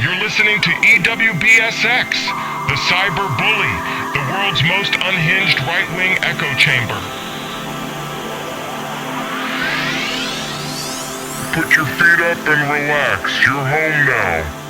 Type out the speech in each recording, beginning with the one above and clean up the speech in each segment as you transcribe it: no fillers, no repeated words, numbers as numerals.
You're listening to EWBSX, the cyber bully, the world's most unhinged right-wing echo chamber. Put your feet up and relax. You're home now.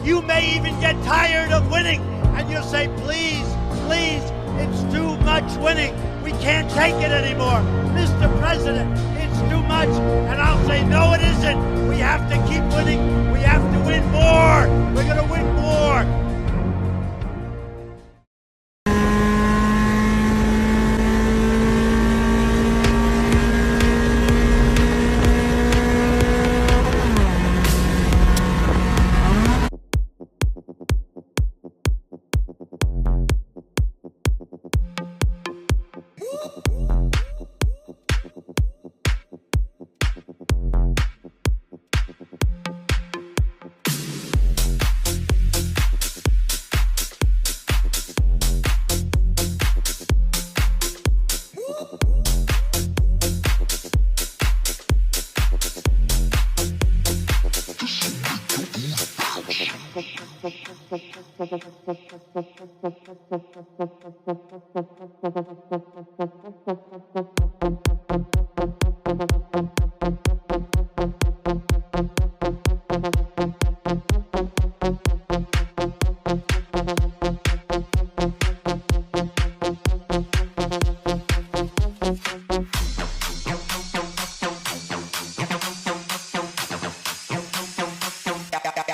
You may even get tired of winning, and you'll say, please, please, it's too much winning. We can't take it anymore. Mr. President, it's too much. And I'll say, no, it isn't. We have to keep winning. We have to win more. We're going to win more.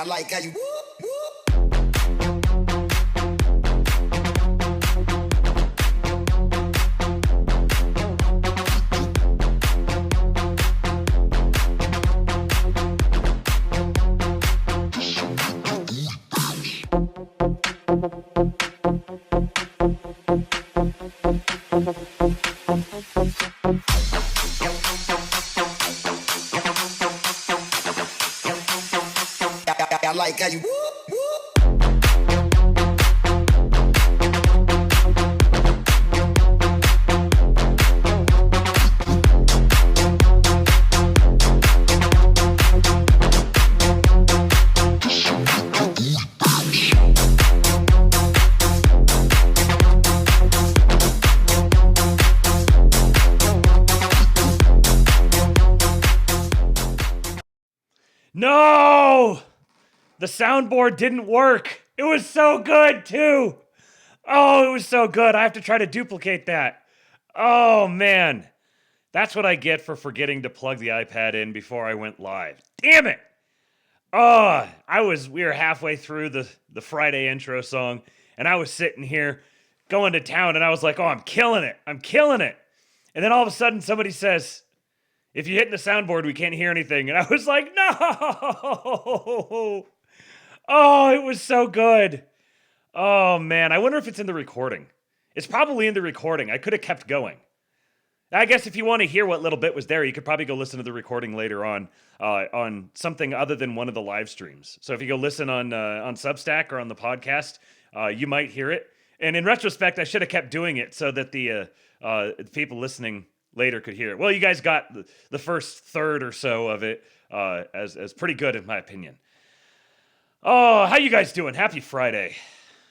Like how you I like how you No! The soundboard didn't work. It was so good, too. Oh, it was so good. I have to try to duplicate that. Oh, man. That's what I get for forgetting to plug the iPad in before I went live. Damn it! Oh, we were halfway through the Friday intro song, and I was sitting here going to town, and I was like, oh, I'm killing it. I'm killing it. And then all of a sudden, somebody says, If you hit the soundboard, we can't hear anything. And I was like, no. Oh, it was so good. Oh, man. I wonder if it's in the recording. It's probably in the recording. I could have kept going. I guess if you want to hear what little bit was there, you could probably go listen to the recording later on something other than one of the live streams. So if you go listen on Substack or on the podcast, you might hear it. And in retrospect, I should have kept doing it so that the people listening later could hear it. Well, you guys got the first third or so of it as pretty good in my opinion. Oh, how you guys doing? Happy Friday.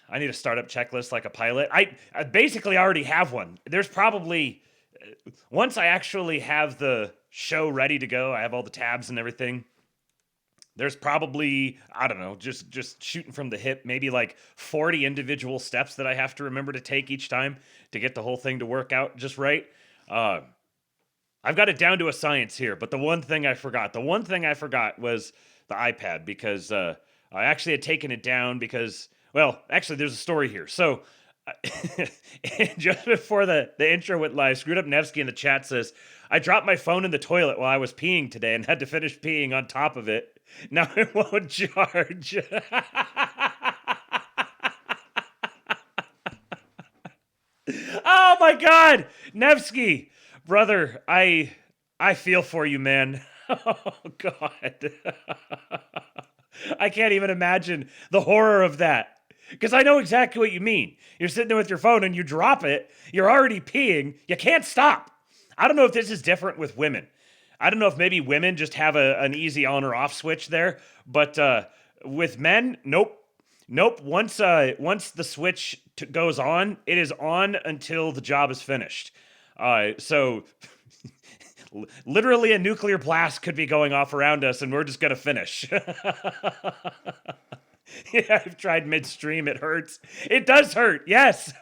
I need a startup checklist like a pilot. I basically already have one. There's probably, once I actually have the show ready to go, I have all the tabs and everything, there's probably, I don't know, just shooting from the hip, maybe like 40 individual steps that I have to remember to take each time to get the whole thing to work out just right. I've got it down to a science here, but the one thing I forgot was the iPad because I actually had taken it down because, well, actually there's a story here. So just before the intro went live, Screwed Up Nevsky in the chat says, I dropped my phone in the toilet while I was peeing today and had to finish peeing on top of it. Now it won't charge. Oh my God, Nevsky, brother, I feel for you, man. Oh God. I can't even imagine the horror of that. Because I know exactly what you mean. You're sitting there with your phone and you drop it. You're already peeing. You can't stop. I don't know if this is different with women. I don't know if maybe women just have an easy on or off switch there. But with men, nope. Once the switch goes on, it is on until the job is finished. So literally a nuclear blast could be going off around us and we're just going to finish. Yeah, I've tried midstream. It hurts. It does hurt. Yes.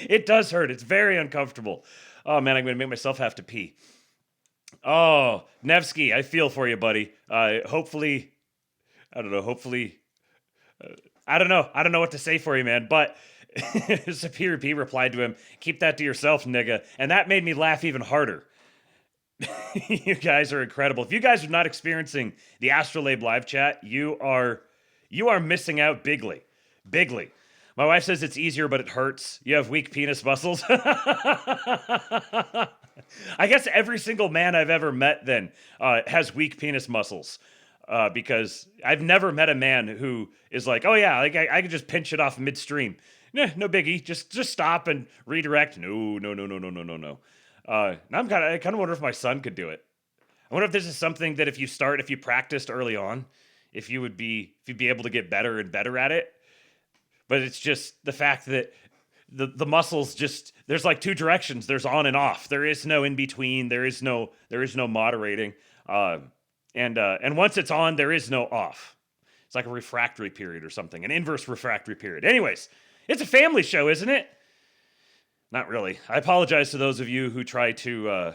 It does hurt. It's very uncomfortable. Oh, man, I'm going to make myself have to pee. Oh, Nevsky, I feel for you, buddy. Hopefully, I don't know. I don't know what to say for you, man. But Superior P replied to him, keep that to yourself, nigga. And that made me laugh even harder. You guys are incredible. If you guys are not experiencing the Astrolabe live chat, you are missing out bigly. My wife says it's easier, but it hurts. You have weak penis muscles. I guess every single man I've ever met then has weak penis muscles. Because I've never met a man who is like, oh yeah, like I can just pinch it off midstream. Nah, no biggie. Just stop and redirect. No. I kind of wonder if my son could do it. I wonder if this is something that if you practiced early on, if you'd be able to get better and better at it. But it's just the fact that the muscles just, there's like two directions. There's on and off. There is no in between. There is no moderating. And once it's on, there is no off. It's like a refractory period or something, an inverse refractory period. Anyways, it's a family show, isn't it? Not really. I apologize to those of you who try to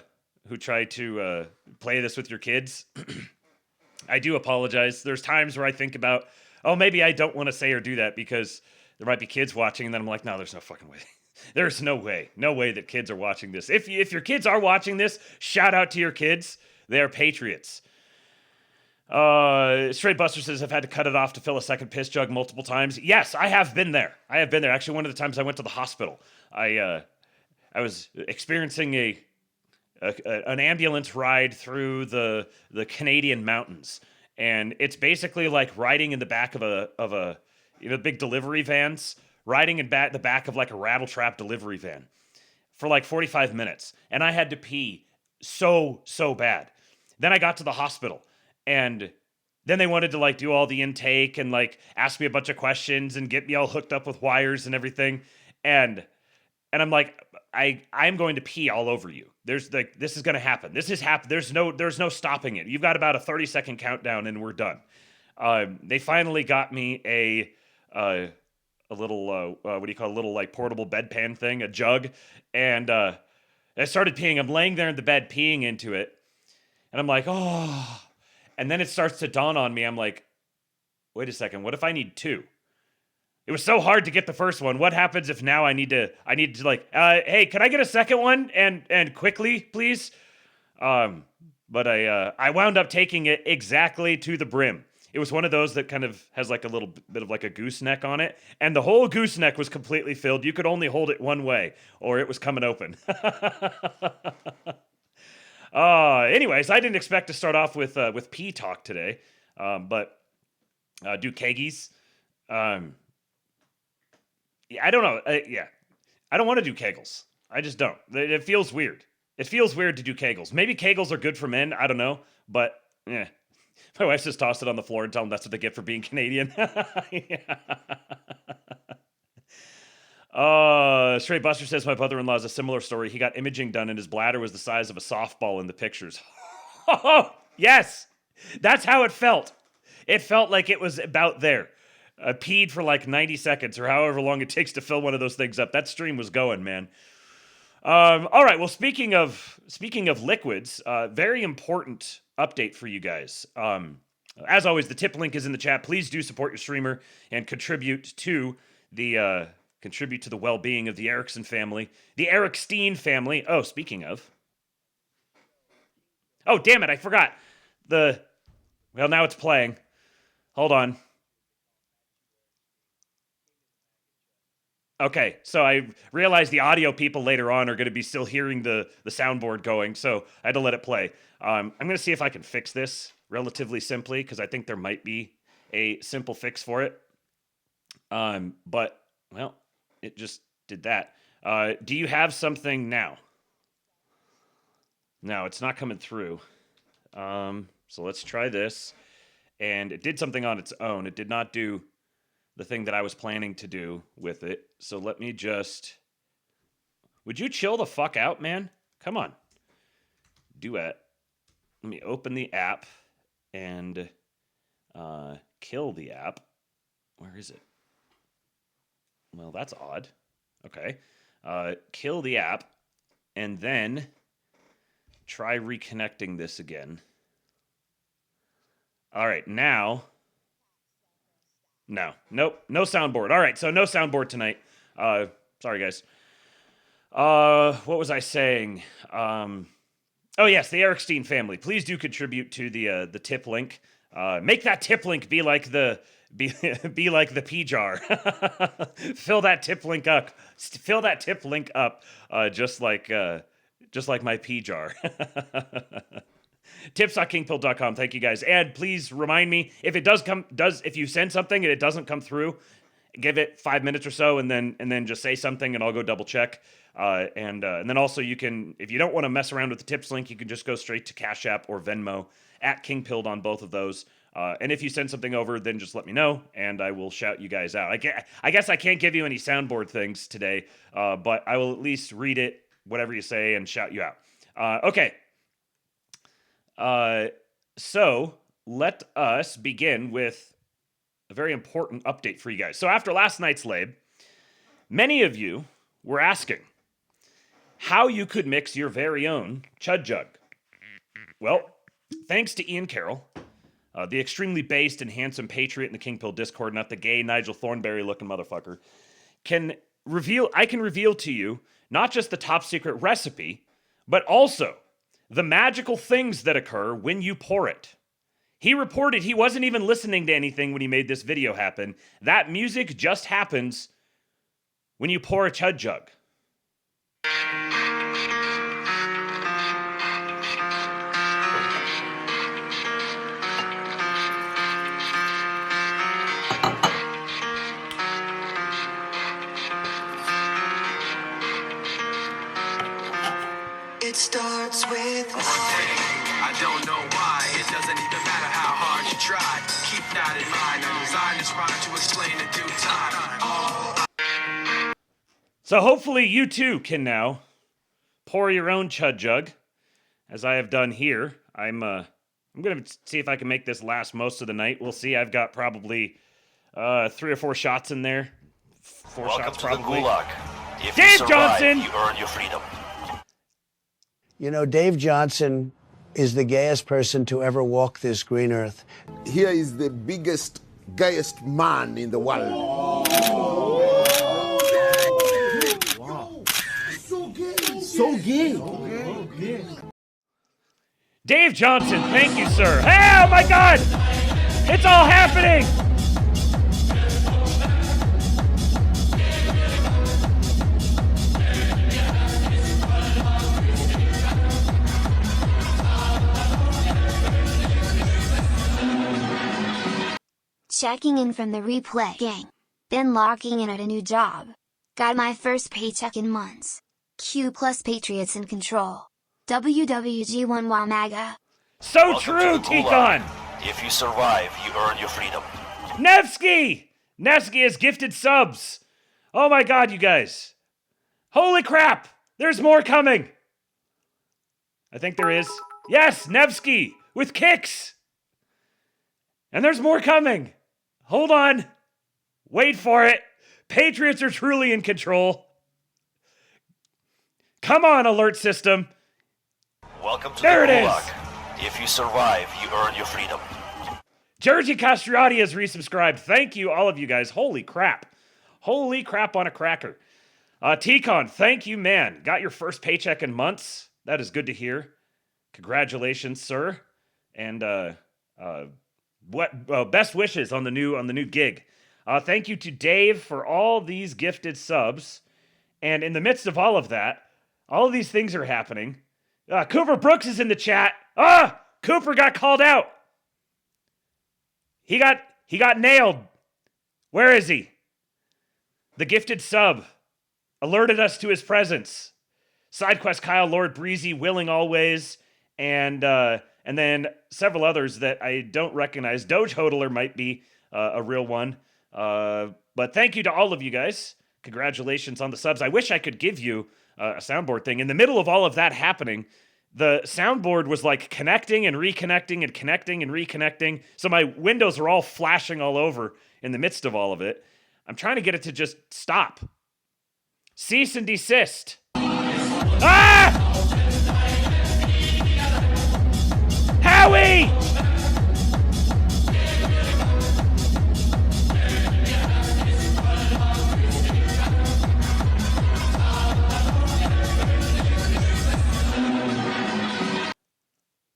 play this with your kids. I do apologize. There's times where I think about, oh, maybe I don't want to say or do that because there might be kids watching, and then I'm like, no, there's no fucking way. There's no way that kids are watching this. If your kids are watching this, shout out to your kids. They are patriots. Straight Buster says, I've had to cut it off to fill a second piss jug multiple times. Yes, I have been there. Actually, one of the times I went to the hospital, I was experiencing an ambulance ride through the Canadian mountains, and it's basically like riding in the back of a big delivery vans, riding in the back of like a rattle trap delivery van for like 45 minutes, and I had to pee so bad. Then I got to the hospital, and then they wanted to like do all the intake and like ask me a bunch of questions and get me all hooked up with wires and everything, and I'm like, I'm going to pee all over you. This is going to happen. This has happened. There's no stopping it. You've got about a 30-second countdown and we're done. They finally got me a little, what do you call it? A little like portable bedpan thing, a jug. And I started peeing. I'm laying there in the bed peeing into it. And I'm like, oh. And then it starts to dawn on me. I'm like, wait a second. What if I need two? It was so hard to get the first one. What happens if now I need to like, hey, can I get a second one? And quickly, please? But I wound up taking it exactly to the brim. It was one of those that kind of has like a little bit of like a gooseneck on it, and the whole gooseneck was completely filled. You could only hold it one way, or it was coming open. Anyways, I didn't expect to start off with pee talk today, but do keggies. Yeah, I don't know. Yeah, I don't want to do kegels. I just don't. It feels weird. It feels weird to do kegels. Maybe kegels are good for men. I don't know, but yeah. My wife just tossed it on the floor and tell them that's what they get for being Canadian. Straight Buster says my brother-in-law has a similar story. He got imaging done and his bladder was the size of a softball in the pictures. Yes, that's how it felt. It felt like it was about there. I peed for like 90 seconds or however long it takes to fill one of those things up. That stream was going, man. All right. Well, speaking of liquids, very important update for you guys. As always, the tip link is in the chat. Please do support your streamer and contribute to the well-being of the Erickson family, the Epstein family. Oh, speaking of. Oh, damn it! I forgot well, now it's playing. Hold on. Okay, so I realized the audio people later on are going to be still hearing the soundboard going, so I had to let it play. I'm going to see if I can fix this relatively simply, because I think there might be a simple fix for it. But, well, it just did that. Do you have something now? No, it's not coming through. So let's try this. And it did something on its own. It did not do the thing that I was planning to do with it. So let me just... Would you chill the fuck out, man? Come on. Duet. Let me open the app and kill the app. Where is it? Well, that's odd. Okay. Kill the app and then try reconnecting this again. All right, now... Nope, no soundboard. All right, so no soundboard tonight. Sorry, guys. What was I saying? Oh, yes, the Epstein family. Please do contribute to the tip link. Make that tip link be like the pee jar. Fill that tip link up. Fill that tip link up, just like my pee jar. Tips.kingpill.com. Thank you guys. And please remind me if if you send something and it doesn't come through, give it 5 minutes or so and then just say something and I'll go double check. And then also you can, if you don't want to mess around with the tips link, you can just go straight to Cash App or Venmo at KingPilled on both of those. And if you send something over, then just let me know and I will shout you guys out. I guess I can't give you any soundboard things today, but I will at least read it, whatever you say, and shout you out. Okay. So let us begin with a very important update for you guys. So after last night's lab, many of you were asking how you could mix your very own CHUD jug. Well, thanks to Ian Carroll, the extremely based and handsome patriot in the King Pill Discord, not the gay Nigel Thornberry looking motherfucker, I can reveal to you not just the top secret recipe, but also the magical things that occur when you pour it. He reported he wasn't even listening to anything when he made this video happen. That music just happens when you pour a CHUD jug. It starts with I don't know why. It doesn't even matter how hard you try. Keep that in mind. I designed this rhyme to explain in due time. So hopefully you too can now pour your own CHUD jug, as I have done here. I'm gonna see if I can make this last most of the night. We'll see. I've got probably 3 or 4 shots in there. 4 Welcome shots to probably. the Gulag. If Dave you survive, Johnson! you earn your freedom. You know, Dave Johnson is the gayest person to ever walk this green earth. Here is the biggest, gayest man in the world. So gay. So gay. Dave Johnson, thank you, sir. Hey, oh my God! It's all happening! Checking in from the replay gang. Then logging in at a new job. Got my first paycheck in months. Q plus Patriots in control. WWG1 while MAGA. So Welcome true, to the Gulag. Tikon! If you survive, you earn your freedom. Nevsky! Nevsky has gifted subs. Oh my God, you guys. Holy crap! There's more coming. I think there is. Yes, Nevsky with kicks. And there's more coming. Hold on. Wait for it. Patriots are truly in control. Come on, alert system. Welcome to There the it is. Gulag. If you survive, you earn your freedom. Georgie Castriati has resubscribed. Thank you, all of you guys. Holy crap. Holy crap on a cracker. Tikon, thank you, man. Got your first paycheck in months. That is good to hear. Congratulations, sir. And best wishes on the new gig. Thank you to Dave for all these gifted subs. And in the midst of all of that, all of these things are happening. Cooper Brooks is in the chat. Cooper got called out. He got nailed. Where is he? The gifted sub alerted us to his presence. SideQuest Kyle, Lord Breezy, Willing Always, and then several others that I don't recognize. Doge Hodler might be a real one. But thank you to all of you guys. Congratulations on the subs. I wish I could give you a soundboard thing. In the middle of all of that happening, the soundboard was like connecting and reconnecting and connecting and reconnecting. So my windows are all flashing all over in the midst of all of it. I'm trying to get it to just stop. Cease and desist. Ah! Howie!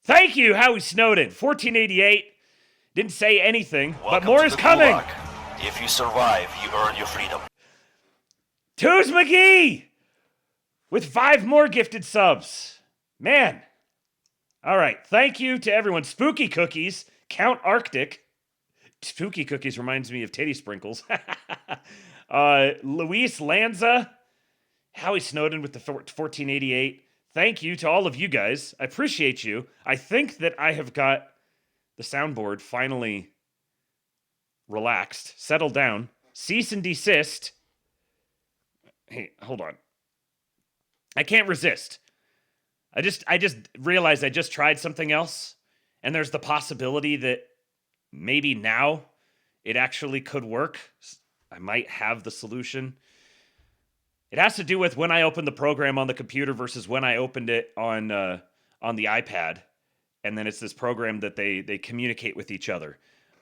Thank you, Howie Snowden. 1488. Didn't say anything, but Welcome more to is the coming. Gulag. If you survive, you earn your freedom. Tooz McGee with 5 more gifted subs. Man. All right. Thank you to everyone. Spooky Cookies, Count Arctic. Spooky Cookies reminds me of titty sprinkles. Luis Lanza, Howie Snowden with the 1488. Thank you to all of you guys. I appreciate you. I think that I have got the soundboard finally relaxed, settled down. Cease and desist. Hey, hold on. I can't resist. I just realized I just tried something else, and there's the possibility that maybe now it actually could work. I might have the solution. It has to do with when I opened the program on the computer versus when I opened it on the iPad. And then it's this program that they communicate with each other.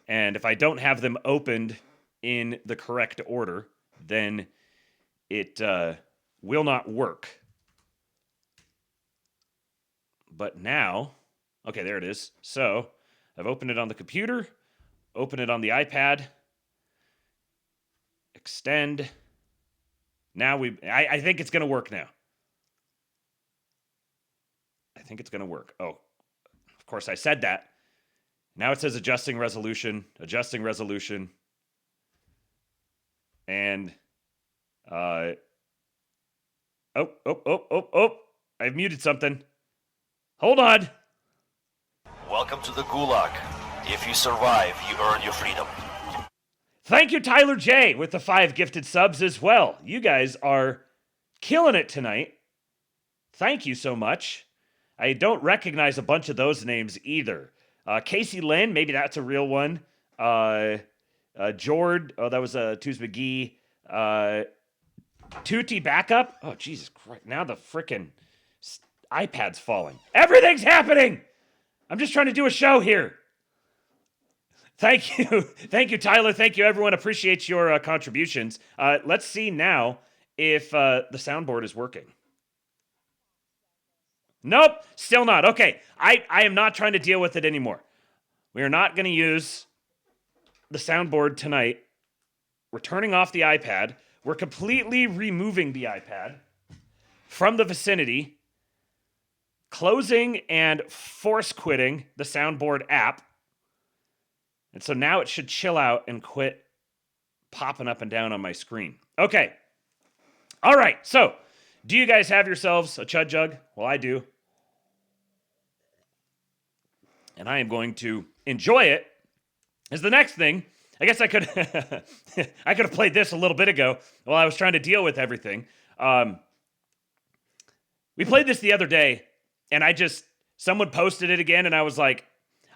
And if I don't have them opened in the correct order, then it will not work. But now, okay, there it is. So I've opened it on the computer, open it on the iPad, extend. Now I think it's going to work now. I think it's going to work. Oh, of course I said that. Now it says adjusting resolution. And, I've muted something. Hold on. Welcome to the Gulag. If you survive, you earn your freedom. Thank you, Tyler J, with the 5 gifted subs as well. You guys are killing it tonight. Thank you so much. I don't recognize a bunch of those names either. Casey Lynn, maybe that's a real one. Jord, oh, that was Tooz McGee. Tutti Backup. Oh, Jesus Christ. Now the frickin' iPad's falling. Everything's happening! I'm just trying to do a show here. Thank you. Thank you, Tyler. Thank you, everyone. Appreciate your contributions. Let's see now if the soundboard is working. Nope, still not. Okay, I am not trying to deal with it anymore. We are not going to use the soundboard tonight. We're turning off the iPad. We're completely removing the iPad from the vicinity, closing and force quitting the soundboard app. And so now it should chill out and quit popping up and down on my screen. Okay. All right. So, do you guys have yourselves a CHUD jug? Well, I do. And I am going to enjoy it. As the next thing, I guess I could I could have played this a little bit ago while I was trying to deal with everything. We played this the other day, and someone posted it again, and I was like,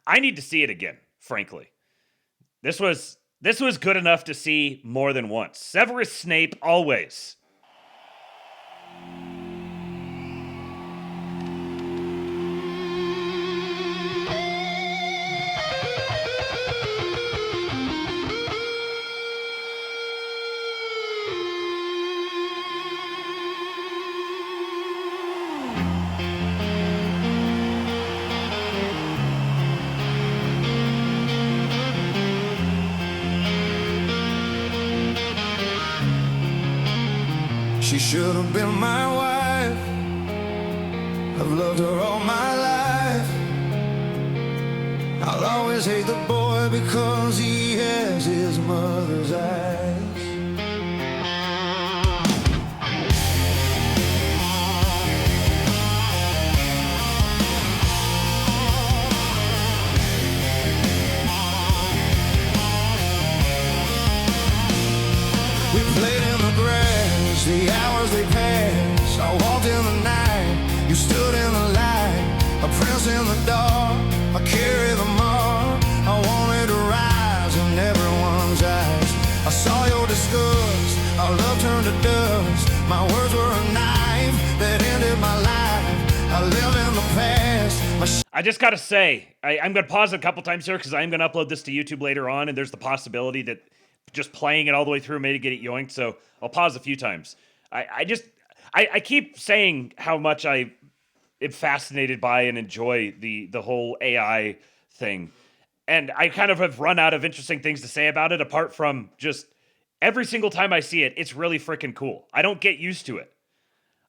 I need to see it again, frankly. This was good enough to see more than once. Severus Snape always. She should have been my wife. I've loved her all my life. I'll always hate the boy because he has his mother's eyes. We played in the grass, the hours they passed. I walked in the night, you stood in the light. A prince in the dark, I carry the mark. I wanted to rise in everyone's eyes. I saw your disgust, our love turned to dust. My words were a knife that ended my life. I live in the past. I just gotta say, I'm gonna pause it a couple times here because I'm gonna upload this to YouTube later on, and there's the possibility that just playing it all the way through made it get it yoinked, so I'll pause a few times. I keep saying how much I am fascinated by and enjoy the whole AI thing. And I kind of have run out of interesting things to say about it, apart from just every single time I see it, it's really freaking cool. I don't get used to it.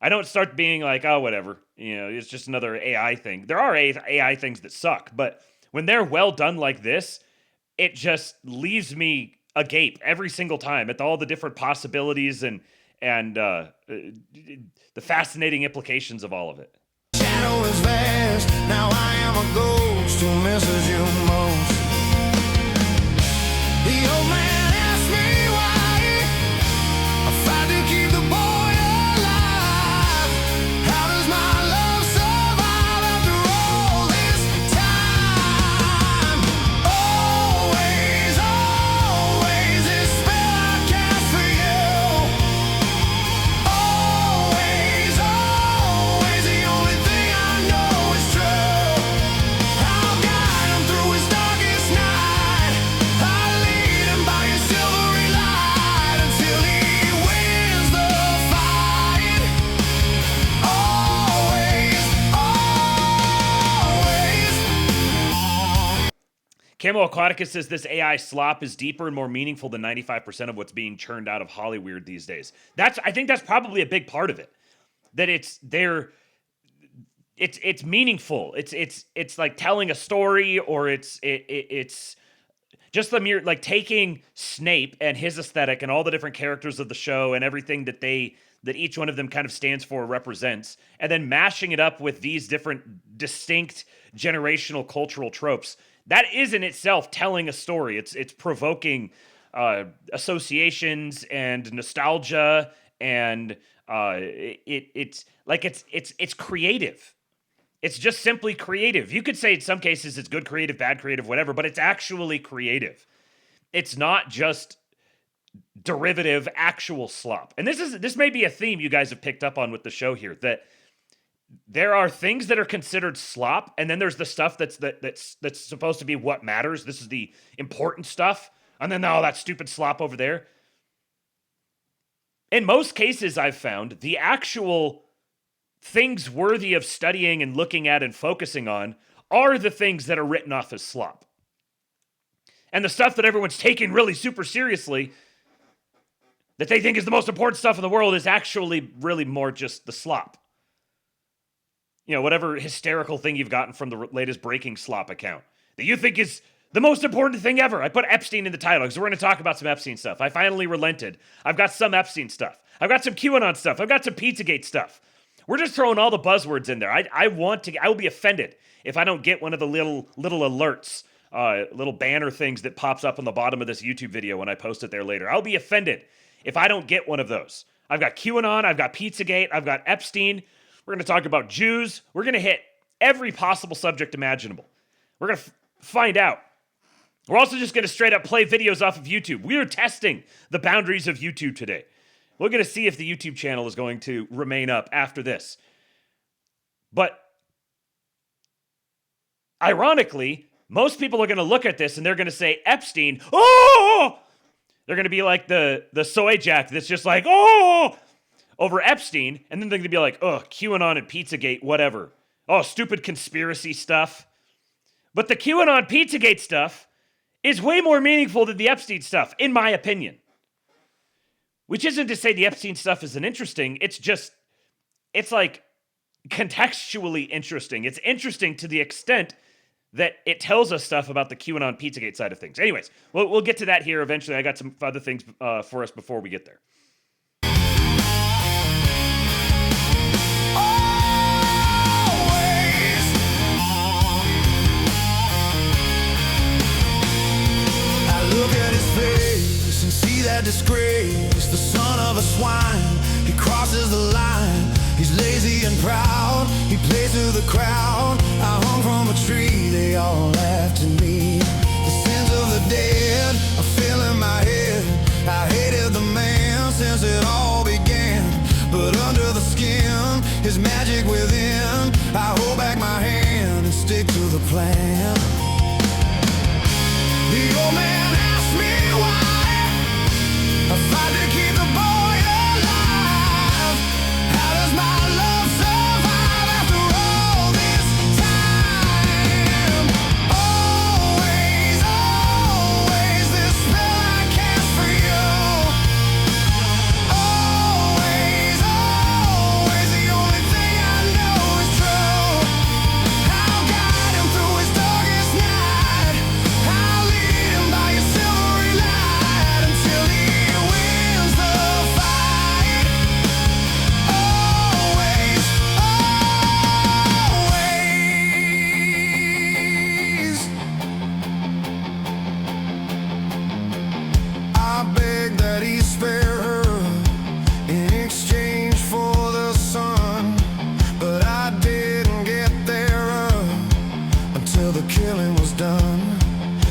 I don't start being like, oh, whatever. You know, it's just another AI thing. There are AI things that suck, but when they're well done like this, it just leaves me agape every single time at all the different possibilities and the fascinating implications of all of it. Shadow is vast, now I am a ghost who misses you most. The old man asked me why I fight to keep the boy alive. How does my love survive after all this time? Always, always this spell I cast for you. Always, always the only thing I know is true. I'll guide him through his darkest night. I'll lead him by a silvery light until he wins the fight. Always, always. Camo Aquaticus says this AI slop is deeper and more meaningful than 95% of what's being churned out of Hollywood these days. I think that's probably a big part of it. That it's meaningful. It's like telling a story, or it's just the mere, like, taking Snape and his aesthetic and all the different characters of the show and everything that each one of them kind of stands for or represents, and then mashing it up with these different distinct generational cultural tropes. That is in itself telling a story. It's provoking associations and nostalgia, and it's creative. It's just simply creative. You could say in some cases it's good creative, bad creative, whatever, but it's actually creative. It's not just derivative, actual slop. And this may be a theme you guys have picked up on with the show here, that there are things that are considered slop, and then there's the stuff that's supposed to be what matters. This is the important stuff, and then all that stupid slop over there. In most cases, I've found the actual things worthy of studying and looking at and focusing on are the things that are written off as slop. And the stuff that everyone's taking really super seriously, that they think is the most important stuff in the world, is actually really more just the slop. You know, whatever hysterical thing you've gotten from the latest breaking slop account that you think is the most important thing ever. I put Epstein in the title because we're going to talk about some Epstein stuff. I finally relented. I've got some Epstein stuff. I've got some QAnon stuff. I've got some Pizzagate stuff. We're just throwing all the buzzwords in there. I will be offended if I don't get one of the little alerts, little banner things that pops up on the bottom of this YouTube video when I post it there later. I'll be offended if I don't get one of those. I've got QAnon, I've got Pizzagate, I've got Epstein. We're going to talk about Jews. We're going to hit every possible subject imaginable. We're going to find out. We're also just going to straight up play videos off of YouTube. We are testing the boundaries of YouTube today. We're going to see if the YouTube channel is going to remain up after this. But ironically, most people are going to look at this and they're going to say, Epstein, oh! They're going to be like the soy jack that's just like, oh! Over Epstein, and then they're going to be like, oh, QAnon and Pizzagate, whatever. Oh, stupid conspiracy stuff. But the QAnon Pizzagate stuff is way more meaningful than the Epstein stuff, in my opinion. Which isn't to say the Epstein stuff isn't interesting. It's like contextually interesting. It's interesting to the extent that it tells us stuff about the QAnon Pizzagate side of things. Anyways, we'll get to that here eventually. I got some other things for us before we get there. Look at his face and see that disgrace. The son of a swine, he crosses the line. He's lazy and proud, he plays to the crowd. I hung from a tree, they all laughed at me. The sins of the dead are filling my head. I hated the man since it all began. But under the skin, his magic within. I hold back my hand and stick to the plan. The old man asked me why I fight to keep the boy alive. How does my love survive after all this time? Always, always this spell I cast for you. Always, always the only thing I know is true. I'll guide him through his darkest night. I'll lead him by your silvery light until he wins the fight. Always, always. I beg that he spare her in exchange for the sun, but I didn't get there until the killing was done.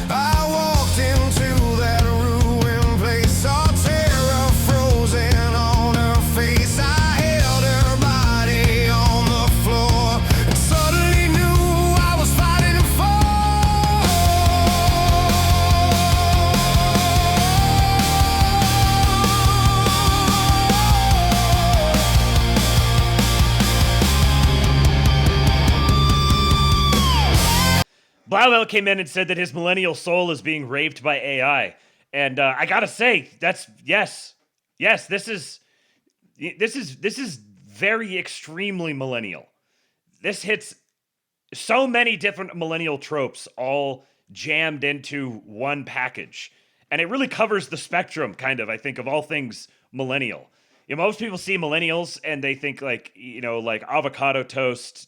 I walked into that ruined place, saw terror frozen on her face. I held her body on the floor and suddenly knew I was fighting for. Blauwell came in and said that his millennial soul is being raped by AI. And I gotta say, that's, yes, this is very extremely millennial. This hits so many different millennial tropes all jammed into one package. And it really covers the spectrum, kind of, I think, of all things millennial. You know, most people see millennials and they think like avocado toast,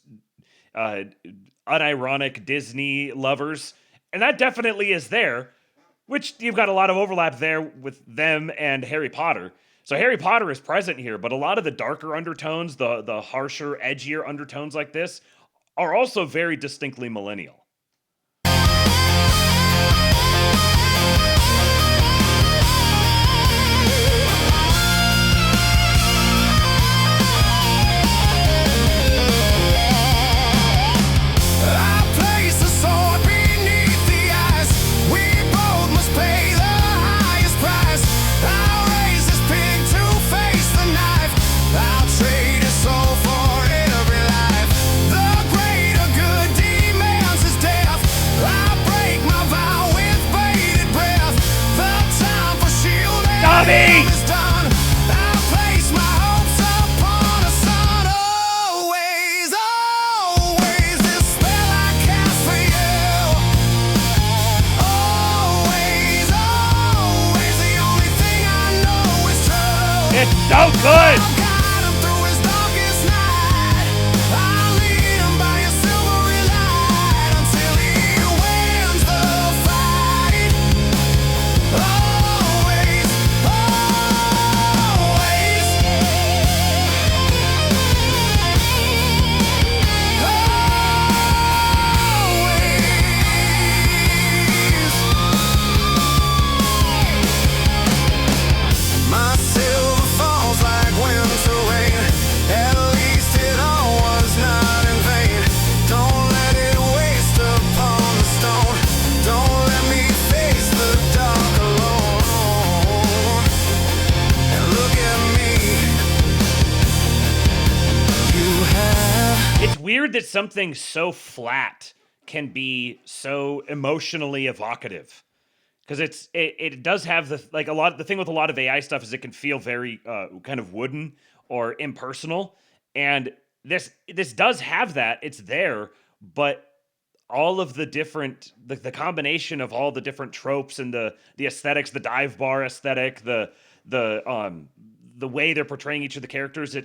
unironic Disney lovers. And that definitely is there, which you've got a lot of overlap there with them and Harry Potter. So Harry Potter is present here, but a lot of the darker undertones, the harsher, edgier undertones like this are also very distinctly millennial. I'll trade his soul for it. Push! Weird that something so flat can be so emotionally evocative, because it does have the thing with a lot of AI stuff is it can feel very kind of wooden or impersonal, and this does have that. It's there, but all of the different the combination of all the different tropes and the aesthetics, the dive bar aesthetic, the way they're portraying each of the characters,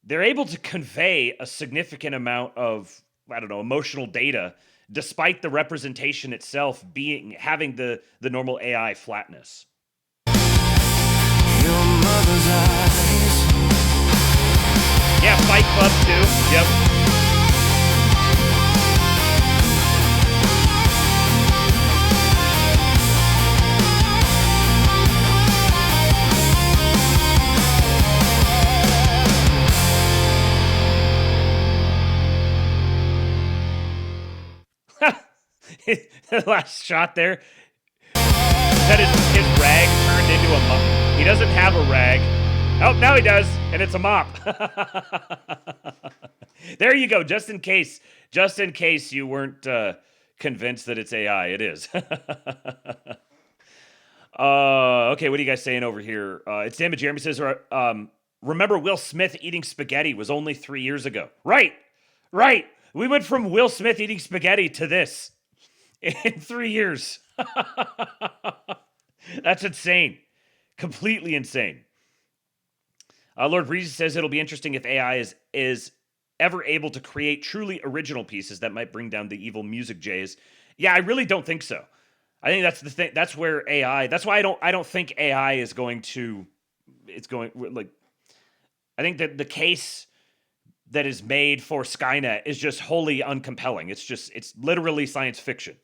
they're able to convey a significant amount of, I don't know, emotional data, despite the representation itself having the normal AI flatness. Your mother's eyes. Yeah, Fight Club too. Yep. The last shot there. That his rag turned into a mop. He doesn't have a rag. Oh, now he does, and it's a mop. There you go. Just in case you weren't convinced that it's AI, it is. Okay, what are you guys saying over here? It's Damage. Jeremy says, remember Will Smith eating spaghetti was only 3 years ago. Right. We went from Will Smith eating spaghetti to this in 3 years. That's insane. Completely insane. Lord Breezy says it'll be interesting if AI is ever able to create truly original pieces that might bring down the evil music jays. Yeah, I really don't think so. I think that's the thing. That's where AI. That's why I don't think AI is going to. It's going like. I think that the case that is made for Skynet is just wholly uncompelling. It's literally science fiction.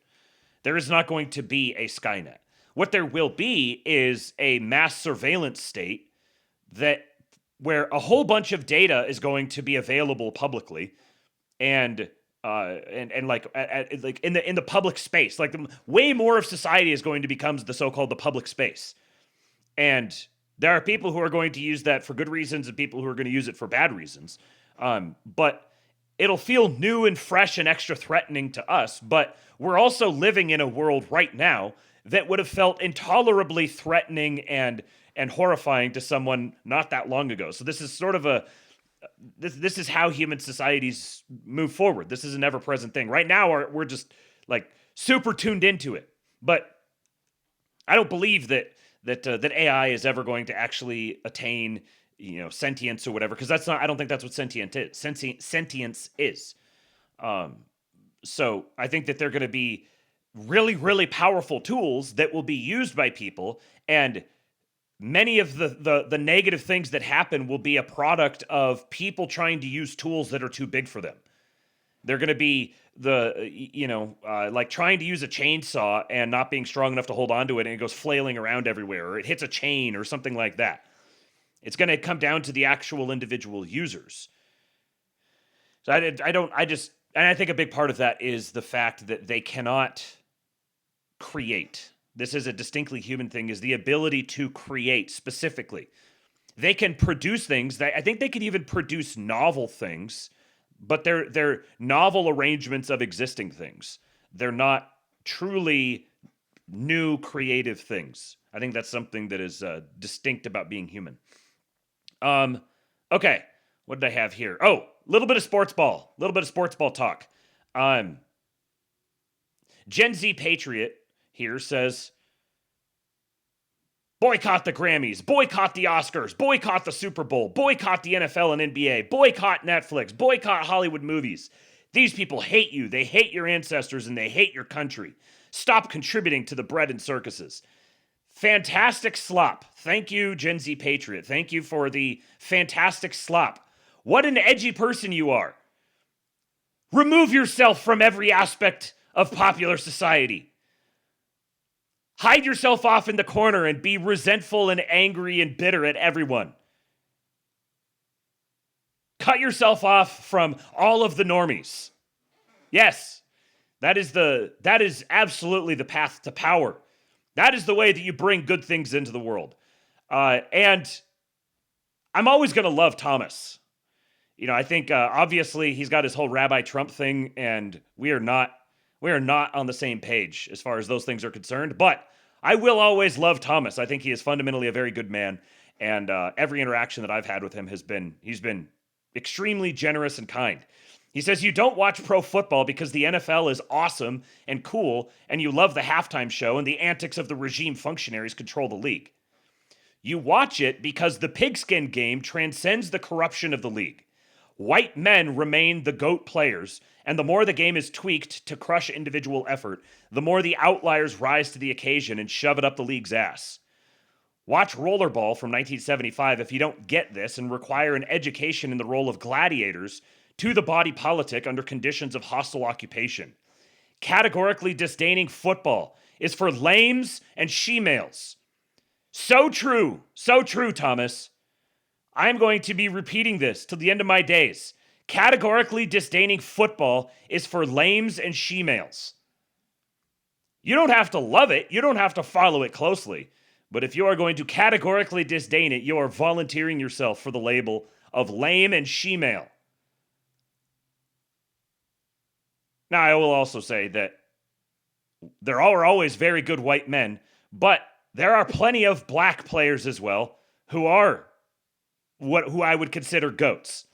There is not going to be a Skynet. What there will be is a mass surveillance state where a whole bunch of data is going to be available publicly, and like in the public space, like way more of society is going to become the so-called the public space, and there are people who are going to use that for good reasons and people who are going to use it for bad reasons. But it'll feel new and fresh and extra threatening to us. But we're also living in a world right now that would have felt intolerably threatening and horrifying to someone not that long ago. So this is sort of this is how human societies move forward. This is an ever-present thing. Right now, we're just like super tuned into it. But I don't believe that AI is ever going to actually attain, sentience or whatever, because that's not. I don't think that's what sentience is. So I think that they're going to be really, really powerful tools that will be used by people, and many of the negative things that happen will be a product of people trying to use tools that are too big for them. They're going to be like trying to use a chainsaw and not being strong enough to hold onto it, and it goes flailing around everywhere, or it hits a chain or something like that. It's going to come down to the actual individual users. So I think a big part of that is the fact that they cannot create. This is a distinctly human thing, is the ability to create specifically. They can produce things. I think they could even produce novel things, but they're novel arrangements of existing things. They're not truly new creative things. I think that's something that is distinct about being human. Okay, what did I have here? Oh, a little bit of sports ball talk. Gen Z Patriot here says, Boycott the Grammys, boycott the Oscars, boycott the Super Bowl, boycott the NFL and NBA, boycott Netflix, boycott Hollywood movies. These people hate you, they hate your ancestors, and they hate your country. Stop contributing to the bread and circuses. Fantastic slop. Thank you, Gen Z Patriot. Thank you for the fantastic slop. What an edgy person you are. Remove yourself from every aspect of popular society. Hide yourself off in the corner and be resentful and angry and bitter at everyone. Cut yourself off from all of the normies. Yes, that is absolutely the path to power. That is the way that you bring good things into the world. And I'm always going to love Thomas. You know, I think obviously he's got his whole Rabbi Trump thing, and we are not on the same page as far as those things are concerned. But I will always love Thomas. I think he is fundamentally a very good man, and every interaction that I've had with him he's been extremely generous and kind. He says you don't watch pro football because the NFL is awesome and cool, and you love the halftime show and the antics of the regime functionaries control the league. You watch it because the pigskin game transcends the corruption of the league. White men remain the GOAT players, and the more the game is tweaked to crush individual effort, the more the outliers rise to the occasion and shove it up the league's ass. Watch Rollerball from 1975 if you don't get this and require an education in the role of gladiators to the body politic under conditions of hostile occupation. Categorically disdaining football is for lames and she-males. So true, Thomas. I'm going to be repeating this till the end of my days. Categorically disdaining football is for lames and she-males. You don't have to love it, you don't have to follow it closely, but if you are going to categorically disdain it, you are volunteering yourself for the label of lame and she-male. Now, I will also say that there are always very good white men, but there are plenty of black players as well who are who I would consider GOATs.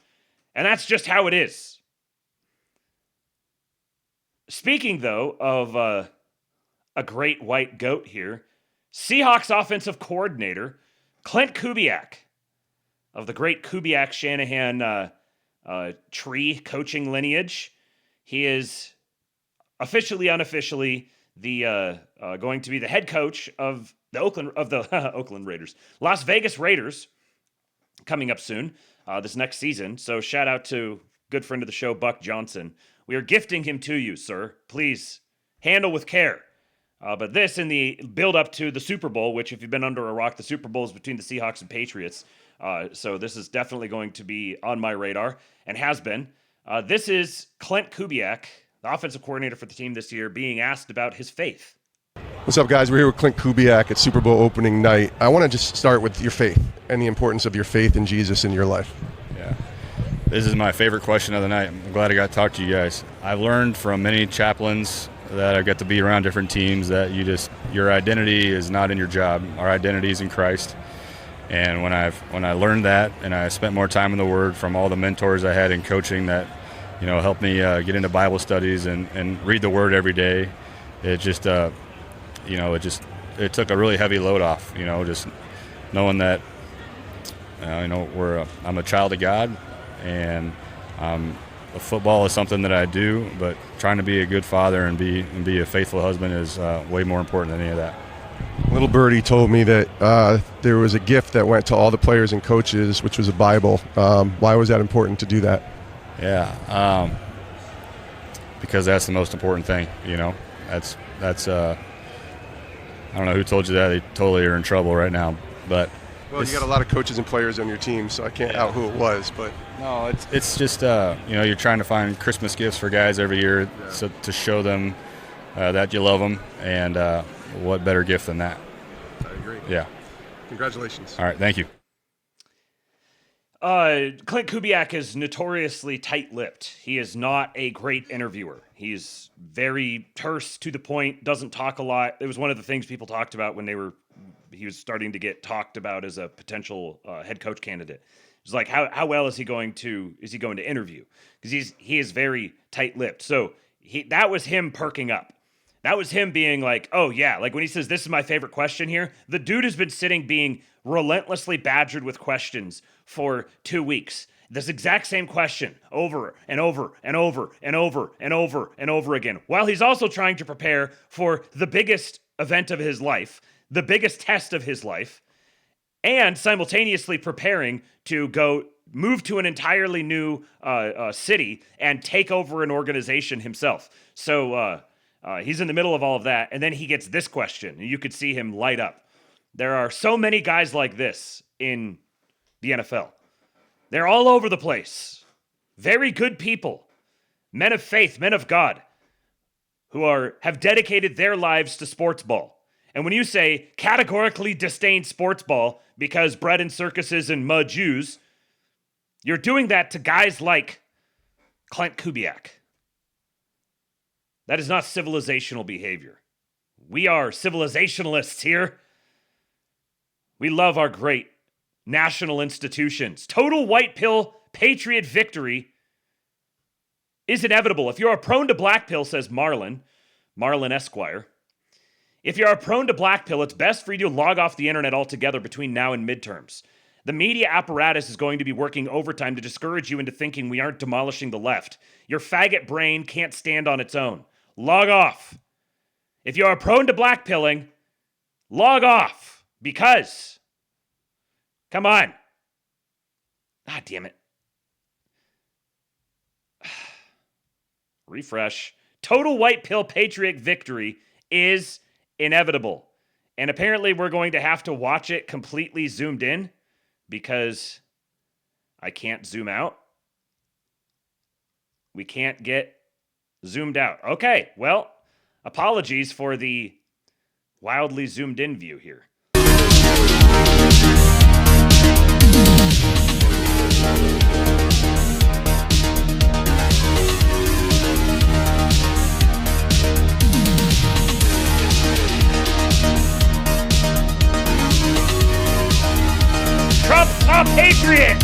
And that's just how it is. Speaking, though, of a great white GOAT here, Seahawks offensive coordinator Clint Kubiak of the great Kubiak-Shanahan tree coaching lineage. He is officially, unofficially, the going to be the head coach of the Oakland Raiders, Las Vegas Raiders, coming up soon this next season. So shout out to good friend of the show, Buck Johnson. We are gifting him to you, sir. Please handle with care. But this in the build up to the Super Bowl, which if you've been under a rock, the Super Bowl is between the Seahawks and Patriots. So this is definitely going to be on my radar and has been. This is Clint Kubiak, the offensive coordinator for the team this year, being asked about his faith. What's up, guys? We're here with Clint Kubiak at Super Bowl opening night. I want to just start with your faith and the importance of your faith in Jesus in your life. Yeah, this is my favorite question of the night. I'm glad I got to talk to you guys. I've learned from many chaplains that I got to be around different teams that your identity is not in your job. Our identity is in Christ. And when I learned that, and I spent more time in the Word from all the mentors I had in coaching that, helped me get into Bible studies and read the Word every day, it just, it took a really heavy load off. Just knowing that, I'm a child of God, and football is something that I do, but trying to be a good father and be a faithful husband is way more important than any of that. Little birdie told me that there was a gift that went to all the players and coaches, which was a Bible. Why was that important to do that? Yeah, because that's the most important thing. That's I don't know who told you that. They totally are in trouble right now. But well, you got a lot of coaches and players on your team, so I can't out who it was. But no, it's just you're trying to find Christmas gifts for guys every year to show them that you love them, and what better gift than that? I agree. Yeah. Congratulations. All right, thank you. Clint Kubiak is notoriously tight-lipped. He is not a great interviewer. He's very terse, to the point, doesn't talk a lot. It was one of the things people talked about when he was starting to get talked about as a potential head coach candidate. It's like, how well is he going to interview? Because he is very tight-lipped. So that was him perking up. That was him being like, oh yeah, like when he says, this is my favorite question here, the dude has been sitting being relentlessly badgered with questions for 2 weeks. This exact same question over and over and over and over and over and over again, while he's also trying to prepare for the biggest event of his life, the biggest test of his life, and simultaneously preparing to go move to an entirely new city and take over an organization himself. So he's in the middle of all of that, and then he gets this question, and you could see him light up. There are so many guys like this in the NFL. They're all over the place. Very good people, men of faith, men of God, who have dedicated their lives to sports ball. And when you say categorically disdain sports ball because bread and circuses and mud Jews, you're doing that to guys like Clint Kubiak. That is not civilizational behavior. We are civilizationalists here. We love our great national institutions. Total white pill patriot victory is inevitable. If you are prone to black pill, says Marlin Esquire, if you are prone to black pill, it's best for you to log off the internet altogether between now and midterms. The media apparatus is going to be working overtime to discourage you into thinking we aren't demolishing the left. Your faggot brain can't stand on its own. Log off. If you are prone to black pilling, log off. Because, come on. Ah, damn it. Refresh. Total white pill patriot victory is inevitable. And apparently we're going to have to watch it completely zoomed in because I can't zoom out. We can't get zoomed out. Okay, well, apologies for the wildly zoomed in view here. Trump, top patriot!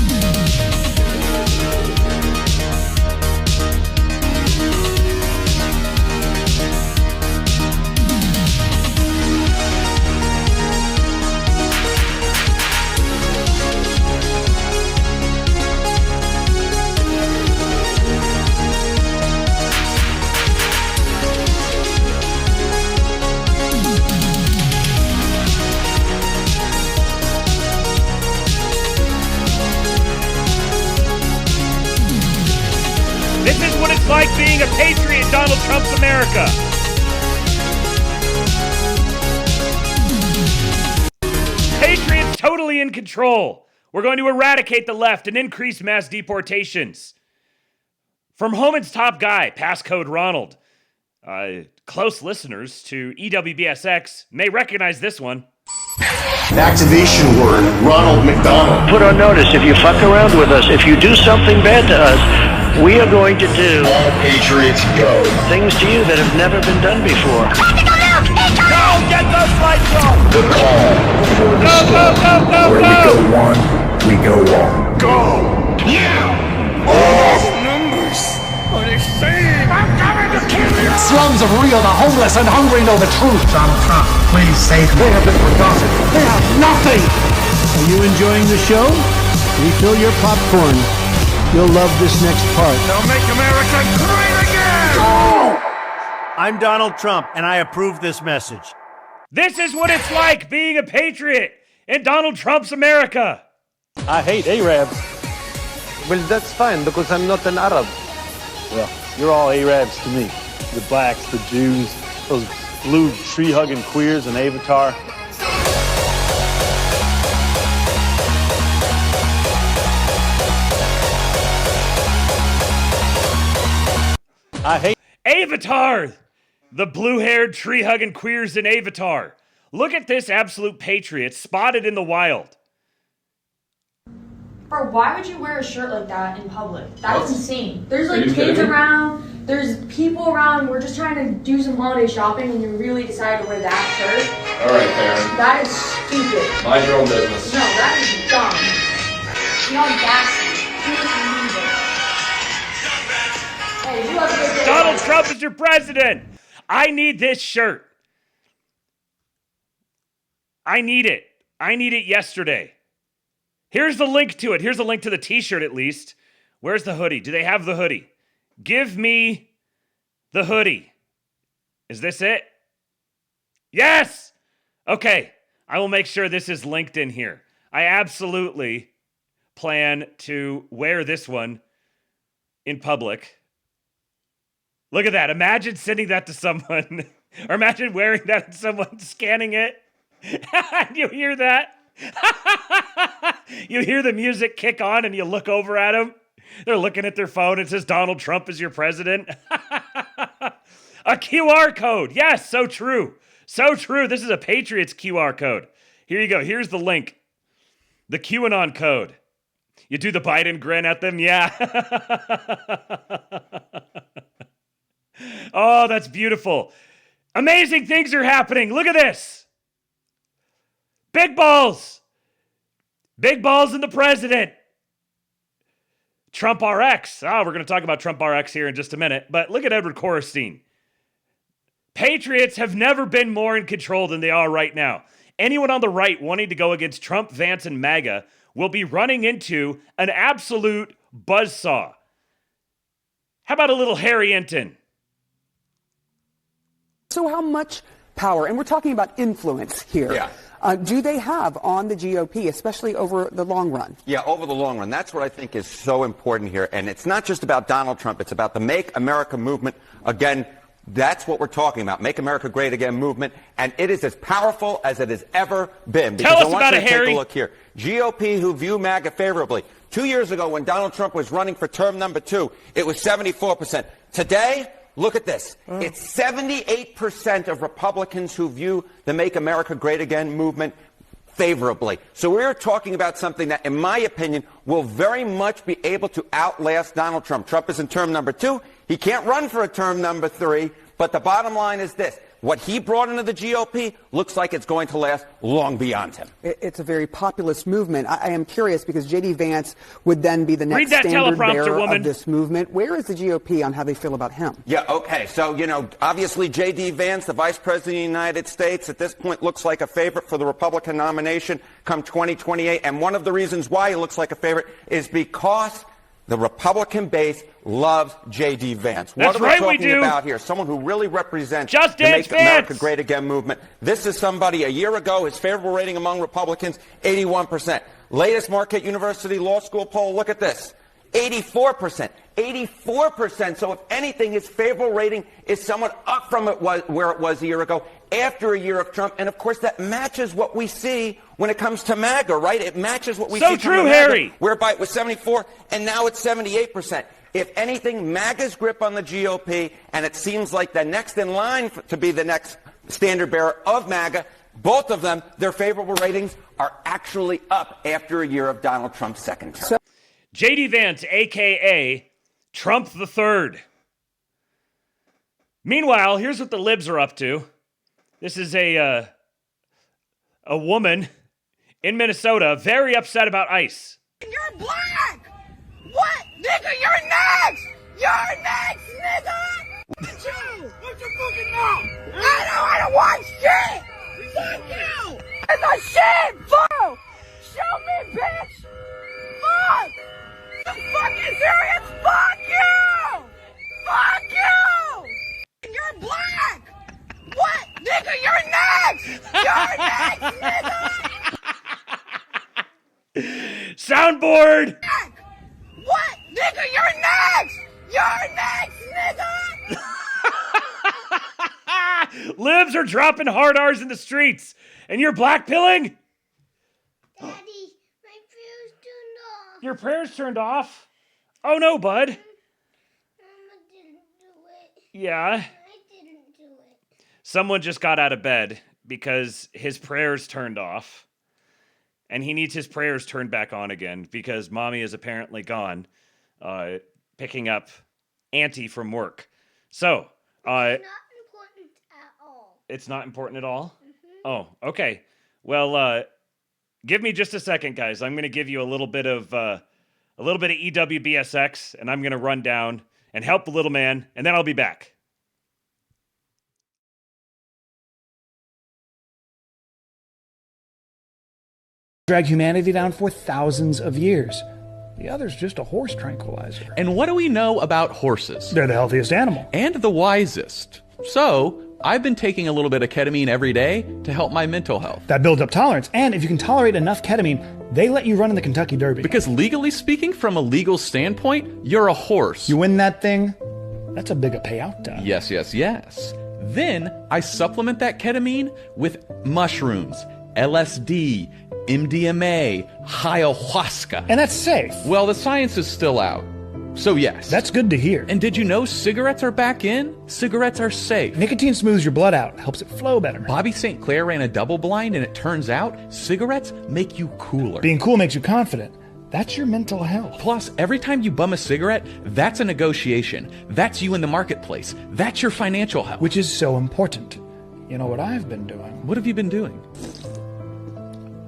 This is what it's like being a patriot in Donald Trump's America. Patriots totally in control. We're going to eradicate the left and increase mass deportations. From Homan's top guy, passcode Ronald. Close listeners to EWBSX may recognize this one. Activation word, Ronald McDonald. Put on notice, if you fuck around with us, if you do something bad to us, we are going to do all Patriots go. Things to you that have never been done before. Go get those lights on! The call for the squad. Where we go one, we go all. Go! Yeah! All numbers are the same. I'm coming to kill you! Slums are real, the homeless and hungry know the truth. Donald Trump, please save me. They have been forgotten. They have nothing. Are you enjoying the show? Refill your popcorn. You'll love this next part. They'll make America great again! Go! I'm Donald Trump, and I approve this message. This is what it's like being a patriot in Donald Trump's America. I hate Arabs. Well, that's fine, because I'm not an Arab. Well, you're all Arabs to me. The blacks, the Jews, those blue tree-hugging queers and Avatar. I hate Avatar! The blue-haired, tree-hugging queers in Avatar. Look at this absolute patriot spotted in the wild. Bro, why would you wear a shirt like that in public? That's insane. There's like kids around, there's people around, we're just trying to do some holiday shopping and you really decide to wear that shirt? Alright, Karen. That is stupid. Mind your own business. No, that is dumb. You're audacity. Please leave it. Hey, you have a good day. Donald Trump is your president! I need this shirt. I need it. I need it yesterday. Here's the link to it. Here's a link to the t-shirt at least. Where's the hoodie? Do they have the hoodie? Give me the hoodie. Is this it? Yes! Okay. I will make sure this is linked in here. I absolutely plan to wear this one in public. Look at that. Imagine sending that to someone. Or imagine wearing that and someone scanning it. You hear that? You hear the music kick on and you look over at them. They're looking at their phone. It says Donald Trump is your president. A QR code. Yes, so true. So true. This is a Patriots QR code. Here you go. Here's the link. The QAnon code. You do the Biden grin at them? Yeah. Oh, that's beautiful. Amazing things are happening. Look at this. Big balls. Big balls in the president. Trump RX. We're going to talk about Trump RX here in just a minute. But look at Edward Korestein. Patriots have never been more in control than they are right now. Anyone on the right wanting to go against Trump, Vance, and MAGA will be running into an absolute buzzsaw. How about a little Harry Enton? So how much power, and we're talking about influence here, do they have on the GOP, especially over the long run? Yeah, over the long run. That's what I think is so important here. And it's not just about Donald Trump. It's about the Make America movement. Again, that's what we're talking about. Make America Great Again movement. And it is as powerful as it has ever been. Tell us I want about you it, to take Harry. a look here. GOP who view MAGA favorably. 2 years ago when Donald Trump was running for term number 2, it was 74%. Today, look at this. It's 78% of Republicans who view the Make America Great Again movement favorably. So we're talking about something that, in my opinion, will very much be able to outlast Donald Trump. Trump is in term number 2. He can't run for a term number 3. But the bottom line is this. What he brought into the GOP looks like it's going to last long beyond him. It's a very populist movement. I am curious because J.D. Vance would then be the next standard bearer of this movement. Where is the GOP on how they feel about him? Yeah, okay. So, obviously J.D. Vance, the Vice President of the United States, at this point looks like a favorite for the Republican nomination come 2028. And one of the reasons why he looks like a favorite is because the Republican base loves J.D. Vance. That's what right, are we we talking do. about here? Someone who really represents Just the Dance Make America Vance. Great Again movement. This is somebody a year ago, his favorable rating among Republicans, 81%. Latest Marquette University Law School poll, look at this. 84%. 84%. So if anything, his favorable rating is somewhat up from where it was a year ago after a year of Trump. And of course, that matches what we see when it comes to MAGA, right? It matches what we see. So true, MAGA, Harry. whereby it was 74 and now it's 78%. If anything, MAGA's grip on the GOP, and it seems like the next in line to be the next standard bearer of MAGA, both of them, their favorable ratings are actually up after a year of Donald Trump's second term. J.D. Vance, a.k.a. Trump the Third. Meanwhile, here's what the libs are up to. This is a woman in Minnesota very upset about ICE. You're black! What? Nigga, you're next! You're next, nigga! Chill! What's your fucking mouth? I don't want shit! Fuck you! It's a shit! Fuck! Show me, bitch! Fuck! You fucking serious? Fuck you! Fuck you! You're black! What? Nigga, you're next! You're next, nigga! Soundboard! What? Nigga, you're next! You're next, nigga! Libs are dropping hard R's in the streets, and you're blackpilling? Daddy, my prayers turned off. Your prayers turned off? Oh no, bud. Mama didn't do it. Yeah. I didn't do it. Someone just got out of bed because his prayers turned off. And he needs his prayers turned back on again because mommy is apparently gone picking up Auntie from work. So, it's not important at all. It's not important at all? Mm-hmm. Oh, okay. Well, give me just a second, guys. I'm going to give you a little bit of EWBSX, E, and I'm going to run down and help the little man, and then I'll be back. drag humanity down for thousands of years. The other's just a horse tranquilizer. And what do we know about horses? They're the healthiest animal. And the wisest. So, I've been taking a little bit of ketamine every day to help my mental health. That builds up tolerance, and if you can tolerate enough ketamine, they let you run in the Kentucky Derby. Because legally speaking, from a legal standpoint, you're a horse. You win that thing, that's a bigger payout. Yes, yes, yes. Then, I supplement that ketamine with mushrooms, LSD, MDMA, ayahuasca. And that's safe. Well, the science is still out. So yes. That's good to hear. And did you know cigarettes are back in? Cigarettes are safe. Nicotine smooths your blood out, helps it flow better. Bobby St. Clair ran a double blind, and it turns out cigarettes make you cooler. Being cool makes you confident. That's your mental health. Plus, every time you bum a cigarette, that's a negotiation. That's you in the marketplace. That's your financial health. Which is so important. You know what I've been doing? What have you been doing?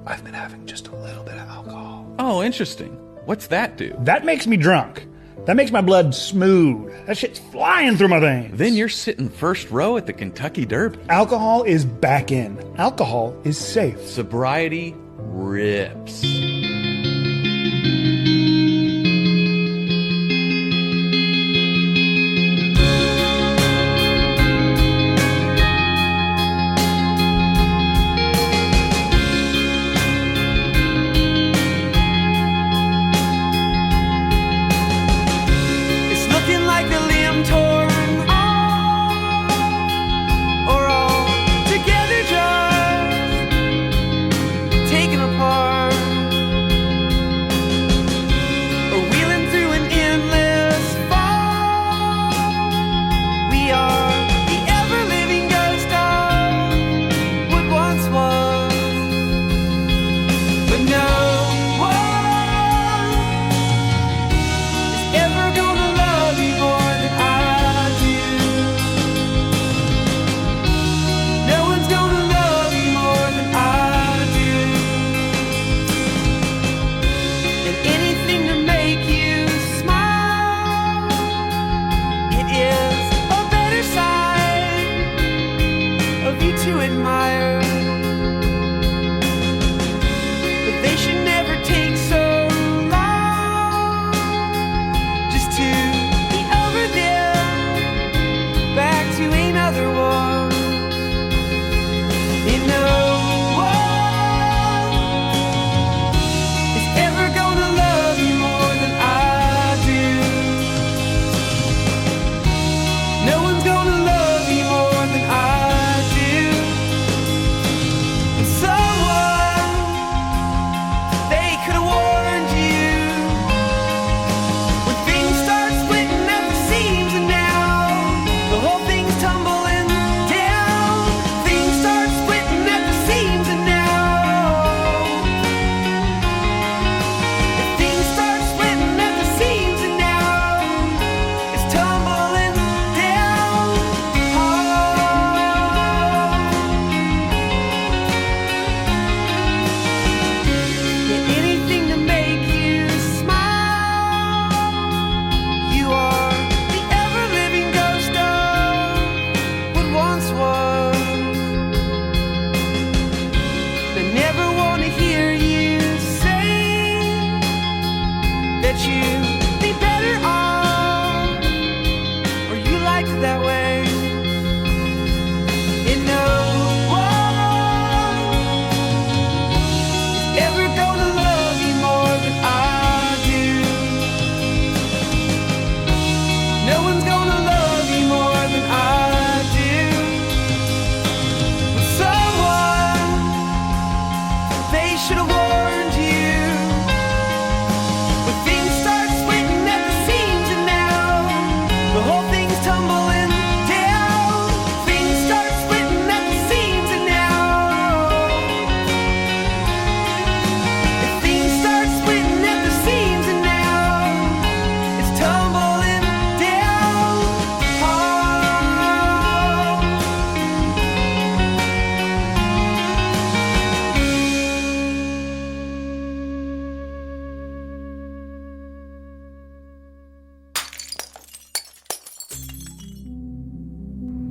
I've been having just a little bit of alcohol. Oh, interesting. What's that do? That makes me drunk. That makes my blood smooth. That shit's flying through my veins. Then you're sitting first row at the Kentucky Derby. Alcohol is back in. Alcohol is safe. Sobriety rips. Taken apart.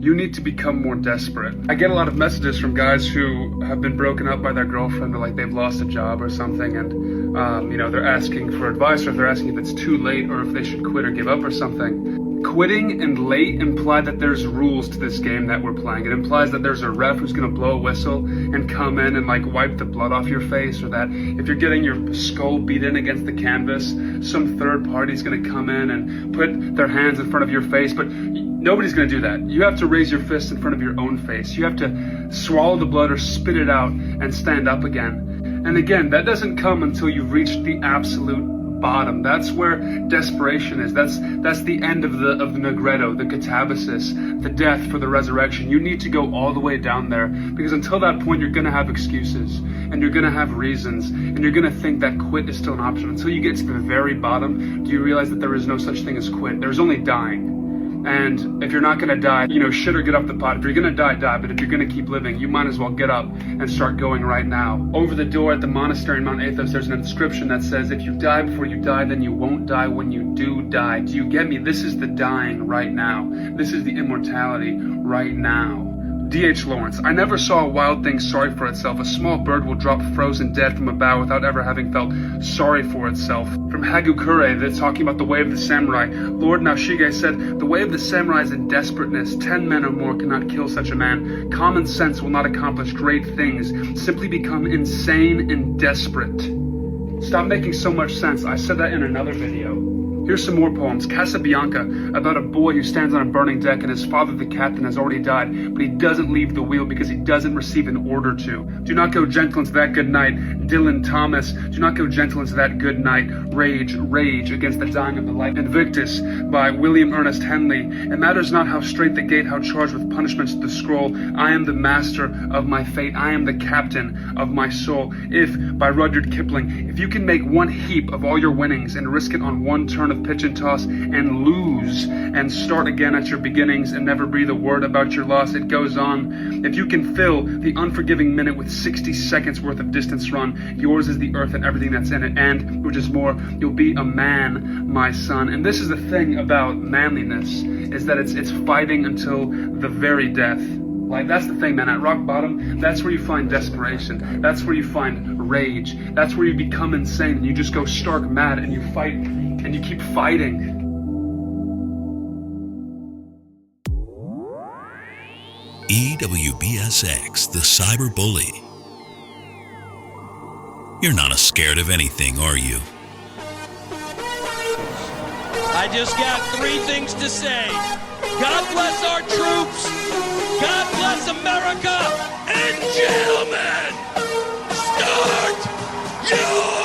You need to become more desperate. I get a lot of messages from guys who have been broken up by their girlfriend, or like they've lost a job or something, and you know, they're asking for advice, or they're asking if it's too late or if they should quit or give up or something. Quitting and late imply that there's rules to this game that we're playing. It implies that there's a ref who's gonna blow a whistle and come in and like wipe the blood off your face, or that if you're getting your skull beat in against the canvas, some third party's gonna come in and put their hands in front of your face. But nobody's gonna do that. You have to raise your fist in front of your own face. You have to swallow the blood or spit it out and stand up again. And again, that doesn't come until you've reached the absolute bottom. That's where desperation is. That's the end of the Negretto, the catabasis, the death for the resurrection. You need to go all the way down there, because until that point you're gonna have excuses and you're gonna have reasons and you're gonna think that quit is still an option. Until you get to the very bottom, do you realize that there is no such thing as quit? There's only dying. And if you're not gonna die, you know, shit or get off the pot. If you're gonna die, die. But if you're gonna keep living, you might as well get up and start going right now. Over the door at the monastery in Mount Athos, there's an inscription that says, if you die before you die, then you won't die when you do die. Do you get me? This is the dying right now. This is the immortality right now. D.H. Lawrence, I never saw a wild thing sorry for itself. A small bird will drop frozen dead from a bough without ever having felt sorry for itself. From Hagukure, that's talking about the way of the samurai. Lord Naoshige said, the way of the samurai is in desperateness. 10 men or more cannot kill such a man. Common sense will not accomplish great things. Simply become insane and desperate. Stop making so much sense. I said that in another video. Here's some more poems. Casabianca, about a boy who stands on a burning deck and his father, the captain, has already died, but he doesn't leave the wheel because he doesn't receive an order to. Do not go gentle into that good night. Dylan Thomas, do not go gentle into that good night. Rage, rage against the dying of the light. Invictus, by William Ernest Henley. It matters not how straight the gate, how charged with punishments the scroll. I am the master of my fate. I am the captain of my soul. If, by Rudyard Kipling, if you can make one heap of all your winnings and risk it on one turn of pitch and toss and lose and start again at your beginnings and never breathe a word about your loss, it goes on. If you can fill the unforgiving minute with 60 seconds worth of distance run, yours is the earth and everything that's in it, and, which is more, you'll be a man, my son. And this is the thing about manliness, is that it's fighting until the very death. Like, that's the thing, man. At rock bottom, that's where you find desperation. That's where you find rage. That's where you become insane and you just go stark mad and you fight and you keep fighting. EWBSX, the cyber bully. You're not scared of anything, are you? I just got 3 things to say. God bless our troops. God bless America. And gentlemen, start your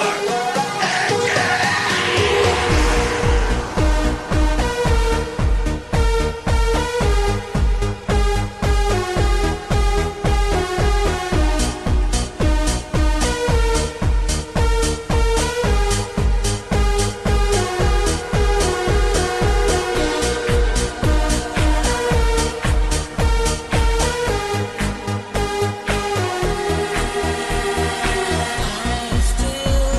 Still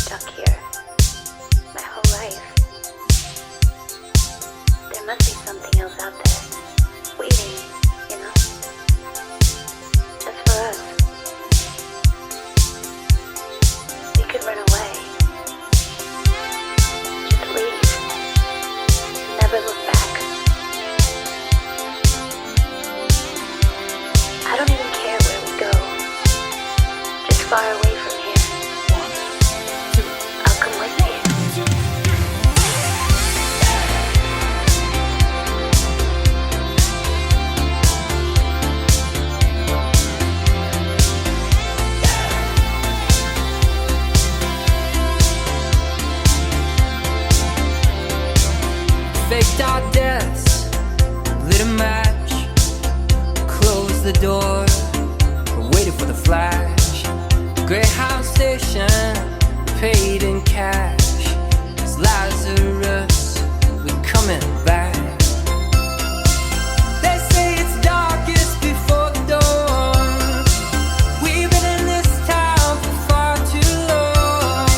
stuck here my whole life. There must be something else out there, waiting, you know, just for us. We could run away, just leave, never look back. I don't even care where we go, just far away from here. I'll come with you. Faked our deaths, lit a match, closed the door, waited for the flash. Greyhound station, paid in cash. It's Lazarus, we're coming back. They say it's darkest before the dawn. We've been in this town for far too long.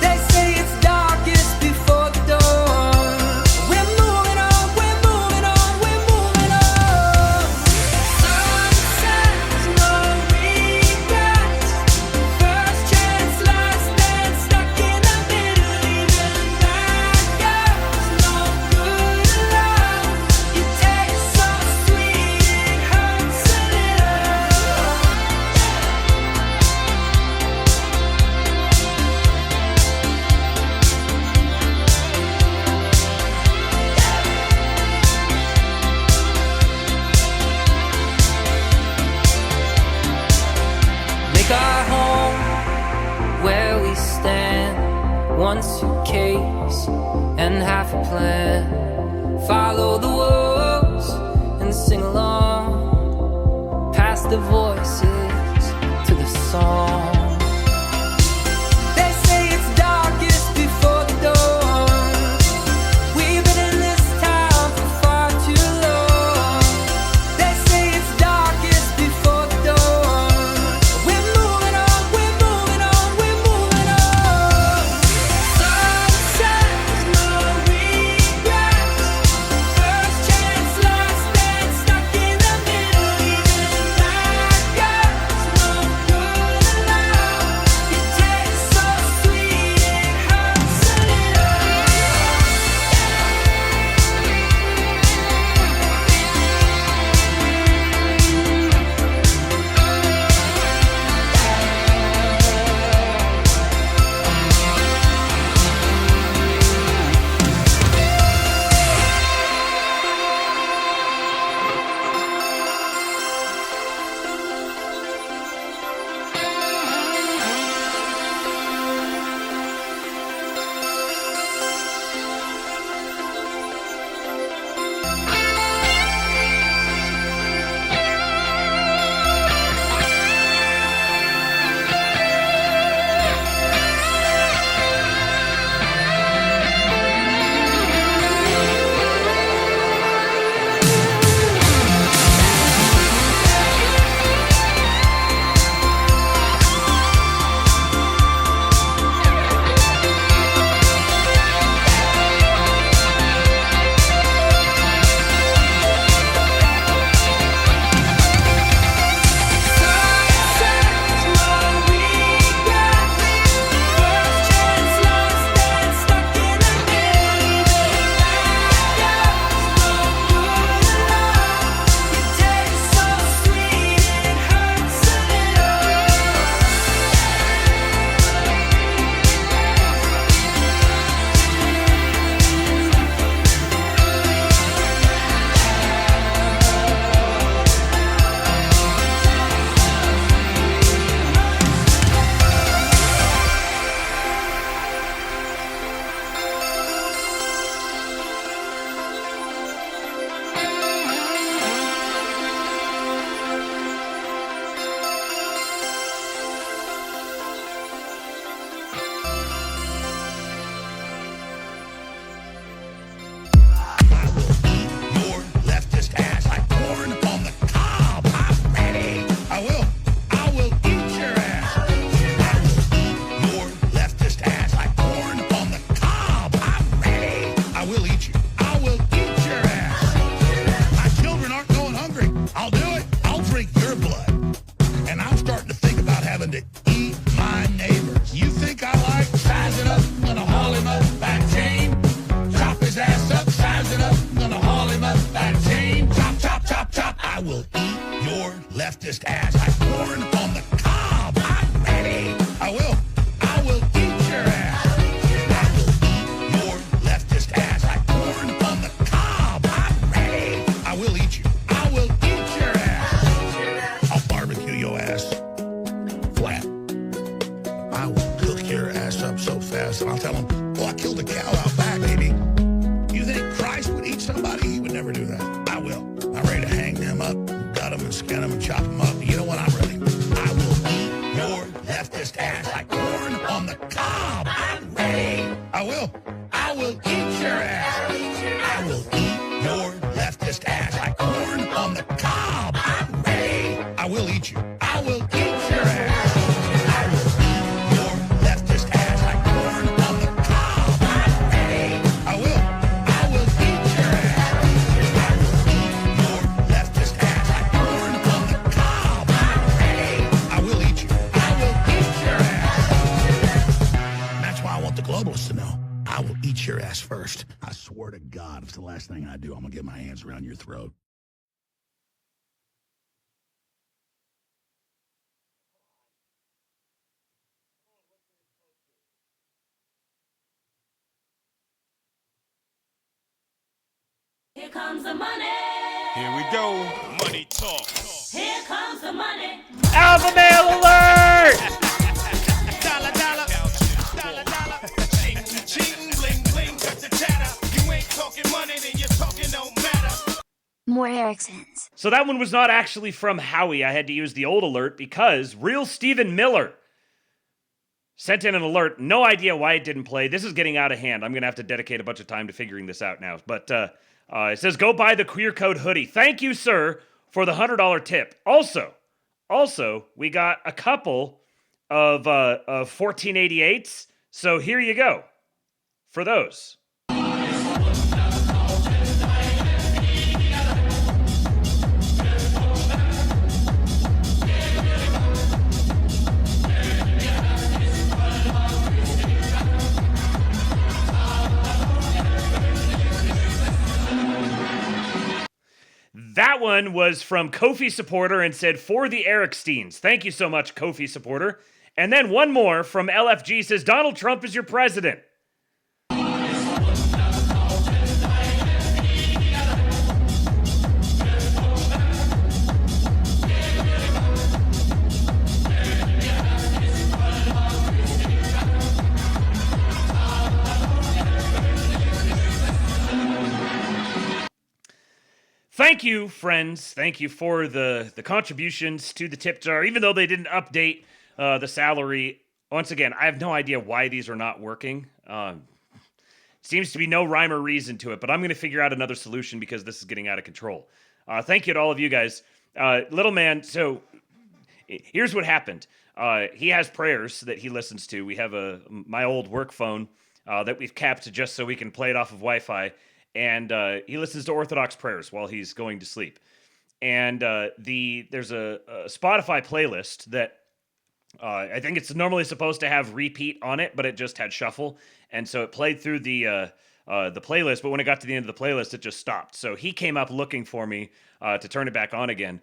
They say it's darkest before the dawn. We're moving on, we're moving on, we're moving on. Sunsets, no regrets. First chance, last dance, stuck in the middle. Even bad girls, no good love. You taste so sweet, it hurts a little. Make our home where we stand. One suitcase and half a plan. Follow the wolves and sing along. Past the voices to the song. They say it's darkest before the dawn. We've been in this town for far too long. They say it's darkest before the dawn. We're moving on, we're moving on, we're moving on. Sunsets, no regrets. First chance, last dance, stuck in the middle. Even bad girls, no good leftist ass like corn on the cob. I'm ready. I will eat your ass. I will eat your leftist ass like corn on the cob. I'm ready. I will eat you. I will eat your ass. I'll barbecue your ass flat. I will cook your ass up so fast, and I'll tell them, "Oh, I killed a cow out back, baby." You think Christ would eat somebody? He would never do that. I will. I'm ready to hang them up, gut them and skin them and chop them up. You know what? I'm ready. I will eat your leftist ass like corn on the cob. I'm ready. I will eat your ass. I will eat your leftist ass like corn on the cob. I'm ready. I will eat you. I will eat your ass. I will eat your leftist ass like corn on the cob. I'm ready. I will eat your ass. I will eat your leftist ass like corn on the cob. I'm ready. I will eat you. I will eat your ass. That's why I want the globalists to know. I will eat your ass first. I swear to God, if it's the last thing I do, I'm gonna get my hands around your throat. Here comes the money. Here we go. Money talk. Here comes the money. Alpha male alert! Dollar, dollar. Dollar, dollar. Ching, ching, bling, bling. Cut the chatter. You ain't talking money, then you're talking no matter. More Ericksons. So that one was not actually from Howie. I had to use the old alert because real Stephen Miller sent in an alert. No idea why it didn't play. This is getting out of hand. I'm going to have to dedicate a bunch of time to figuring this out now. But it says, go buy the Queer Code hoodie. Thank you, sir, for the $100 tip. Also, we got a couple of 1488s. So here you go for those. That one was from Kofi supporter and said, for the Ericksteins. Thank you so much, Kofi supporter. And then one more from LFG says, Donald Trump is your president. Thank you, friends. Thank you for the contributions to the tip jar, even though they didn't update the salary. Once again, I have no idea why these are not working. Seems to be no rhyme or reason to it, but I'm going to figure out another solution because this is getting out of control. Thank you to all of you guys. Little man, so here's what happened. He has prayers that he listens to. We have my old work phone that we've capped just so we can play it off of Wi-Fi. And he listens to Orthodox prayers while he's going to sleep. And there's a Spotify playlist that I think it's normally supposed to have repeat on it, but it just had shuffle. And so it played through the playlist, but when it got to the end of the playlist, it just stopped. So he came up looking for me to turn it back on again.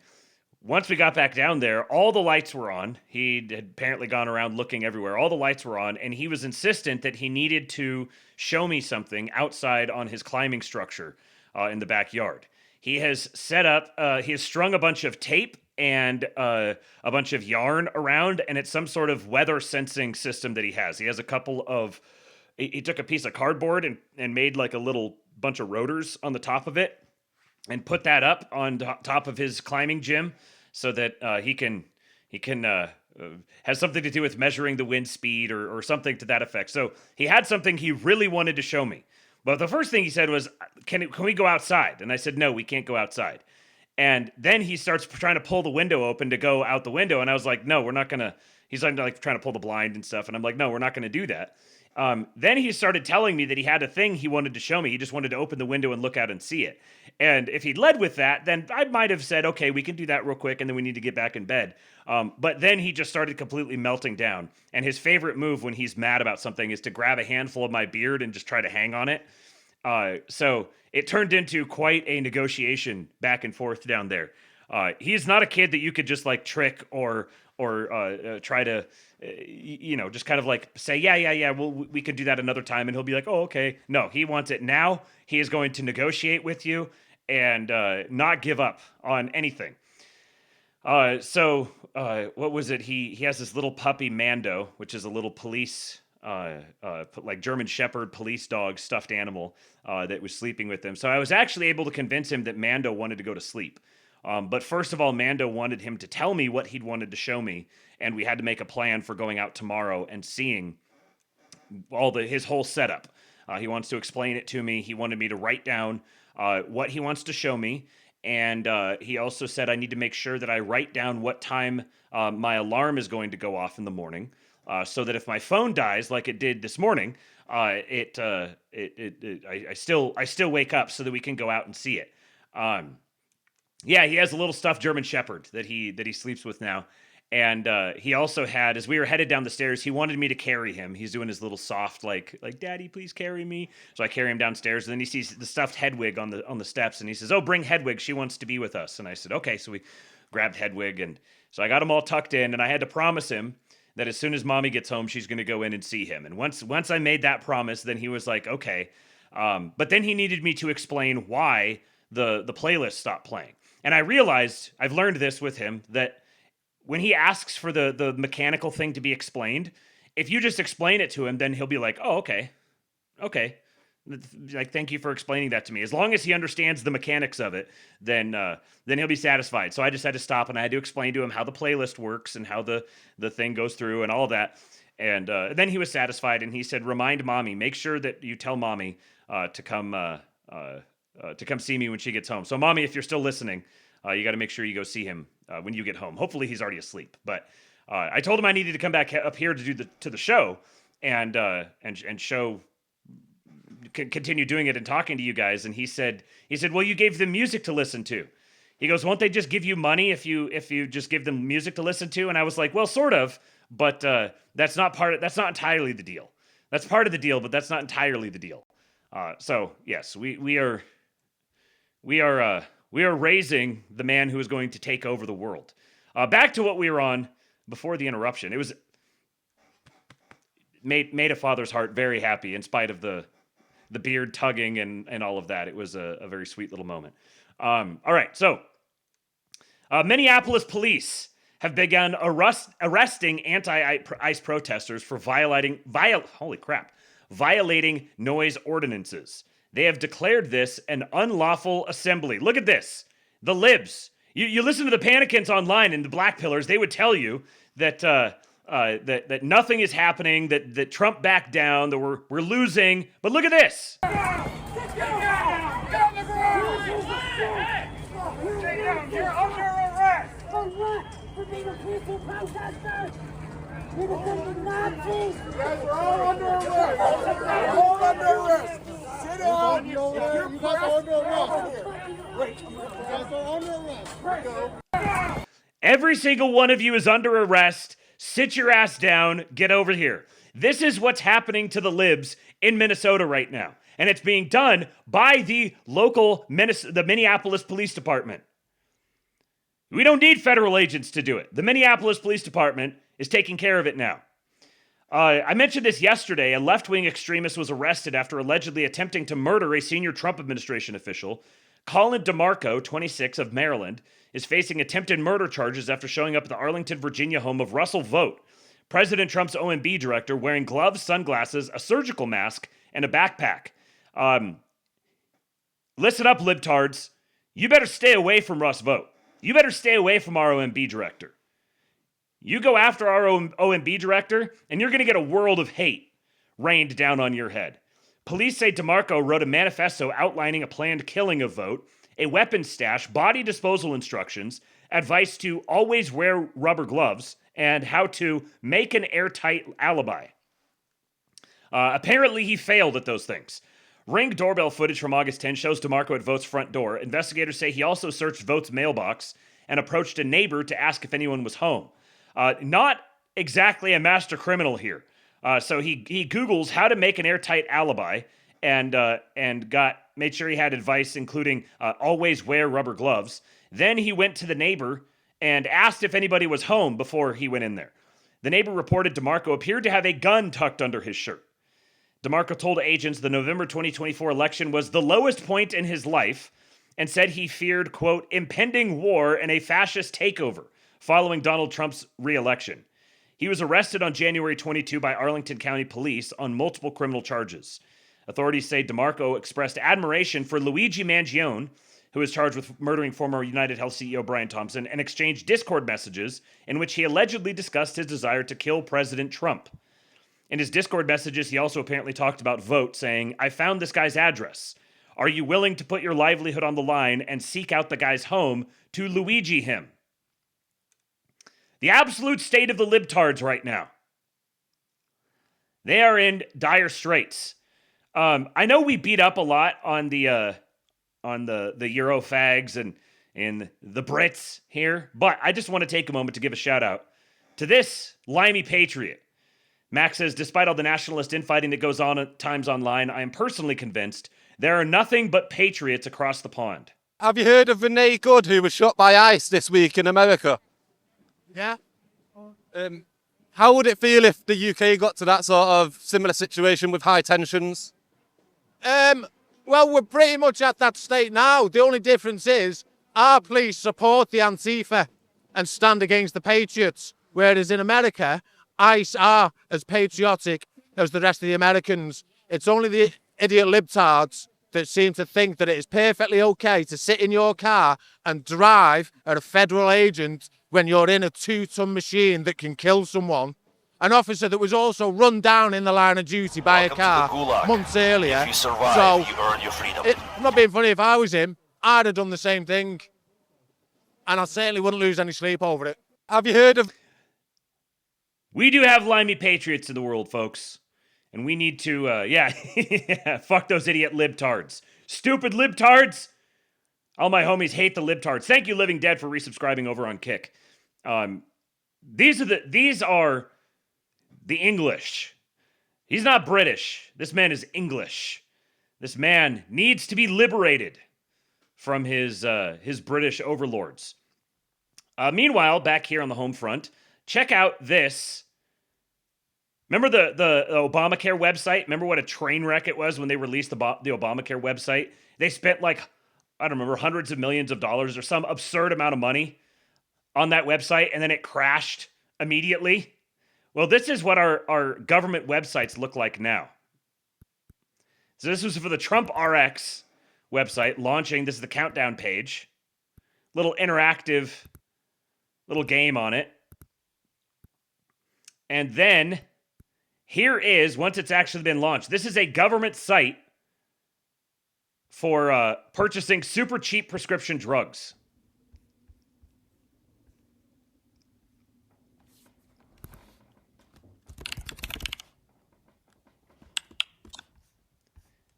Once we got back down there, all the lights were on. He had apparently gone around looking everywhere. All the lights were on, and he was insistent that he needed to show me something outside on his climbing structure in the backyard. He has set up, he has strung a bunch of tape and a bunch of yarn around, and it's some sort of weather sensing system that he has. He has a couple of, he took a piece of cardboard and made like a little bunch of rotors on the top of it and put that up on top of his climbing gym so that he can has something to do with measuring the wind speed or something to that effect. So he had something he really wanted to show me. But the first thing he said was, can we go outside? And I said, no, we can't go outside. And then he starts trying to pull the window open to go out the window. And I was like, no, we're not going to. He's like trying to pull the blind and stuff. And I'm like, no, we're not going to do that. Then he started telling me that he had a thing he wanted to show me. He just wanted to open the window and look out and see it. And if he'd led with that, then I might have said, okay, we can do that real quick, and then we need to get back in bed. But then he just started completely melting down. And his favorite move when he's mad about something is to grab a handful of my beard and just try to hang on it. So it turned into quite a negotiation back and forth down there. He's not a kid that you could just like trick or try to, just kind of like say, yeah, well, we could do that another time. And he'll be like, oh, okay. No, he wants it now. He is going to negotiate with you and not give up on anything. So what was it? He has this little puppy Mando, which is a little police, like German Shepherd police dog stuffed animal that was sleeping with him. So I was actually able to convince him that Mando wanted to go to sleep. But first of all, Mando wanted him to tell me what he'd wanted to show me, and we had to make a plan for going out tomorrow and seeing his whole setup. He wants to explain it to me. He wanted me to write down what he wants to show me. And he also said I need to make sure that I write down what time my alarm is going to go off in the morning, so that if my phone dies like it did this morning, I still wake up so that we can go out and see it. Yeah, he has a little stuffed German Shepherd that he sleeps with now. And he also had, as we were headed down the stairs, he wanted me to carry him. He's doing his little soft, like, Daddy, please carry me. So I carry him downstairs, and then he sees the stuffed Hedwig on the steps, and he says, oh, bring Hedwig. She wants to be with us. And I said, okay. So we grabbed Hedwig, and so I got him all tucked in, and I had to promise him that as soon as Mommy gets home, she's going to go in and see him. And once I made that promise, then he was like, okay. But then he needed me to explain why the playlist stopped playing. And I realized, I've learned this with him, that when he asks for the mechanical thing to be explained, if you just explain it to him, then he'll be like, oh, okay. Like, thank you for explaining that to me. As long as he understands the mechanics of it, then he'll be satisfied. So I just had to stop, and I had to explain to him how the playlist works and how the thing goes through and all of that. And then he was satisfied, and he said, remind Mommy, make sure that you tell Mommy to come see me when she gets home. So Mommy, if you're still listening, you got to make sure you go see him when you get home. Hopefully he's already asleep. But I told him I needed to come back up here to do the show and show, continue doing it and talking to you guys. And he said, well, you gave them music to listen to. He goes, won't they just give you money if you just give them music to listen to? And I was like, well, sort of, but that's not entirely the deal. That's part of the deal, but that's not entirely the deal. So yes, we are raising the man who is going to take over the world. Back to what we were on before the interruption. It was made a father's heart very happy in spite of the beard tugging and all of that. It was a very sweet little moment. All right, so Minneapolis police have begun arresting anti-ICE protesters for violating noise ordinances. They have declared this an unlawful assembly. Look at this. The libs. You listen to the Panicans online and the Black Pillars, they would tell you that that nothing is happening, that Trump backed down, that we're losing. But look at this. You're under arrest. For what? For being a peaceful protester? You're defending Nazis. You guys are all under arrest. All under arrest. Sit down. You guys are under arrest. Wait. You guys are under arrest. Every single one of you is under arrest. Sit your ass down. Get over here. This is what's happening to the libs in Minnesota right now. And it's being done by the local the Minneapolis Police Department. We don't need federal agents to do it. The Minneapolis Police Department is taking care of it now. I mentioned this yesterday. A left-wing extremist was arrested after allegedly attempting to murder a senior Trump administration official. Colin DeMarco, 26, of Maryland, is facing attempted murder charges after showing up at the Arlington, Virginia home of Russell Vogt, President Trump's OMB director, wearing gloves, sunglasses, a surgical mask, and a backpack. Listen up, libtards. You better stay away from Russ Vogt. You better stay away from our OMB director. You go after our OMB director, and you're going to get a world of hate rained down on your head. Police say DeMarco wrote a manifesto outlining a planned killing of Vogt, a weapons stash, body disposal instructions, advice to always wear rubber gloves, and how to make an airtight alibi. Apparently, he failed at those things. Ring doorbell footage from August 10 shows DeMarco at Vogt's front door. Investigators say he also searched Vogt's mailbox and approached a neighbor to ask if anyone was home. Not exactly a master criminal here. So he Googles how to make an airtight alibi, and made sure he had advice, including always wear rubber gloves. Then he went to the neighbor and asked if anybody was home before he went in there. The neighbor reported DeMarco appeared to have a gun tucked under his shirt. DeMarco told agents the November 2024 election was the lowest point in his life and said he feared, quote, impending war and a fascist takeover following Donald Trump's re-election. He was arrested on January 22 by Arlington County Police on multiple criminal charges. Authorities say DeMarco expressed admiration for Luigi Mangione, who is charged with murdering former United Health CEO Brian Thompson, and exchanged Discord messages in which he allegedly discussed his desire to kill President Trump. In his Discord messages, he also apparently talked about Vote, saying, I found this guy's address. Are you willing to put your livelihood on the line and seek out the guy's home to Luigi him? The absolute state of the libtards right now. They are in dire straits. I know we beat up a lot on the Eurofags and the Brits here, but I just want to take a moment to give a shout out to this limey patriot. Max says, despite all the nationalist infighting that goes on at times online, I am personally convinced there are nothing but patriots across the pond. Have you heard of Renee Good, who was shot by ICE this week in America? Yeah. How would it feel if the UK got to that sort of similar situation with high tensions? Well, we're pretty much at that state now. The only difference is our police support the Antifa and stand against the patriots, whereas in America, ICE are as patriotic as the rest of the Americans. It's only the idiot libtards that seem to think that it is perfectly okay to sit in your car and drive at a federal agent when you're in a 2-ton machine that can kill someone. An officer that was also run down in the line of duty by a car months earlier. If you survive, you earn your freedom. I'm not being funny, if I was him, I'd have done the same thing. And I certainly wouldn't lose any sleep over it. Have you heard of... We do have limey patriots in the world, folks. And we need to, fuck those idiot libtards. Stupid libtards! All my homies hate the libtards. Thank you, Living Dead, for resubscribing over on Kick. These are the English. He's not British. This man is English. This man needs to be liberated from his British overlords. Meanwhile, back here on the home front, check out this. Remember the Obamacare website? Remember what a train wreck it was when they released the Obamacare website? They spent I don't remember, hundreds of millions of dollars or some absurd amount of money on that website, and then it crashed immediately. Well, this is what our government websites look like now. So this was for the Trump RX website launching. This is the countdown page. Little interactive little game on it. And then here is, once it's actually been launched, this is a government site for purchasing super cheap prescription drugs.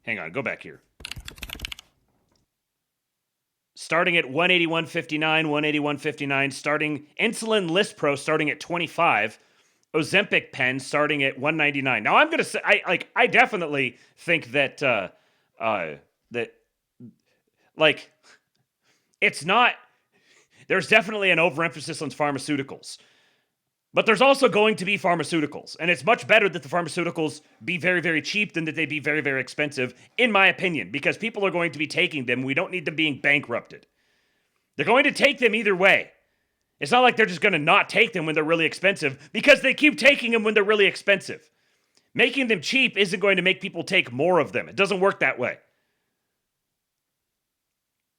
Hang on, go back here. Starting at $181.59, $181.59, starting Insulin Lispro starting at $25, Ozempic pen starting at $199. Now I'm gonna say I definitely think that it's not. There's definitely an overemphasis on pharmaceuticals. But there's also going to be pharmaceuticals, and it's much better that the pharmaceuticals be very, very cheap than that they be very, very expensive, in my opinion, because people are going to be taking them. We don't need them being bankrupted. They're going to take them either way. It's not like they're just going to not take them when they're really expensive, because they keep taking them when they're really expensive. Making them cheap isn't going to make people take more of them. It doesn't work that way.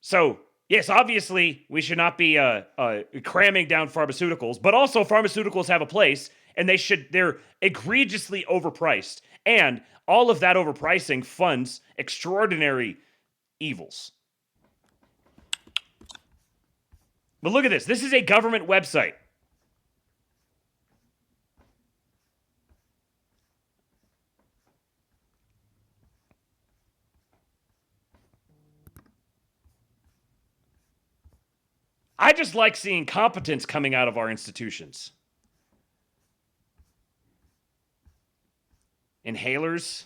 So, yes, obviously, we should not be cramming down pharmaceuticals, but also pharmaceuticals have a place, and they're egregiously overpriced. And all of that overpricing funds extraordinary evils. But look at this. This is a government website. I just like seeing competence coming out of our institutions. Inhalers.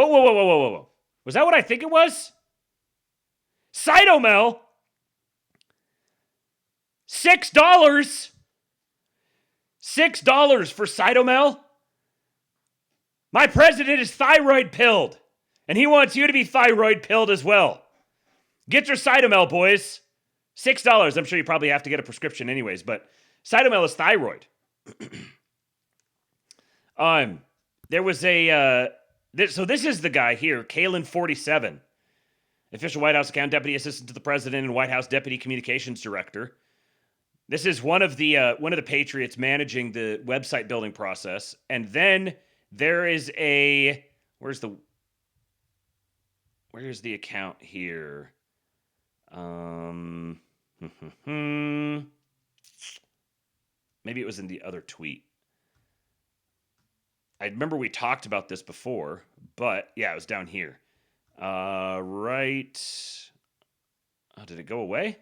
Whoa. Was that what I think it was? Cytomel? $6? $6 for Cytomel? My president is thyroid pilled, and he wants you to be thyroid pilled as well. Get your Cytomel, boys. $6. I'm sure you probably have to get a prescription anyways, but Cytomel is thyroid. There was so this is the guy here, Kalen 47, official White House account, deputy assistant to the president and White House deputy communications director. This is one of the patriots managing the website building process. And then there is where's the account here? Maybe it was in the other tweet. I remember we talked about this before, but yeah, it was down here. Right. Oh, did it go away?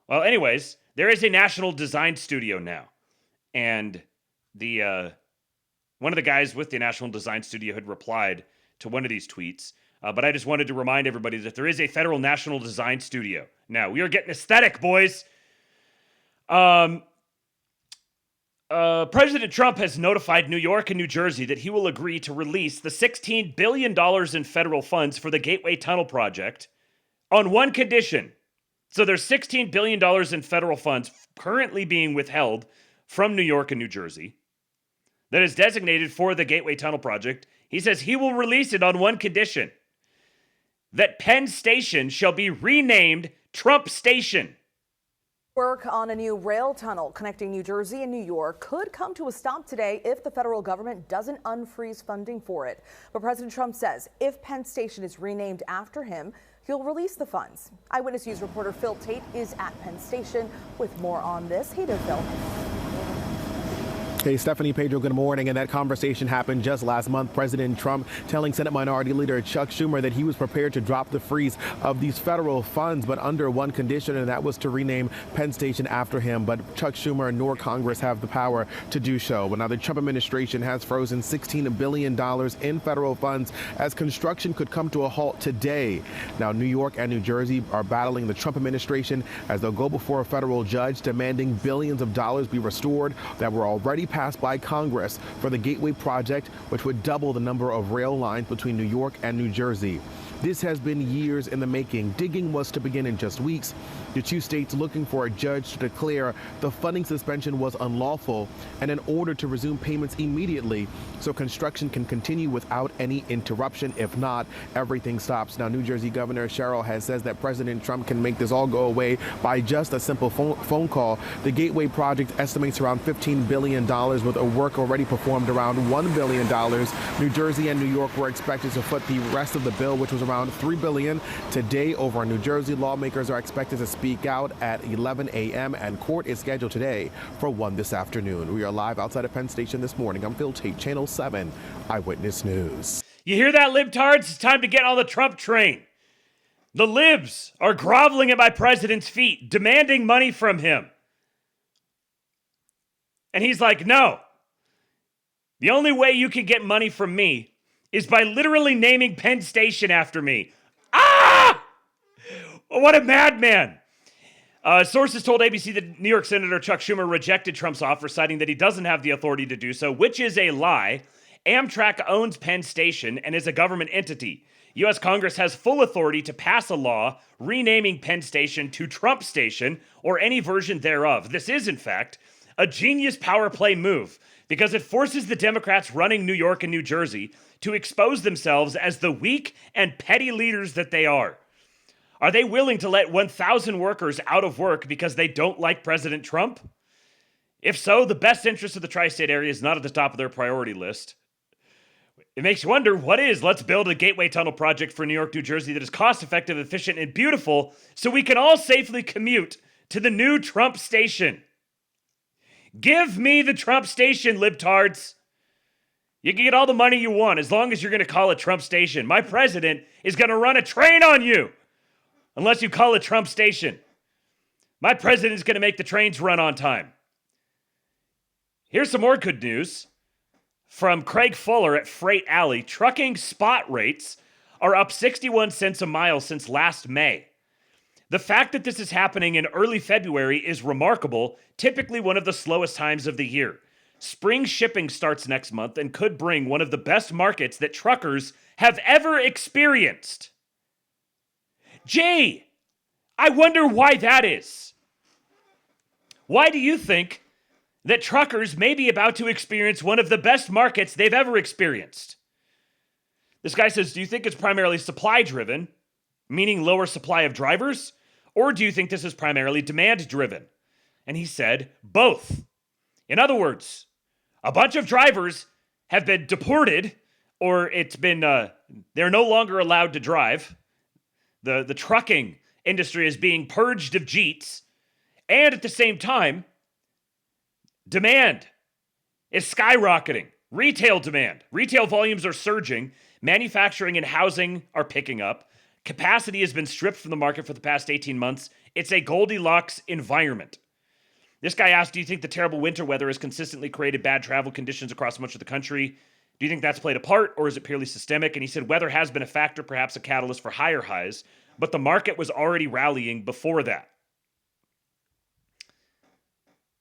Well, anyways, there is a national design studio now. And the one of the guys with the national design studio had replied to one of these tweets. But I just wanted to remind everybody that there is a federal national design studio. Now, we are getting aesthetic, boys. President Trump has notified New York and New Jersey that he will agree to release the $16 billion in federal funds for the Gateway Tunnel project on one condition. So there's $16 billion in federal funds currently being withheld from New York and New Jersey that is designated for the Gateway Tunnel project. He says he will release it on one condition: that Penn Station shall be renamed Trump Station. Work on a new rail tunnel connecting New Jersey and New York could come to a stop today if the federal government doesn't unfreeze funding for it. But President Trump says if Penn Station is renamed after him, he'll release the funds. Eyewitness News reporter Phil Tate is at Penn Station with more on this. Hey there, Phil. Hey, Stephanie, Pedro, good morning. And that conversation happened just last month. President Trump telling Senate Minority Leader Chuck Schumer that he was prepared to drop the freeze of these federal funds, but under one condition, and that was to rename Penn Station after him. But Chuck Schumer nor Congress have the power to do so. But now the Trump administration has frozen $16 billion in federal funds as construction could come to a halt today. Now, New York and New Jersey are battling the Trump administration as they'll go before a federal judge demanding billions of dollars be restored that were already passed by Congress for the Gateway project, which would double the number of rail lines between New York and New Jersey. This has been years in the making. Digging was to begin in just weeks. The two states looking for a judge to declare the funding suspension was unlawful and an order to resume payments immediately so construction can continue without any interruption. If not, everything stops. Now, New Jersey Governor Sherrill has says that President Trump can make this all go away by just a simple phone call. The Gateway project estimates around $15 billion with a work already performed around $1 billion. New Jersey and New York were expected to foot the rest of the bill, which was around $3 billion. Today, over in New Jersey, lawmakers are expected to speak out at 11 a.m. and court is scheduled today for 1 this afternoon. We are live outside of Penn Station this morning. I'm Phil Tate, Channel 7 Eyewitness News. You hear that, libtards? It's time to get on the Trump train. The libs are groveling at my president's feet, demanding money from him. And he's like, no. The only way you can get money from me is by literally naming Penn Station after me. Ah! What a madman. Sources told ABC that New York Senator Chuck Schumer rejected Trump's offer, citing that he doesn't have the authority to do so, which is a lie. Amtrak owns Penn Station and is a government entity. U.S. Congress has full authority to pass a law renaming Penn Station to Trump Station or any version thereof. This is, in fact, a genius power play move because it forces the Democrats running New York and New Jersey to expose themselves as the weak and petty leaders that they are. Are they willing to let 1,000 workers out of work because they don't like President Trump? If so, the best interest of the tri-state area is not at the top of their priority list. It makes you wonder, what is? Let's build a Gateway Tunnel project for New York, New Jersey that is cost-effective, efficient, and beautiful so we can all safely commute to the new Trump Station. Give me the Trump Station, libtards. You can get all the money you want as long as you're going to call it Trump Station. My president is going to run a train on you unless you call it Trump Station. My president is going to make the trains run on time. Here's some more good news. From Craig Fuller at Freight Alley, trucking spot rates are up 61 cents a mile since last May. The fact that this is happening in early February is remarkable, typically one of the slowest times of the year. Spring shipping starts next month and could bring one of the best markets that truckers have ever experienced. Gee, I wonder why that is. Why do you think that truckers may be about to experience one of the best markets they've ever experienced? This guy says, do you think it's primarily supply driven, meaning lower supply of drivers? Or do you think this is primarily demand driven? And he said, both. In other words, a bunch of drivers have been deported, or they're no longer allowed to drive. The trucking industry is being purged of Jeets. And at the same time, demand is skyrocketing. Retail demand. Retail volumes are surging. Manufacturing and housing are picking up. Capacity has been stripped from the market for the past 18 months. It's a Goldilocks environment. This guy asked, do you think the terrible winter weather has consistently created bad travel conditions across much of the country? Do you think that's played a part, or is it purely systemic? And he said weather has been a factor, perhaps a catalyst for higher highs, but the market was already rallying before that.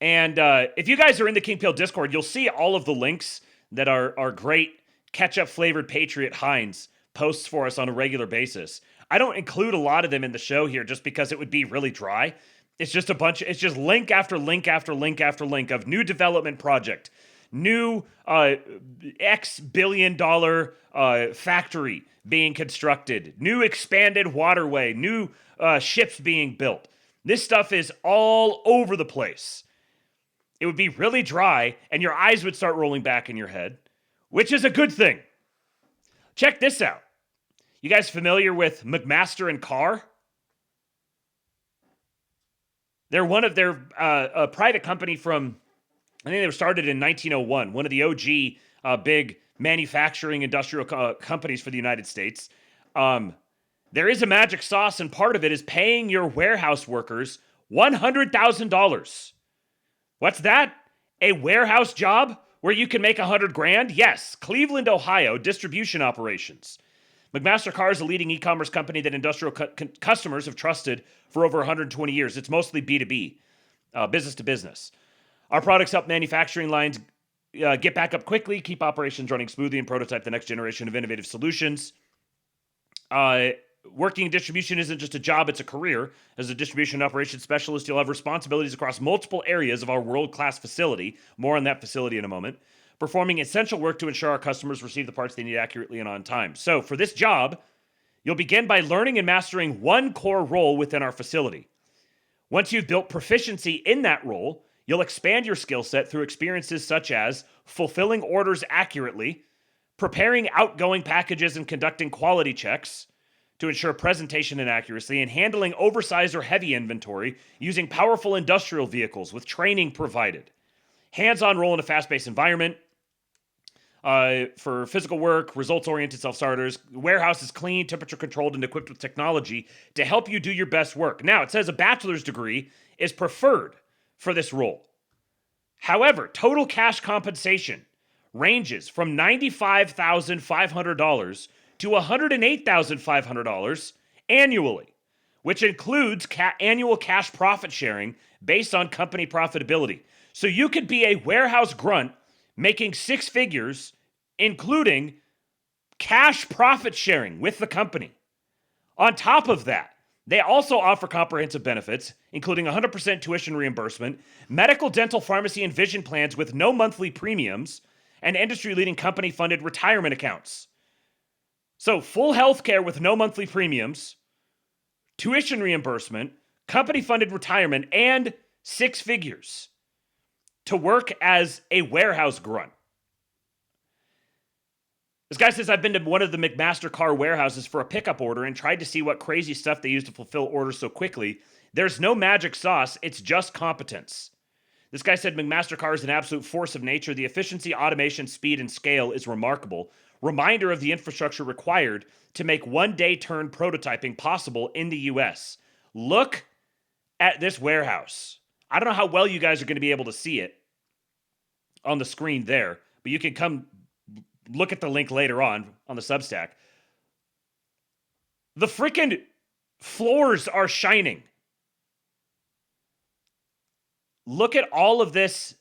And if you guys are in the King Peel Discord, you'll see all of the links that our great ketchup-flavored Patriot Heinz posts for us on a regular basis. I don't include a lot of them in the show here just because it would be really dry. It's just it's just link after link after link after link of new development project, new X billion-dollar factory being constructed, new expanded waterway, new ships being built. This stuff is all over the place. It would be really dry, and your eyes would start rolling back in your head, which is a good thing. Check this out. You guys familiar with McMaster & Carr? They're one of their a private company from, I think they were started in 1901, one of the OG big manufacturing industrial companies for the United States. There is a magic sauce, and part of it is paying your warehouse workers $100,000. What's that? A warehouse job where you can make $100,000? Yes, Cleveland, Ohio, distribution operations. McMaster Carr is a leading e-commerce company that industrial customers have trusted for over 120 years. It's mostly B2B, business to business. Our products help manufacturing lines get back up quickly, keep operations running smoothly, and prototype the next generation of innovative solutions. Working in distribution isn't just a job, it's a career. As a distribution and operations specialist, you'll have responsibilities across multiple areas of our world-class facility. More on that facility in a moment. Performing essential work to ensure our customers receive the parts they need accurately and on time. So for this job, you'll begin by learning and mastering one core role within our facility. Once you've built proficiency in that role, you'll expand your skill set through experiences such as fulfilling orders accurately, preparing outgoing packages and conducting quality checks to ensure presentation and accuracy, and handling oversized or heavy inventory using powerful industrial vehicles with training provided. Hands-on role in a fast-paced environment. For physical work, results-oriented self-starters. Warehouse is clean, temperature-controlled, and equipped with technology to help you do your best work. Now, it says a bachelor's degree is preferred for this role. However, total cash compensation ranges from $95,500 to $108,500 annually, which includes annual cash profit sharing based on company profitability. So you could be a warehouse grunt making six figures, including cash profit sharing with the company. On top of that, they also offer comprehensive benefits, including 100% tuition reimbursement, medical, dental, pharmacy, and vision plans with no monthly premiums, and industry-leading company-funded retirement accounts. So full health care with no monthly premiums, tuition reimbursement, company-funded retirement, and six figures to work as a warehouse grunt. This guy says, I've been to one of the McMaster Carr warehouses for a pickup order and tried to see what crazy stuff they use to fulfill orders so quickly. There's no magic sauce, it's just competence. This guy said McMaster Carr is an absolute force of nature. The efficiency, automation, speed, and scale is remarkable. Reminder of the infrastructure required to make one-day turn prototyping possible in the US. Look at this warehouse. I don't know how well you guys are going to be able to see it on the screen there, but you can come look at the link later on the Substack. The freaking floors are shining. Look at all of this.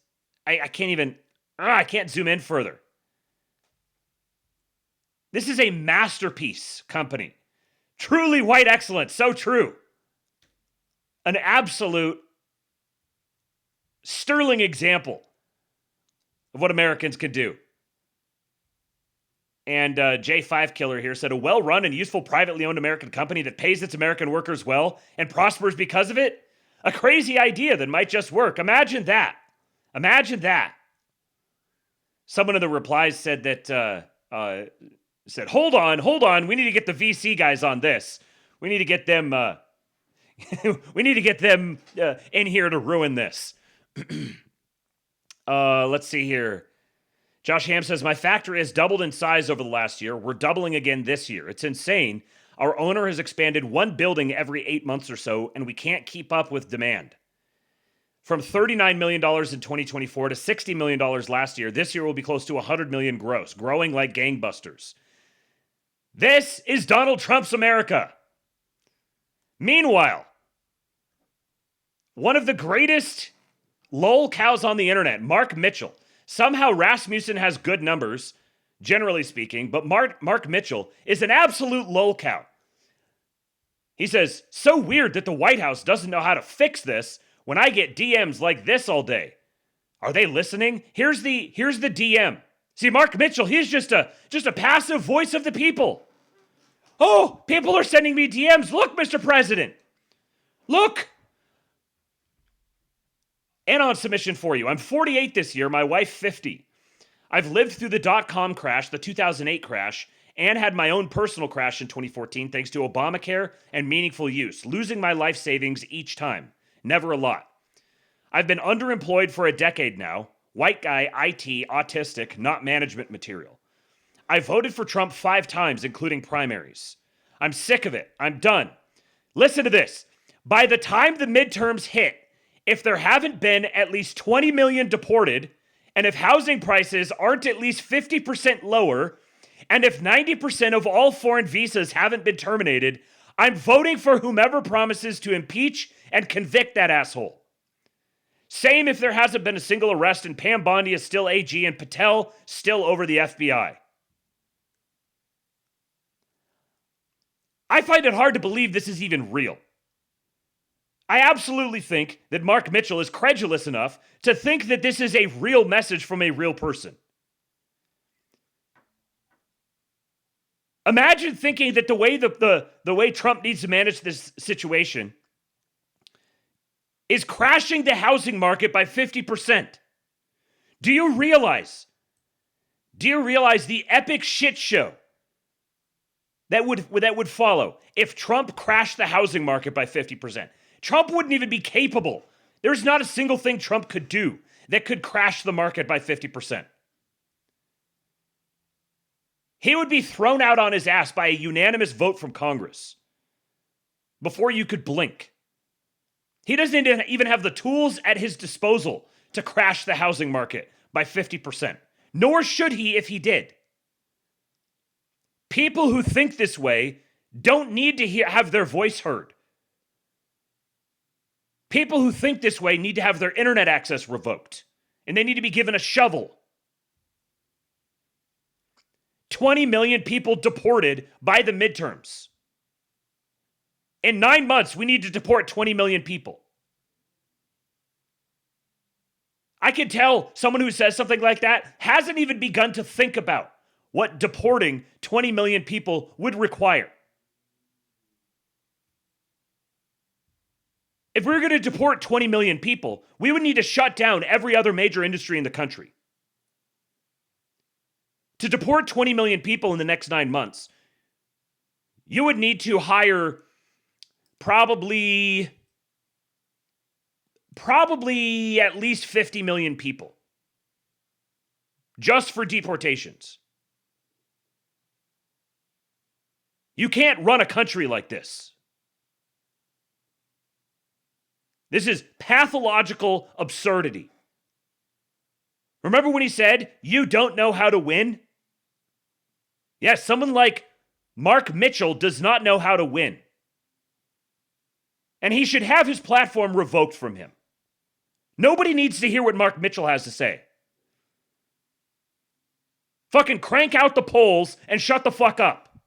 I can't zoom in further. This is a masterpiece company. Truly white excellence. So true. An absolute sterling example of what Americans can do. And J5 Killer here said, a well-run and useful privately owned American company that pays its American workers well and prospers because of it? A crazy idea that might just work. Imagine that. Imagine that. Someone in the replies said that, hold on. We need to get the VC guys on this. We need to get them, in here to ruin this. Let's see here. Josh Ham says, my factory has doubled in size over the last year. We're doubling again this year. It's insane. Our owner has expanded one building every 8 months or so, and we can't keep up with demand. From $39 million in 2024 to $60 million last year, this year will be close to $100 million gross, growing like gangbusters. This is Donald Trump's America. Meanwhile, one of the greatest lol cows on the internet, Mark Mitchell. Somehow Rasmussen has good numbers, generally speaking, but Mark Mitchell is an absolute lol cow. He says, so weird that the White House doesn't know how to fix this when I get DMs like this all day. Are they listening? Here's the DM. See, Mark Mitchell, he's just a passive voice of the people. Oh, people are sending me DMs. Look, Mr. President. Look. And on submission for you. I'm 48 this year, my wife 50. I've lived through the dot-com crash, the 2008 crash, and had my own personal crash in 2014 thanks to Obamacare and meaningful use, losing my life savings each time. Never a lot. I've been underemployed for a decade now. White guy, IT, autistic, not management material. I voted for Trump 5 times, including primaries. I'm sick of it. I'm done. Listen to this. By the time the midterms hit, if there haven't been at least 20 million deported, and if housing prices aren't at least 50% lower, and if 90% of all foreign visas haven't been terminated, I'm voting for whomever promises to impeach and convict that asshole. Same if there hasn't been a single arrest and Pam Bondi is still AG and Patel still over the FBI. I find it hard to believe this is even real. I absolutely think that Mark Mitchell is credulous enough to think that this is a real message from a real person. Imagine thinking that the way Trump needs to manage this situation is crashing the housing market by 50%. Do you realize the epic shit show that would follow if Trump crashed the housing market by 50%? Trump wouldn't even be capable. There's not a single thing Trump could do that could crash the market by 50%. He would be thrown out on his ass by a unanimous vote from Congress before you could blink. He doesn't even have the tools at his disposal to crash the housing market by 50%. Nor should he if he did. People who think this way don't need to have their voice heard. People who think this way need to have their internet access revoked, and they need to be given a shovel. 20 million people deported by the midterms. In 9 months, we need to deport 20 million people. I can tell someone who says something like that hasn't even begun to think about what deporting 20 million people would require. If we were going to deport 20 million people, we would need to shut down every other major industry in the country. To deport 20 million people in the next 9 months, you would need to hire probably at least 50 million people just for deportations. You can't run a country like this. This is pathological absurdity. Remember when he said, "You don't know how to win"? Yes, someone like Mark Mitchell does not know how to win. And he should have his platform revoked from him. Nobody needs to hear what Mark Mitchell has to say. Fucking crank out the polls and shut the fuck up.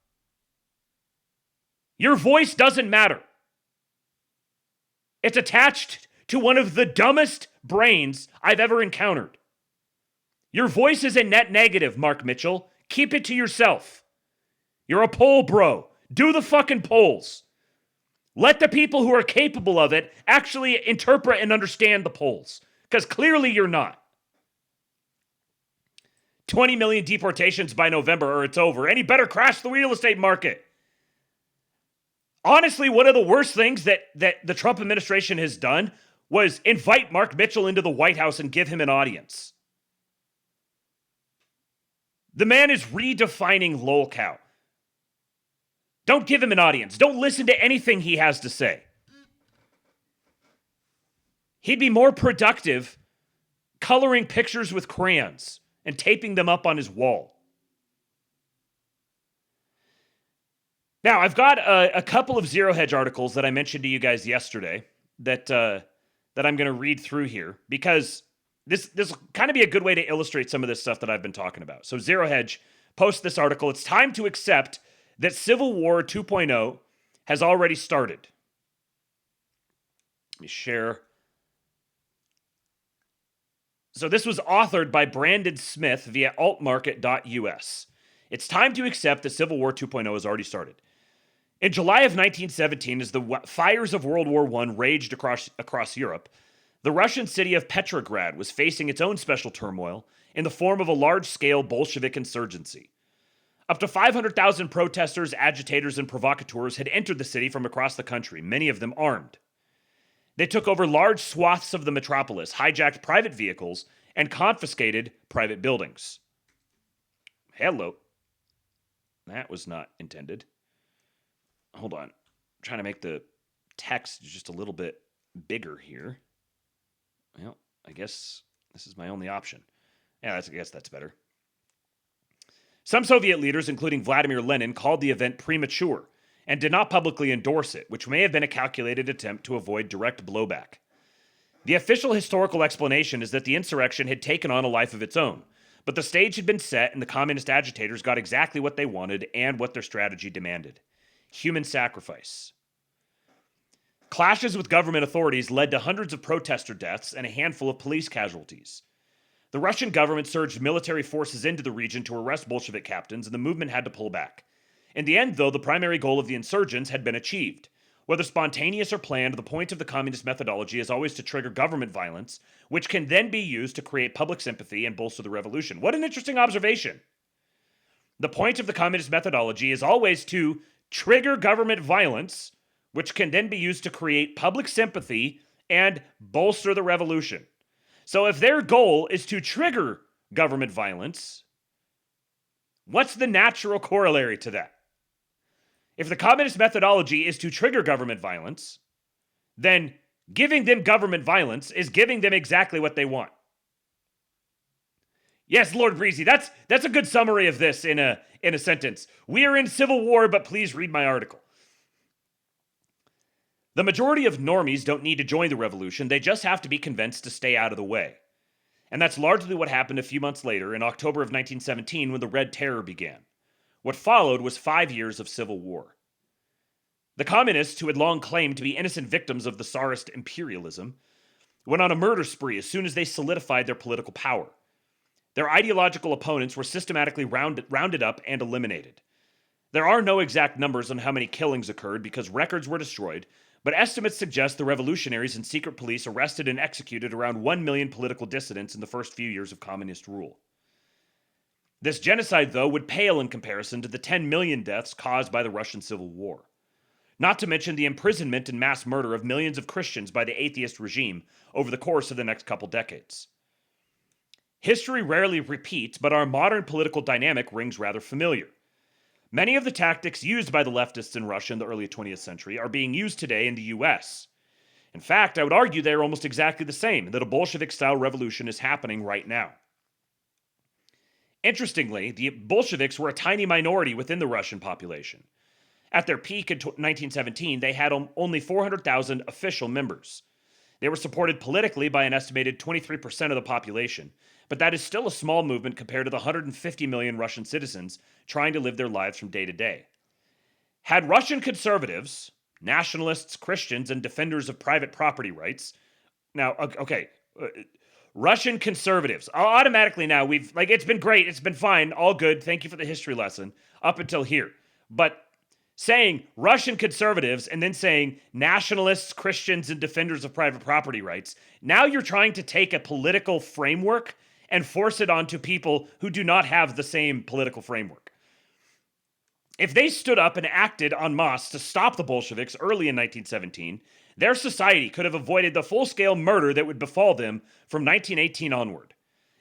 Your voice doesn't matter. It's attached to one of the dumbest brains I've ever encountered. Your voice is a net negative, Mark Mitchell. Keep it to yourself. You're a poll bro. Do the fucking polls. Let the people who are capable of it actually interpret and understand the polls. Because clearly you're not. 20 million deportations by November or it's over. And he better crash the real estate market. Honestly, one of the worst things that the Trump administration has done was invite Mark Mitchell into the White House and give him an audience. The man is redefining lolcow. Don't give him an audience. Don't listen to anything he has to say. He'd be more productive coloring pictures with crayons and taping them up on his wall. Now, I've got a couple of Zero Hedge articles that I mentioned to you guys yesterday that I'm going to read through here because this will kind of be a good way to illustrate some of this stuff that I've been talking about. So Zero Hedge posts this article. It's time to accept that Civil War 2.0 has already started. Let me share. So this was authored by Brandon Smith via altmarket.us. It's time to accept that Civil War 2.0 has already started. In July of 1917, as the fires of World War I raged across Europe, the Russian city of Petrograd was facing its own special turmoil in the form of a large-scale Bolshevik insurgency. Up to 500,000 protesters, agitators, and provocateurs had entered the city from across the country, many of them armed. They took over large swaths of the metropolis, hijacked private vehicles, and confiscated private buildings. Hello. That was not intended. Hold on. I'm trying to make the text just a little bit bigger here. Well, I guess this is my only option. Yeah, I guess that's better. Some Soviet leaders, including Vladimir Lenin, called the event premature and did not publicly endorse it, which may have been a calculated attempt to avoid direct blowback. The official historical explanation is that the insurrection had taken on a life of its own, but the stage had been set and the communist agitators got exactly what they wanted and what their strategy demanded: human sacrifice. Clashes with government authorities led to hundreds of protester deaths and a handful of police casualties. The Russian government surged military forces into the region to arrest Bolshevik captains, and the movement had to pull back. In the end, though, the primary goal of the insurgents had been achieved. Whether spontaneous or planned, the point of the communist methodology is always to trigger government violence, which can then be used to create public sympathy and bolster the revolution. What an interesting observation. The point of the communist methodology is always to trigger government violence, which can then be used to create public sympathy and bolster the revolution. So if their goal is to trigger government violence, what's the natural corollary to that? If the communist methodology is to trigger government violence, then giving them government violence is giving them exactly what they want. Yes, Lord Breezy, that's a good summary of this in a sentence. We are in civil war, but please read my article. The majority of normies don't need to join the revolution, they just have to be convinced to stay out of the way. And that's largely what happened a few months later, in October of 1917, when the Red Terror began. What followed was 5 years of civil war. The communists, who had long claimed to be innocent victims of the Tsarist imperialism, went on a murder spree as soon as they solidified their political power. Their ideological opponents were systematically rounded up and eliminated. There are no exact numbers on how many killings occurred because records were destroyed, but estimates suggest the revolutionaries and secret police arrested and executed around 1 million political dissidents in the first few years of communist rule. This genocide, though, would pale in comparison to the 10 million deaths caused by the Russian Civil War. Not to mention the imprisonment and mass murder of millions of Christians by the atheist regime over the course of the next couple decades. History rarely repeats, but our modern political dynamic rings rather familiar. Many of the tactics used by the leftists in Russia in the early 20th century are being used today in the US. In fact, I would argue they are almost exactly the same, that a Bolshevik-style revolution is happening right now. Interestingly, the Bolsheviks were a tiny minority within the Russian population. At their peak in 1917, they had only 400,000 official members. They were supported politically by an estimated 23% of the population, but that is still a small movement compared to the 150 million Russian citizens trying to live their lives from day to day. Had Russian conservatives, nationalists, Christians, and defenders of private property rights, Russian conservatives, automatically now it's been great, it's been fine, all good, thank you for the history lesson, up until here. But saying Russian conservatives and then saying nationalists, Christians, and defenders of private property rights, now you're trying to take a political framework and force it onto people who do not have the same political framework. If they stood up and acted en masse to stop the Bolsheviks early in 1917, their society could have avoided the full-scale murder that would befall them from 1918 onward.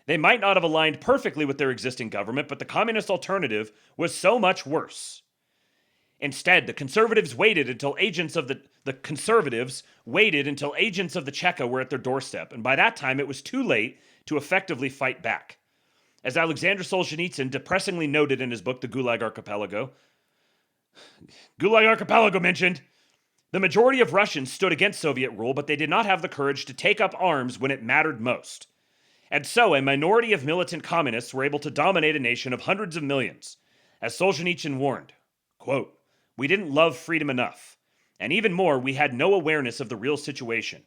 They might not have aligned perfectly with their existing government, but the communist alternative was so much worse. Instead, the conservatives waited until agents of the Cheka were at their doorstep, and by that time it was too late to effectively fight back. As Alexander Solzhenitsyn depressingly noted in his book, The Gulag Archipelago mentioned, the majority of Russians stood against Soviet rule, but they did not have the courage to take up arms when it mattered most. And so a minority of militant communists were able to dominate a nation of hundreds of millions. As Solzhenitsyn warned, quote, we didn't love freedom enough. And even more, we had no awareness of the real situation.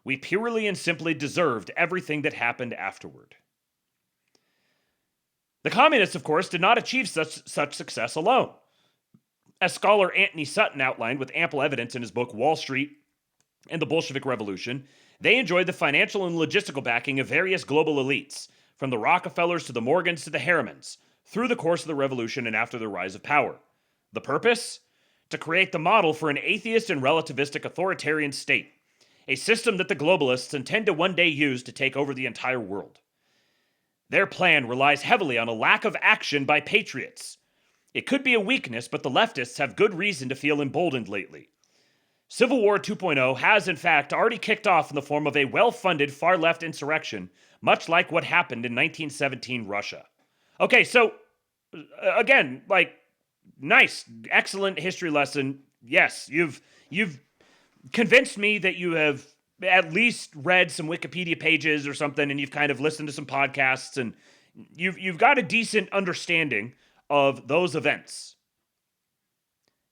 We purely and simply deserved everything that happened afterward. The communists, of course, did not achieve such success alone. As scholar Anthony Sutton outlined with ample evidence in his book Wall Street and the Bolshevik Revolution, they enjoyed the financial and logistical backing of various global elites, from the Rockefellers to the Morgans to the Harrimans, through the course of the revolution and after the rise of power. The purpose? To create the model for an atheist and relativistic authoritarian state, a system that the globalists intend to one day use to take over the entire world. Their plan relies heavily on a lack of action by patriots. It could be a weakness, but the leftists have good reason to feel emboldened lately. Civil War 2.0 has, in fact, already kicked off in the form of a well-funded far-left insurrection, much like what happened in 1917 Russia. Okay, so, again, nice, excellent history lesson. Yes, you've convinced me that you have at least read some Wikipedia pages or something, and you've kind of listened to some podcasts, and you've got a decent understanding of those events.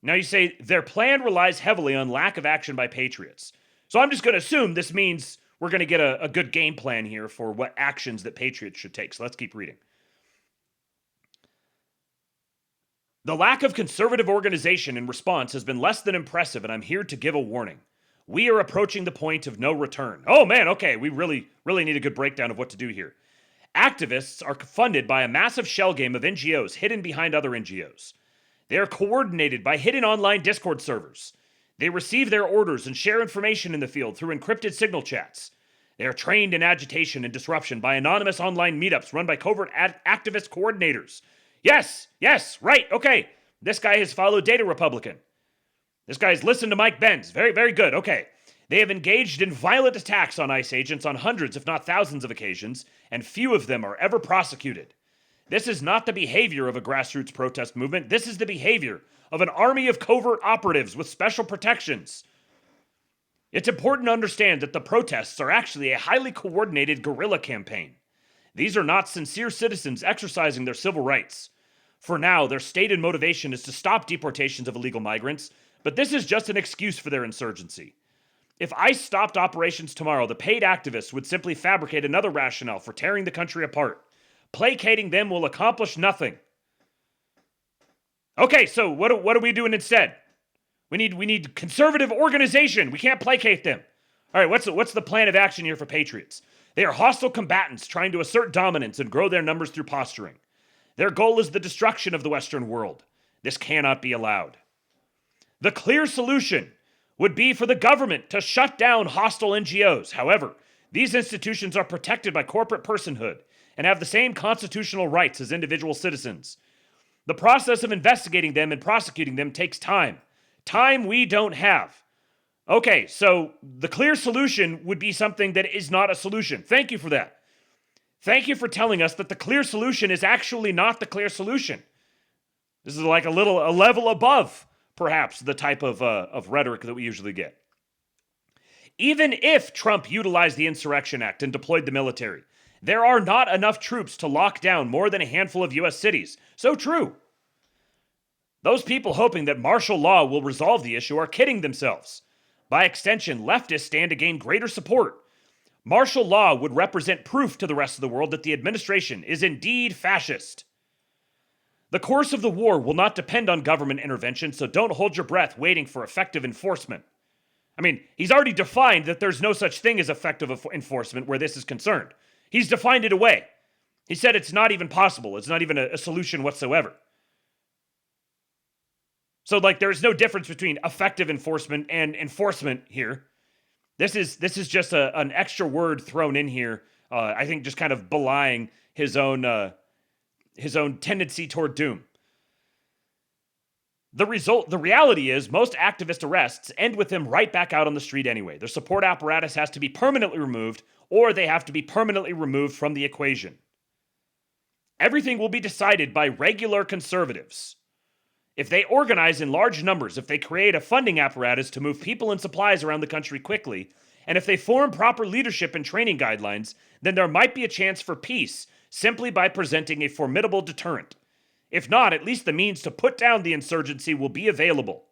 Now you say their plan relies heavily on lack of action by patriots. So I'm just going to assume this means we're going to get a good game plan here for what actions that patriots should take. So let's keep reading. The lack of conservative organization in response has been less than impressive, and I'm here to give a warning. We are approaching the point of no return. Oh man, okay, we really need a good breakdown of what to do here. Activists are funded by a massive shell game of NGOs hidden behind other NGOs. They are coordinated by hidden online Discord servers. They receive their orders and share information in the field through encrypted signal chats. They are trained in agitation and disruption by anonymous online meetups run by covert activist coordinators. Yes, right, okay. This guy has followed Data Republican. This guy has listened to Mike Benz. Very, very good, okay. They have engaged in violent attacks on ICE agents on hundreds, if not thousands of occasions, and few of them are ever prosecuted. This is not the behavior of a grassroots protest movement. This is the behavior of an army of covert operatives with special protections. It's important to understand that the protests are actually a highly coordinated guerrilla campaign. These are not sincere citizens exercising their civil rights. For now, their stated motivation is to stop deportations of illegal migrants, but this is just an excuse for their insurgency. If ICE stopped operations tomorrow, the paid activists would simply fabricate another rationale for tearing the country apart. Placating them will accomplish nothing. Okay, so what are we doing instead? We need conservative organization. We can't placate them. All right, what's the plan of action here for patriots? They are hostile combatants trying to assert dominance and grow their numbers through posturing. Their goal is the destruction of the Western world. This cannot be allowed. The clear solution would be for the government to shut down hostile NGOs. However, these institutions are protected by corporate personhood and have the same constitutional rights as individual citizens. The process of investigating them and prosecuting them takes time. Time we don't have. Okay, so the clear solution would be something that is not a solution. Thank you for that. Thank you for telling us that the clear solution is actually not the clear solution. This is like a level above, perhaps, the type of rhetoric that we usually get. Even if Trump utilized the Insurrection Act and deployed the military, there are not enough troops to lock down more than a handful of U.S. cities. So true. Those people hoping that martial law will resolve the issue are kidding themselves. By extension, leftists stand to gain greater support. Martial law would represent proof to the rest of the world that the administration is indeed fascist. The course of the war will not depend on government intervention, so don't hold your breath waiting for effective enforcement. I mean, he's already defined that there's no such thing as effective enforcement where this is concerned. He's defined it away. He said it's not even possible. It's not even a solution whatsoever. So, there's no difference between effective enforcement and enforcement here. This is just an extra word thrown in here. I think just kind of belying his own tendency toward doom. The reality is most activist arrests end with them right back out on the street anyway. Their support apparatus has to be permanently removed, or they have to be permanently removed from the equation. Everything will be decided by regular conservatives. If they organize in large numbers, if they create a funding apparatus to move people and supplies around the country quickly, and if they form proper leadership and training guidelines, then there might be a chance for peace simply by presenting a formidable deterrent. If not, at least the means to put down the insurgency will be available.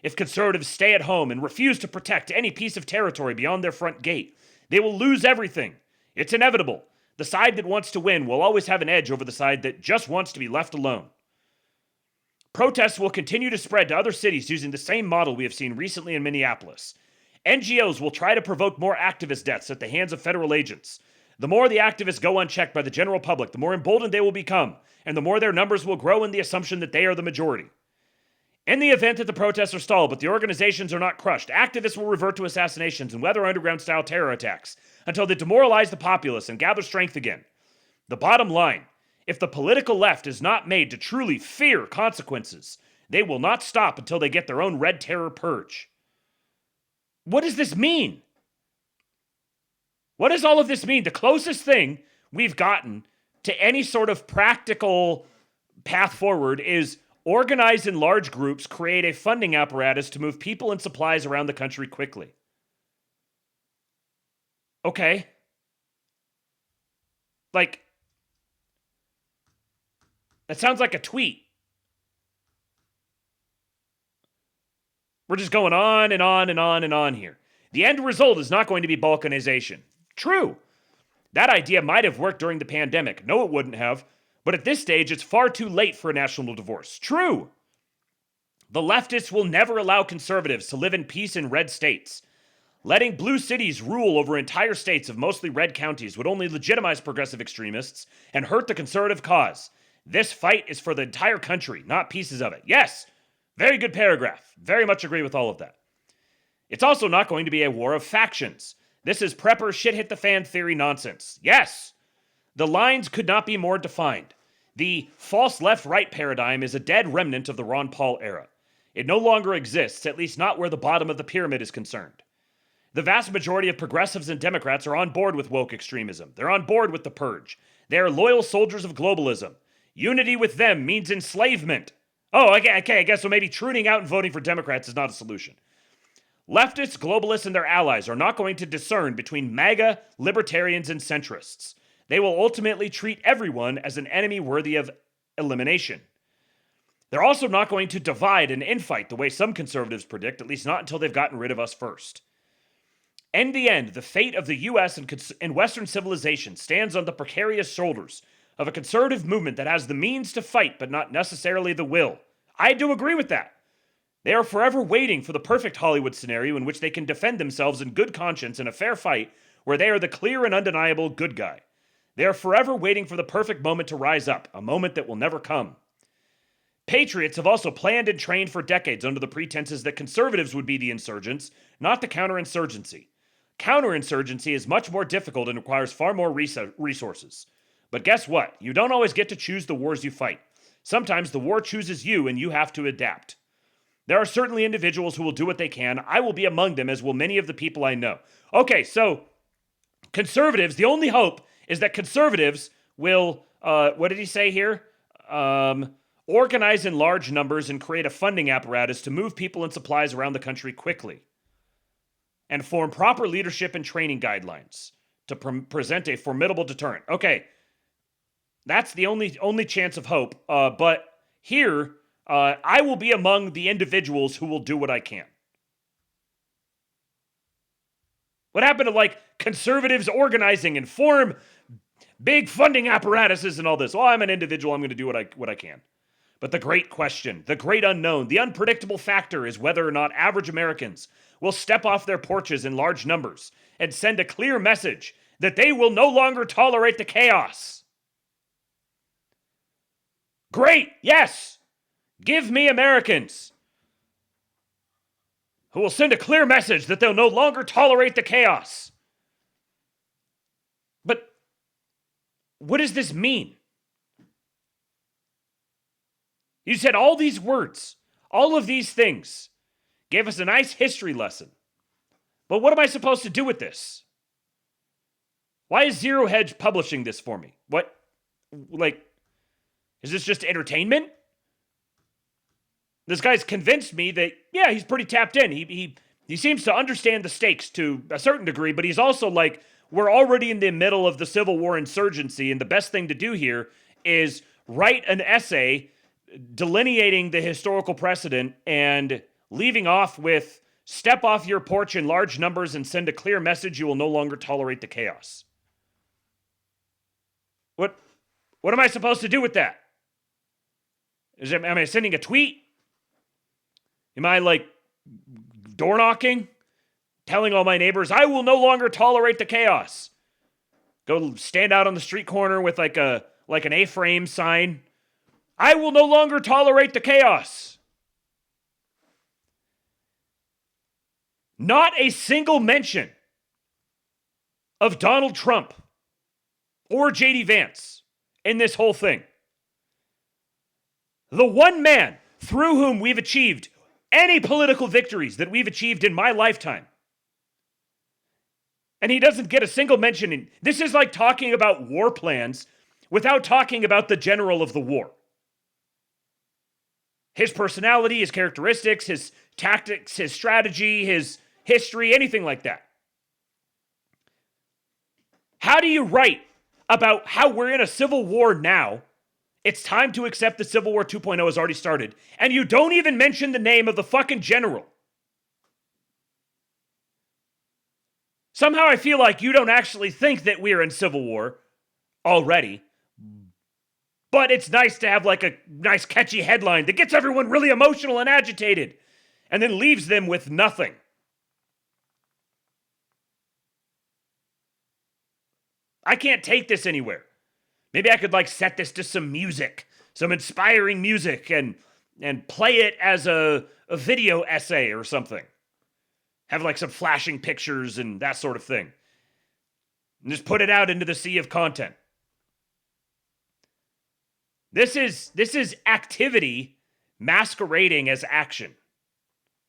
If conservatives stay at home and refuse to protect any piece of territory beyond their front gate, they will lose everything. It's inevitable. The side that wants to win will always have an edge over the side that just wants to be left alone. Protests will continue to spread to other cities using the same model we have seen recently in Minneapolis. NGOs will try to provoke more activist deaths at the hands of federal agents. The more the activists go unchecked by the general public, the more emboldened they will become, and the more their numbers will grow in the assumption that they are the majority. In the event that the protests are stalled, but the organizations are not crushed, activists will revert to assassinations and weather underground-style terror attacks until they demoralize the populace and gather strength again. The bottom line, if the political left is not made to truly fear consequences, they will not stop until they get their own red terror purge. What does this mean? What does all of this mean? The closest thing we've gotten to any sort of practical path forward is organize in large groups, create a funding apparatus to move people and supplies around the country quickly. Okay. That sounds like a tweet. We're just going on and on and on and on here. The end result is not going to be balkanization. True. That idea might have worked during the pandemic. No, it wouldn't have. But at this stage, it's far too late for a national divorce. True. The leftists will never allow conservatives to live in peace in red states. Letting blue cities rule over entire states of mostly red counties would only legitimize progressive extremists and hurt the conservative cause. This fight is for the entire country, not pieces of it. Yes, very good paragraph. Very much agree with all of that. It's also not going to be a war of factions. This is prepper shit hit the fan theory nonsense. Yes, the lines could not be more defined. The false left-right paradigm is a dead remnant of the Ron Paul era. It no longer exists, at least not where the bottom of the pyramid is concerned. The vast majority of progressives and Democrats are on board with woke extremism. They're on board with the purge. They are loyal soldiers of globalism. Unity with them means enslavement. Oh, okay, I guess so maybe tuning out and voting for Democrats is not a solution. Leftists, globalists, and their allies are not going to discern between MAGA, libertarians, and centrists. They will ultimately treat everyone as an enemy worthy of elimination. They're also not going to divide and infight the way some conservatives predict, at least not until they've gotten rid of us first. In the end, the fate of the U.S. and Western civilization stands on the precarious shoulders of a conservative movement that has the means to fight, but not necessarily the will. I do agree with that. They are forever waiting for the perfect Hollywood scenario in which they can defend themselves in good conscience in a fair fight where they are the clear and undeniable good guy. They are forever waiting for the perfect moment to rise up, a moment that will never come. Patriots have also planned and trained for decades under the pretenses that conservatives would be the insurgents, not the counterinsurgency. Counterinsurgency is much more difficult and requires far more resources. But guess what? You don't always get to choose the wars you fight. Sometimes the war chooses you and you have to adapt. There are certainly individuals who will do what they can. I will be among them, as will many of the people I know. Okay, so conservatives, the only hope is that conservatives will, what did he say here? Organize in large numbers and create a funding apparatus to move people and supplies around the country quickly, and form proper leadership and training guidelines to present a formidable deterrent. Okay, that's the only chance of hope. But here, I will be among the individuals who will do what I can. What happened to like conservatives organizing and form big funding apparatuses and all this? Well, I'm an individual. I'm going to do what I can. But the great question, the great unknown, the unpredictable factor is whether or not average Americans will step off their porches in large numbers and send a clear message that they will no longer tolerate the chaos. Great, yes. Give me Americans who will send a clear message that they'll no longer tolerate the chaos. But what does this mean? You said all these words, all of these things, gave us a nice history lesson. But what am I supposed to do with this? Why is Zero Hedge publishing this for me? What, like, is this just entertainment? This guy's convinced me that, yeah, he's pretty tapped in. He seems to understand the stakes to a certain degree, but he's also like, we're already in the middle of the Civil War insurgency, and the best thing to do here is write an essay delineating the historical precedent and leaving off with step off your porch in large numbers and send a clear message you will no longer tolerate the chaos. What am I supposed to do with that? Am I sending a tweet? Am I like door knocking? Telling all my neighbors, I will no longer tolerate the chaos. Go stand out on the street corner with like an A-frame sign. I will no longer tolerate the chaos. Not a single mention of Donald Trump or J.D. Vance in this whole thing. The one man through whom we've achieved any political victories that we've achieved in my lifetime. And he doesn't get a single mention. This is like talking about war plans without talking about the general of the war. His personality, his characteristics, his tactics, his strategy, his history, anything like that. How do you write about how we're in a civil war now? It's time to accept that Civil War 2.0 has already started. And you don't even mention the name of the fucking general. Somehow I feel like you don't actually think that we're in civil war already. But it's nice to have like a nice catchy headline that gets everyone really emotional and agitated and then leaves them with nothing. I can't take this anywhere. Maybe I could like set this to some music, some inspiring music, and play it as a video essay or something. Have like some flashing pictures and that sort of thing. And just put it out into the sea of content. This is activity masquerading as action.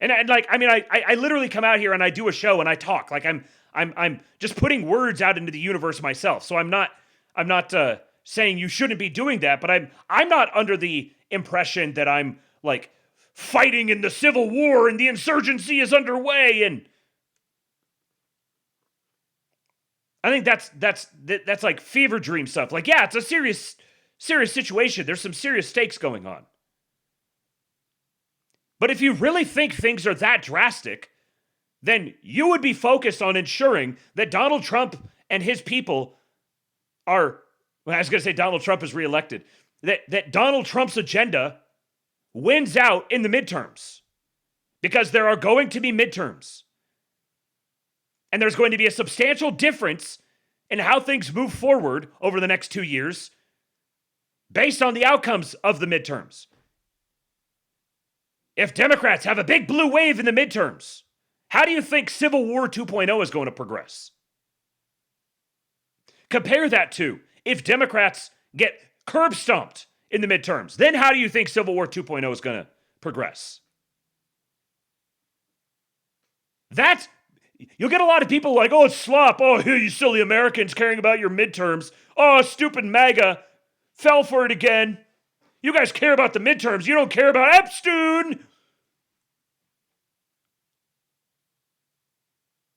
And I literally come out here and I do a show and I talk. Like I'm just putting words out into the universe myself. So I'm not saying you shouldn't be doing that, but I'm not under the impression that I'm like fighting in the Civil War and the insurgency is underway. And I think that's like fever dream stuff. Like, yeah, it's a serious situation. There's some serious stakes going on. But if you really think things are that drastic, then you would be focused on ensuring that Donald Trump and his people are, well, I was going to say Donald Trump is reelected, that Donald Trump's agenda wins out in the midterms. Because there are going to be midterms. And there's going to be a substantial difference in how things move forward over the next 2 years based on the outcomes of the midterms. If Democrats have a big blue wave in the midterms, how do you think Civil War 2.0 is going to progress? Compare that to if Democrats get curb stomped in the midterms, then how do you think Civil War 2.0 is going to progress? you'll get a lot of people like, oh, it's slop. Oh, you silly Americans caring about your midterms. Oh, stupid MAGA fell for it again. You guys care about the midterms. You don't care about Epstein.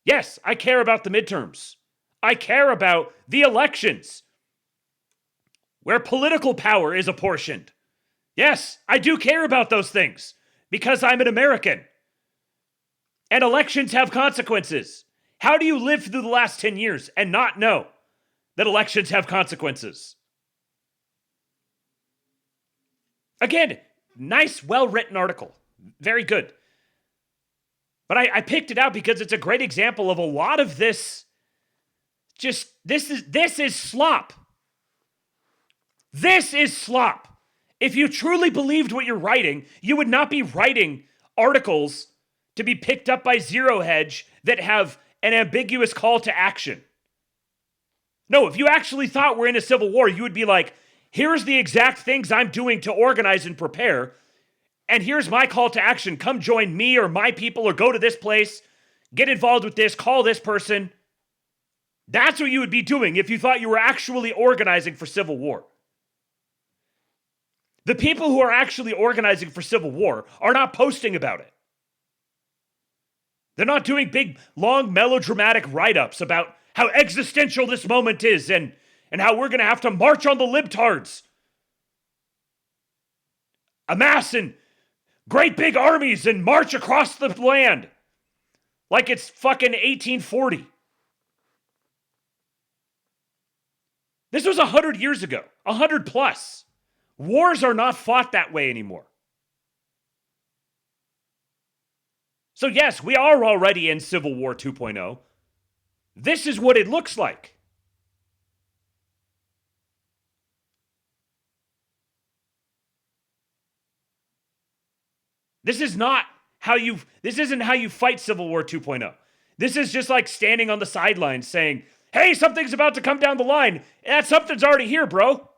Yes, I care about the midterms. I care about the elections where political power is apportioned. Yes, I do care about those things because I'm an American. And elections have consequences. How do you live through the last 10 years and not know that elections have consequences? Again, nice, well-written article. Very good. But I picked it out because it's a great example of a lot of this. Just, this is slop. This is slop. If you truly believed what you're writing, you would not be writing articles to be picked up by Zero Hedge that have an ambiguous call to action. No, if you actually thought we're in a civil war, you would be like, here's the exact things I'm doing to organize and prepare, and here's my call to action. Come join me or my people or go to this place, get involved with this, call this person. That's what you would be doing if you thought you were actually organizing for civil war. The people who are actually organizing for civil war are not posting about it. They're not doing big, long, melodramatic write-ups about how existential this moment is and how we're going to have to march on the libtards. Amass in great big armies and march across the land like it's fucking 1840. This was 100 years ago, 100 plus. Wars are not fought that way anymore. So yes, we are already in Civil War 2.0. This is what it looks like. This isn't how you fight Civil War 2.0. This is just like standing on the sidelines saying, hey, something's about to come down the line. That something's already here, bro.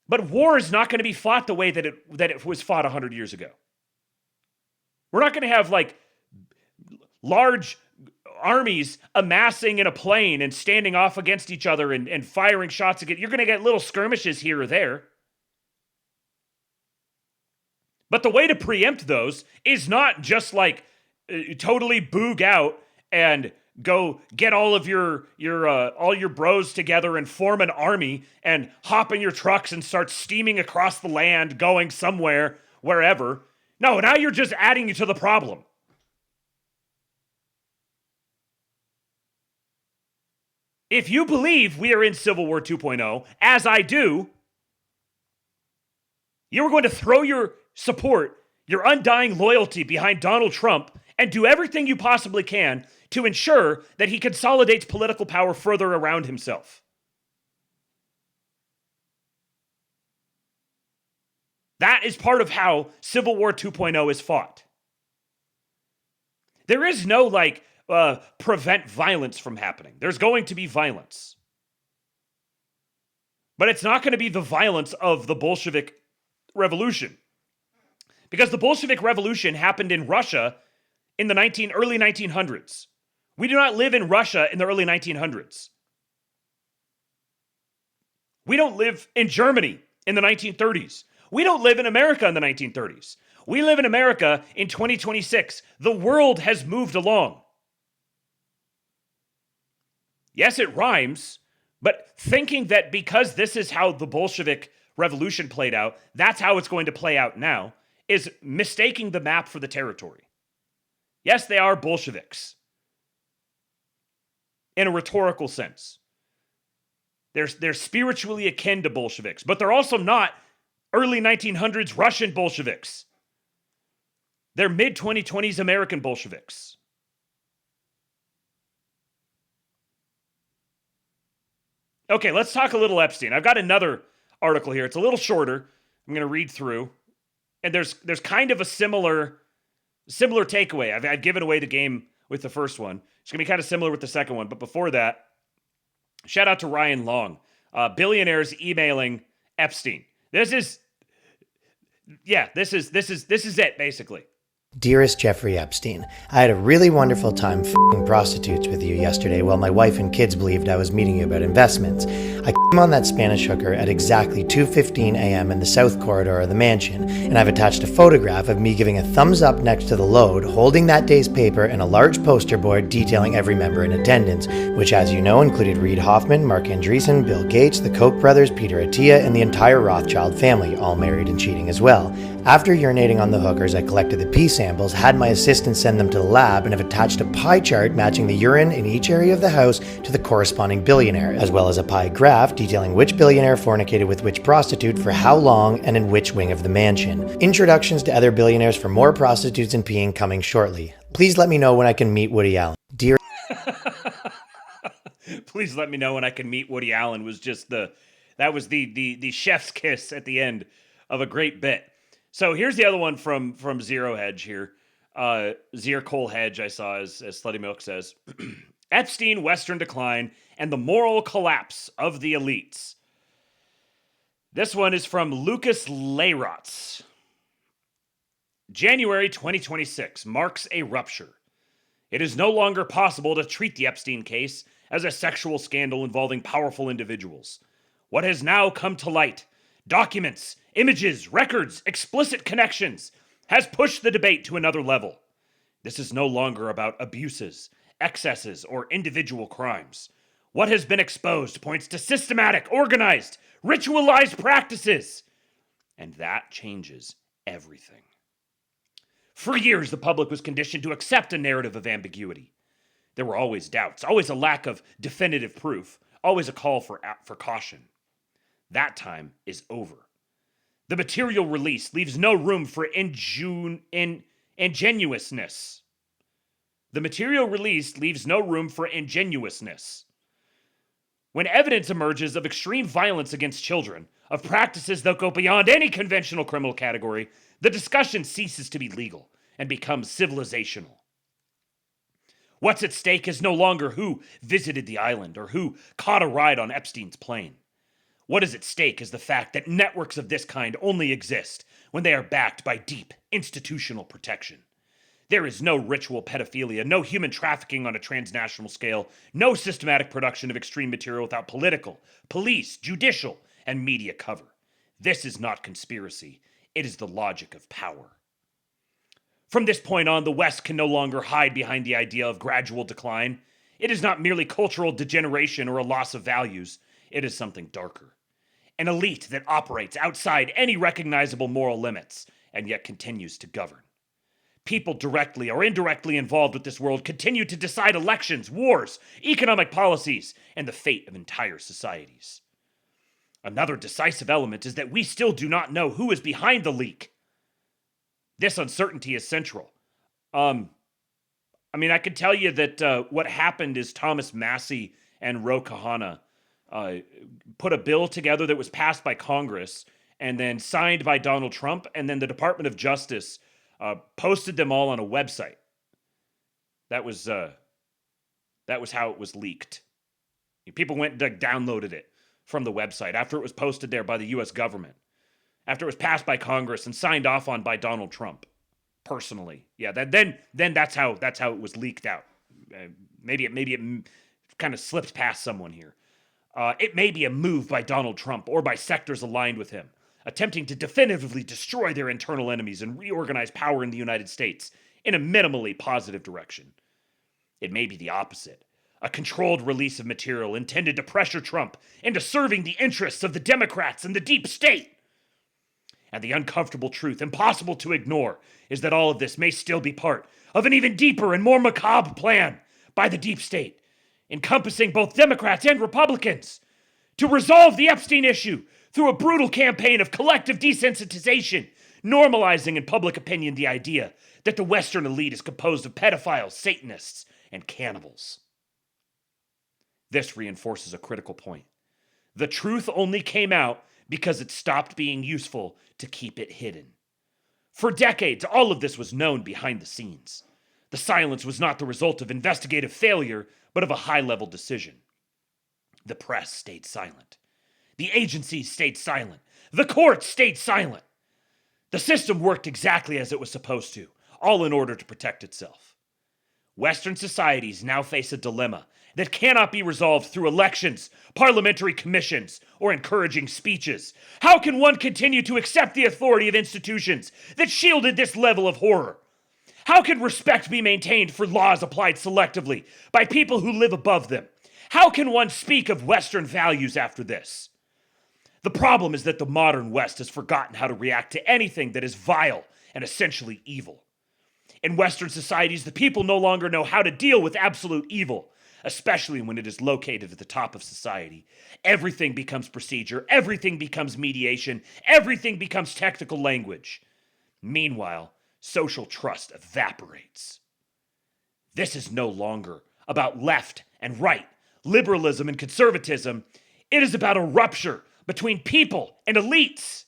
But war is not going to be fought the way that it was fought 100 years ago. We're not going to have like large armies amassing in a plain and standing off against each other and firing shots again. You're going to get little skirmishes here or there. But the way to preempt those is not just like totally boog out and go get all of your bros together and form an army and hop in your trucks and start steaming across the land, going somewhere, wherever. No, now you're just adding to the problem. If you believe we are in Civil War 2.0, as I do, you are going to throw your support, your undying loyalty behind Donald Trump and do everything you possibly can to ensure that he consolidates political power further around himself. That is part of how Civil War 2.0 is fought. There is no prevent violence from happening. There's going to be violence. But it's not going to be the violence of the Bolshevik Revolution. Because the Bolshevik Revolution happened in Russia in the early 1900s. We do not live in Russia in the early 1900s. We don't live in Germany in the 1930s. We don't live in America in the 1930s. We live in America in 2026. The world has moved along. Yes, it rhymes, but thinking that because this is how the Bolshevik Revolution played out, that's how it's going to play out now, is mistaking the map for the territory. Yes, they are Bolsheviks. In a rhetorical sense. They're spiritually akin to Bolsheviks, but they're also not early 1900s Russian Bolsheviks. They're mid-2020s American Bolsheviks. Okay, let's talk a little Epstein. I've got another article here. It's a little shorter. I'm going to read through. And there's kind of a similar takeaway. I've given away the game with the first one. It's going to be kind of similar with the second one. But before that, shout out to Ryan Long. Billionaires emailing Epstein. This is it, basically. Dearest Jeffrey Epstein, I had a really wonderful time f***ing prostitutes with you yesterday while my wife and kids believed I was meeting you about investments. I came on that Spanish hooker at exactly 2:15 a.m. in the south corridor of the mansion, and I've attached a photograph of me giving a thumbs up next to the load, holding that day's paper, and a large poster board detailing every member in attendance, which, as you know, included Reid Hoffman, Mark Andreessen, Bill Gates, the Koch brothers, Peter Attia, and the entire Rothschild family, all married and cheating as well. After urinating on the hookers, I collected the pee samples, had my assistant send them to the lab, and have attached a pie chart matching the urine in each area of the house to the corresponding billionaire, as well as a pie graph detailing which billionaire fornicated with which prostitute for how long and in which wing of the mansion. Introductions to other billionaires for more prostitutes and peeing coming shortly. Please let me know when I can meet Woody Allen. Dear... Please let me know when I can meet Woody Allen was just the chef's kiss at the end of a great bit. So here's the other one from Zero Hedge here. Zero Cole Hedge, I saw, as Slutty Milk says. Epstein, Western decline, and the moral collapse of the elites. This one is from Lucas Leyrotz. January 2026 marks a rupture. It is no longer possible to treat the Epstein case as a sexual scandal involving powerful individuals. What has now come to light, documents, images, records, explicit connections, has pushed the debate to another level. This is no longer about abuses, excesses, or individual crimes. What has been exposed points to systematic, organized, ritualized practices. And that changes everything. For years, the public was conditioned to accept a narrative of ambiguity. There were always doubts, always a lack of definitive proof, always a call for caution. That time is over. The material release leaves no room for ingenuousness. The material release leaves no room for ingenuousness. When evidence emerges of extreme violence against children, of practices that go beyond any conventional criminal category, the discussion ceases to be legal and becomes civilizational. What's at stake is no longer who visited the island or who caught a ride on Epstein's plane. What is at stake is the fact that networks of this kind only exist when they are backed by deep institutional protection. There is no ritual pedophilia, no human trafficking on a transnational scale, no systematic production of extreme material without political, police, judicial, and media cover. This is not conspiracy. It is the logic of power. From this point on, the West can no longer hide behind the idea of gradual decline. It is not merely cultural degeneration or a loss of values. It is something darker. An elite that operates outside any recognizable moral limits and yet continues to govern. People directly or indirectly involved with this world continue to decide elections, wars, economic policies, and the fate of entire societies. Another decisive element is that we still do not know who is behind the leak. This uncertainty is central. I can tell you that what happened is Thomas Massie and Ro Khanna put a bill together that was passed by Congress and then signed by Donald Trump, and then the Department of Justice posted them all on a website. That was how it was leaked. People went and downloaded it from the website after it was posted there by the U.S. government, after it was passed by Congress and signed off on by Donald Trump personally. Yeah, then that's how it was leaked out. Maybe it kind of slipped past someone here. It may be a move by Donald Trump or by sectors aligned with him, attempting to definitively destroy their internal enemies and reorganize power in the United States in a minimally positive direction. It may be the opposite, a controlled release of material intended to pressure Trump into serving the interests of the Democrats and the deep state. And the uncomfortable truth, impossible to ignore, is that all of this may still be part of an even deeper and more macabre plan by the deep state, encompassing both Democrats and Republicans, to resolve the Epstein issue through a brutal campaign of collective desensitization, normalizing in public opinion the idea that the Western elite is composed of pedophiles, Satanists, and cannibals. This reinforces a critical point. The truth only came out because it stopped being useful to keep it hidden. For decades, all of this was known behind the scenes. The silence was not the result of investigative failure, but of a high-level decision. The press stayed silent. The agencies stayed silent. The courts stayed silent. The system worked exactly as it was supposed to. all in order to protect itself. Western societies now face a dilemma that cannot be resolved through elections, parliamentary commissions, or encouraging speeches. How can one continue to accept the authority of institutions that shielded this level of horror? How can respect be maintained for laws applied selectively by people who live above them? How can one speak of Western values after this? The problem is that the modern West has forgotten how to react to anything that is vile and essentially evil. In Western societies, the people no longer know how to deal with absolute evil, especially when it is located at the top of society. Everything becomes procedure, everything becomes mediation, everything becomes technical language. Meanwhile, social trust evaporates. This is no longer about left and right, liberalism and conservatism. It is about a rupture between people and elites,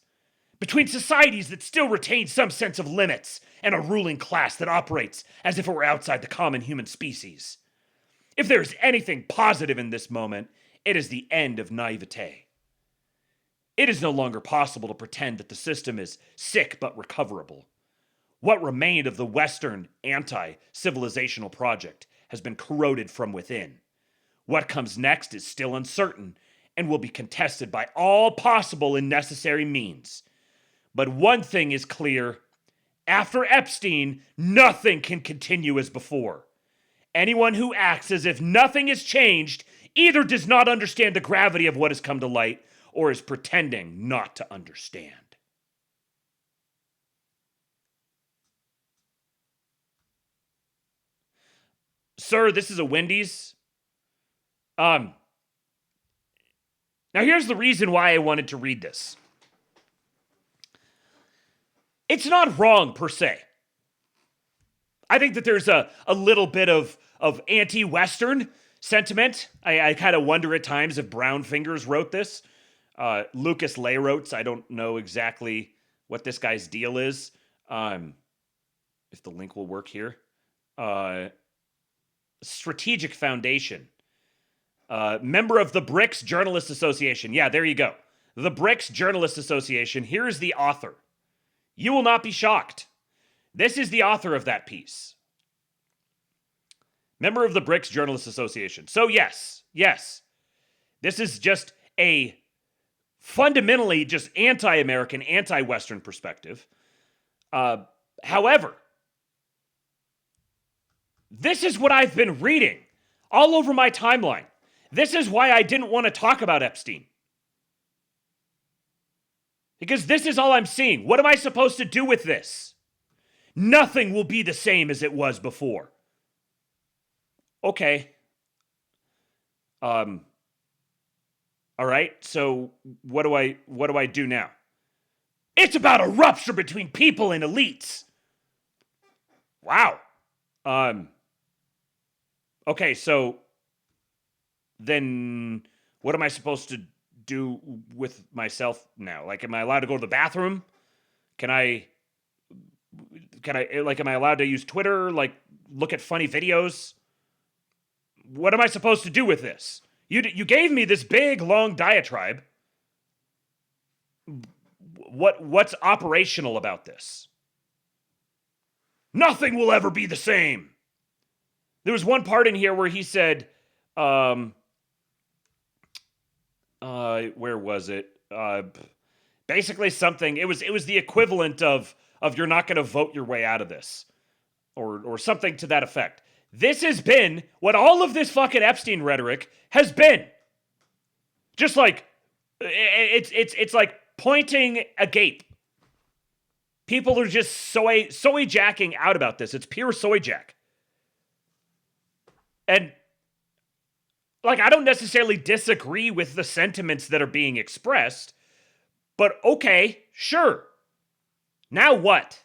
between societies that still retain some sense of limits and a ruling class that operates as if it were outside the common human species. If there is anything positive in this moment, it is the end of naivete. It is no longer possible to pretend that the system is sick but recoverable. What remained of the Western anti-civilizational project has been corroded from within. What comes next is still uncertain and will be contested by all possible and necessary means. But one thing is clear. After Epstein, nothing can continue as before. Anyone who acts as if nothing has changed either does not understand the gravity of what has come to light or is pretending not to understand. Sir, this is a Wendy's. Now here's the reason why I wanted to read this. It's not wrong per se. I think that there's a little bit of anti-Western sentiment. I kind of wonder at times if Brown Fingers wrote this. Lucas Leyrotes, I don't know exactly what this guy's deal is. If the link will work here. Strategic Foundation. Member of the BRICS Journalists Association. Yeah, there you go. The BRICS Journalists Association. Here is the author. You will not be shocked. This is the author of that piece. Member of the BRICS Journalists Association. So yes. This is just a fundamentally just anti-American, anti-Western perspective. However, this is what I've been reading all over my timeline. This is why I didn't want to talk about Epstein. Because this is all I'm seeing. What am I supposed to do with this? Nothing will be the same as it was before. Okay. All right. So what do I do now? It's about a rupture between people and elites. Wow. Okay, so then what am I supposed to do with myself now? Like, am I allowed to go to the bathroom? Am I allowed to use Twitter? Like, look at funny videos? What am I supposed to do with this? You gave me this big, long diatribe. What's operational about this? Nothing will ever be the same. There was one part in here where he said, where was it? Basically something, it was the equivalent of you're not going to vote your way out of this. Or something to that effect. This has been what all of this fucking Epstein rhetoric has been. Just like, it's like pointing agape. People are just soy jacking out about this. It's pure soy jack. And, like, I don't necessarily disagree with the sentiments that are being expressed, but okay, sure. Now what?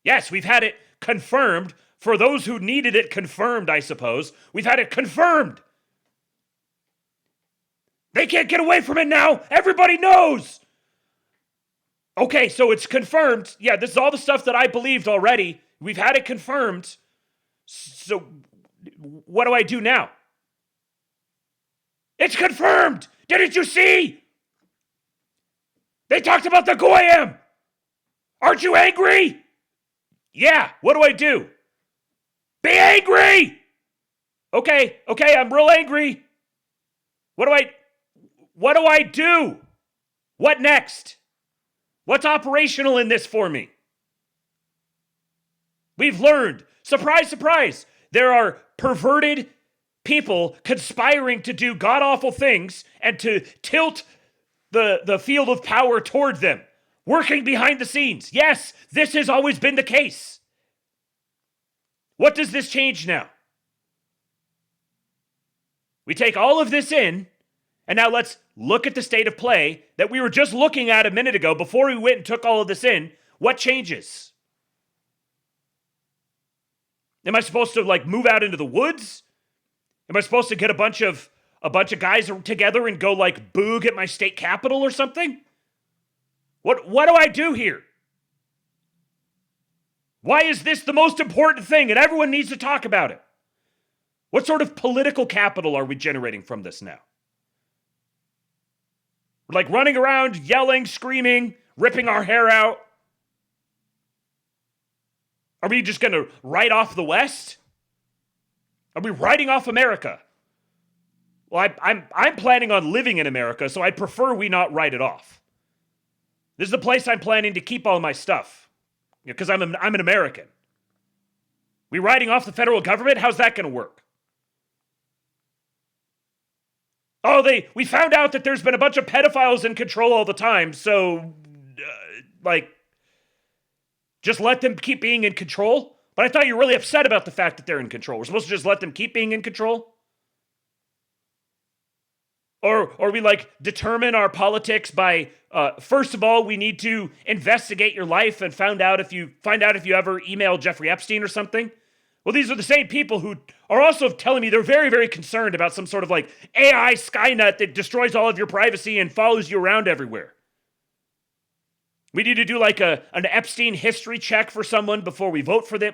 Yes, we've had it confirmed. For those who needed it confirmed, I suppose, we've had it confirmed. They can't get away from it now. Everybody knows. Okay, so it's confirmed. Yeah, this is all the stuff that I believed already. We've had it confirmed. So what do I do now? It's confirmed. Didn't you see? They talked about the Goyim. Aren't you angry? Yeah, what do I do? Be angry! Okay, I'm real angry. What do I do? What next? What's operational in this for me? We've learned, surprise, surprise, there are perverted people conspiring to do god-awful things and to tilt the field of power toward them, working behind the scenes. Yes, this has always been the case. What does this change now? We take all of this in, and now let's look at the state of play that we were just looking at a minute ago before we went and took all of this in. What changes? Am I supposed to move out into the woods? Am I supposed to get a bunch of guys together and go boog at my state capitol or something? What do I do here? Why is this the most important thing and everyone needs to talk about it? What sort of political capital are we generating from this now? We're running around, yelling, screaming, ripping our hair out. Are we just going to write off the West? Are we writing off America? Well, I'm planning on living in America, so I'd prefer we not write it off. This is the place I'm planning to keep all my stuff, because I'm an American. We writing off the federal government? How's that going to work? Oh, we found out that there's been a bunch of pedophiles in control all the time, so, just let them keep being in control? But I thought you were really upset about the fact that they're in control. We're supposed to just let them keep being in control? Or we determine our politics by, first of all, we need to investigate your life and find out if you ever emailed Jeffrey Epstein or something? Well, these are the same people who are also telling me they're very, very concerned about some sort of AI Skynet that destroys all of your privacy and follows you around everywhere. We need to do an Epstein history check for someone before we vote for them.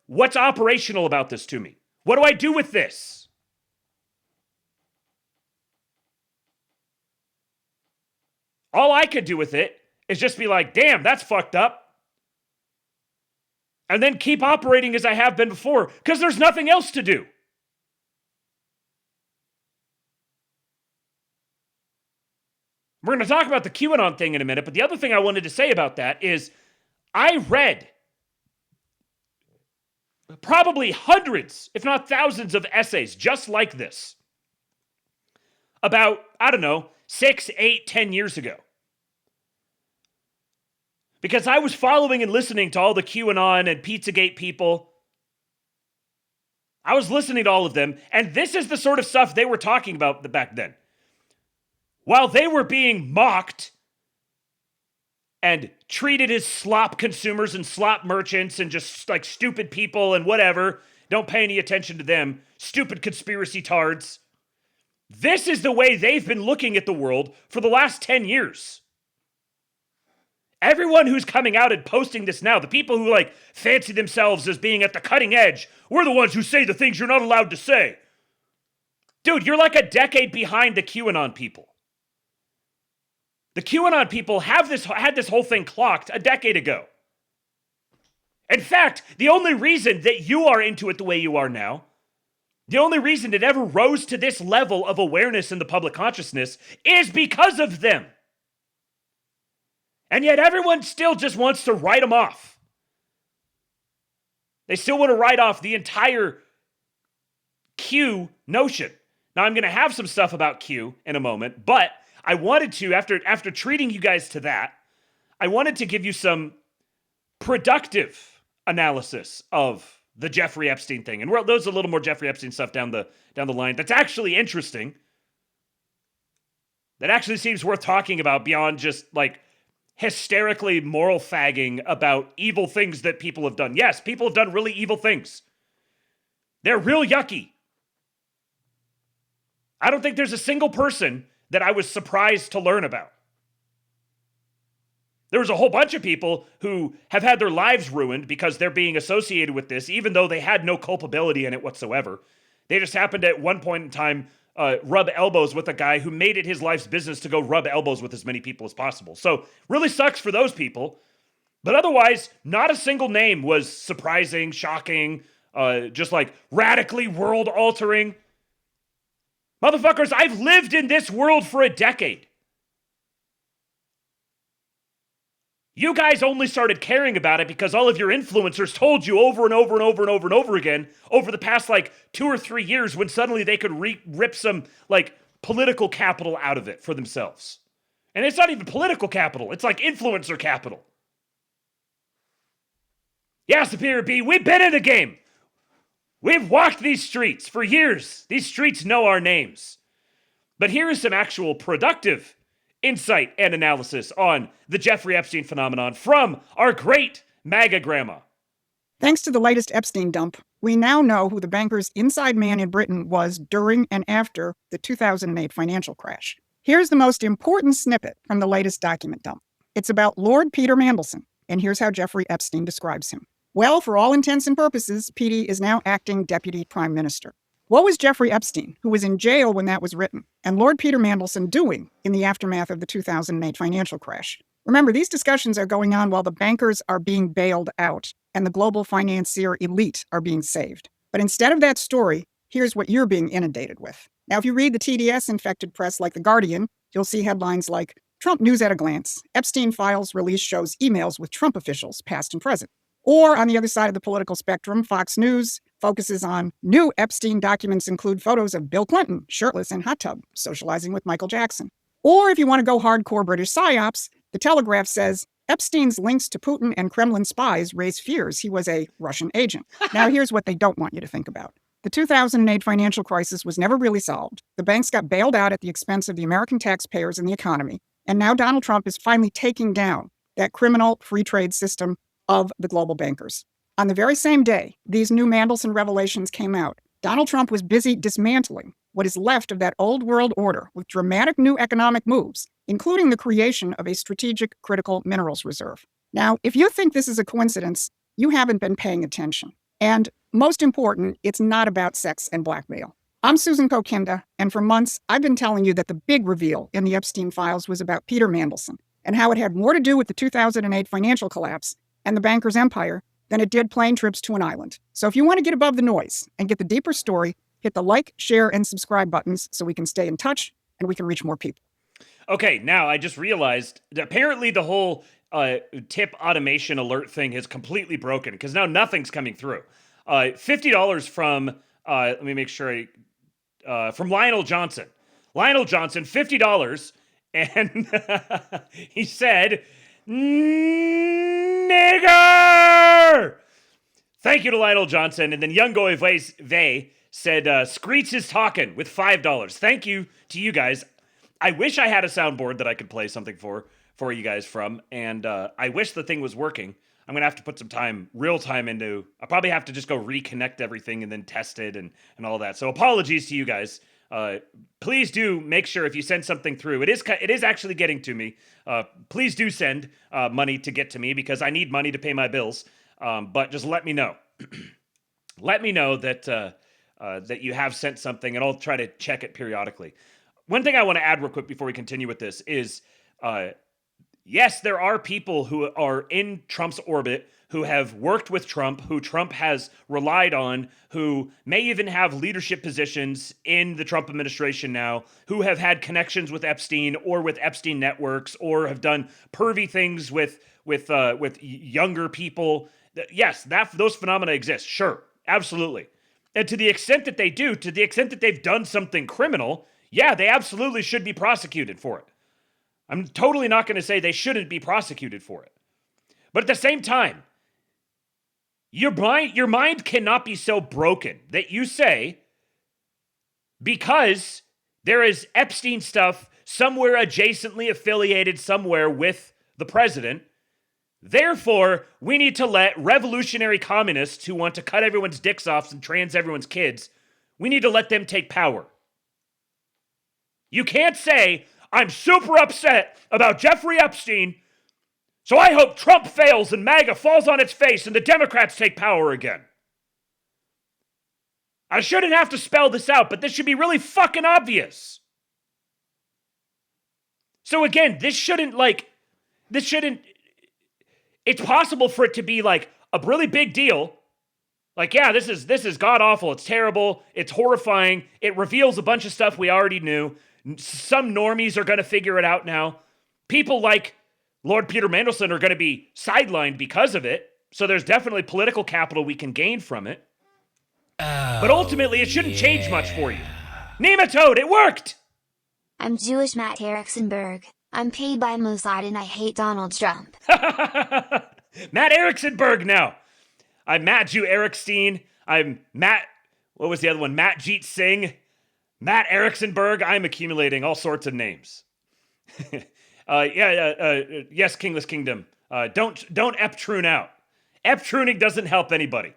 What's operational about this to me? What do I do with this? All I could do with it is just be damn, that's fucked up. And then keep operating as I have been before, because there's nothing else to do. We're going to talk about the QAnon thing in a minute, but the other thing I wanted to say about that is I read probably hundreds, if not thousands of essays just like this about, 6, 8, 10 years ago. Because I was following and listening to all the QAnon and Pizzagate people. I was listening to all of them, and this is the sort of stuff they were talking about back then. While they were being mocked and treated as slop consumers and slop merchants and just stupid people and whatever, don't pay any attention to them, stupid conspiracy tards. This is the way they've been looking at the world for the last 10 years. Everyone who's coming out and posting this now, the people who fancy themselves as being at the cutting edge, we're the ones who say the things you're not allowed to say. Dude, you're a decade behind the QAnon people. The QAnon people had this whole thing clocked a decade ago. In fact, the only reason that you are into it the way you are now, the only reason it ever rose to this level of awareness in the public consciousness is because of them. And yet everyone still just wants to write them off. They still want to write off the entire Q notion. Now, I'm going to have some stuff about Q in a moment, but I wanted to, after treating you guys to that, I wanted to give you some productive analysis of the Jeffrey Epstein thing. And there's a little more Jeffrey Epstein stuff down the line that's actually interesting. That actually seems worth talking about beyond just hysterically moral fagging about evil things that people have done. Yes, people have done really evil things. They're real yucky. I don't think there's a single person that I was surprised to learn about. There was a whole bunch of people who have had their lives ruined because they're being associated with this, even though they had no culpability in it whatsoever. They just happened at one point in time rub elbows with a guy who made it his life's business to go rub elbows with as many people as possible. So really sucks for those people. But otherwise, not a single name was surprising, shocking, just like radically world-altering. Motherfuckers, I've lived in this world for a decade. You guys only started caring about it because all of your influencers told you over and over and over and over and over again over the past like 2 or 3 years when suddenly they could rip some like political capital out of it for themselves. And it's not even political capital. It's like influencer capital. Yeah, Superior B, we've been in the game. We've walked these streets for years. These streets know our names. But here is some actual productive insight and analysis on the Jeffrey Epstein phenomenon from our great MAGA grandma. Thanks to the latest Epstein dump, we now know who the banker's inside man in Britain was during and after the 2008 financial crash. Here's the most important snippet from the latest document dump. It's about Lord Peter Mandelson, and here's how Jeffrey Epstein describes him. Well, for all intents and purposes, PD is now acting deputy prime minister. What was Jeffrey Epstein, who was in jail when that was written, and Lord Peter Mandelson doing in the aftermath of the 2008 financial crash? Remember, these discussions are going on while the bankers are being bailed out and the global financier elite are being saved. But instead of that story, here's what you're being inundated with. Now, if you read the TDS-infected press like The Guardian, you'll see headlines like, Trump news at a glance, Epstein files release shows emails with Trump officials, past and present. Or on the other side of the political spectrum, Fox News focuses on new Epstein documents include photos of Bill Clinton, shirtless in hot tub, socializing with Michael Jackson. Or if you want to go hardcore British psyops, The Telegraph says Epstein's links to Putin and Kremlin spies raise fears he was a Russian agent. Now here's what they don't want you to think about. The 2008 financial crisis was never really solved. The banks got bailed out at the expense of the American taxpayers and the economy. And now Donald Trump is finally taking down that criminal free trade system of the global bankers. On the very same day these new Mandelson revelations came out, Donald Trump was busy dismantling what is left of that old world order with dramatic new economic moves, including the creation of a strategic critical minerals reserve. Now, if you think this is a coincidence, you haven't been paying attention. And most important, it's not about sex and blackmail. I'm Susan Kokinda, and for months, I've been telling you that the big reveal in the Epstein files was about Peter Mandelson and how it had more to do with the 2008 financial collapse and the banker's empire than it did plane trips to an island. So if you want to get above the noise and get the deeper story, hit the like, share, and subscribe buttons so we can stay in touch and we can reach more people. Okay, now I just realized that apparently the whole tip automation alert thing is completely broken because now nothing's coming through. $50 from, let me make sure, from Lionel Johnson. Lionel Johnson, $50, and he said, nigger! Thank you to Lionel Johnson. And then Young Goy Vey said, Screech is talking with $5. Thank you to you guys. I wish I had a soundboard that I could play something for you guys from. And I wish the thing was working. I'm going to have to put some time, real time into, I'll probably have to just go reconnect everything and then test it and all that. So apologies to you guys. Please do make sure if you send something through, it is actually getting to me. Please do send money to get to me because I need money to pay my bills. But just let me know. Let me know that you have sent something, and I'll try to check it periodically. One thing I want to add real quick before we continue with this is, yes, there are people who are in Trump's orbit who have worked with Trump, who Trump has relied on, who may even have leadership positions in the Trump administration now, who have had connections with Epstein or with Epstein networks or have done pervy things with younger people. Yes, those phenomena exist. Sure, absolutely. And to the extent that they do, to the extent that they've done something criminal, yeah, they absolutely should be prosecuted for it. I'm totally not going to say they shouldn't be prosecuted for it. But at the same time, your mind cannot be so broken that you say, because there is Epstein stuff somewhere adjacently affiliated somewhere with the president, therefore, we need to let revolutionary communists who want to cut everyone's dicks off and trans everyone's kids, we need to let them take power. You can't say, I'm super upset about Jeffrey Epstein, so I hope Trump fails and MAGA falls on its face and the Democrats take power again. I shouldn't have to spell this out, but this should be really fucking obvious. So again, this shouldn't, it's possible for it to be like a really big deal. Like, yeah, this is god awful. It's terrible. It's horrifying. It reveals a bunch of stuff we already knew. Some normies are going to figure it out now. People like Lord Peter Mandelson are going to be sidelined because of it. So there's definitely political capital we can gain from it. But ultimately, it shouldn't change much for you. Nematode, it worked! I'm Jewish Matt Eriksonberg. I'm paid by Mossad and I hate Donald Trump. Matt Eriksonberg now. I'm Matt Jew Erikstein. I'm Matt, what was the other one? Matt Jeet Singh. Matt Eriksonberg. I'm accumulating all sorts of names. Yes, Kingless Kingdom. Don't Eptroon out. Eptrooning doesn't help anybody.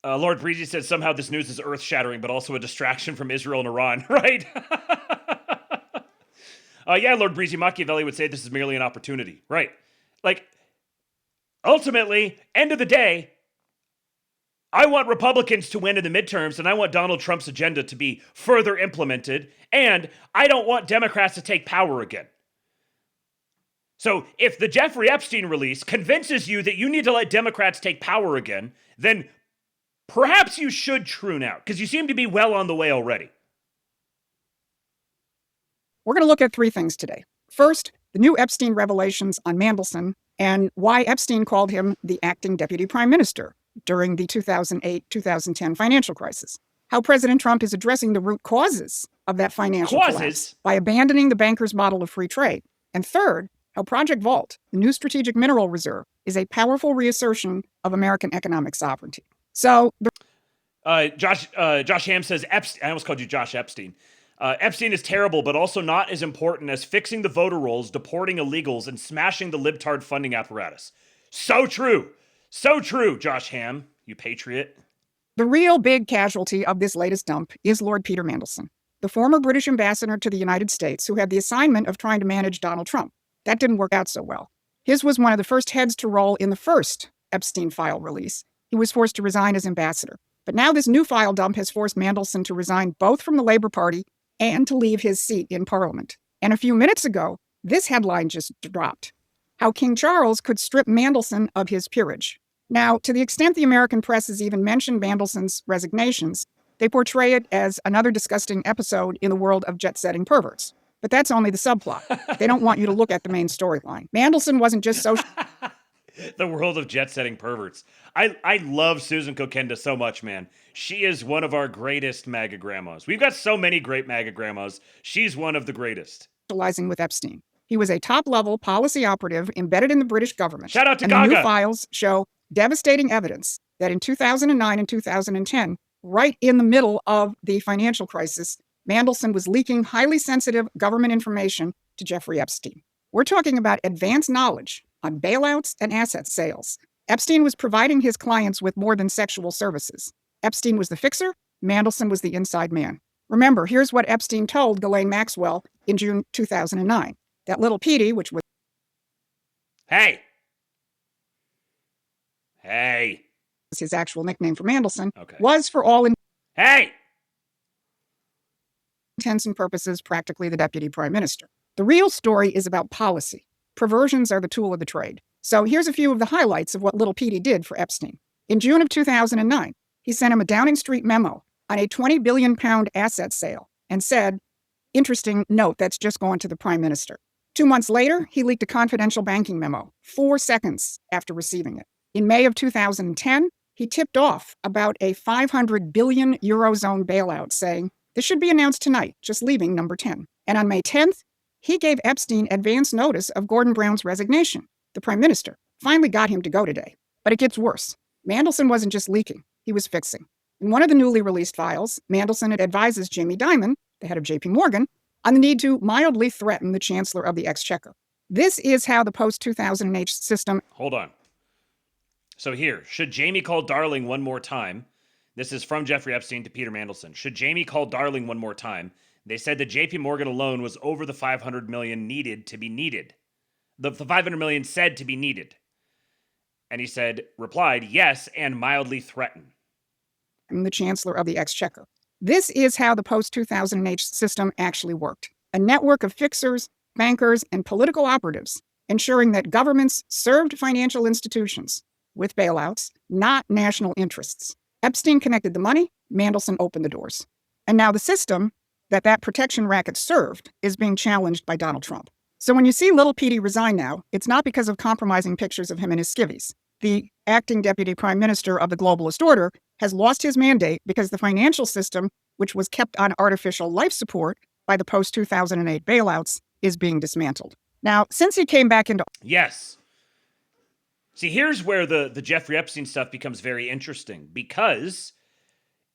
Lord Breezy said somehow this news is earth-shattering, but also a distraction from Israel and Iran, right? Yeah, Lord Breezy, Machiavelli would say this is merely an opportunity, right? Like, ultimately, end of the day, I want Republicans to win in the midterms, and I want Donald Trump's agenda to be further implemented, and I don't want Democrats to take power again. So if the Jeffrey Epstein release convinces you that you need to let Democrats take power again, then perhaps you should troon out, because you seem to be well on the way already. We're going to look at three things today. First, the new Epstein revelations on Mandelson and why Epstein called him the acting deputy prime minister during the 2008-2010 financial crisis. How President Trump is addressing the root causes of that financial collapse by abandoning the bankers' model of free trade. And third, how Project Vault, the new strategic mineral reserve, is a powerful reassertion of American economic sovereignty. So, Josh Ham says, I almost called you Josh Epstein. Epstein is terrible, but also not as important as fixing the voter rolls, deporting illegals, and smashing the libtard funding apparatus. So true. So true, Josh Ham, you patriot. The real big casualty of this latest dump is Lord Peter Mandelson, the former British ambassador to the United States who had the assignment of trying to manage Donald Trump. That didn't work out so well. His was one of the first heads to roll in the first Epstein file release. He was forced to resign as ambassador. But now this new file dump has forced Mandelson to resign both from the Labour Party and to leave his seat in Parliament. And a few minutes ago, this headline just dropped. How King Charles could strip Mandelson of his peerage. Now, to the extent the American press has even mentioned Mandelson's resignations, they portray it as another disgusting episode in the world of jet-setting perverts. But that's only the subplot. They don't want you to look at the main storyline. Mandelson wasn't just social... The world of jet-setting perverts. I love Susan Kokenda so much, man. She is one of our greatest MAGA grandmas. We've got so many great MAGA grandmas. She's one of the greatest. ...socializing with Epstein. He was a top-level policy operative embedded in the British government. Shout out to and Gaga. The new files show devastating evidence that in 2009 and 2010, right in the middle of the financial crisis, Mandelson was leaking highly sensitive government information to Jeffrey Epstein. We're talking about advanced knowledge on bailouts and asset sales. Epstein was providing his clients with more than sexual services. Epstein was the fixer, Mandelson was the inside man. Remember, here's what Epstein told Ghislaine Maxwell in June 2009. That little Petey, which was... Hey, his actual nickname for Mandelson, was for all intents and purposes practically the deputy prime minister. The real story is about policy. Perversions are the tool of the trade. So here's a few of the highlights of what little Petey did for Epstein. In June of 2009, he sent him a Downing Street memo on a £20 billion asset sale and said, interesting note, that's just going to the prime minister. 2 months later, he leaked a confidential banking memo, 4 seconds after receiving it. In May of 2010, he tipped off about a 500 billion Eurozone bailout, saying, this should be announced tonight, just leaving number 10. And on May 10th, he gave Epstein advance notice of Gordon Brown's resignation. The prime minister finally got him to go today. But it gets worse. Mandelson wasn't just leaking, he was fixing. In one of the newly released files, Mandelson advises Jamie Dimon, the head of JP Morgan, on the need to mildly threaten the Chancellor of the Exchequer. This is how the post-2008 system... Hold on. So here, should Jamie call Darling one more time? This is from Jeffrey Epstein to Peter Mandelson. Should Jamie call Darling one more time? They said that JP Morgan alone was over the 500 million needed to be needed. The 500 million said to be needed. And he replied, yes, and mildly threaten. The Chancellor of the Exchequer. This is how the post-2008 system actually worked. A network of fixers bankers, and political operatives, ensuring that governments served financial institutions with bailouts, not national interests. Epstein connected the money, Mandelson opened the doors. And now the system that protection racket served is being challenged by Donald Trump. So when you see little Petey resign now, it's not because of compromising pictures of him in his skivvies. The acting deputy prime minister of the globalist order has lost his mandate because the financial system, which was kept on artificial life support by the post-2008 bailouts, is being dismantled. Now, since he came back into... Yes. See, here's where the Jeffrey Epstein stuff becomes very interesting, because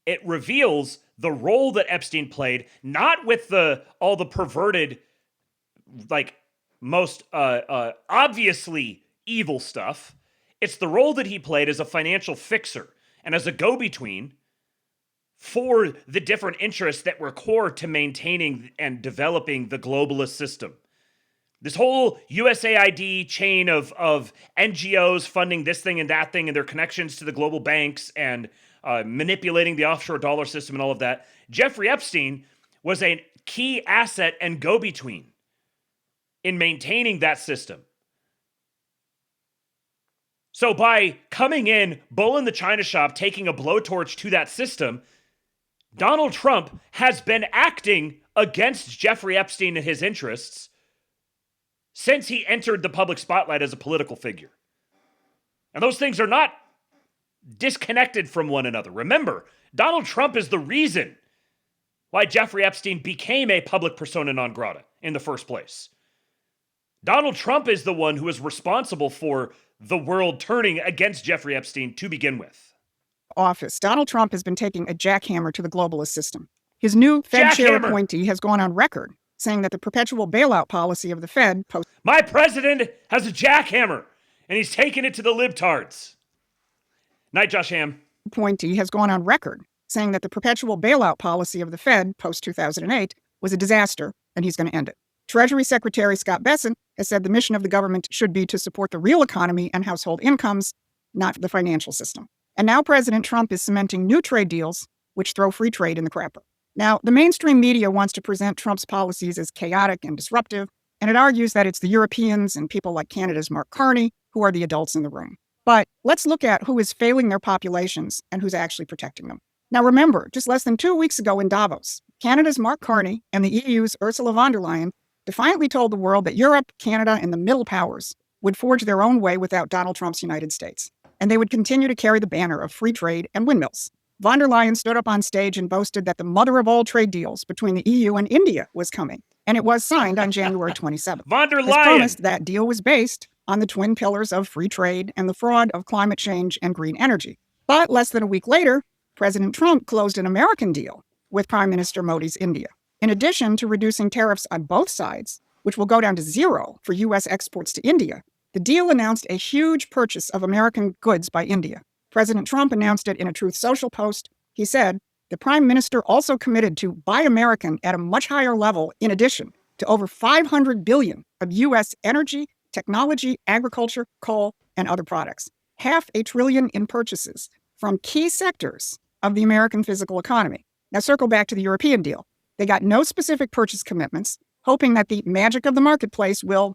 it reveals the role that Epstein played, not with all the perverted, like, most obviously evil stuff. It's the role that he played as a financial fixer and as a go-between for the different interests that were core to maintaining and developing the globalist system. This whole USAID chain of NGOs funding this thing and that thing and their connections to the global banks and manipulating the offshore dollar system and all of that. Jeffrey Epstein was a key asset and go-between in maintaining that system. So by coming in, bull in the china shop, taking a blowtorch to that system, Donald Trump has been acting against Jeffrey Epstein and his interests since he entered the public spotlight as a political figure. And those things are not disconnected from one another. Remember, Donald Trump is the reason why Jeffrey Epstein became a public persona non grata in the first place. Donald Trump is the one who is responsible for the world turning against Jeffrey Epstein to begin with. Office, Donald Trump has been taking a jackhammer to the globalist system. His new Fed chair appointee has gone on record saying that the perpetual bailout policy of the Fed... My president has a jackhammer, and he's taking it to the libtards. Night, Josh Ham. Appointee has gone on record saying that the perpetual bailout policy of the Fed post-2008 was a disaster, and he's going to end it. Treasury Secretary Scott Bessent has said the mission of the government should be to support the real economy and household incomes, not the financial system. And now President Trump is cementing new trade deals, which throw free trade in the crapper. Now, the mainstream media wants to present Trump's policies as chaotic and disruptive, and it argues that it's the Europeans and people like Canada's Mark Carney who are the adults in the room. But let's look at who is failing their populations and who's actually protecting them. Now remember, just less than 2 weeks ago in Davos, Canada's Mark Carney and the EU's Ursula von der Leyen defiantly told the world that Europe, Canada, and the middle powers would forge their own way without Donald Trump's United States, and they would continue to carry the banner of free trade and windmills. Von der Leyen stood up on stage and boasted that the mother of all trade deals between the EU and India was coming, and it was signed on January 27th. Von der Leyen! As promised, that deal was based on the twin pillars of free trade and the fraud of climate change and green energy. But less than a week later, President Trump closed an American deal with Prime Minister Modi's India. In addition to reducing tariffs on both sides, which will go down to zero for U.S. exports to India, the deal announced a huge purchase of American goods by India. President Trump announced it in a Truth Social post. He said, the Prime Minister also committed to buy American at a much higher level in addition to over $500 billion of U.S. energy, technology, agriculture, coal, and other products. $500 billion in purchases from key sectors of the American physical economy. Now circle back to the European deal. They got no specific purchase commitments, hoping that the magic of the marketplace will,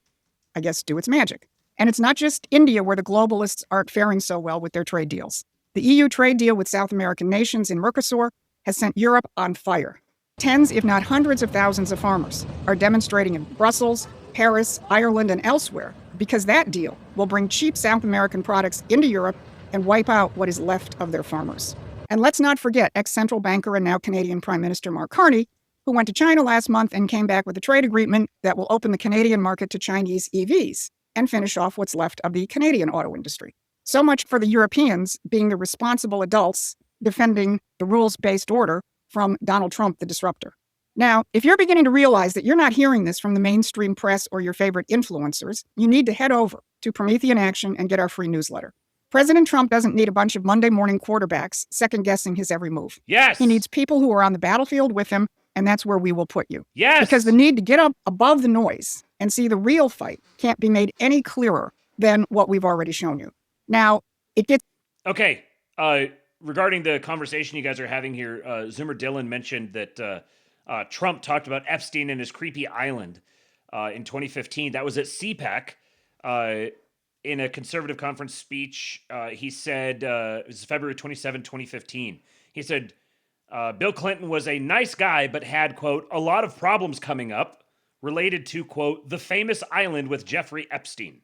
I guess, do its magic. And it's not just India where the globalists aren't faring so well with their trade deals. The EU trade deal with South American nations in Mercosur has sent Europe on fire. Tens, if not hundreds of thousands of farmers are demonstrating in Brussels, Paris, Ireland, and elsewhere because that deal will bring cheap South American products into Europe and wipe out what is left of their farmers. And let's not forget ex-central banker and now Canadian Prime Minister Mark Carney, who went to China last month and came back with a trade agreement that will open the Canadian market to Chinese EVs and finish off what's left of the Canadian auto industry. So much for the Europeans being the responsible adults defending the rules-based order from Donald Trump, the disruptor. Now, if you're beginning to realize that you're not hearing this from the mainstream press or your favorite influencers, you need to head over to Promethean Action and get our free newsletter. President Trump doesn't need a bunch of Monday morning quarterbacks second-guessing his every move. Yes! He needs people who are on the battlefield with him, and that's where we will put you. Yes! Because the need to get up above the noise and see the real fight can't be made any clearer than what we've already shown you. Now, it gets... Okay, regarding the conversation you guys are having here, Zoomer Dylan mentioned that Trump talked about Epstein and his creepy island. in 2015. That was at CPAC. In a conservative conference speech, he said, it was February 27, 2015. He said, Bill Clinton was a nice guy, but had, quote, a lot of problems coming up related to, quote, the famous island with Jeffrey Epstein.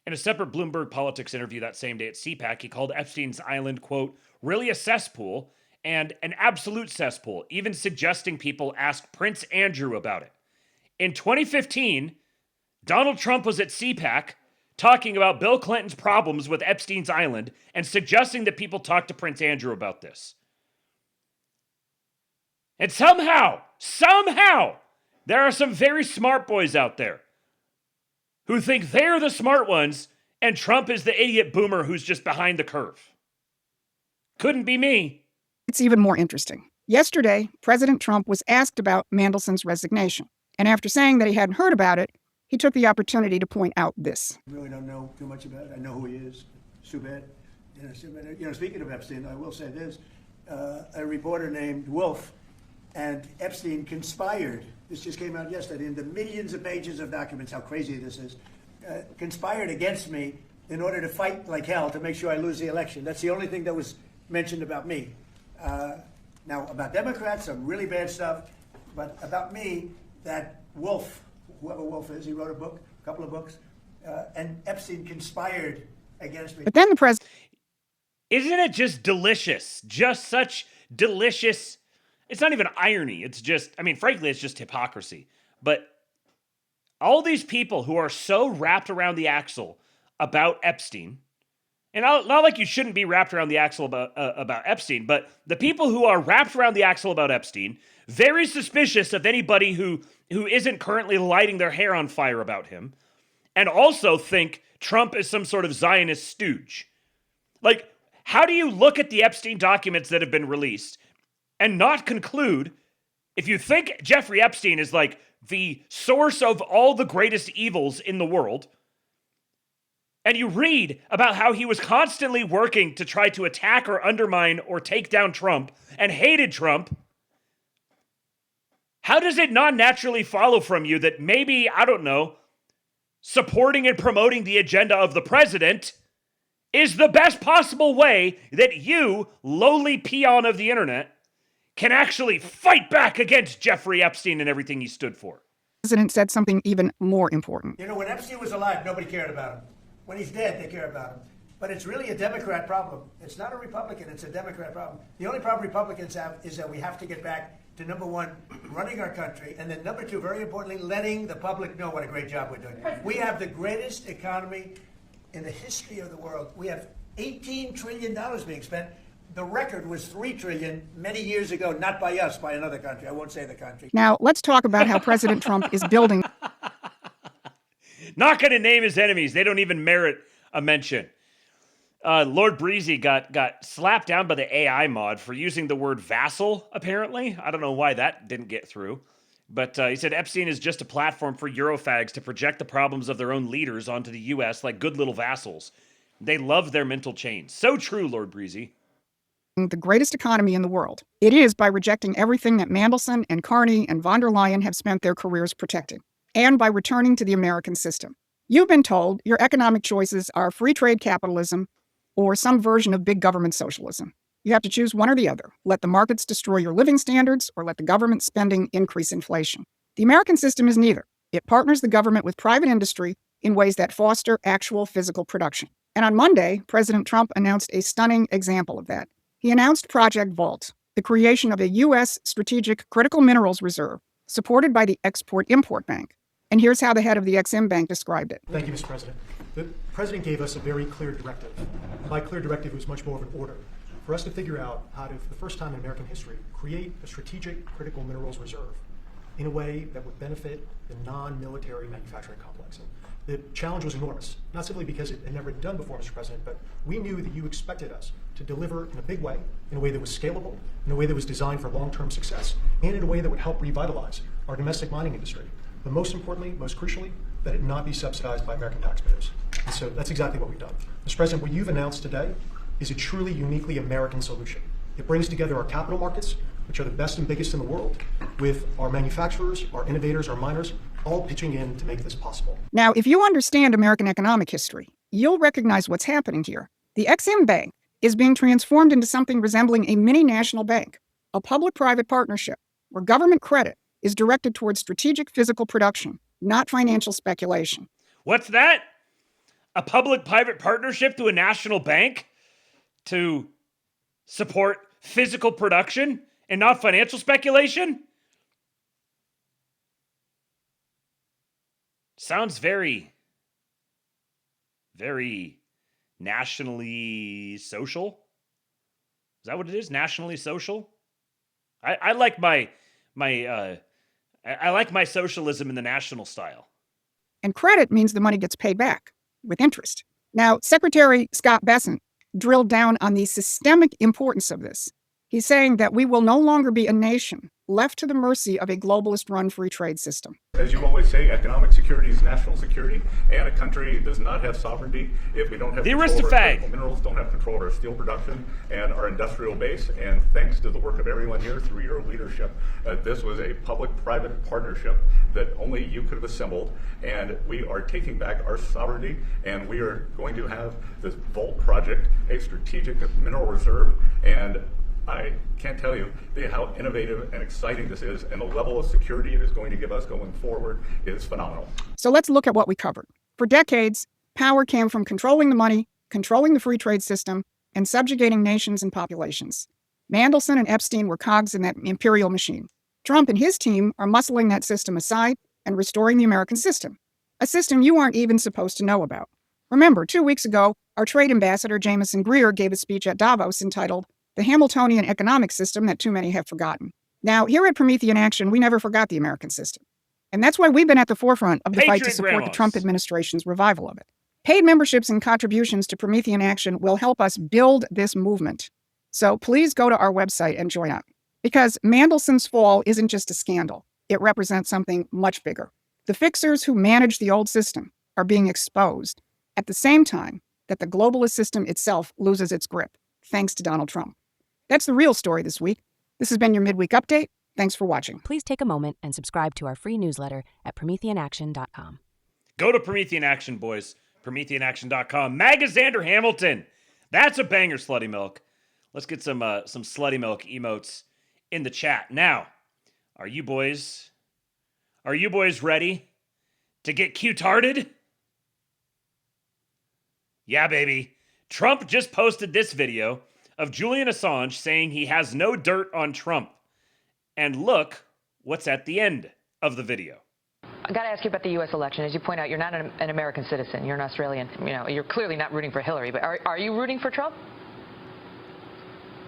In a separate Bloomberg Politics interview that same day at CPAC, he called Epstein's island, quote, really a cesspool and an absolute cesspool, even suggesting people ask Prince Andrew about it. In 2015, Donald Trump was at CPAC talking about Bill Clinton's problems with Epstein's island and suggesting that people talk to Prince Andrew about this. And somehow, there are some very smart boys out there who think they're the smart ones and Trump is the idiot boomer who's just behind the curve. Couldn't be me. It's even more interesting. Yesterday, President Trump was asked about Mandelson's resignation. And after saying that he hadn't heard about it, he took the opportunity to point out this. I really don't know too much about it. I know who he is. It's too bad. Speaking of Epstein, I will say this. A reporter named Wolf and Epstein conspired. This just came out yesterday in the millions of pages of documents, how crazy this is. Conspired against me in order to fight like hell to make sure I lose the election. That's the only thing that was mentioned about me. Now, about Democrats, some really bad stuff. But about me, that Wolf, whoever Wolf is, he wrote a book, a couple of books, and Epstein conspired against me. But then the president... Isn't it just delicious? Just such delicious... It's not even irony. It's just, I mean, frankly, it's just hypocrisy. But all these people who are so wrapped around the axle about Epstein, and not like you shouldn't be wrapped around the axle about Epstein, but the people who are wrapped around the axle about Epstein, very suspicious of anybody who isn't currently lighting their hair on fire about him, and also think Trump is some sort of Zionist stooge. Like, how do you look at the Epstein documents that have been released and not conclude, if you think Jeffrey Epstein is like the source of all the greatest evils in the world, and you read about how he was constantly working to try to attack or undermine or take down Trump and hated Trump, how does it not naturally follow from you that maybe, I don't know, supporting and promoting the agenda of the president is the best possible way that you, lowly peon of the internet, can actually fight back against Jeffrey Epstein and everything he stood for? The president said something even more important. You know, when Epstein was alive, nobody cared about him. When he's dead, they care about him. But it's really a Democrat problem. It's not a Republican, it's a Democrat problem. The only problem Republicans have is that we have to get back to, number one, running our country, and then number two, very importantly, letting the public know what a great job we're doing. We have the greatest economy in the history of the world. We have $18 trillion being spent. The record was $3 trillion many years ago, not by us, by another country. I won't say the country. Now, let's talk about how President Trump is building. Not going to name his enemies. They don't even merit a mention. Lord Breezy got slapped down by the AI mod for using the word vassal, apparently. I don't know why that didn't get through. But he said Epstein is just a platform for Eurofags to project the problems of their own leaders onto the U.S. like good little vassals. They love their mental chains. So true, Lord Breezy. The greatest economy in the world. It is by rejecting everything that Mandelson and Carney and von der Leyen have spent their careers protecting, and by returning to the American system. You've been told your economic choices are free trade capitalism or some version of big government socialism. You have to choose one or the other. Let the markets destroy your living standards or let the government spending increase inflation. The American system is neither. It partners the government with private industry in ways that foster actual physical production. And on Monday, President Trump announced a stunning example of that. He announced Project Vault, the creation of a U.S. strategic critical minerals reserve supported by the Export-Import Bank. And here's how the head of the Ex-Im Bank described it. Thank you, Mr. President. The President gave us a very clear directive. My clear directive was much more of an order for us to figure out how to, for the first time in American history, create a strategic critical minerals reserve in a way that would benefit the non-military manufacturing complex. And the challenge was enormous, not simply because it had never been done before, Mr. President, but we knew that you expected us to deliver in a big way, in a way that was scalable, in a way that was designed for long-term success, and in a way that would help revitalize our domestic mining industry. But most importantly, most crucially, that it not be subsidized by American taxpayers. And so that's exactly what we've done. Mr. President, what you've announced today is a truly uniquely American solution. It brings together our capital markets, which are the best and biggest in the world, with our manufacturers, our innovators, our miners, all pitching in to make this possible. Now, if you understand American economic history, you'll recognize what's happening here. The Ex-Im Bank is being transformed into something resembling a mini national bank, a public-private partnership where government credit is directed towards strategic physical production, not financial speculation. What's that? A public-private partnership to a national bank to support physical production and not financial speculation? Sounds very, very nationally social. Is that what it is? Nationally social? I like my I like my socialism in the national style. And credit means the money gets paid back with interest. Now, Secretary Scott Bessent drilled down on the systemic importance of this. He's saying that we will no longer be a nation left to the mercy of a globalist-run free trade system. As you always say, economic security is national security, and a country does not have sovereignty if we don't have control of our critical minerals, don't have control of our steel production and our industrial base. And thanks to the work of everyone here through your leadership, this was a public-private partnership that only you could have assembled, and we are taking back our sovereignty, and we are going to have this Volt project, a strategic mineral reserve, and I can't tell you how innovative and exciting this is, and the level of security it is going to give us going forward is phenomenal. So let's look at what we covered. For decades, power came from controlling the money, controlling the free trade system, and subjugating nations and populations. Mandelson and Epstein were cogs in that imperial machine. Trump and his team are muscling that system aside and restoring the American system, a system you aren't even supposed to know about. Remember, 2 weeks ago, our trade ambassador, Jameson Greer, gave a speech at Davos entitled The Hamiltonian Economic System That Too Many Have Forgotten. Now, here at Promethean Action, we never forgot the American system. And that's why we've been at the forefront of the fight to support the Trump administration's revival of it. Paid memberships and contributions to Promethean Action will help us build this movement. So please go to our website and join up. Because Mandelson's fall isn't just a scandal. It represents something much bigger. The fixers who manage the old system are being exposed at the same time that the globalist system itself loses its grip, thanks to Donald Trump. That's the real story this week. This has been your midweek update. Thanks for watching. Please take a moment and subscribe to our free newsletter at PrometheanAction.com. Go to Promethean Action, boys. PrometheanAction.com. Magazander Hamilton. That's a banger, Slutty Milk. Let's get some Slutty Milk emotes in the chat. Now, are you boys ready to get Q-tarded? Yeah, baby. Trump just posted this video of Julian Assange saying he has no dirt on Trump. And look what's at the end of the video. I got to ask you about the U.S. election. As you point out, you're not an American citizen. You're an Australian. You know, you're clearly not rooting for Hillary, but are you rooting for Trump?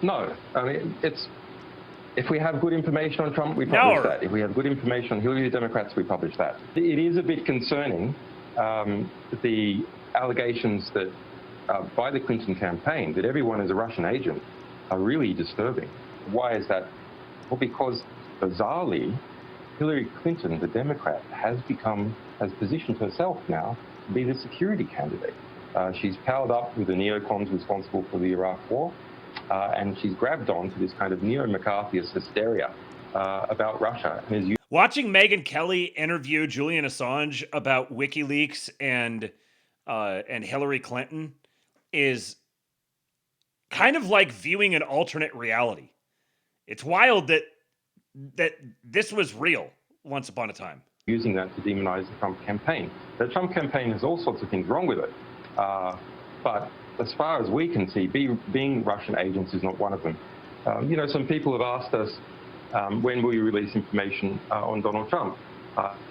No. I mean, if we have good information on Trump, we publish that. If we have good information on Hillary, the Democrats, we publish that. It is a bit concerning, the allegations that by the Clinton campaign that everyone is a Russian agent are really disturbing. Why is that? Well, because bizarrely, Hillary Clinton, the Democrat, has positioned herself now to be the security candidate. She's powered up with the neocons responsible for the Iraq War, and she's grabbed on to this kind of neo-McCarthyist hysteria about Russia. And watching Megyn Kelly interview Julian Assange about WikiLeaks and Hillary Clinton is kind of like viewing an alternate reality. It's wild that this was real once upon a time. Using that to demonize the Trump campaign. The Trump campaign has all sorts of things wrong with it. But as far as we can see, being Russian agents is not one of them. You know, some people have asked us, when will you release information on Donald Trump?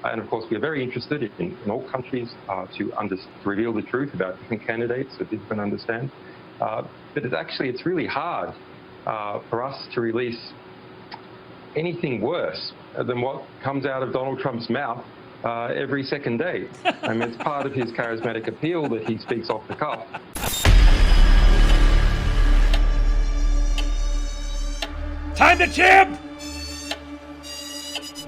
And of course, we are very interested in all countries to reveal the truth about different candidates so people can understand. But it's really hard for us to release anything worse than what comes out of Donald Trump's mouth every second day. I mean, it's part of his charismatic appeal that he speaks off the cuff. Time to champ!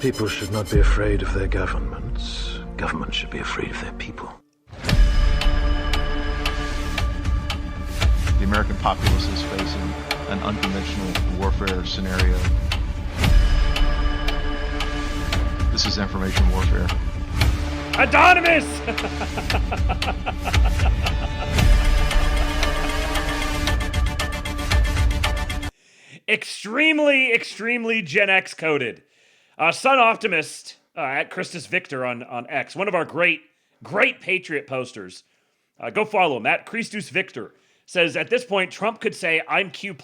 People should not be afraid of their governments. Governments should be afraid of their people. The American populace is facing an unconventional warfare scenario. This is information warfare. Anonymous! extremely Gen X coded. Sun Optimist at Christus Victor on X, one of our great Patriot posters. Go follow him at Christus Victor. Says at this point, Trump could say I'm Q+,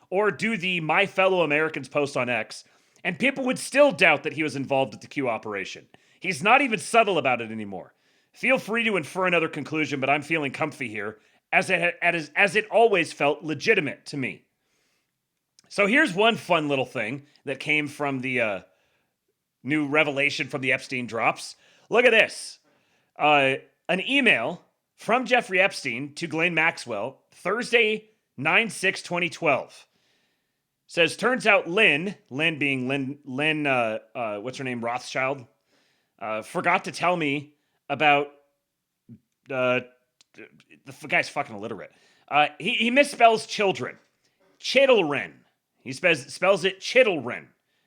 or do the My Fellow Americans post on X, and people would still doubt that he was involved with the Q operation. He's not even subtle about it anymore. Feel free to infer another conclusion, but I'm feeling comfy here, as it always felt legitimate to me. So here's one fun little thing that came from the new revelation from the Epstein drops. Look at this. An email from Jeffrey Epstein to Ghislaine Maxwell, Thursday, 9/6/2012. Says, turns out Lynn being Lynn, what's her name, Rothschild, forgot to tell me about, the guy's fucking illiterate. He misspells children. Chittleren. He spells it Chittleren.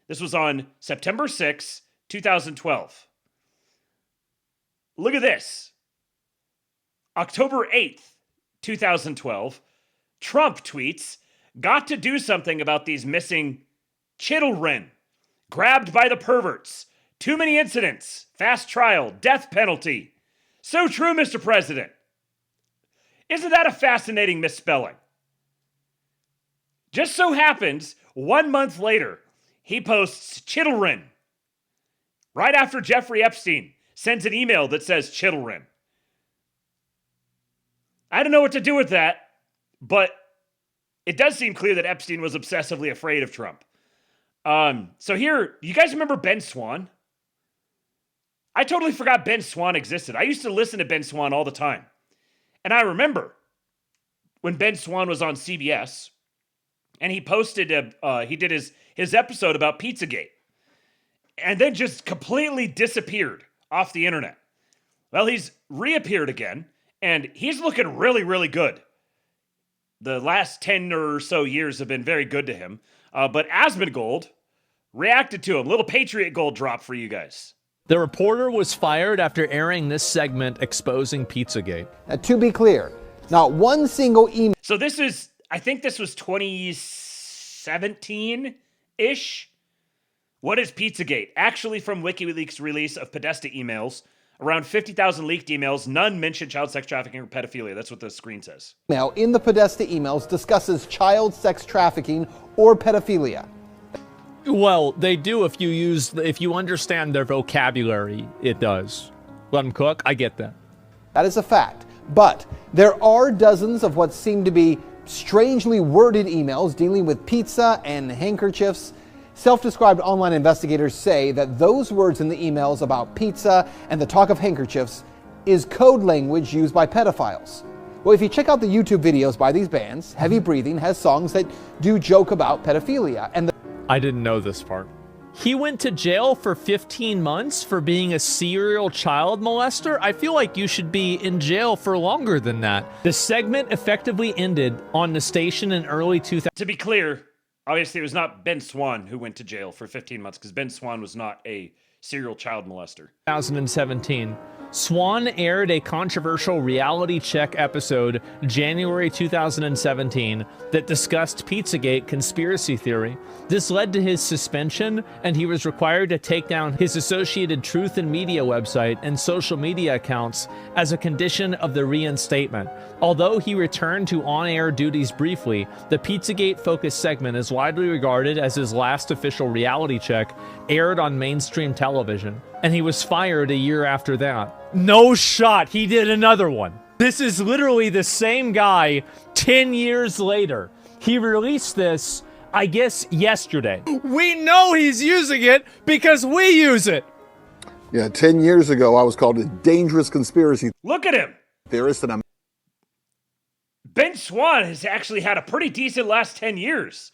This was on September 6, 2012. Look at this. October 8th, 2012, Trump tweets, got to do something about these missing Chittleren. Grabbed by the perverts. Too many incidents. Fast trial. Death penalty. So true, Mr. President. Isn't that a fascinating misspelling? Just so happens, 1 month later, he posts Chittleren. Right after Jeffrey Epstein sends an email that says Chittleren. I don't know what to do with that, but it does seem clear that Epstein was obsessively afraid of Trump. So here, you guys remember Ben Swann? I totally forgot Ben Swann existed. I used to listen to Ben Swann all the time. And I remember when Ben Swann was on CBS, and he posted, he did his episode about Pizzagate, and then just completely disappeared off the internet. Well, he's reappeared again, and he's looking really good. The last 10 or so years have been very good to him. But Asmongold reacted to him. Little Patriot Gold drop for you guys. The reporter was fired after airing this segment exposing Pizzagate. To be clear, not one single email. So this is, I think this was 2017-ish. What is Pizzagate? Actually from WikiLeaks' release of Podesta emails, around 50,000 leaked emails, none mention child sex trafficking or pedophilia. That's what the screen says. Email in the Podesta emails discusses child sex trafficking or pedophilia. Well, they do if you understand their vocabulary, it does. Let them cook, I get that. That is a fact. But there are dozens of what seem to be strangely worded emails dealing with pizza and handkerchiefs. Self-described online investigators say that those words in the emails about pizza and the talk of handkerchiefs is code language used by pedophiles. Well, if you check out the YouTube videos by these bands, Heavy Breathing has songs that do joke about pedophilia. And I didn't know this part. He went to jail for 15 months for being a serial child molester? I feel like you should be in jail for longer than that. The segment effectively ended on the station in early 2000. To be clear, obviously it was not Ben Swann who went to jail for 15 months because Ben Swann was not a serial child molester. 2017. Swann aired a controversial reality check episode January 2017 that discussed Pizzagate conspiracy theory. This led to his suspension, and he was required to take down his Associated Truth and Media website and social media accounts as a condition of the reinstatement. Although he returned to on-air duties briefly, the Pizzagate-focused segment is widely regarded as his last official reality check aired on mainstream television, and he was fired a year after that. No shot, he did another one. This is literally the same guy 10 years later. He released this, I guess, yesterday. We know he's using it because we use it. Yeah, 10 years ago, I was called a dangerous conspiracy Look at him. theorist, and I'm Ben Swann has actually had a pretty decent last 10 years.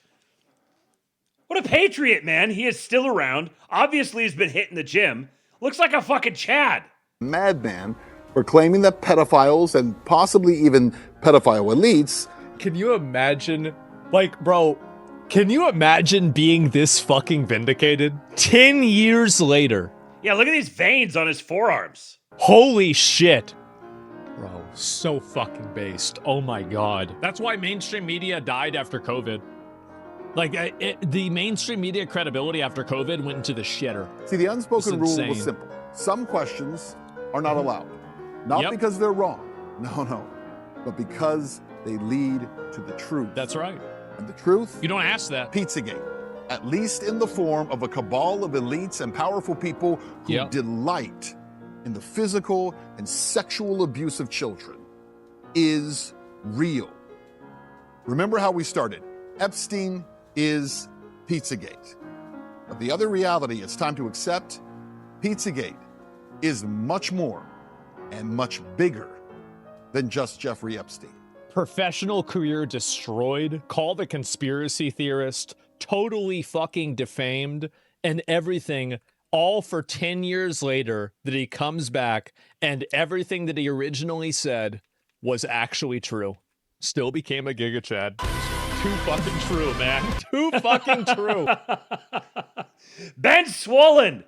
What a patriot, man. He is still around. Obviously, he's been hitting the gym. Looks like a fucking Chad. madman for claiming that pedophiles and possibly even pedophile elites. Can you imagine, like, bro, can you imagine being this fucking vindicated? 10 years later, Yeah, look at these veins on his forearms. Holy shit. Bro, so fucking based. Oh my God. That's why mainstream media died after COVID. Like, the mainstream media credibility after COVID went into the shitter. See, the unspoken rule was insane. simple. Some questions are not allowed. Not because they're wrong. No. But because they lead to the truth. That's right. And the truth? You don't ask that. Pizzagate. At least in the form of a cabal of elites and powerful people who delight in the physical and sexual abuse of children, is real. Remember how we started. Epstein is Pizzagate. But the other reality it's time to accept, Pizzagate is much more and much bigger than just Jeffrey Epstein. Professional career destroyed, called a conspiracy theorist, totally fucking defamed, and everything, all for 10 years later that he comes back and everything that he originally said was actually true. Still became a Giga Chad. Too fucking true, man. Too fucking true. Ben Swollen.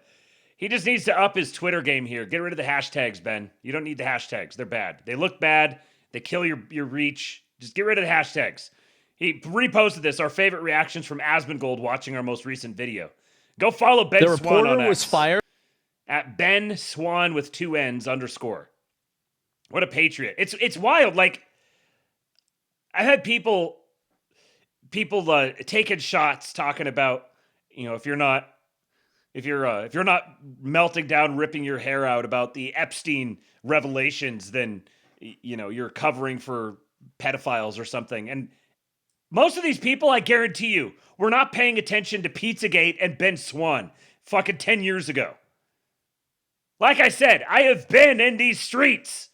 He just needs to up his Twitter game here. Get rid of the hashtags, Ben. You don't need the hashtags. They're bad. They look bad. They kill your reach. Just get rid of the hashtags. He reposted this, our favorite reactions from Asmongold watching our most recent video. Go follow Ben The Swann reporter on was X. fired. At Ben Swann with 2 N's _. What a patriot. It's wild. Like, I've had people taking shots talking about, if you're not melting down, ripping your hair out about the Epstein revelations, then you're covering for pedophiles or something. And most of these people, I guarantee you, were not paying attention to Pizzagate and Ben Swann fucking 10 years ago. Like I said, I have been in these streets.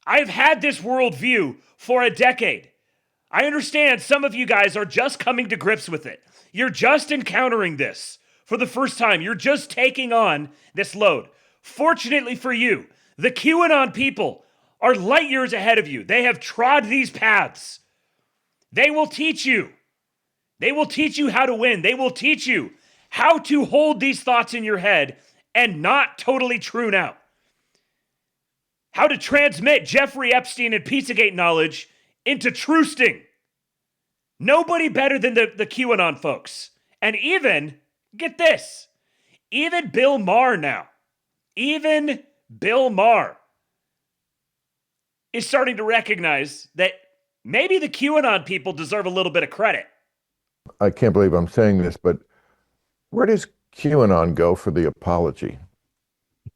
I've had this worldview for a decade. I understand some of you guys are just coming to grips with it. You're just encountering this for the first time. You're just taking on this load. Fortunately for you, the QAnon people are light years ahead of you. They have trod these paths. They will teach you. They will teach you how to win. They will teach you how to hold these thoughts in your head and not totally tune out. How to transmit Jeffrey Epstein and Pizzagate knowledge into trusting. Nobody better than the QAnon folks. And even, get this, even Bill Maher now, even Bill Maher is starting to recognize that maybe the QAnon people deserve a little bit of credit. I can't believe I'm saying this, but where does QAnon go for the apology?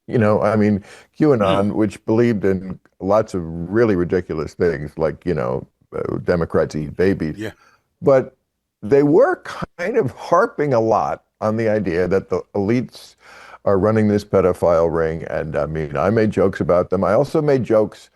QAnon, which believed in lots of really ridiculous things, like, Democrats eat babies. Yeah. But they were kind of harping a lot on the idea that the elites are running this pedophile ring. And I made jokes about them. I also made jokes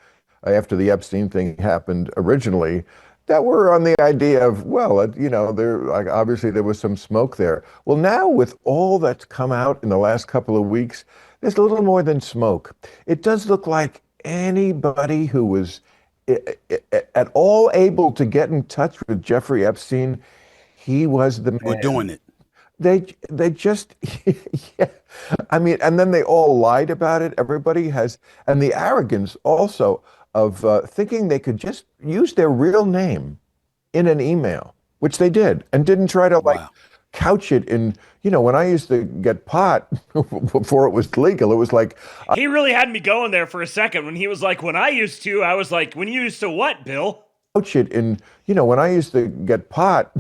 after the Epstein thing happened originally that were on the idea of, obviously there was some smoke there. Well, now with all that's come out in the last couple of weeks, there's a little more than smoke. It does look like anybody who was at all able to get in touch with Jeffrey Epstein, he was the man. We're doing it. They just, yeah. And then they all lied about it. Everybody has, and the arrogance also of thinking they could just use their real name in an email, which they did, and didn't try to couch it in, when I used to get pot before it was legal, it was like. He really had me going there for a second when he was like, when I used to, I was like, when you used to what, Bill? Couch it in, when I used to get pot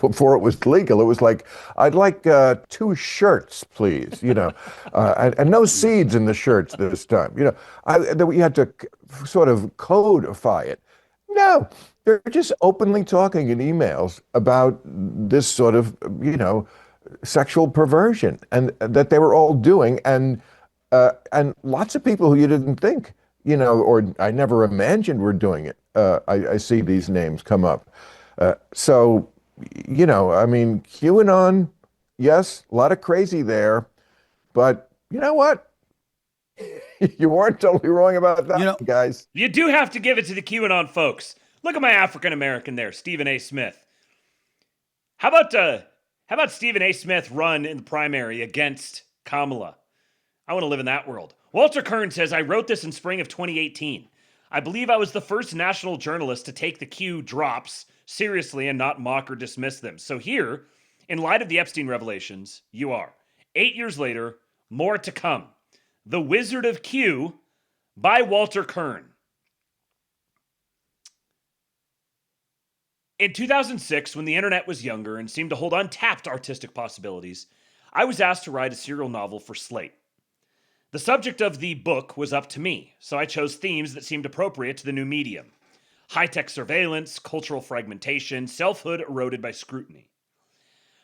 before it was legal, it was like, I'd like 2 shirts, please, and no seeds in the shirts this time. You had to sort of codify it. No, they're just openly talking in emails about this sort of, sexual perversion, and that they were all doing, and lots of people who you didn't think, or I never imagined were doing it. I see these names come up. QAnon, yes, a lot of crazy there, but you know what? You weren't totally wrong about that, guys. You do have to give it to the QAnon folks. Look at my African American there, Stephen A. Smith. How about Stephen A. Smith run in the primary against Kamala? I want to live in that world. Walter Kern says, I wrote this in spring of 2018. I believe I was the first national journalist to take the Q drops seriously and not mock or dismiss them. So here, in light of the Epstein revelations, you are. 8 years later, more to come. The Wizard of Q by Walter Kern. In 2006, when the internet was younger and seemed to hold untapped artistic possibilities, I was asked to write a serial novel for Slate. The subject of the book was up to me, so I chose themes that seemed appropriate to the new medium. High-tech surveillance, cultural fragmentation, selfhood eroded by scrutiny.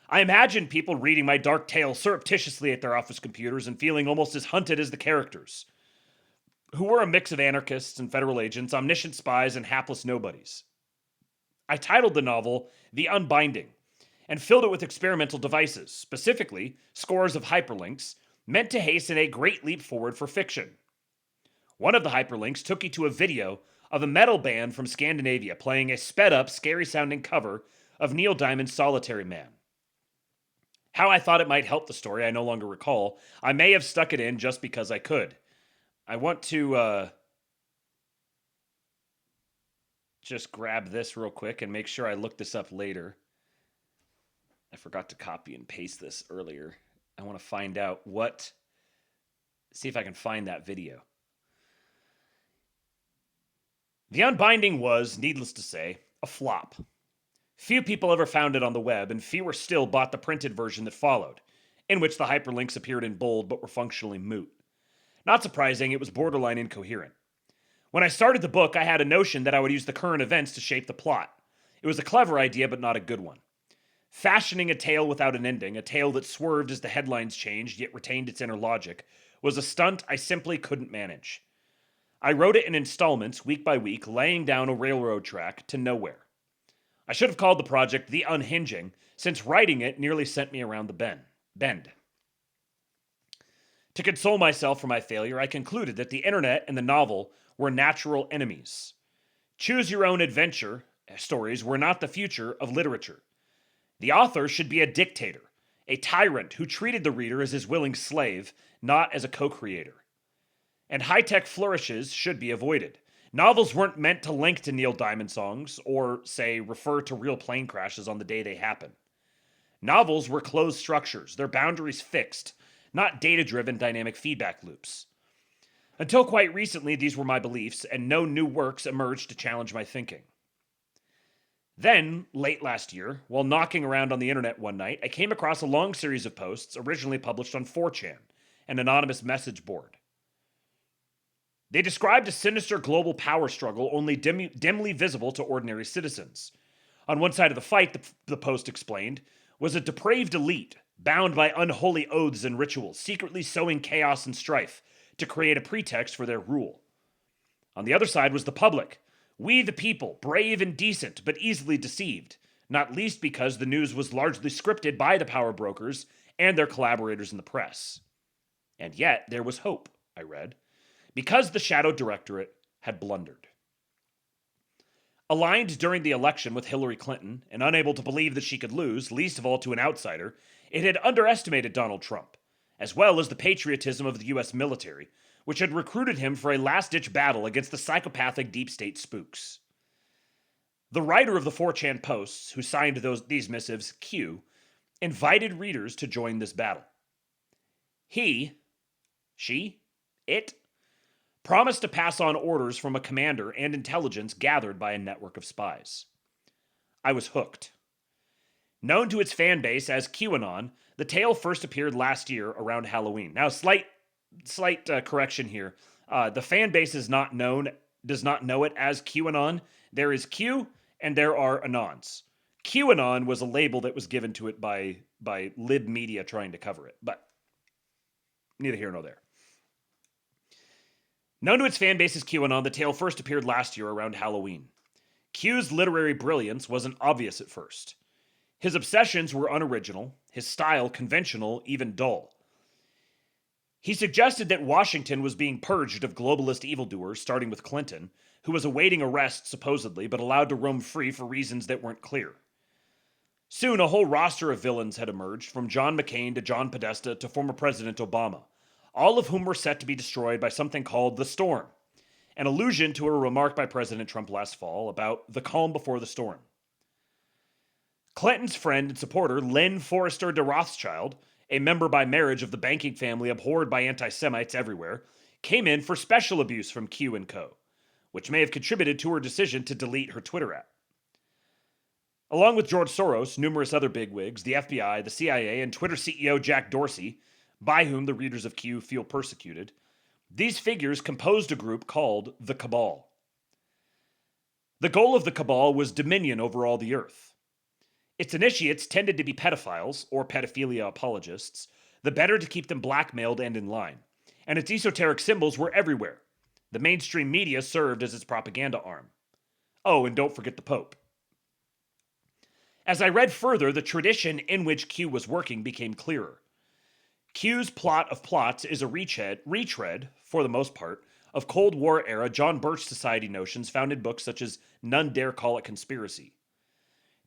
I imagined people reading my dark tale surreptitiously at their office computers and feeling almost as hunted as the characters, who were a mix of anarchists and federal agents, omniscient spies, and hapless nobodies. I titled the novel The Unbinding and filled it with experimental devices, specifically scores of hyperlinks meant to hasten a great leap forward for fiction. One of the hyperlinks took you to a video of a metal band from Scandinavia playing a sped-up, scary-sounding cover of Neil Diamond's Solitary Man. How I thought it might help the story, I no longer recall. I may have stuck it in just because I could. I want to just grab this real quick and make sure I look this up later. I forgot to copy and paste this earlier. I want to find out see if I can find that video. The Unbinding was, needless to say, a flop. Few people ever found it on the web, and fewer still bought the printed version that followed, in which the hyperlinks appeared in bold but were functionally moot. Not surprising, it was borderline incoherent. When I started the book, I had a notion that I would use the current events to shape the plot. It was a clever idea, but not a good one. Fashioning a tale without an ending, a tale that swerved as the headlines changed, yet retained its inner logic, was a stunt I simply couldn't manage. I wrote it in installments, week by week, laying down a railroad track to nowhere. I should have called the project The Unhinging, since writing it nearly sent me around the bend. To console myself for my failure, I concluded that the internet and the novel were natural enemies. Choose-your-own-adventure stories were not the future of literature. The author should be a dictator, a tyrant who treated the reader as his willing slave, not as a co-creator. And high-tech flourishes should be avoided. Novels weren't meant to link to Neil Diamond songs or, say, refer to real plane crashes on the day they happen. Novels were closed structures, their boundaries fixed, not data-driven dynamic feedback loops. Until quite recently, these were my beliefs, and no new works emerged to challenge my thinking. Then, late last year, while knocking around on the internet one night, I came across a long series of posts originally published on 4chan, an anonymous message board. They described a sinister global power struggle only dimly visible to ordinary citizens. On one side of the fight, the post explained, was a depraved elite, bound by unholy oaths and rituals, secretly sowing chaos and strife to create a pretext for their rule. On the other side was the public, we the people, brave and decent, but easily deceived, not least because the news was largely scripted by the power brokers and their collaborators in the press. And yet, there was hope, I read, because the Shadow Directorate had blundered. Aligned during the election with Hillary Clinton and unable to believe that she could lose, least of all to an outsider, it had underestimated Donald Trump, as well as the patriotism of the U.S. military, which had recruited him for a last-ditch battle against the psychopathic deep state spooks. The writer of the 4chan posts, who signed these missives Q, invited readers to join this battle. It promised to pass on orders from a commander and intelligence gathered by a network of spies. I was hooked. Known to its fan base as QAnon, the tale first appeared last year around Halloween. Now, slight correction here. The fan base does not know it as QAnon. There is Q, and there are Anons. QAnon was a label that was given to it by lib media trying to cover it, but neither here nor there. Known to its fan base as QAnon, the tale first appeared last year around Halloween. Q's literary brilliance wasn't obvious at first. His obsessions were unoriginal, his style conventional, even dull. He suggested that Washington was being purged of globalist evildoers, starting with Clinton, who was awaiting arrest supposedly, but allowed to roam free for reasons that weren't clear. Soon, a whole roster of villains had emerged, from John McCain to John Podesta to former President Obama, all of whom were set to be destroyed by something called the storm, an allusion to a remark by President Trump last fall about the calm before the storm. Clinton's friend and supporter, Lynn Forrester de Rothschild, a member by marriage of the banking family abhorred by anti-Semites everywhere, came in for special abuse from Q and Co., which may have contributed to her decision to delete her Twitter app. Along with George Soros, numerous other bigwigs, the FBI, the CIA, and Twitter CEO Jack Dorsey, by whom the readers of Q feel persecuted, these figures composed a group called the Cabal. The goal of the Cabal was dominion over all the earth. Its initiates tended to be pedophiles, or pedophilia apologists, the better to keep them blackmailed and in line, and its esoteric symbols were everywhere. The mainstream media served as its propaganda arm. Oh, and don't forget the Pope. As I read further, the tradition in which Q was working became clearer. Q's plot of plots is a retread, for the most part, of Cold War-era John Birch Society notions found in books such as None Dare Call It Conspiracy.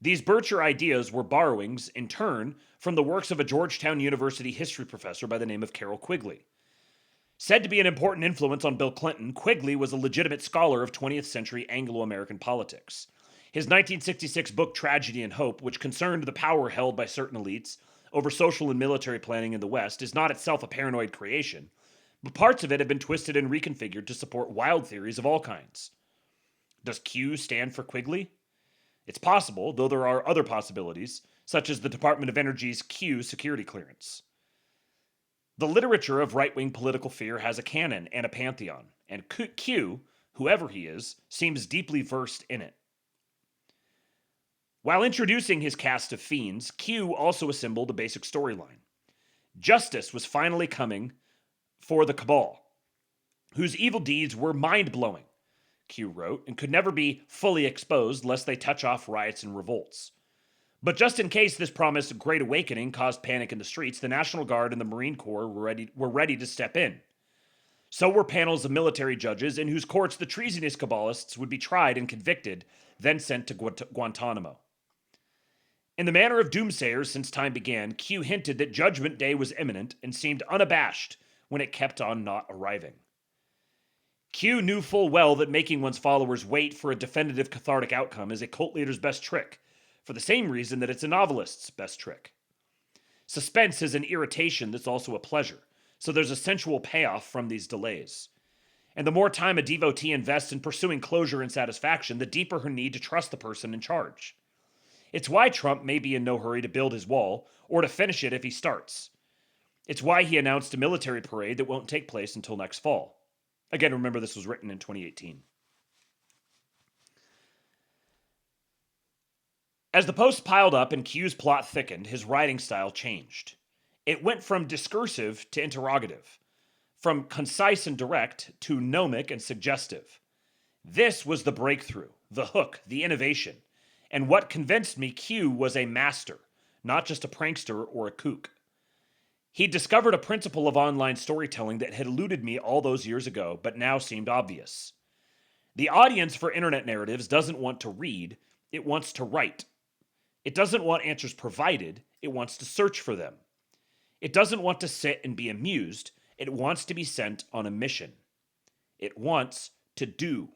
These Bircher ideas were borrowings, in turn, from the works of a Georgetown University history professor by the name of Carroll Quigley. Said to be an important influence on Bill Clinton, Quigley was a legitimate scholar of 20th century Anglo-American politics. His 1966 book Tragedy and Hope, which concerned the power held by certain elites over social and military planning in the West, is not itself a paranoid creation, but parts of it have been twisted and reconfigured to support wild theories of all kinds. Does Q stand for Quigley? It's possible, though there are other possibilities, such as the Department of Energy's Q security clearance. The literature of right-wing political fear has a canon and a pantheon, and Q, whoever he is, seems deeply versed in it. While introducing his cast of fiends, Q also assembled a basic storyline. Justice was finally coming for the Cabal, whose evil deeds were mind-blowing, Q wrote, and could never be fully exposed lest they touch off riots and revolts. But just in case this promised great awakening caused panic in the streets, the National Guard and the Marine Corps were ready to step in. So were panels of military judges in whose courts the treasonous Cabalists would be tried and convicted, then sent to Guantanamo. In the manner of doomsayers since time began, Q hinted that Judgment Day was imminent and seemed unabashed when it kept on not arriving. Q knew full well that making one's followers wait for a definitive cathartic outcome is a cult leader's best trick, for the same reason that it's a novelist's best trick. Suspense is an irritation that's also a pleasure, so there's a sensual payoff from these delays. And the more time a devotee invests in pursuing closure and satisfaction, the deeper her need to trust the person in charge. It's why Trump may be in no hurry to build his wall, or to finish it if he starts. It's why he announced a military parade that won't take place until next fall. Again, remember this was written in 2018. As the posts piled up and Q's plot thickened, his writing style changed. It went from discursive to interrogative, from concise and direct to gnomic and suggestive. This was the breakthrough, the hook, the innovation, and what convinced me Q was a master, not just a prankster or a kook. He discovered a principle of online storytelling that had eluded me all those years ago, but now seemed obvious. The audience for internet narratives doesn't want to read, it wants to write. It doesn't want answers provided, it wants to search for them. It doesn't want to sit and be amused, it wants to be sent on a mission. It wants to do.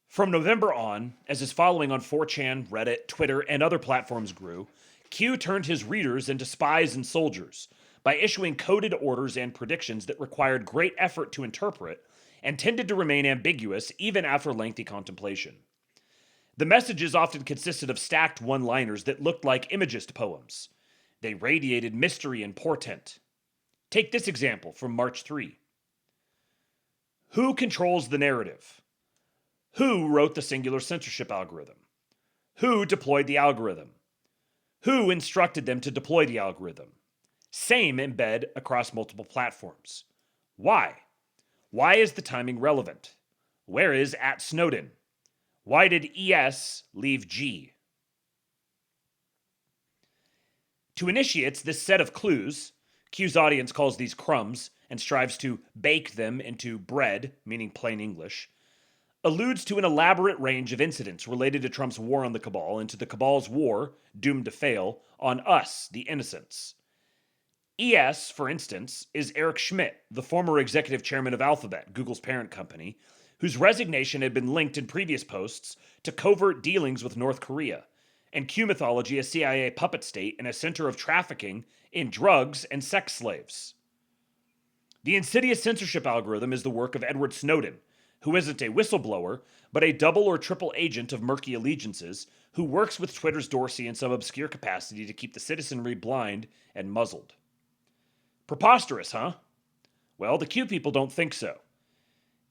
From November on, as his following on 4chan, Reddit, Twitter, and other platforms grew, Q turned his readers into spies and soldiers by issuing coded orders and predictions that required great effort to interpret and tended to remain ambiguous even after lengthy contemplation. The messages often consisted of stacked one-liners that looked like imagist poems. They radiated mystery and portent. Take this example from March 3. Who controls the narrative? Who wrote the singular censorship algorithm? Who deployed the algorithm? Who instructed them to deploy the algorithm? Same embed across multiple platforms. Why? Why is the timing relevant? Where is @Snowden? Why did ES leave G? To initiates, this set of clues, Q's audience calls these crumbs and strives to bake them into bread, meaning plain English, alludes to an elaborate range of incidents related to Trump's war on the Cabal and to the Cabal's war, doomed to fail, on us, the innocents. ES, for instance, is Eric Schmidt, the former executive chairman of Alphabet, Google's parent company, whose resignation had been linked in previous posts to covert dealings with North Korea, and Q mythology, a CIA puppet state and a center of trafficking in drugs and sex slaves. The insidious censorship algorithm is the work of Edward Snowden, who isn't a whistleblower, but a double or triple agent of murky allegiances, who works with Twitter's Dorsey in some obscure capacity to keep the citizenry blind and muzzled. Preposterous, huh? Well, the Q people don't think so.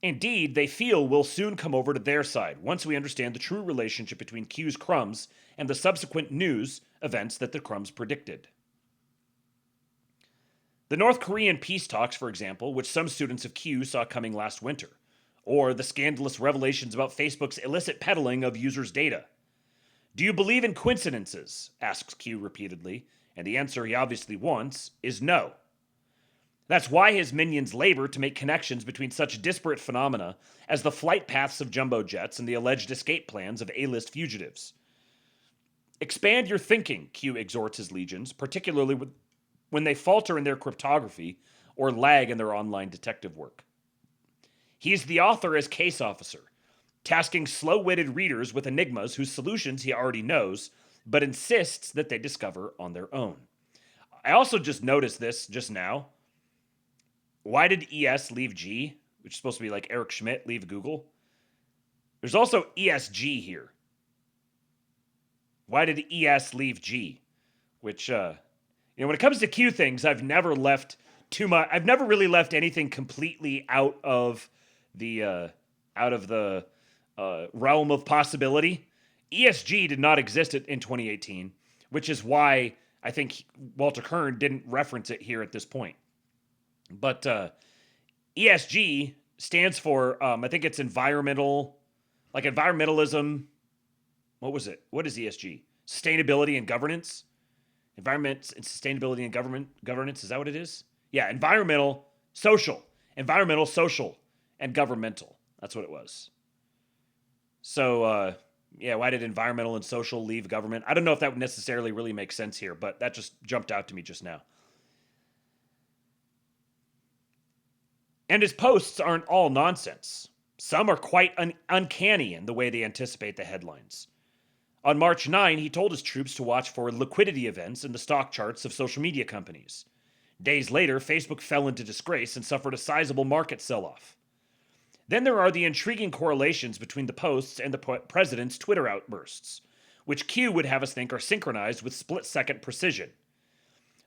Indeed, they feel we'll soon come over to their side once we understand the true relationship between Q's crumbs and the subsequent news events that the crumbs predicted. The North Korean peace talks, for example, which some students of Q saw coming last winter, or the scandalous revelations about Facebook's illicit peddling of users' data. Do you believe in coincidences? Asks Q repeatedly, and the answer he obviously wants is no. That's why his minions labor to make connections between such disparate phenomena as the flight paths of jumbo jets and the alleged escape plans of A-list fugitives. Expand your thinking, Q exhorts his legions, particularly when they falter in their cryptography or lag in their online detective work. He's the author as case officer, tasking slow-witted readers with enigmas whose solutions he already knows, but insists that they discover on their own. I also just noticed this just now. Why did ES leave G, which is supposed to be like Eric Schmidt, leave Google? There's also ESG here. Why did ES leave G? Which, when it comes to Q things, I've never really left anything completely out of the realm of possibility. ESG did not exist in 2018, which is why I think Walter Kern didn't reference it here at this point. But ESG stands for, I think it's environmentalism. What was it? What is ESG? Sustainability and governance? Environment and sustainability and governance, is that what it is? Yeah, environmental, social, and governmental. That's what it was. So, why did environmental and social leave government? I don't know if that would necessarily really make sense here, but that just jumped out to me just now. And his posts aren't all nonsense. Some are quite uncanny in the way they anticipate the headlines. On March 9, he told his troops to watch for liquidity events in the stock charts of social media companies. Days later, Facebook fell into disgrace and suffered a sizable market sell-off. Then there are the intriguing correlations between the posts and the president's Twitter outbursts, which Q would have us think are synchronized with split-second precision.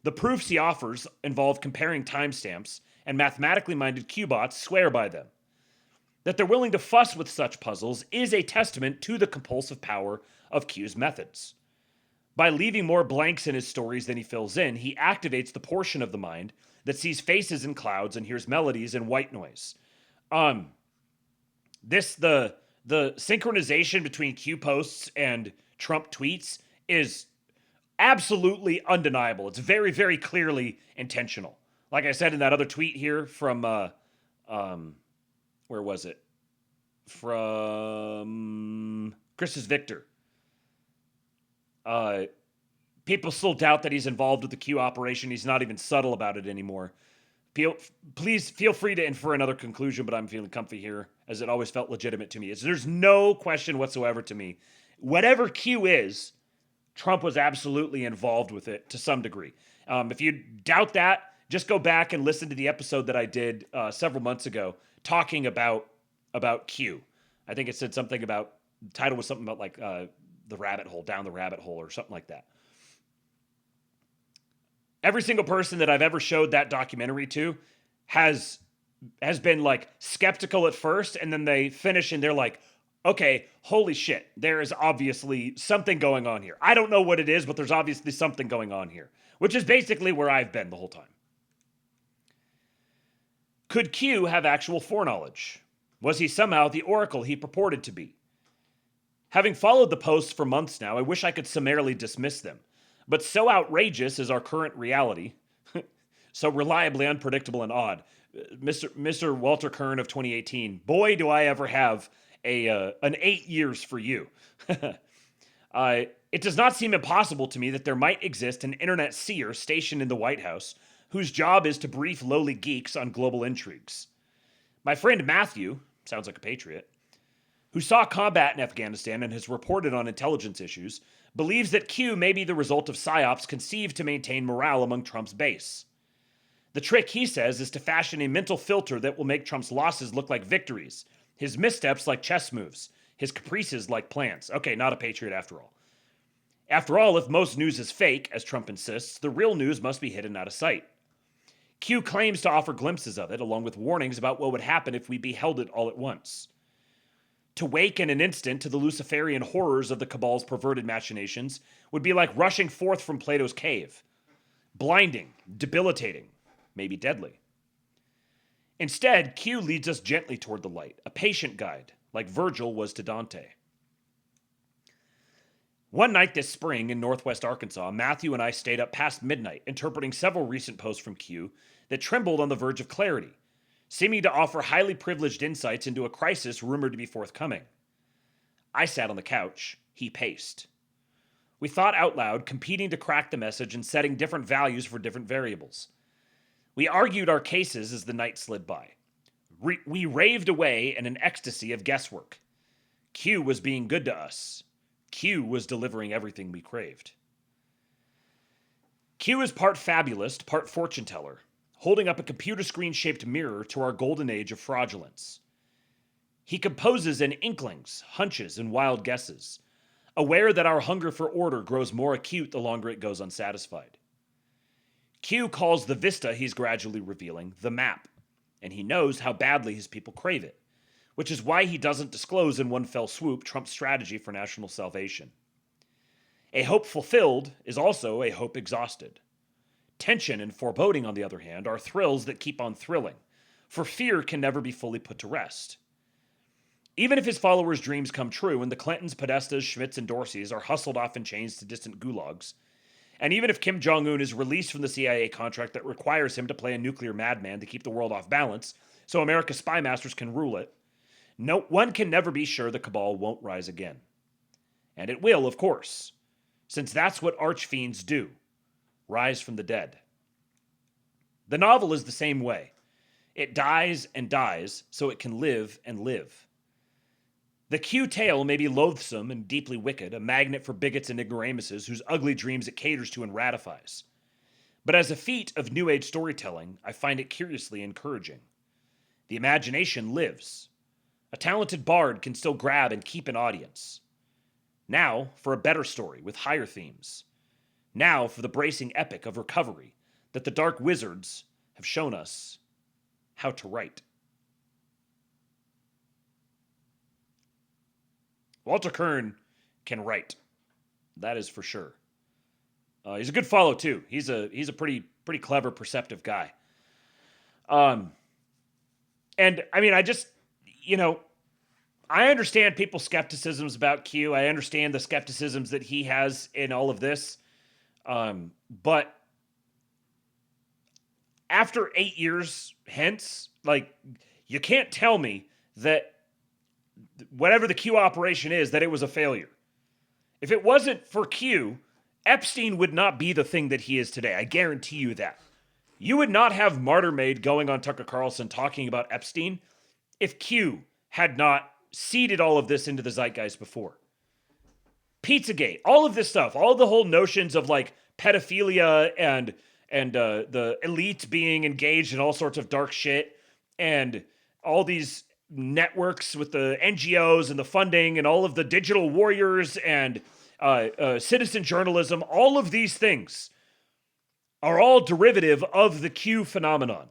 The proofs he offers involve comparing timestamps, and mathematically minded Q-bots swear by them. That they're willing to fuss with such puzzles is a testament to the compulsive power of Q's methods. By leaving more blanks in his stories than he fills in, he activates the portion of the mind that sees faces in clouds and hears melodies in white noise. The synchronization between Q posts and Trump tweets is absolutely undeniable. It's very, very clearly intentional. Like I said in that other tweet here from, where was it? From Chris's Victor. People still doubt that he's involved with the Q operation. He's not even subtle about it anymore. Please feel free to infer another conclusion, but I'm feeling comfy here, as it always felt legitimate to me. There's no question whatsoever to me. Whatever Q is, Trump was absolutely involved with it to some degree. If you doubt that, just go back and listen to the episode that I did several months ago talking about Q. I think it said something about, the title was something about like the rabbit hole, down the rabbit hole or something like that. Every single person that I've ever showed that documentary to has been like skeptical at first, and then they finish and they're like, okay, holy shit, there is obviously something going on here. I don't know what it is, but there's obviously something going on here, which is basically where I've been the whole time. Could Q have actual foreknowledge? Was he somehow the oracle he purported to be? Having followed the posts for months now, I wish I could summarily dismiss them. But so outrageous is our current reality, so reliably unpredictable and odd. Mr. Walter Kern of 2018, boy, do I ever have an 8 years for you. It does not seem impossible to me that there might exist an internet seer stationed in the White House whose job is to brief lowly geeks on global intrigues. My friend Matthew, sounds like a patriot, who saw combat in Afghanistan and has reported on intelligence issues, believes that Q may be the result of psyops conceived to maintain morale among Trump's base. The trick, he says, is to fashion a mental filter that will make Trump's losses look like victories, his missteps like chess moves, his caprices like plans. Okay, not a patriot after all. After all, if most news is fake, as Trump insists, the real news must be hidden out of sight. Q claims to offer glimpses of it, along with warnings about what would happen if we beheld it all at once. To wake in an instant to the Luciferian horrors of the cabal's perverted machinations would be like rushing forth from Plato's cave. Blinding, debilitating, maybe deadly. Instead, Q leads us gently toward the light, a patient guide, like Virgil was to Dante. One night this spring in northwest Arkansas, Matthew and I stayed up past midnight, interpreting several recent posts from Q that trembled on the verge of clarity, seeming to offer highly privileged insights into a crisis rumored to be forthcoming. I sat on the couch, he paced. We thought out loud, competing to crack the message and setting different values for different variables. We argued our cases as the night slid by. We raved away in an ecstasy of guesswork. Q was being good to us. Q was delivering everything we craved. Q is part fabulist, part fortune teller, holding up a computer screen-shaped mirror to our golden age of fraudulence. He composes in inklings, hunches, and wild guesses, aware that our hunger for order grows more acute the longer it goes unsatisfied. Q calls the vista he's gradually revealing the map, and he knows how badly his people crave it, which is why he doesn't disclose in one fell swoop Trump's strategy for national salvation. A hope fulfilled is also a hope exhausted. Tension and foreboding, on the other hand, are thrills that keep on thrilling, for fear can never be fully put to rest. Even if his followers' dreams come true and the Clintons, Podestas, Schmitz, and Dorseys are hustled off in chains to distant gulags, and even if Kim Jong-un is released from the CIA contract that requires him to play a nuclear madman to keep the world off balance so America's spy masters can rule it, no one can never be sure the cabal won't rise again. And it will, of course, since that's what archfiends do, rise from the dead. The novel is the same way. It dies and dies so it can live and live. The Q tale may be loathsome and deeply wicked, a magnet for bigots and ignoramuses whose ugly dreams it caters to and ratifies. But as a feat of New Age storytelling, I find it curiously encouraging. The imagination lives. A talented bard can still grab and keep an audience. Now for a better story with higher themes. Now for the bracing epic of recovery that the dark wizards have shown us how to write. Walter Kern can write. That is for sure. He's a good follow too. He's a pretty clever, perceptive guy. And I mean, I understand people's skepticisms about Q. I understand the skepticisms that he has in all of this. But after 8 years hence, you can't tell me that whatever the Q operation is, that it was a failure. If it wasn't for Q, Epstein would not be the thing that he is today. I guarantee you that. You would not have Martyrmaid going on Tucker Carlson talking about Epstein if Q had not seeded all of this into the zeitgeist before. Pizzagate, all of this stuff, all the whole notions of pedophilia and the elite being engaged in all sorts of dark shit, and all these networks with the NGOs and the funding and all of the digital warriors and citizen journalism, all of these things are all derivative of the Q phenomenon.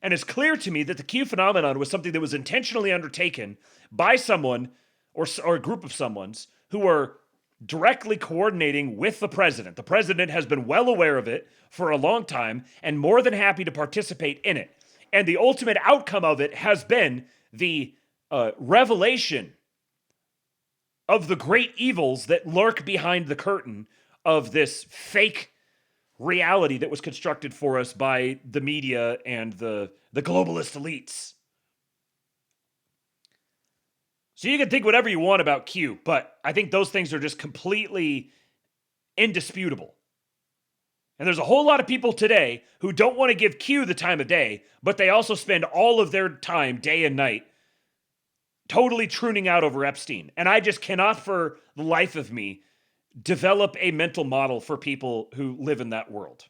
And it's clear to me that the Q phenomenon was something that was intentionally undertaken by someone or a group of someones who were directly coordinating with the president. The president has been well aware of it for a long time and more than happy to participate in it. And the ultimate outcome of it has been the revelation of the great evils that lurk behind the curtain of this fake reality that was constructed for us by the media and the globalist elites. So you can think whatever you want about Q, but I think those things are just completely indisputable. And there's a whole lot of people today who don't want to give Q the time of day, but they also spend all of their time, day and night, totally crooning out over Epstein. And I just cannot for the life of me develop a mental model for people who live in that world.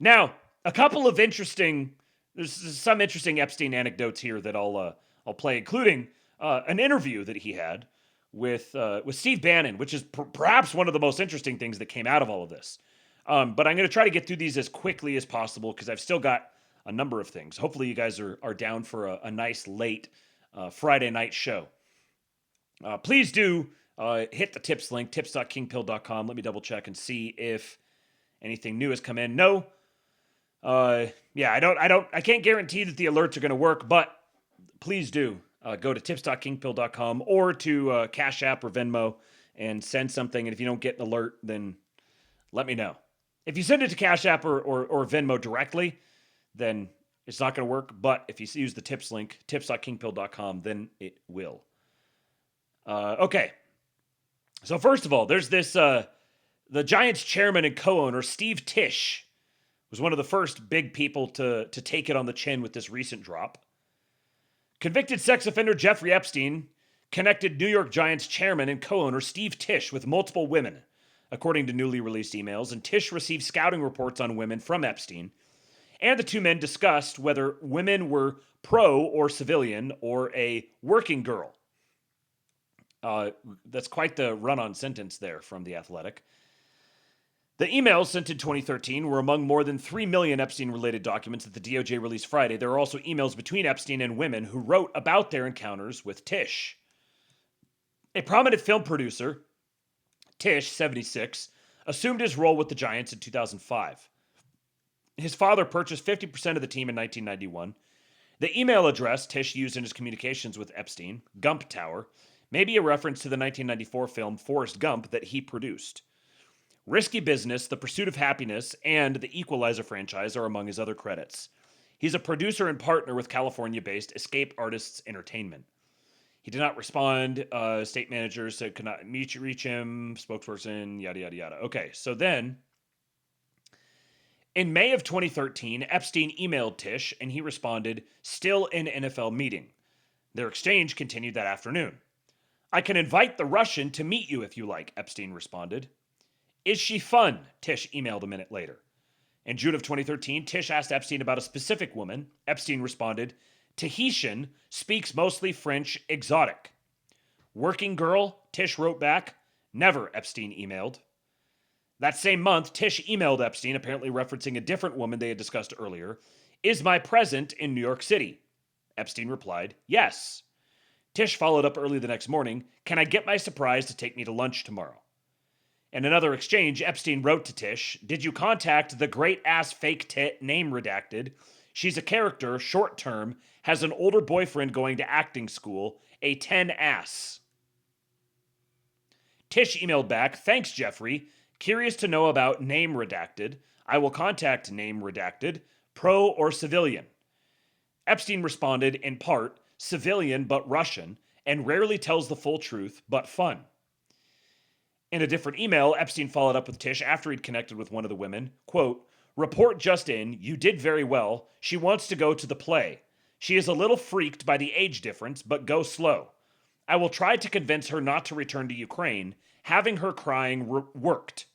Now, a couple of there's some interesting Epstein anecdotes here that I'll play, including an interview that he had with Steve Bannon, which is perhaps one of the most interesting things that came out of all of this. But I'm going to try to get through these as quickly as possible because I've still got a number of things. Hopefully you guys are down for a nice late Friday night show. Please do hit the tips link, tips.kingpill.com. Let me double check and see if anything new has come in. No. I can't guarantee that the alerts are going to work, but please do go to tips.kingpill.com or to Cash App or Venmo and send something. And if you don't get an alert, then let me know. If you send it to Cash App or Venmo directly, then it's not going to work. But if you use the tips link, tips.kingpill.com, then it will. Okay. So first of all, there's this, the Giants chairman and co-owner, Steve Tisch, was one of the first big people to take it on the chin with this recent drop. Convicted sex offender Jeffrey Epstein connected New York Giants chairman and co-owner Steve Tisch with multiple women, according to newly released emails, and Tisch received scouting reports on women from Epstein, and the two men discussed whether women were pro or civilian or a working girl. That's quite the run-on sentence there from The Athletic. The emails sent in 2013 were among more than 3 million Epstein-related documents that the DOJ released Friday. There are also emails between Epstein and women who wrote about their encounters with Tisch. A prominent film producer, Tisch, 76, assumed his role with the Giants in 2005. His father purchased 50% of the team in 1991. The email address Tisch used in his communications with Epstein, Gump Tower, may be a reference to the 1994 film Forrest Gump that he produced. Risky Business, The Pursuit of Happiness, and the Equalizer franchise are among his other credits. He's a producer and partner with California-based Escape Artists Entertainment. He did not respond. State manager said could not reach him. Spokesperson, yada, yada, yada. Okay, so then, in May of 2013, Epstein emailed Tisch, and he responded, still in NFL meeting. Their exchange continued that afternoon. I can invite the Russian to meet you if you like, Epstein responded. Is she fun? Tisch emailed a minute later. In June of 2013, Tisch asked Epstein about a specific woman. Epstein responded, Tahitian, speaks mostly French, exotic. Working girl? Tisch wrote back. Never, Epstein emailed. That same month, Tisch emailed Epstein, apparently referencing a different woman they had discussed earlier. Is my present in New York City? Epstein replied, yes. Tisch followed up early the next morning. Can I get my surprise to take me to lunch tomorrow? In another exchange, Epstein wrote to Tisch, did you contact the great-ass fake tit name redacted? She's a character, short-term, has an older boyfriend going to acting school, a 10-ass. Tisch emailed back, thanks, Jeffrey. Curious to know about name redacted. I will contact name redacted, pro or civilian. Epstein responded, in part, civilian but Russian, and rarely tells the full truth, but fun. In a different email, Epstein followed up with Tisch after he'd connected with one of the women. Quote, report just in, you did very well. She wants to go to the play. She is a little freaked by the age difference, but go slow. I will try to convince her not to return to Ukraine. Having her crying worked.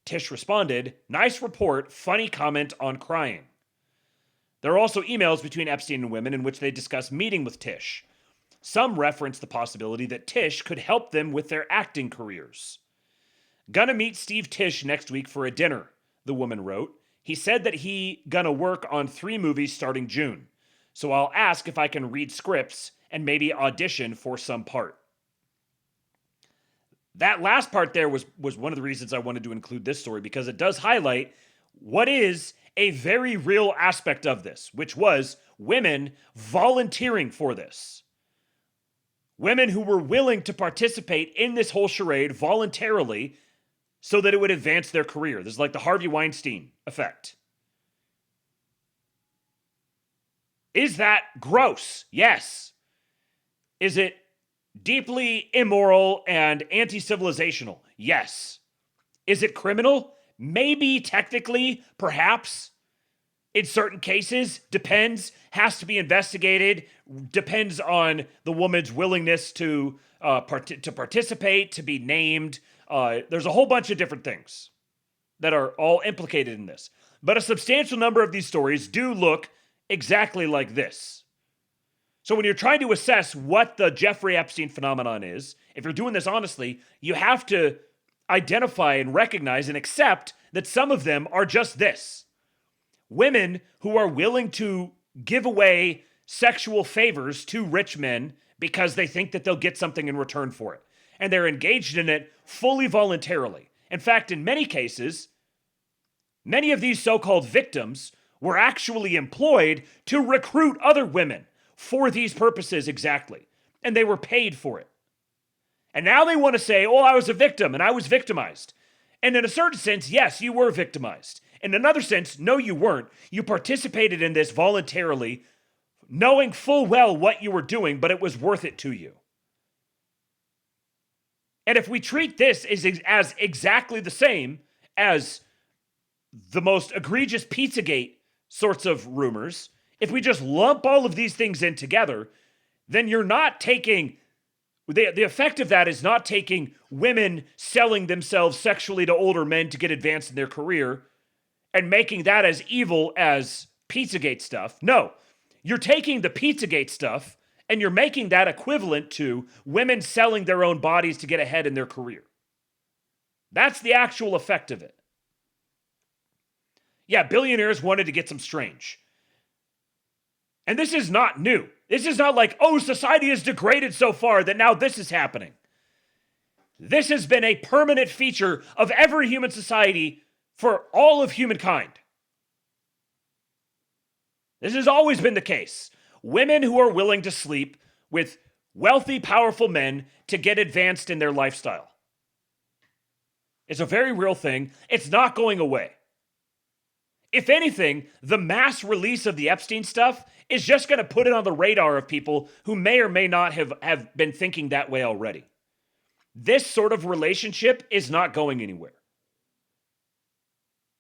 Tisch responded, nice report, funny comment on crying. There are also emails between Epstein and women in which they discuss meeting with Tisch. Some reference the possibility that Tisch could help them with their acting careers. Gonna meet Steve Tisch next week for a dinner, the woman wrote. He said that he gonna work on 3 movies starting June. So I'll ask if I can read scripts and maybe audition for some part. That last part there was one of the reasons I wanted to include this story, because it does highlight what is a very real aspect of this, which was women volunteering for this. Women who were willing to participate in this whole charade voluntarily so that it would advance their career. This is like the Harvey Weinstein effect. Is that gross? Yes. Is it deeply immoral and anti-civilizational? Yes. Is it criminal? Maybe, technically, perhaps. In certain cases, depends, has to be investigated, depends on the woman's willingness to participate, to be named. There's a whole bunch of different things that are all implicated in this. But a substantial number of these stories do look exactly like this. So when you're trying to assess what the Jeffrey Epstein phenomenon is, if you're doing this honestly, you have to identify and recognize and accept that some of them are just this. Women who are willing to give away sexual favors to rich men because they think that they'll get something in return for it. And they're engaged in it fully voluntarily. In fact, in many cases, many of these so-called victims were actually employed to recruit other women for these purposes exactly. And they were paid for it. And now they want to say, oh, I was a victim and I was victimized. And in a certain sense, yes, you were victimized. In another sense, no, you weren't. You participated in this voluntarily, knowing full well what you were doing, but it was worth it to you. And if we treat this as exactly the same as the most egregious Pizzagate sorts of rumors, if we just lump all of these things in together, then you're not taking, the effect of that is not taking women selling themselves sexually to older men to get advanced in their career and making that as evil as Pizzagate stuff. No, you're taking the Pizzagate stuff and you're making that equivalent to women selling their own bodies to get ahead in their career. That's the actual effect of it. Yeah, billionaires wanted to get some strange. And this is not new. This is not like, oh, society has degraded so far that now this is happening. This has been a permanent feature of every human society for all of humankind. This has always been the case. Women who are willing to sleep with wealthy, powerful men to get advanced in their lifestyle. It's a very real thing. It's not going away. If anything, the mass release of the Epstein stuff is just going to put it on the radar of people who may or may not have been thinking that way already. This sort of relationship is not going anywhere.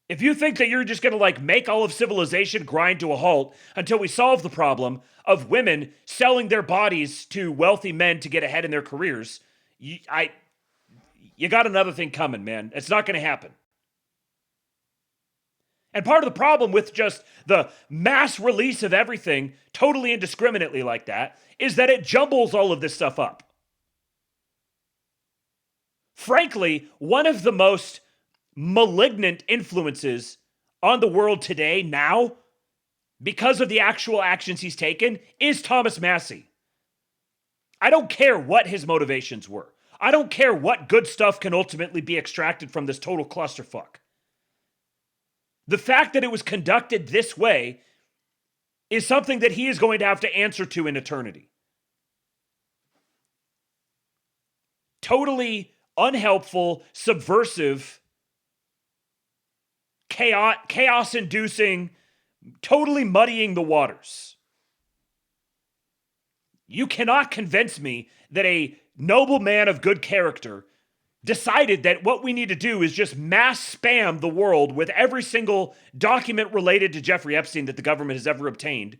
If you think that you're just going to make all of civilization grind to a halt until we solve the problem of women selling their bodies to wealthy men to get ahead in their careers, you got another thing coming, man. It's not going to happen. And part of the problem with just the mass release of everything totally indiscriminately like that is that it jumbles all of this stuff up. Frankly, one of the most malignant influences on the world today now, because of the actual actions he's taken, is Thomas Massie. I don't care what his motivations were. I don't care what good stuff can ultimately be extracted from this total clusterfuck. The fact that it was conducted this way is something that he is going to have to answer to in eternity. Totally unhelpful, subversive, chaos-inducing, totally muddying the waters. You cannot convince me that a noble man of good character decided that what we need to do is just mass spam the world with every single document related to Jeffrey Epstein that the government has ever obtained.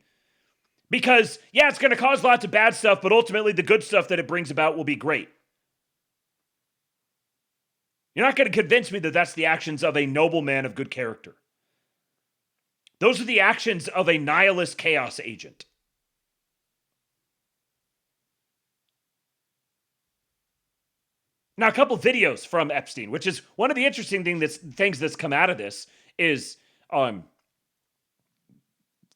Because, yeah, it's going to cause lots of bad stuff, but ultimately the good stuff that it brings about will be great. You're not going to convince me that that's the actions of a noble man of good character. Those are the actions of a nihilist chaos agent. Now, a couple videos from Epstein, which is one of the interesting things that's come out of this is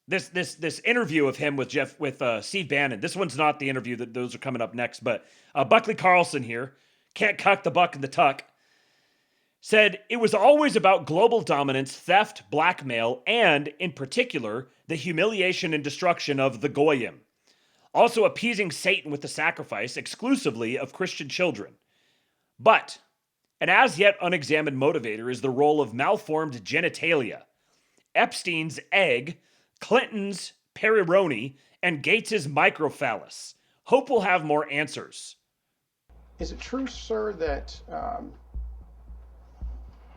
this interview of him with Steve Bannon. This one's not the interview; those are coming up next. But Buckley Carlson here, can't cuck the buck and the tuck, said it was always about global dominance, theft, blackmail, and in particular the humiliation and destruction of the Goyim, also appeasing Satan with the sacrifice exclusively of Christian children. But an as yet unexamined motivator is the role of malformed genitalia. Epstein's egg, Clinton's perironi, and Gates's microphallus. Hope we'll have more answers. Is it true, sir, that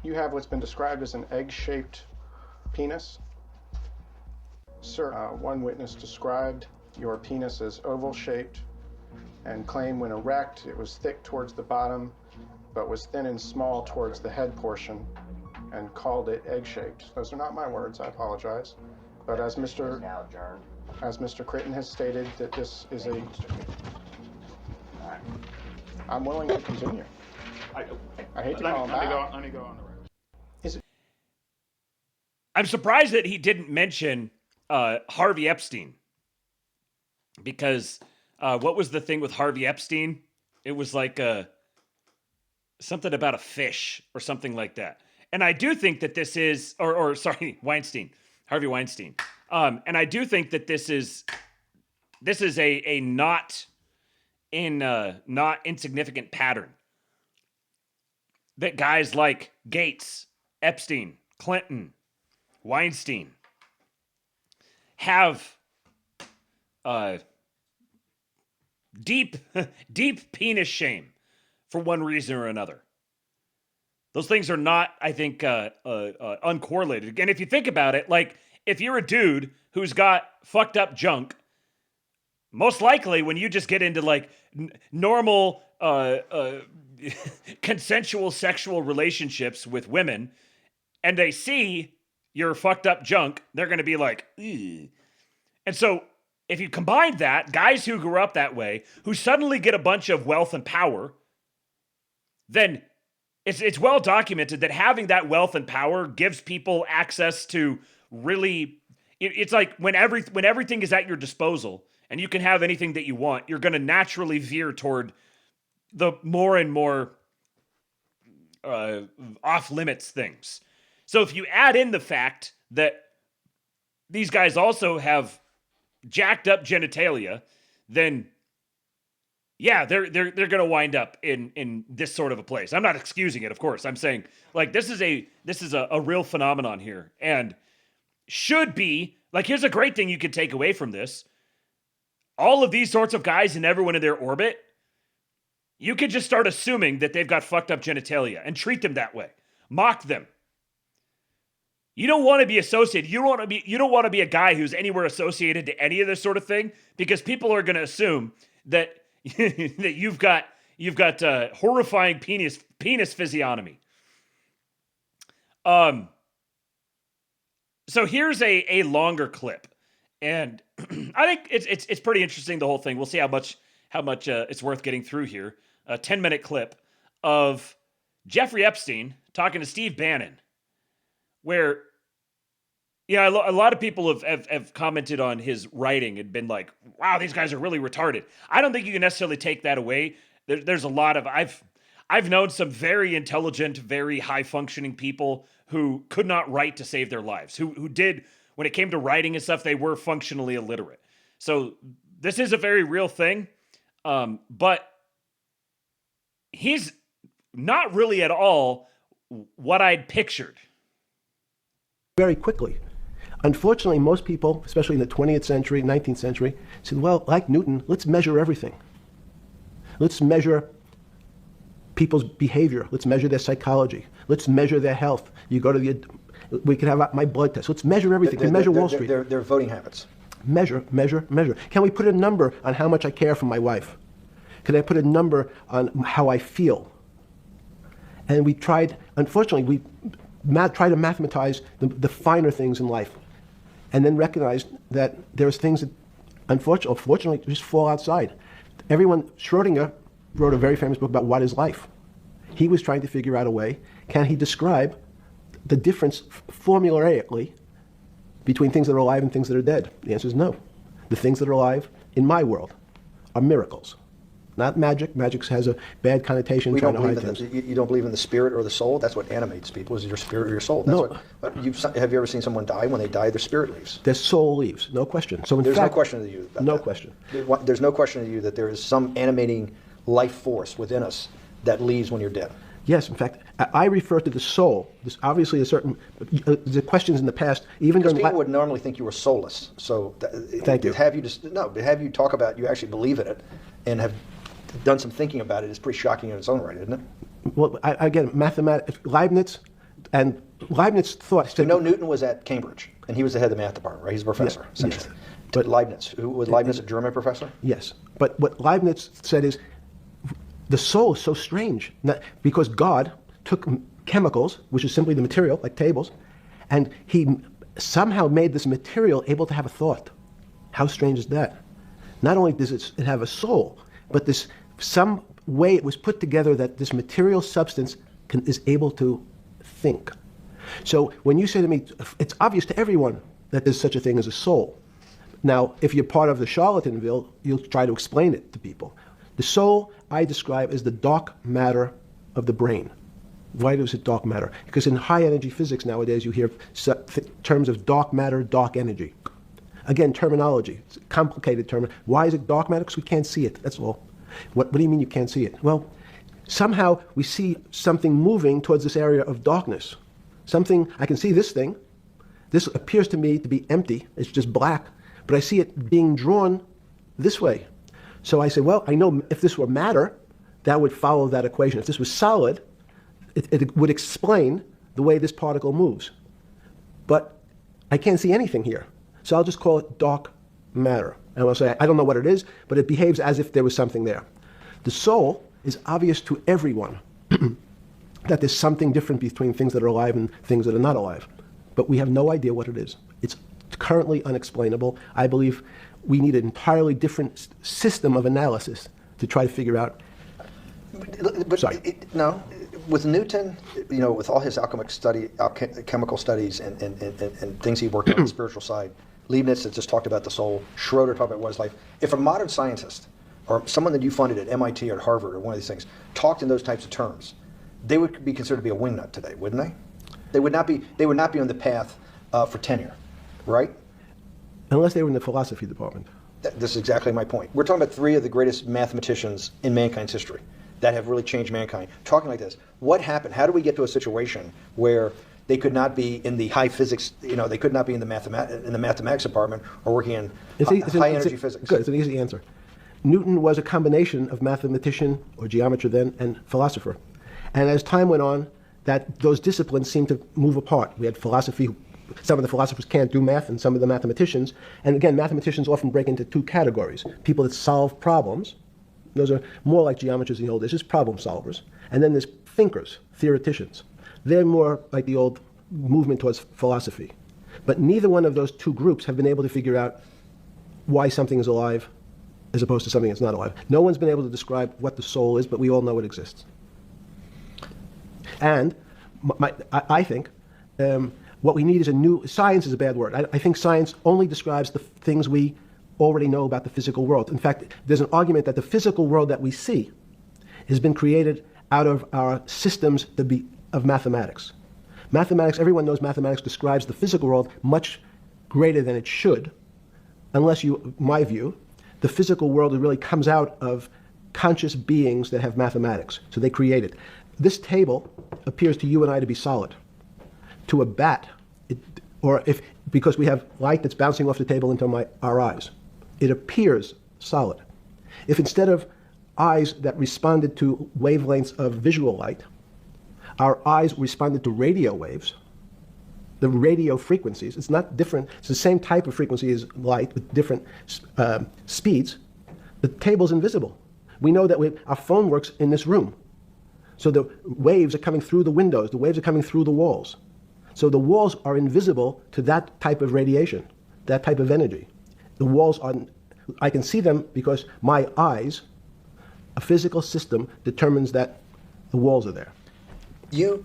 You have what's been described as an egg-shaped penis. Sir, one witness described your penis as oval-shaped and claimed when erect it was thick towards the bottom but was thin and small towards the head portion and called it egg-shaped. Those are not my words, I apologize. But as Mr. Critton has stated, that this is a... I'm willing to continue. I hate to call him back. Let me go on the record. I'm surprised that he didn't mention Harvey Epstein. Because what was the thing with Harvey Epstein? It was like something about a fish or something like that. And I do think that this is, sorry, Weinstein, Harvey Weinstein. And I do think that this is a not insignificant pattern that guys like Gates, Epstein, Clinton, Weinstein have deep penis shame for one reason or another. Those things are not, I think, uncorrelated. And if you think about it, like, if you're a dude who's got fucked up junk, most likely when you just get into, like, normal, consensual sexual relationships with women, and they see your fucked up junk, they're going to be like, ugh. And so, if you combine that, guys who grew up that way, who suddenly get a bunch of wealth and power, then it's well documented that having that wealth and power gives people access to really, it's like when everything is at your disposal and you can have anything that you want, you're going to naturally veer toward the more and more off limits things. So if you add in the fact that these guys also have jacked up genitalia, then yeah, they're going to wind up in this sort of a place. I'm not excusing it, of course. I'm saying, like, this is a real phenomenon here, and should be, like, here's a great thing you could take away from this. All of these sorts of guys and everyone in their orbit, you could just start assuming that they've got fucked up genitalia and treat them that way. Mock them. You don't want to be associated. You don't want to be a guy who's anywhere associated to any of this sort of thing, because people are going to assume that that you've got horrifying penis physiognomy. So here's a longer clip, and I think it's pretty interesting, the whole thing. We'll see how much it's worth getting through here. A 10-minute clip of Jeffrey Epstein talking to Steve Bannon, where, yeah, a lot of people have commented on his writing and been like, wow, these guys are really retarded. I don't think you can necessarily take that away. There's a lot of, I've known some very intelligent, very high-functioning people who could not write to save their lives, who did, when it came to writing and stuff, they were functionally illiterate. So this is a very real thing, but he's not really at all what I'd pictured. Very quickly. Unfortunately, most people, especially in the 20th century, 19th century, said, well, like Newton, let's measure everything. Let's measure people's behavior. Let's measure their psychology. Let's measure their health. You go to we can have my blood test. Let's measure everything. We can measure Wall Street. Their voting habits. Measure, measure, measure. Can we put a number on how much I care for my wife? Can I put a number on how I feel? And we tried, unfortunately, we try to mathematize the finer things in life, and then recognize that there's things that, unfortunately, just fall outside. Schrodinger wrote a very famous book about what is life. He was trying to figure out a way, can he describe the difference formulaically between things that are alive and things that are dead? The answer is no. The things that are alive in my world are miracles. Not magic. Magic has a bad connotation. You don't believe in the spirit or the soul? That's what animates people, is your spirit or your soul. That's have you ever seen someone die? When they die, their spirit leaves. Their soul leaves, no question. So there's no question to you about no that. Question. There's no question to you that there is some animating life force within us that leaves when you're dead. Yes, in fact, I refer to the soul. There's obviously a certain the questions in the past, even because people would normally think you were soulless. So thank you. Have you talk about you actually believe in it and have done some thinking about it is pretty shocking in its own right, isn't it? Well, again, mathematics. Leibniz and Leibniz thought. So Newton was at Cambridge, and he was the head of the math department, right? He's a professor, essentially. Yes. But Leibniz, was Leibniz a German professor? Yes, but what Leibniz said is the soul is so strange because God took chemicals, which is simply the material, like tables, and he somehow made this material able to have a thought. How strange is that? Not only does it have a soul, but this some way it was put together that this material substance is able to think. So when you say to me, it's obvious to everyone that there's such a thing as a soul. Now, if you're part of the Charlatanville, you'll try to explain it to people. The soul I describe as the dark matter of the brain. Why is it dark matter? Because in high energy physics nowadays, you hear terms of dark matter, dark energy. Again, terminology. It's a complicated term. Why is it dark matter? Because we can't see it. That's all. What do you mean you can't see it? Well, somehow we see something moving towards this area of darkness. Something, I can see this thing. This appears to me to be empty. It's just black. But I see it being drawn this way. So I say, well, I know if this were matter, that would follow that equation. If this was solid, it would explain the way this particle moves. But I can't see anything here. So I'll just call it dark matter. And I'll say, I don't know what it is, but it behaves as if there was something there. The soul is obvious to everyone that there's something different between things that are alive and things that are not alive. But we have no idea what it is. It's currently unexplainable. I believe we need an entirely different system of analysis to try to figure out. But no, with Newton, with all his chemical studies and things he worked on the spiritual side, Leibniz had just talked about the soul, Schroeder talked about what it's like. If a modern scientist or someone that you funded at MIT or at Harvard or one of these things talked in those types of terms, they would be considered to be a wingnut today, wouldn't they? They would not be on the path for tenure, right? Unless they were in the philosophy department. This is exactly my point. We're talking about three of the greatest mathematicians in mankind's history that have really changed mankind. Talking like this, what happened? How do we get to a situation where they could not be in the high physics, they could not be in the mathematics department or working in high energy physics? Good, it's an easy answer. Newton was a combination of mathematician or geometer then and philosopher. And as time went on, those disciplines seemed to move apart. We had philosophy. Some of the philosophers can't do math, and some of the mathematicians. And again, mathematicians often break into two categories. People that solve problems. Those are more like geometers in the old days, just problem solvers. And then there's thinkers, theoreticians. They're more like the old movement towards philosophy. But neither one of those two groups have been able to figure out why something is alive as opposed to something that's not alive. No one's been able to describe what the soul is, but we all know it exists. And I think what we need is science is a bad word. I think science only describes the things we already know about the physical world. In fact, there's an argument that the physical world that we see has been created out of our systems of mathematics. Mathematics, everyone knows mathematics describes the physical world much greater than it should, unless my view, the physical world really comes out of conscious beings that have mathematics. So they create it. This table appears to you and I to be solid. To a bat, because we have light that's bouncing off the table into our eyes, it appears solid. If instead of eyes that responded to wavelengths of visual light, our eyes responded to radio waves, the radio frequencies, it's not different, it's the same type of frequency as light with different speeds, the table's invisible. We know that our phone works in this room. So the waves are coming through the windows, the waves are coming through the walls. So the walls are invisible to that type of radiation, that type of energy. The walls I can see them because my eyes, a physical system, determines that the walls are there. You,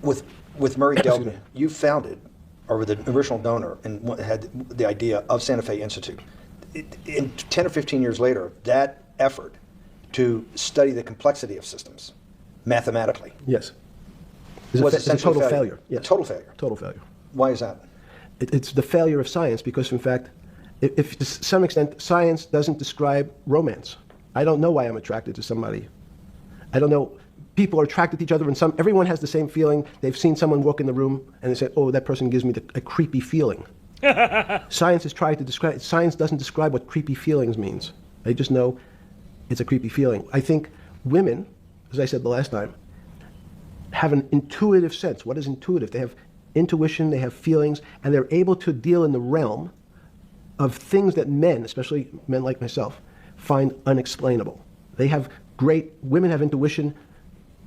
with Murray Delman, you founded, or were the original donor, and had the idea of Santa Fe Institute. 10 or 15 years later, that effort to study the complexity of systems mathematically. Yes. It's a total failure. Yes. Total failure. Total failure. Why is that? It's the failure of science because, in fact, if to some extent, science doesn't describe romance. I don't know why I'm attracted to somebody. I don't know. People are attracted to each other, and everyone has the same feeling. They've seen someone walk in the room, and they say, oh, that person gives me a creepy feeling. Science has tried to describe. Science doesn't describe what creepy feelings means. They just know it's a creepy feeling. I think women, as I said the last time, have an intuitive sense. What is intuitive? They have intuition, they have feelings, and they're able to deal in the realm of things that men, especially men like myself, find unexplainable. Women have intuition,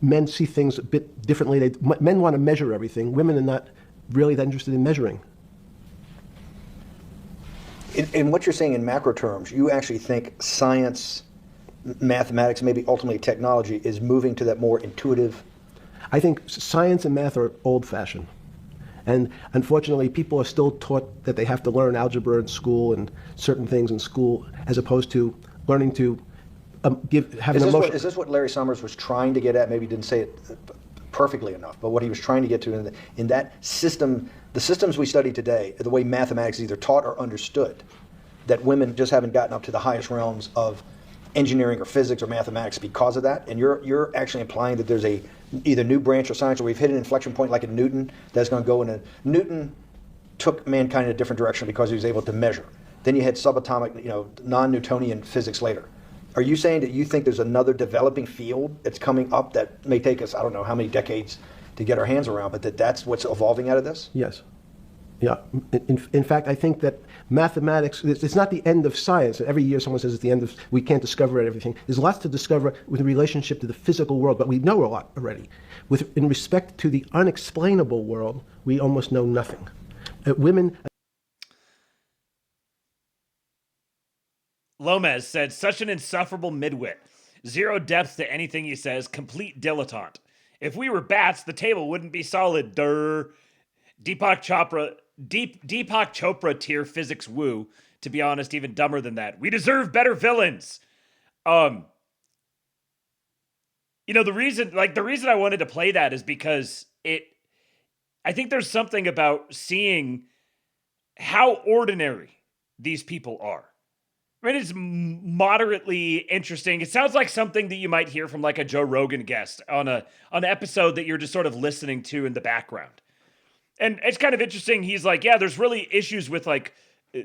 men see things a bit differently. Men want to measure everything, women are not really that interested in measuring. In what you're saying in macro terms, you actually think science, mathematics, maybe ultimately technology is moving to that more intuitive? I think science and math are old-fashioned. And unfortunately, people are still taught that they have to learn algebra in school and certain things in school, as opposed to learning to have an emotion. Is this what Larry Summers was trying to get at? Maybe he didn't say it perfectly enough, but what he was trying to get to in that system, the systems we study today, the way mathematics is either taught or understood, that women just haven't gotten up to the highest realms of engineering or physics or mathematics because of that. And you're actually implying that there's a either new branch of science, or we've hit an inflection point like in Newton that's going to go in a Newton took mankind in a different direction because he was able to measure. Then you had subatomic, non-Newtonian physics later. Are you saying that you think there's another developing field that's coming up that may take us, I don't know how many decades to get our hands around, but that's what's evolving out of this? Yes. Yeah. In fact, I think that mathematics, it's not the end of science. Every year someone says it's the end of, we can't discover everything. There's lots to discover with relationship to the physical world, but we know a lot already. In respect to the unexplainable world, we almost know nothing. Women... Lomez said, such an insufferable midwit. Zero depth to anything he says, complete dilettante. If we were bats, the table wouldn't be solid, durr. Deepak Chopra tier physics woo. To be honest, even dumber than that. We deserve better villains. The reason I wanted to play that is because I think there's something about seeing how ordinary these people are. I mean, it's moderately interesting. It sounds like something that you might hear from like a Joe Rogan guest on an episode that you're just sort of listening to in the background. And it's kind of interesting. He's like, yeah, there's really issues with like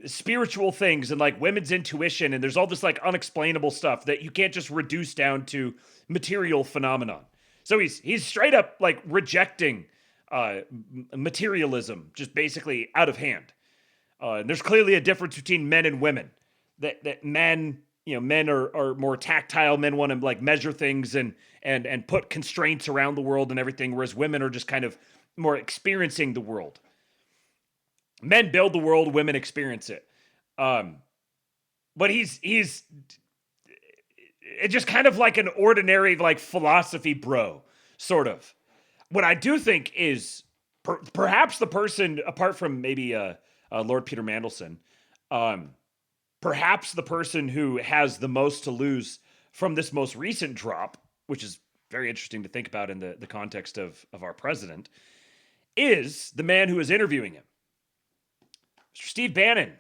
spiritual things and like women's intuition. And there's all this like unexplainable stuff that you can't just reduce down to material phenomenon. So he's straight up like rejecting materialism, just basically out of hand. And there's clearly a difference between men and women. That men, men are more tactile. Men want to like measure things and put constraints around the world and everything, whereas women are just kind of more experiencing the world. Men build the world, women experience it. But he's just kind of like an ordinary like philosophy bro, sort of. What I do think is perhaps the person, apart from maybe Lord Peter Mandelson, perhaps the person who has the most to lose from this most recent drop, which is very interesting to think about in the context of our president, is the man who is interviewing him. Mr. Steve Bannon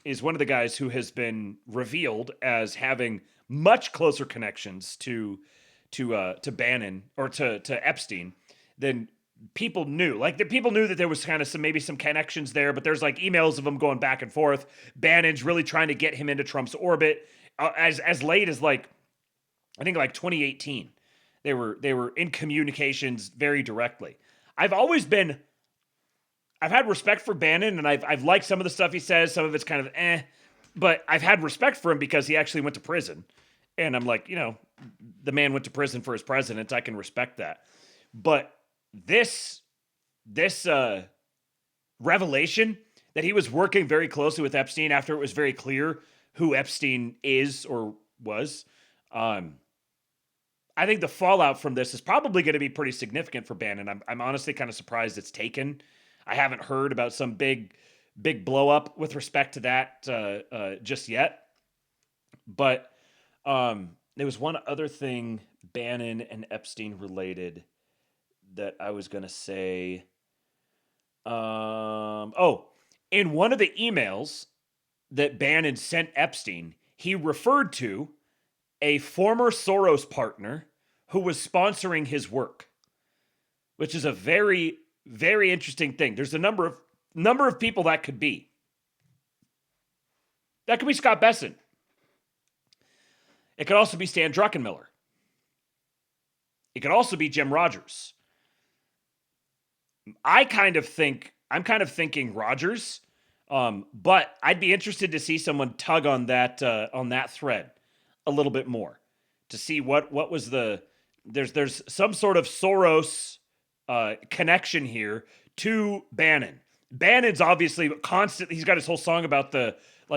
is one of the guys who has been revealed as having much closer connections to Bannon or to Epstein than people knew. Like the people knew that there was kind of some connections there, but there's like emails of them going back and forth. Bannon's really trying to get him into Trump's orbit as late as like I think like 2018. They were in communications very directly. I've had respect for Bannon, and I've liked some of the stuff he says. Some of it's kind of but I've had respect for him because he actually went to prison. And I'm like, the man went to prison for his president. I can respect that. But this revelation that he was working very closely with Epstein after it was very clear who Epstein is or was, I think the fallout from this is probably going to be pretty significant for Bannon. I'm honestly kind of surprised it's taken. I haven't heard about some big blow up with respect to that just yet. But there was one other thing Bannon and Epstein related that I was going to say. In one of the emails that Bannon sent Epstein, he referred to a former Soros partner who was sponsoring his work, which is a very, very interesting thing. There's a number of people that could be. That could be Scott Bessent. It could also be Stan Druckenmiller. It could also be Jim Rogers. I'm kind of thinking Rogers, but I'd be interested to see someone tug on that thread a little bit more to see what was the there's some sort of Soros connection here to Bannon. Bannon's obviously constant. He's got his whole song about the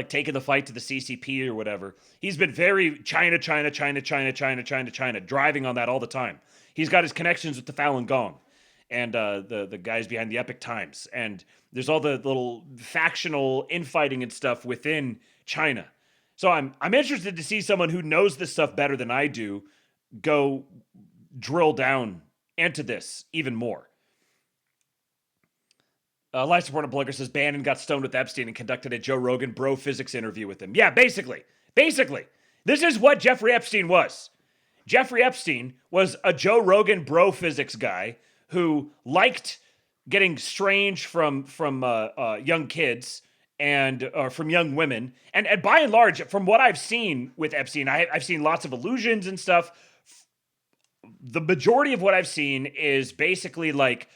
taking the fight to the CCP or whatever. He's been very China, driving on that all the time. He's got his connections with the Falun Gong and the guys behind the Epic Times. And there's all the little factional infighting and stuff within China. So I'm interested to see someone who knows this stuff better than I do go drill down into this even more. Life Support Blogger says Bannon got stoned with Epstein and conducted a Joe Rogan bro physics interview with him. Yeah, basically. This is what Jeffrey Epstein was. Jeffrey Epstein was a Joe Rogan bro physics guy who liked getting strange from young kids and from young women. And by and large, from what I've seen with Epstein, I've seen lots of illusions and stuff. The majority of what I've seen is basically like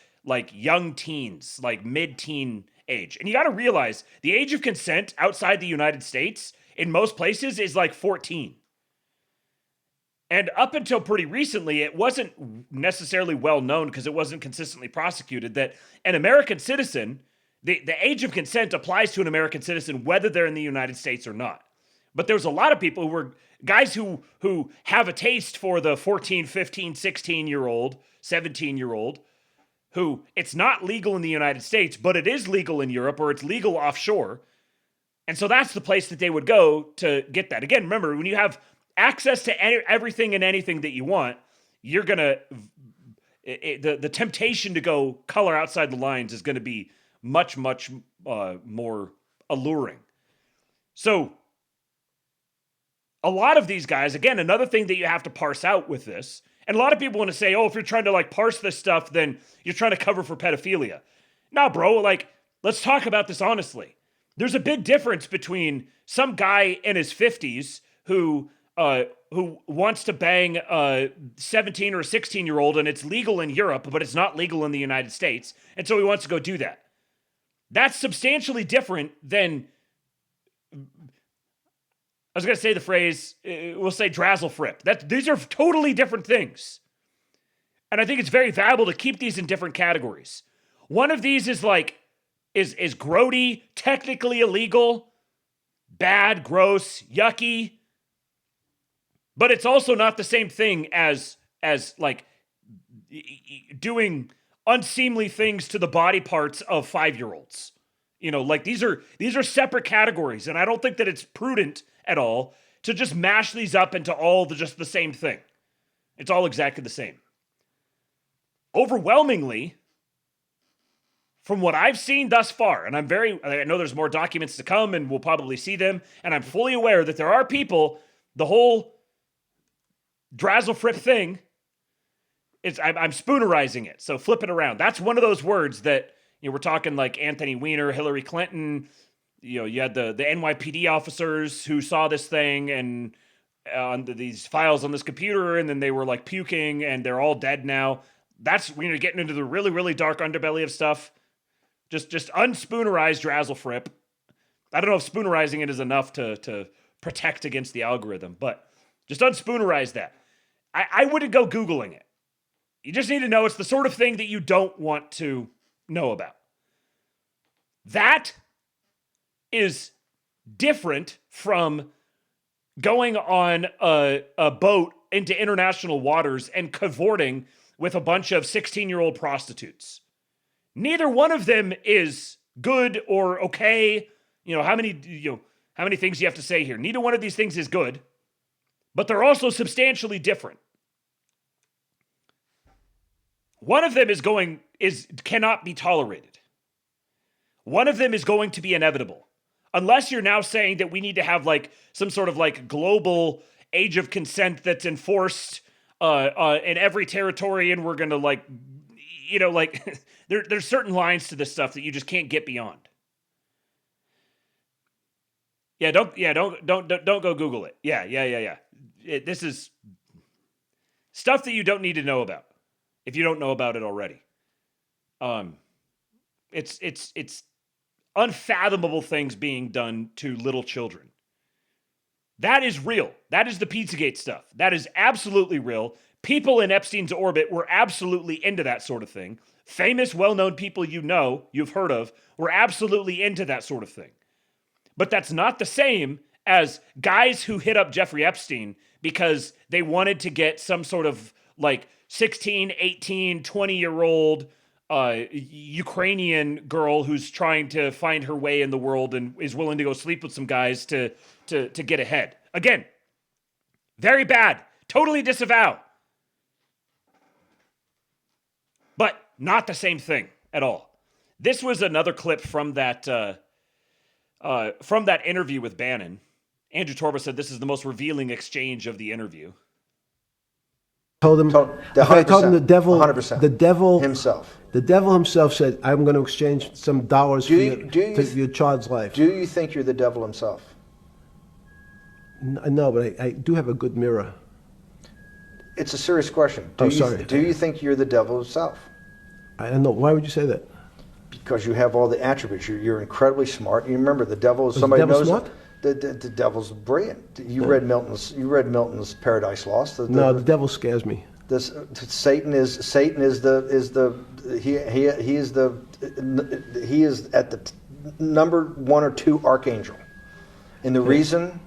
young teens, like mid-teen age. And you got to realize the age of consent outside the United States in most places is like 14. And up until pretty recently, it wasn't necessarily well known because it wasn't consistently prosecuted that an American citizen, the age of consent applies to an American citizen whether they're in the United States or not. But there's a lot of people who were guys who have a taste for the 14, 15, 16-year-old, 17-year-old, who it's not legal in the United States, but it is legal in Europe or it's legal offshore. And so that's the place that they would go to get that. Again, remember, when you have access to everything and anything that you want, you're going to, the temptation to go color outside the lines is going to be much, much more alluring. So a lot of these guys, again, another thing that you have to parse out with this, and a lot of people want to say, oh, if you're trying to parse this stuff, then you're trying to cover for pedophilia. Nah, bro, let's talk about this honestly. There's a big difference between some guy in his 50s who wants to bang a 17 or a 16-year-old and it's legal in Europe, but it's not legal in the United States, and so he wants to go do that. That's substantially different than, I was going to say the phrase, we'll say drazzle frip. These are totally different things. And I think it's very valuable to keep these in different categories. One of these is is grody, technically illegal, bad, gross, yucky. But it's also not the same thing as doing unseemly things to the body parts of 5-year-olds. These are separate categories, and I don't think that it's prudent at all to just mash these up into all just the same thing. It's all exactly the same. Overwhelmingly, from what I've seen thus far, and I know there's more documents to come and we'll probably see them, and I'm fully aware that there are people, the whole drazzle frip thing, I'm spoonerizing it, so flip it around. That's one of those words that, we're talking like Anthony Weiner, Hillary Clinton, you had the NYPD officers who saw this thing and on these files on this computer, and then they were puking, and they're all dead now. That's when you're getting into the really, really dark underbelly of stuff. Just unspoonerized drazzle frip. I don't know if spoonerizing it is enough to protect against the algorithm, but just unspoonerized that. I wouldn't go Googling it. You just need to know it's the sort of thing that you don't want to know about. That is different from going on a boat into international waters and cavorting with a bunch of 16-year-old prostitutes. Neither one of them is good or okay. How many things you have to say here? Neither one of these things is good, but they're also substantially different. One of them cannot be tolerated. One of them is going to be inevitable. Unless you're now saying that we need to have some sort of global age of consent that's enforced in every territory, and we're going to there's certain lines to this stuff that you just can't get beyond. Don't go Google it. Yeah. This is stuff that you don't need to know about if you don't know about it already. It's unfathomable things being done to little children. That is real. That is the Pizzagate stuff. That is absolutely real. People in Epstein's orbit were absolutely into that sort of thing. Famous, well-known people you've heard of, were absolutely into that sort of thing. But that's not the same as guys who hit up Jeffrey Epstein because they wanted to get some sort of like 16, 18, 20-year-old Ukrainian girl who's trying to find her way in the world and is willing to go sleep with some guys to get ahead. Again, very bad. Totally disavow. But not the same thing at all. This was another clip from that interview with Bannon. Andrew Torba said this is the most revealing exchange of the interview. Told him, I told him the devil, 100%. the devil himself. The devil himself said, "I'm going to exchange some dollars for your child's life." Do you think you're the devil himself? No, but I do have a good mirror. It's a serious question. Sorry. Do you think you're the devil himself? I don't know. Why would you say that? Because you have all the attributes. You're incredibly smart. You remember the devil is somebody the devil knows. Smart? The devil's brilliant. You read Milton's Paradise Lost. The devil scares me. Satan is at the number 1 or 2 archangel, and the reason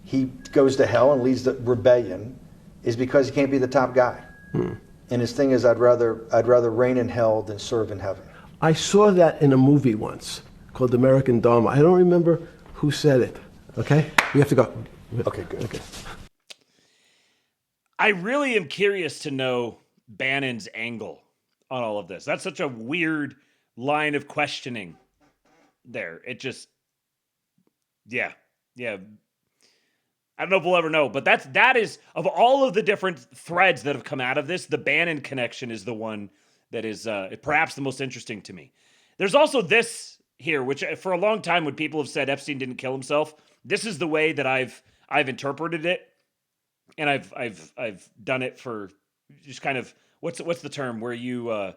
he goes to hell and leads the rebellion is because he can't be the top guy. And his thing is, I'd rather reign in hell than serve in heaven. I saw that in a movie once called American Dharma. I don't remember who said it. Okay, we have to go. Okay, good. Okay. I really am curious to know Bannon's angle on all of this. That's such a weird line of questioning there. It just, yeah. I don't know if we'll ever know, but that is, of all of the different threads that have come out of this, the Bannon connection is the one that is perhaps the most interesting to me. There's also this here, which for a long time when people have said Epstein didn't kill himself, this is the way that I've interpreted it. And I've done it for just kind of, what's the term where you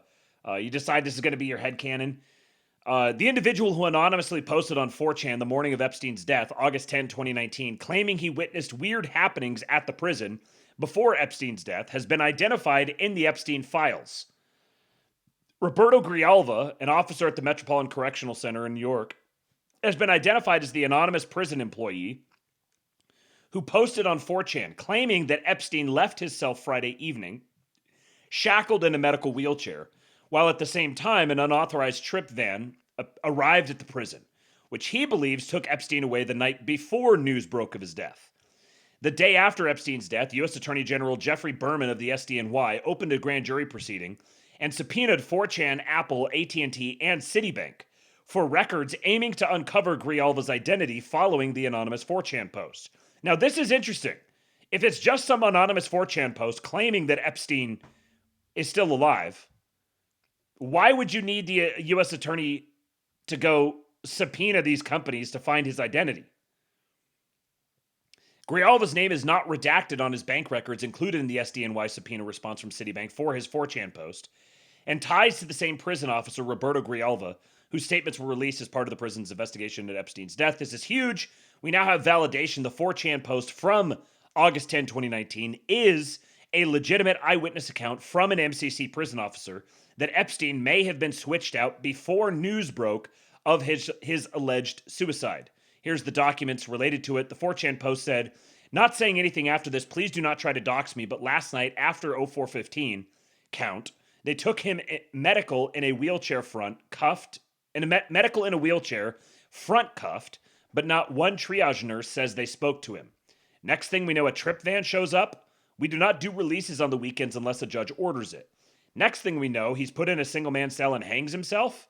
decide this is going to be your headcanon? The individual who anonymously posted on 4chan the morning of Epstein's death, August 10, 2019, claiming he witnessed weird happenings at the prison before Epstein's death, has been identified in the Epstein files. Roberto Grijalva, an officer at the Metropolitan Correctional Center in New York, has been identified as the anonymous prison employee who posted on 4chan claiming that Epstein left his cell Friday evening, shackled in a medical wheelchair, while at the same time an unauthorized trip van arrived at the prison, which he believes took Epstein away the night before news broke of his death. The day after Epstein's death, U.S. Attorney General Jeffrey Berman of the SDNY opened a grand jury proceeding and subpoenaed 4chan, Apple, AT&T, and Citibank for records aiming to uncover Grijalva's identity following the anonymous 4chan post. Now, this is interesting. If it's just some anonymous 4chan post claiming that Epstein is still alive, why would you need the U.S. attorney to go subpoena these companies to find his identity? Grijalva's name is not redacted on his bank records included in the SDNY subpoena response from Citibank for his 4chan post, and ties to the same prison officer, Roberto Grijalva, whose statements were released as part of the prison's investigation into Epstein's death. This is huge. We now have validation. The 4chan post from August 10, 2019 is a legitimate eyewitness account from an MCC prison officer that Epstein may have been switched out before news broke of his alleged suicide. Here's the documents related to it. The 4chan post said, "Not saying anything after this, please do not try to dox me, but last night after 0415 count, they took him medical in a wheelchair front cuffed, medical in a wheelchair, front cuffed, but not one triage nurse says they spoke to him. Next thing we know, a trip van shows up. We do not do releases on the weekends unless a judge orders it. Next thing we know, he's put in a single-man cell and hangs himself.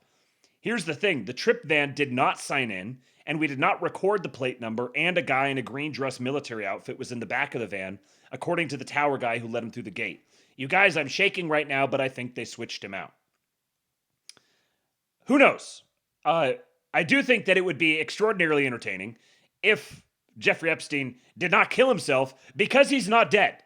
Here's the thing. The trip van did not sign in, and we did not record the plate number, and a guy in a green dress military outfit was in the back of the van, according to the tower guy who let him through the gate. You guys, I'm shaking right now, but I think they switched him out." Who knows? I do think that it would be extraordinarily entertaining if Jeffrey Epstein did not kill himself because he's not dead,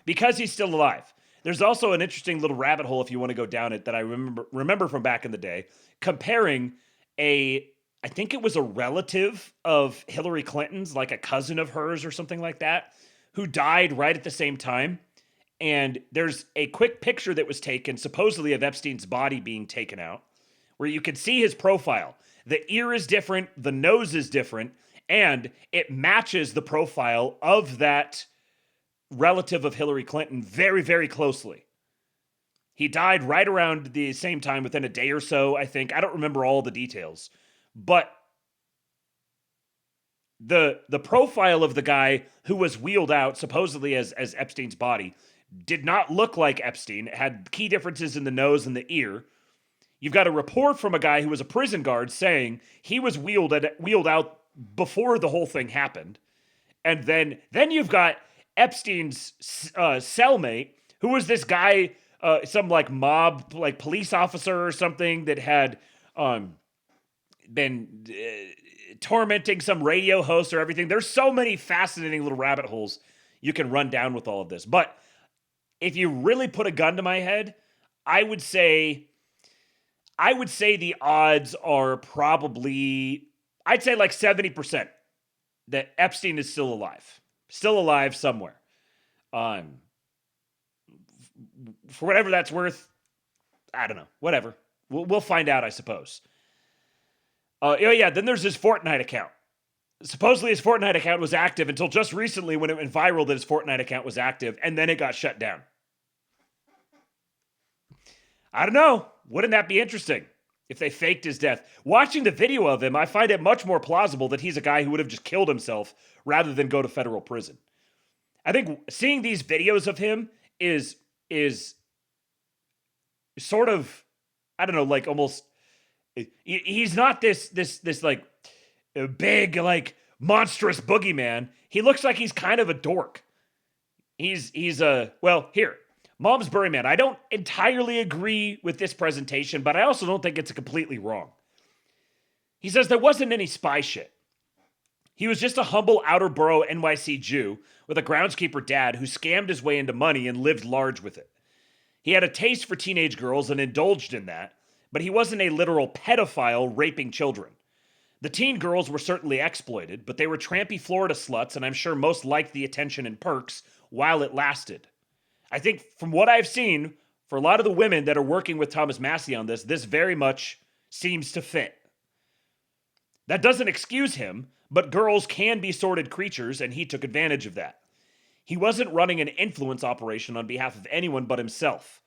because he's still alive. There's also an interesting little rabbit hole if you want to go down it that I remember from back in the day, comparing I think it was a relative of Hillary Clinton's, like a cousin of hers or something like that, who died right at the same time. And there's a quick picture that was taken, supposedly of Epstein's body being taken out, where you can see his profile. The ear is different, the nose is different, and it matches the profile of that relative of Hillary Clinton very, very closely. He died right around the same time, within a day or so, I think. I don't remember all the details. But the profile of the guy who was wheeled out, supposedly as Epstein's body, did not look like Epstein. It had key differences in the nose and the ear. You've got a report from a guy who was a prison guard saying he was wheeled out before the whole thing happened. And then you've got Epstein's cellmate, who was this guy, some like mob, like police officer or something that had been tormenting some radio host or everything. There's so many fascinating little rabbit holes you can run down with all of this. But if you really put a gun to my head, I would say the odds are probably, I'd say like 70% that Epstein is still alive somewhere. For whatever that's worth, I don't know, whatever. We'll find out, I suppose. Then there's his Fortnite account. Supposedly his Fortnite account was active until just recently when it went viral that his Fortnite account was active, and then it got shut down. I don't know. Wouldn't that be interesting if they faked his death? Watching the video of him, I find it much more plausible that he's a guy who would have just killed himself rather than go to federal prison. I think seeing these videos of him is sort of, I don't know, like almost, he's not this like big, like monstrous boogeyman. He looks like he's kind of a dork. He's here. Mom's Bury Man. I don't entirely agree with this presentation, but I also don't think it's completely wrong. He says there wasn't any spy shit. He was just a humble outer borough NYC Jew with a groundskeeper dad who scammed his way into money and lived large with it. He had a taste for teenage girls and indulged in that, but he wasn't a literal pedophile raping children. The teen girls were certainly exploited, but they were trampy Florida sluts, and I'm sure most liked the attention and perks while it lasted. I think from what I've seen, for a lot of the women that are working with Thomas Massie on this very much seems to fit. That doesn't excuse him, but girls can be sordid creatures, and he took advantage of that. He wasn't running an influence operation on behalf of anyone but himself.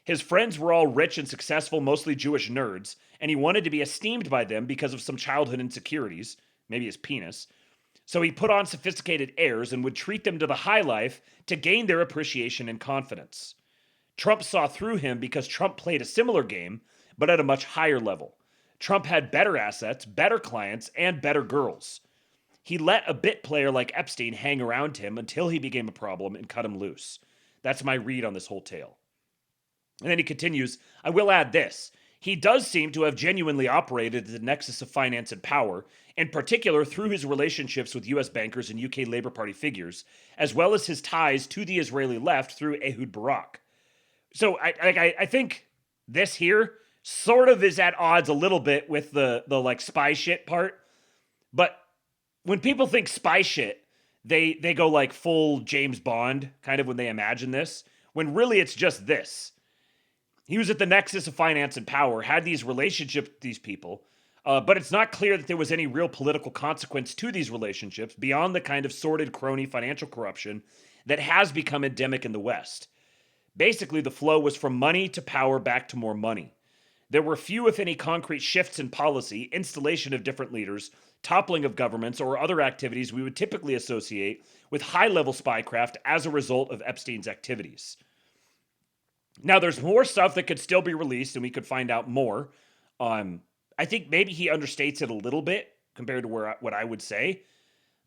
His friends were all rich and successful, mostly Jewish nerds, and he wanted to be esteemed by them because of some childhood insecurities, maybe his penis. So he put on sophisticated airs and would treat them to the high life to gain their appreciation and confidence. Trump saw through him because Trump played a similar game, but at a much higher level. Trump had better assets, better clients, and better girls. He let a bit player like Epstein hang around him until he became a problem and cut him loose. That's my read on this whole tale. And then he continues, I will add this. He does seem to have genuinely operated at the nexus of finance and power, in particular through his relationships with US bankers and UK Labour Party figures, as well as his ties to the Israeli left through Ehud Barak. So I think this here sort of is at odds a little bit with the like spy shit part. But when people think spy shit, they go like full James Bond kind of when they imagine this, when really it's just this. He was at the nexus of finance and power, had these relationships with these people, but it's not clear that there was any real political consequence to these relationships beyond the kind of sordid crony financial corruption that has become endemic in the West. Basically, the flow was from money to power back to more money. There were few, if any, concrete shifts in policy, installation of different leaders, toppling of governments, or other activities we would typically associate with high-level spycraft as a result of Epstein's activities. Now, there's more stuff that could still be released, and we could find out more. I think maybe he understates it a little bit compared to what I would say.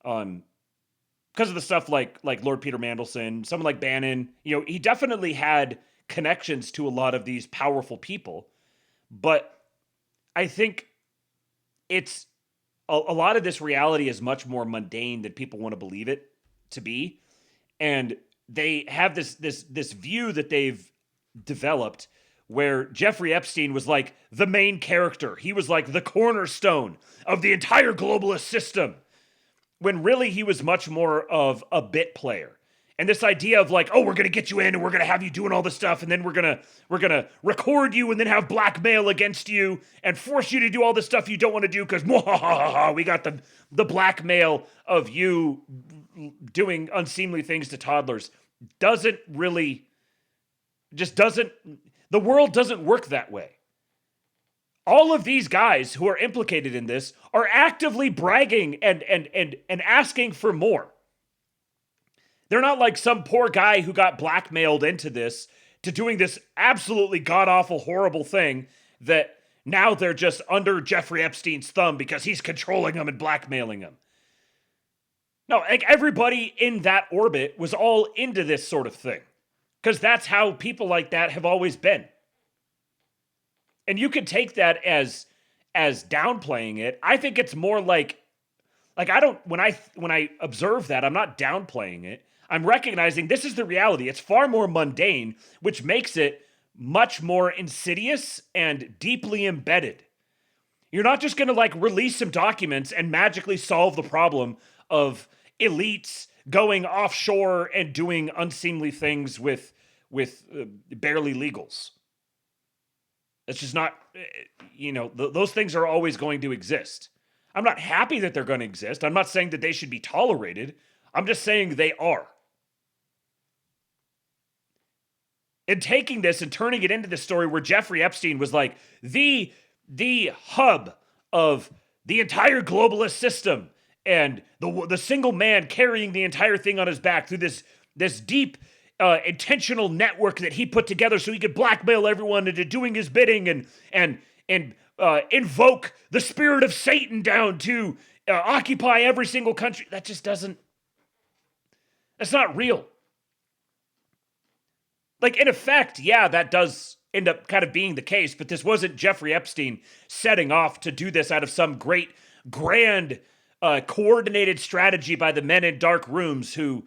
Because of the stuff like Lord Peter Mandelson, someone like Bannon, he definitely had connections to a lot of these powerful people. But I think it's a lot of this reality is much more mundane than people want to believe it to be. And they have this view that they've developed where Jeffrey Epstein was like the main character. He was like the cornerstone of the entire globalist system, when really he was much more of a bit player. And this idea of like, oh, we're going to get you in and we're going to have you doing all this stuff, and then we're going to record you and then have blackmail against you and force you to do all this stuff you don't want to do because we got the blackmail of you doing unseemly things to toddlers. The world doesn't work that way. All of these guys who are implicated in this are actively bragging and asking for more. They're not like some poor guy who got blackmailed into this, to doing this absolutely god-awful, horrible thing that now they're just under Jeffrey Epstein's thumb because he's controlling them and blackmailing them. No, like everybody in that orbit was all into this sort of thing, because that's how people like that have always been. And you could take that as downplaying it. I think it's more like I don't, when I observe that, I'm not downplaying it. I'm recognizing this is the reality. It's far more mundane, which makes it much more insidious and deeply embedded. You're not just going to like release some documents and magically solve the problem of elites going offshore and doing unseemly things with barely legals. It's just not, those things are always going to exist. I'm not happy that they're going to exist. I'm not saying that they should be tolerated. I'm just saying they are. And taking this and turning it into this story where Jeffrey Epstein was like the hub of the entire globalist system and the single man carrying the entire thing on his back through this deep intentional network that he put together so he could blackmail everyone into doing his bidding and invoke the spirit of Satan down to occupy every single country. That just doesn't, that's not real. Like, in effect, yeah, that does end up kind of being the case, but this wasn't Jeffrey Epstein setting off to do this out of some great, grand, coordinated strategy by the men in dark rooms who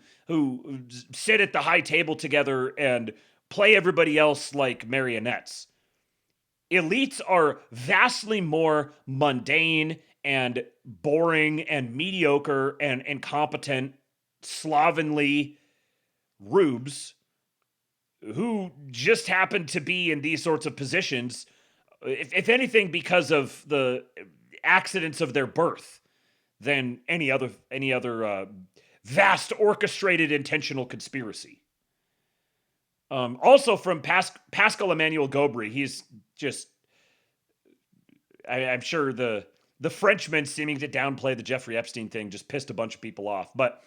sit at the high table together and play everybody else like marionettes. Elites are vastly more mundane and boring and mediocre and incompetent, slovenly rubes who just happen to be in these sorts of positions, if anything, because of the accidents of their birth, than any other vast orchestrated intentional conspiracy. Also from Pascal Emmanuel Gobry, he's just, I'm sure the Frenchman seeming to downplay the Jeffrey Epstein thing just pissed a bunch of people off. But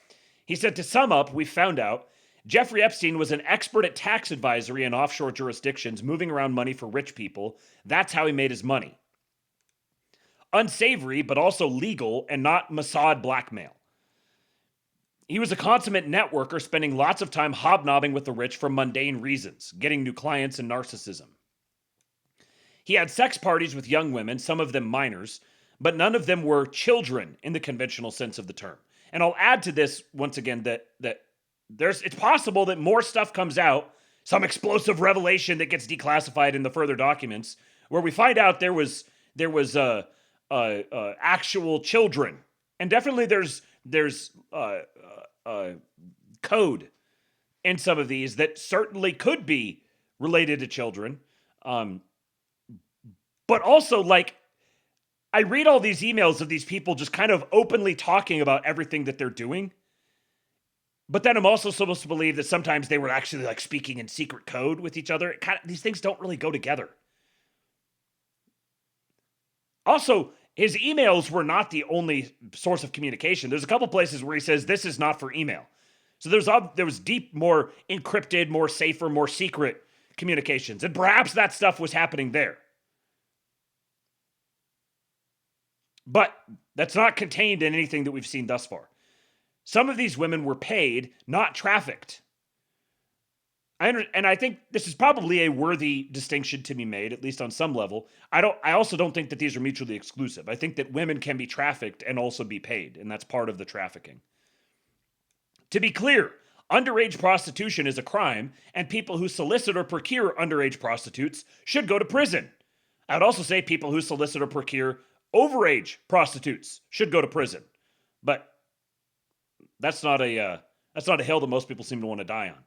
he said, to sum up, we found out Jeffrey Epstein was an expert at tax advisory in offshore jurisdictions, moving around money for rich people. That's how he made his money. Unsavory, but also legal and not Mossad blackmail. He was a consummate networker, spending lots of time hobnobbing with the rich for mundane reasons, getting new clients and narcissism. He had sex parties with young women, some of them minors, but none of them were children in the conventional sense of the term. And I'll add to this once again that it's possible that more stuff comes out, some explosive revelation that gets declassified in the further documents, where we find out there was actual children, and definitely there's code in some of these that certainly could be related to children, but also, like, I read all these emails of these people just kind of openly talking about everything that they're doing. But then I'm also supposed to believe that sometimes they were actually like speaking in secret code with each other. These things don't really go together. Also, his emails were not the only source of communication. There's a couple places where he says this is not for email. So there was deep, more encrypted, more safer, more secret communications. And perhaps that stuff was happening there. But that's not contained in anything that we've seen thus far. Some of these women were paid, not trafficked. And I think this is probably a worthy distinction to be made, at least on some level. I also don't think that these are mutually exclusive. I think that women can be trafficked and also be paid, and that's part of the trafficking. To be clear, Underage prostitution is a crime, and people who solicit or procure underage prostitutes should go to prison. I would also say people who solicit or procure overage prostitutes should go to prison. But that's not a hill that most people seem to want to die on.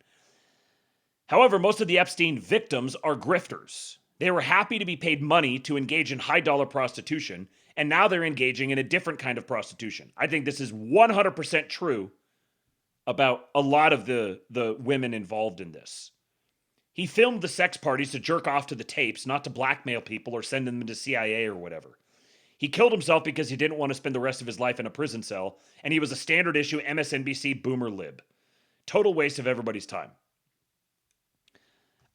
However, most of the Epstein victims are grifters. They were happy to be paid money to engage in high-dollar prostitution, and now they're engaging in a different kind of prostitution. I think this is 100% true about a lot of the women involved in this. He filmed the sex parties to jerk off to the tapes, not to blackmail people or send them to CIA or whatever. He killed himself because he didn't want to spend the rest of his life in a prison cell, and he was a standard issue MSNBC boomer lib. Total waste of everybody's time.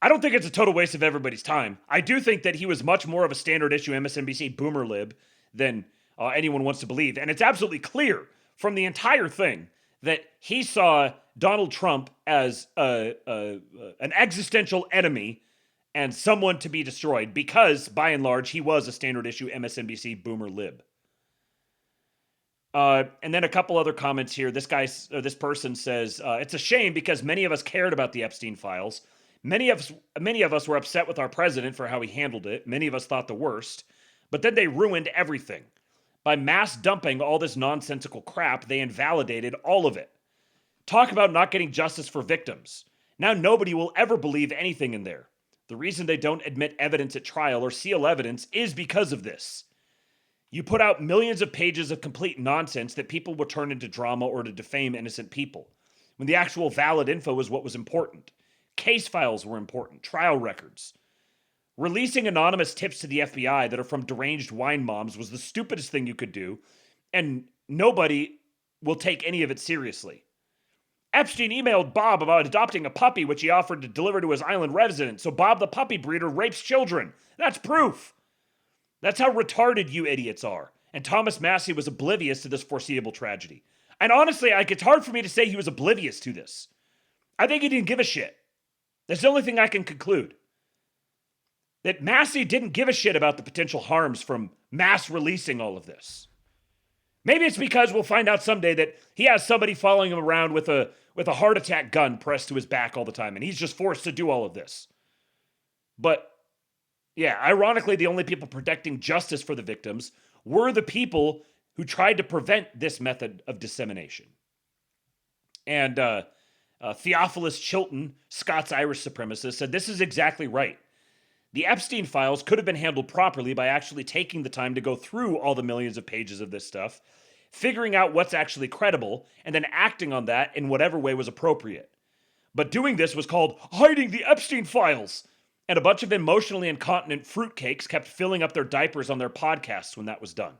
I don't think it's a total waste of everybody's time. I do think that he was much more of a standard issue MSNBC boomer lib than anyone wants to believe. And it's absolutely clear from the entire thing that he saw Donald Trump as an existential enemy and someone to be destroyed because, by and large, he was a standard issue MSNBC boomer lib. And then a couple other comments here. This person says, it's a shame because many of us cared about the Epstein files. Many of us were upset with our president for how he handled it. Many of us thought the worst. But then they ruined everything. By mass dumping all this nonsensical crap, they invalidated all of it. Talk about not getting justice for victims. Now nobody will ever believe anything in there. The reason they don't admit evidence at trial or seal evidence is because of this. You put out millions of pages of complete nonsense that people will turn into drama or to defame innocent people, when the actual valid info is what was important. Case files were important, trial records. Releasing anonymous tips to the FBI that are from deranged wine moms was the stupidest thing you could do, and nobody will take any of it seriously. Epstein emailed Bob about adopting a puppy which he offered to deliver to his island residence, so Bob the puppy breeder rapes children. That's proof. That's how retarded you idiots are. And Thomas Massie was oblivious to this foreseeable tragedy. And honestly, it's hard for me to say he was oblivious to this. I think he didn't give a shit. That's the only thing I can conclude. That Massie didn't give a shit about the potential harms from mass releasing all of this. Maybe it's because we'll find out someday that he has somebody following him around with a heart attack gun pressed to his back all the time, and he's just forced to do all of this. But, yeah, ironically, the only people protecting justice for the victims were the people who tried to prevent this method of dissemination. And Theophilus Chilton, Scots Irish supremacist, said this is exactly right. The Epstein files could have been handled properly by actually taking the time to go through all the millions of pages of this stuff, figuring out what's actually credible, and then acting on that in whatever way was appropriate. But doing this was called hiding the Epstein files, and a bunch of emotionally incontinent fruitcakes kept filling up their diapers on their podcasts when that was done.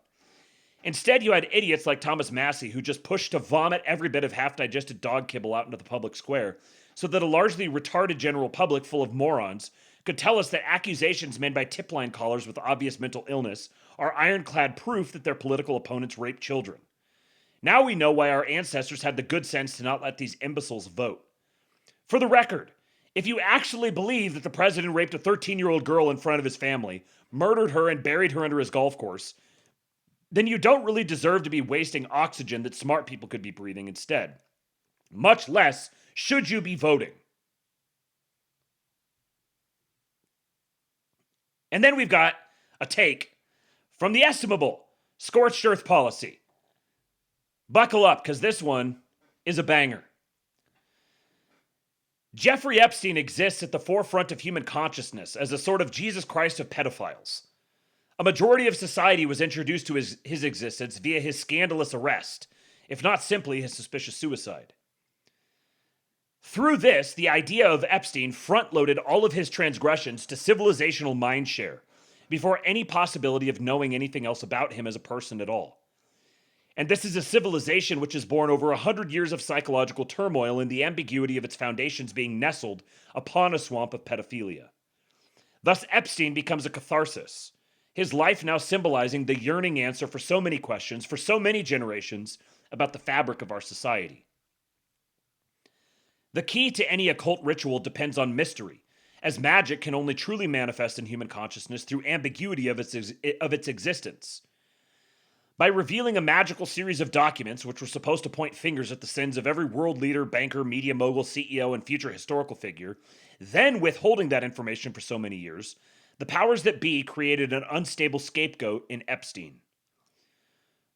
Instead, you had idiots like Thomas Massie who just pushed to vomit every bit of half-digested dog kibble out into the public square so that a largely retarded general public full of morons could tell us that accusations made by tip-line callers with obvious mental illness are ironclad proof that their political opponents rape children. Now we know why our ancestors had the good sense to not let these imbeciles vote. For the record, if you actually believe that the president raped a 13-year-old girl in front of his family, murdered her and buried her under his golf course, then you don't really deserve to be wasting oxygen that smart people could be breathing instead. Much less should you be voting. And then we've got a take from the estimable scorched earth policy. Buckle up, because this one is a banger. Jeffrey Epstein exists at the forefront of human consciousness as a sort of Jesus Christ of pedophiles. A majority of society was introduced to his existence via his scandalous arrest, if not simply his suspicious suicide. Through this, the idea of Epstein front-loaded all of his transgressions to civilizational mindshare, before any possibility of knowing anything else about him as a person at all. And this is a civilization which is born over 100 years of psychological turmoil in the ambiguity of its foundations being nestled upon a swamp of pedophilia. Thus, Epstein becomes a catharsis, his life now symbolizing the yearning answer for so many questions, for so many generations, about the fabric of our society. The key to any occult ritual depends on mystery, as magic can only truly manifest in human consciousness through ambiguity of its existence. By revealing a magical series of documents which were supposed to point fingers at the sins of every world leader, banker, media mogul, CEO, and future historical figure, then withholding that information for so many years, the powers that be created an unstable scapegoat in Epstein.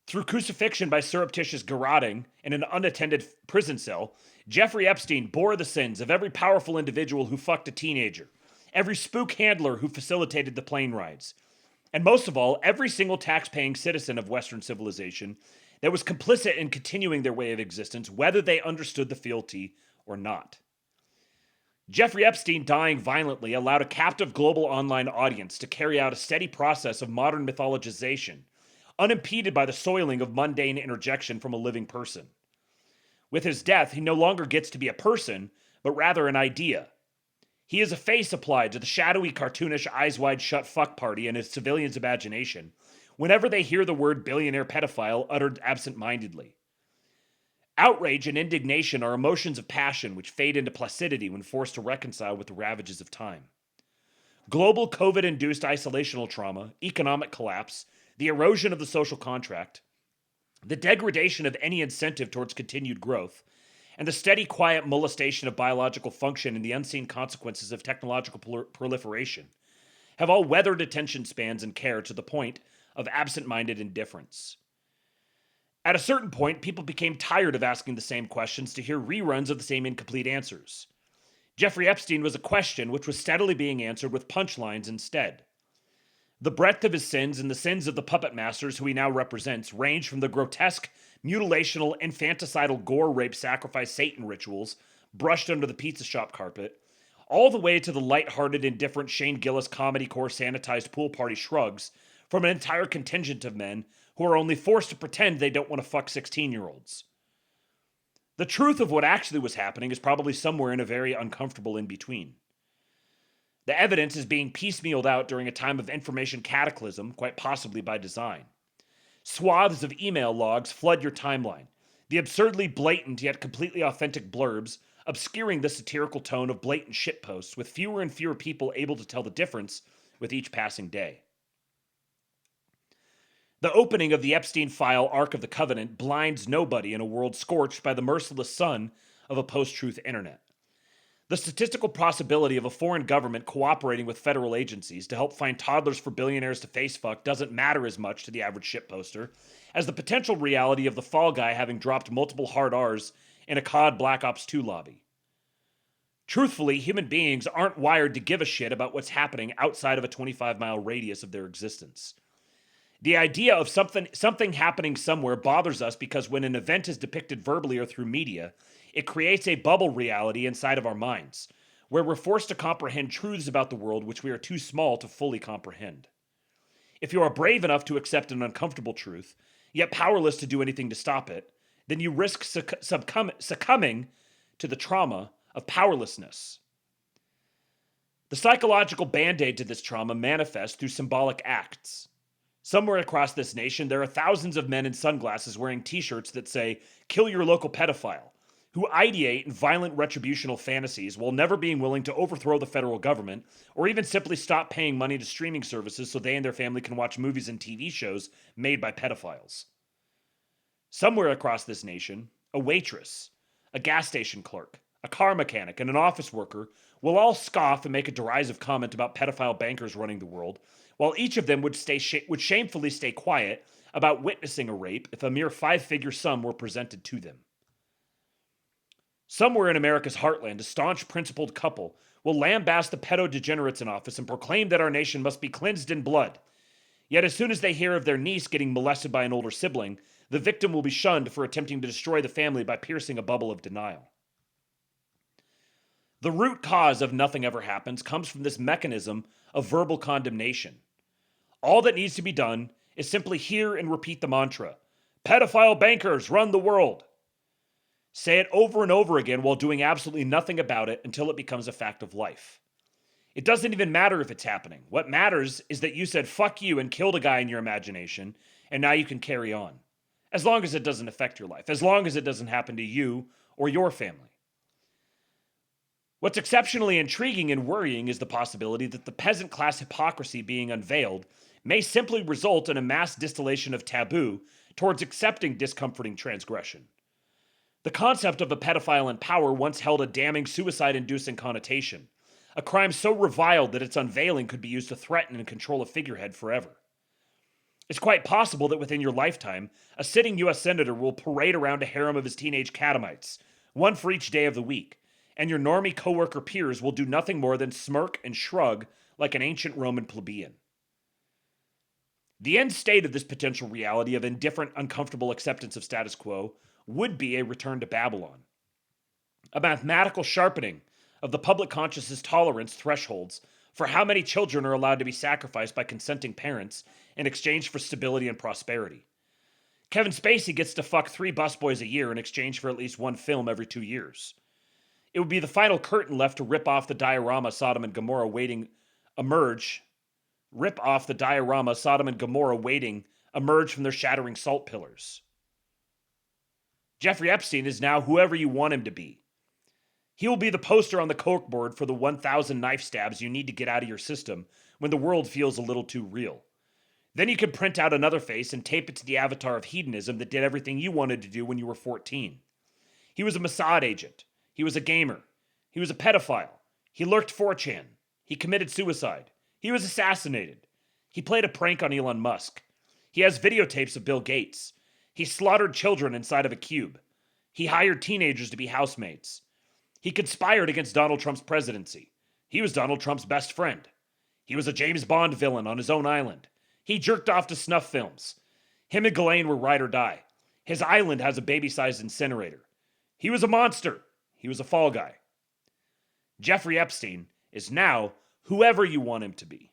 Through crucifixion by surreptitious garroting in an unattended prison cell, Jeffrey Epstein bore the sins of every powerful individual who fucked a teenager, every spook handler who facilitated the plane rides, and most of all, every single tax-paying citizen of Western civilization that was complicit in continuing their way of existence, whether they understood the fealty or not. Jeffrey Epstein dying violently allowed a captive global online audience to carry out a steady process of modern mythologization, unimpeded by the soiling of mundane interjection from a living person. With his death, he no longer gets to be a person, but rather an idea. He is a face applied to the shadowy, cartoonish, eyes-wide-shut fuck party in his civilians' imagination whenever they hear the word billionaire pedophile uttered absent-mindedly. Outrage and indignation are emotions of passion which fade into placidity when forced to reconcile with the ravages of time. Global COVID-induced isolational trauma, economic collapse, the erosion of the social contract, the degradation of any incentive towards continued growth, and the steady, quiet molestation of biological function and the unseen consequences of technological proliferation have all weathered attention spans and care to the point of absent-minded indifference. At a certain point, people became tired of asking the same questions to hear reruns of the same incomplete answers. Jeffrey Epstein was a question which was steadily being answered with punchlines instead. The breadth of his sins and the sins of the puppet masters who he now represents range from the grotesque, mutilational, infanticidal gore, rape, sacrifice, Satan rituals brushed under the pizza shop carpet, all the way to the light-hearted, indifferent Shane Gillis comedy core sanitized pool party shrugs from an entire contingent of men who are only forced to pretend they don't want to fuck 16-year-olds. The truth of what actually was happening is probably somewhere in a very uncomfortable in-between. The evidence is being piecemealed out during a time of information cataclysm, quite possibly by design. Swaths of email logs flood your timeline, the absurdly blatant yet completely authentic blurbs obscuring the satirical tone of blatant shitposts, with fewer and fewer people able to tell the difference with each passing day. The opening of the Epstein file Ark of the Covenant blinds nobody in a world scorched by the merciless sun of a post-truth internet. The statistical possibility of a foreign government cooperating with federal agencies to help find toddlers for billionaires to facefuck doesn't matter as much to the average shitposter as the potential reality of the fall guy having dropped multiple hard R's in a COD Black Ops 2 lobby. Truthfully, human beings aren't wired to give a shit about what's happening outside of a 25-mile radius of their existence. The idea of something happening somewhere bothers us because when an event is depicted verbally or through media, it creates a bubble reality inside of our minds, where we're forced to comprehend truths about the world which we are too small to fully comprehend. If you are brave enough to accept an uncomfortable truth, yet powerless to do anything to stop it, then you risk succumbing to the trauma of powerlessness. The psychological band-aid to this trauma manifests through symbolic acts. Somewhere across this nation, there are thousands of men in sunglasses wearing t-shirts that say, "Kill your local pedophile," who ideate in violent retributional fantasies while never being willing to overthrow the federal government or even simply stop paying money to streaming services so they and their family can watch movies and TV shows made by pedophiles. Somewhere across this nation, a waitress, a gas station clerk, a car mechanic, and an office worker will all scoff and make a derisive comment about pedophile bankers running the world, while each of them would shamefully stay quiet about witnessing a rape if a mere 5-figure sum were presented to them. Somewhere in America's heartland, a staunch principled couple will lambaste the pedo-degenerates in office and proclaim that our nation must be cleansed in blood. Yet as soon as they hear of their niece getting molested by an older sibling, the victim will be shunned for attempting to destroy the family by piercing a bubble of denial. The root cause of nothing ever happens comes from this mechanism of verbal condemnation. All that needs to be done is simply hear and repeat the mantra, "Pedophile bankers run the world." Say it over and over again while doing absolutely nothing about it until it becomes a fact of life. It doesn't even matter if it's happening. What matters is that you said fuck you and killed a guy in your imagination, and now you can carry on. As long as it doesn't affect your life. As long as it doesn't happen to you or your family. What's exceptionally intriguing and worrying is the possibility that the peasant class hypocrisy being unveiled may simply result in a mass distillation of taboo towards accepting discomforting transgression. The concept of a pedophile in power once held a damning suicide-inducing connotation, a crime so reviled that its unveiling could be used to threaten and control a figurehead forever. It's quite possible that within your lifetime, a sitting U.S. senator will parade around a harem of his teenage catamites, one for each day of the week, and your normie coworker peers will do nothing more than smirk and shrug like an ancient Roman plebeian. The end state of this potential reality of indifferent, uncomfortable acceptance of status quo would be a return to Babylon. A mathematical sharpening of the public consciousness tolerance thresholds for how many children are allowed to be sacrificed by consenting parents in exchange for stability and prosperity. Kevin Spacey gets to fuck 3 busboys a year in exchange for at least 1 film every 2 years. It would be the final curtain left to rip off the diorama Sodom and Gomorrah waiting emerge from their shattering salt pillars. Jeffrey Epstein is now whoever you want him to be. He will be the poster on the corkboard for the 1,000 knife stabs you need to get out of your system when the world feels a little too real. Then you can print out another face and tape it to the avatar of hedonism that did everything you wanted to do when you were 14. He was a Mossad agent. He was a gamer. He was a pedophile. He lurked 4chan. He committed suicide. He was assassinated. He played a prank on Elon Musk. He has videotapes of Bill Gates. He slaughtered children inside of a cube. He hired teenagers to be housemates. He conspired against Donald Trump's presidency. He was Donald Trump's best friend. He was a James Bond villain on his own island. He jerked off to snuff films. Him and Ghislaine were ride or die. His island has a baby-sized incinerator. He was a monster. He was a fall guy. Jeffrey Epstein is now whoever you want him to be.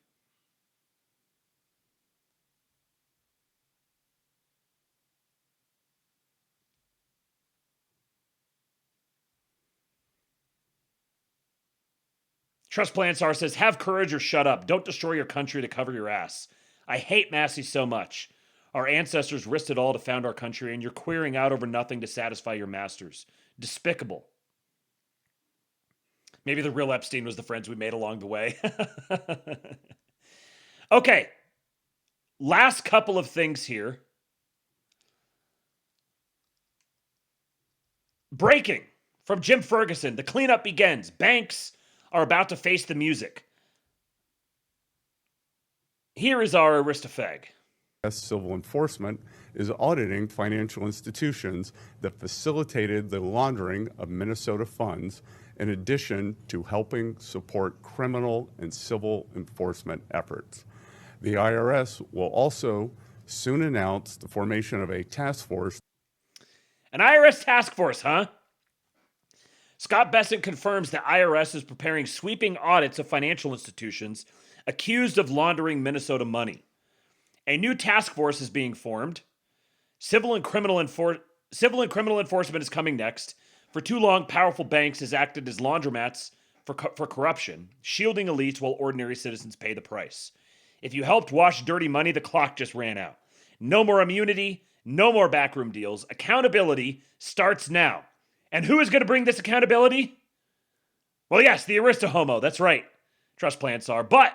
Trust Plan Star says, have courage or shut up. Don't destroy your country to cover your ass. I hate Massey so much. Our ancestors risked it all to found our country, and you're queering out over nothing to satisfy your masters. Despicable. Maybe the real Epstein was the friends we made along the way. Okay. Last couple of things here. Breaking from Jim Ferguson. The cleanup begins. Banks are about to face the music. Here is our Aristofag. Civil enforcement is auditing financial institutions that facilitated the laundering of Minnesota funds, in addition to helping support criminal and civil enforcement efforts. The IRS will also soon announce the formation of a task force. An IRS task force, huh? Scott Bessent confirms the IRS is preparing sweeping audits of financial institutions accused of laundering Minnesota money. A new task force is being formed. Civil and criminal enforcement is coming next. For too long, powerful banks has acted as laundromats for corruption, shielding elites while ordinary citizens pay the price. If you helped wash dirty money, the clock just ran out. No more immunity, no more backroom deals. Accountability starts now. And who is going to bring this accountability? Well, yes, the Aristohomo. That's right. Trust Plan Star. But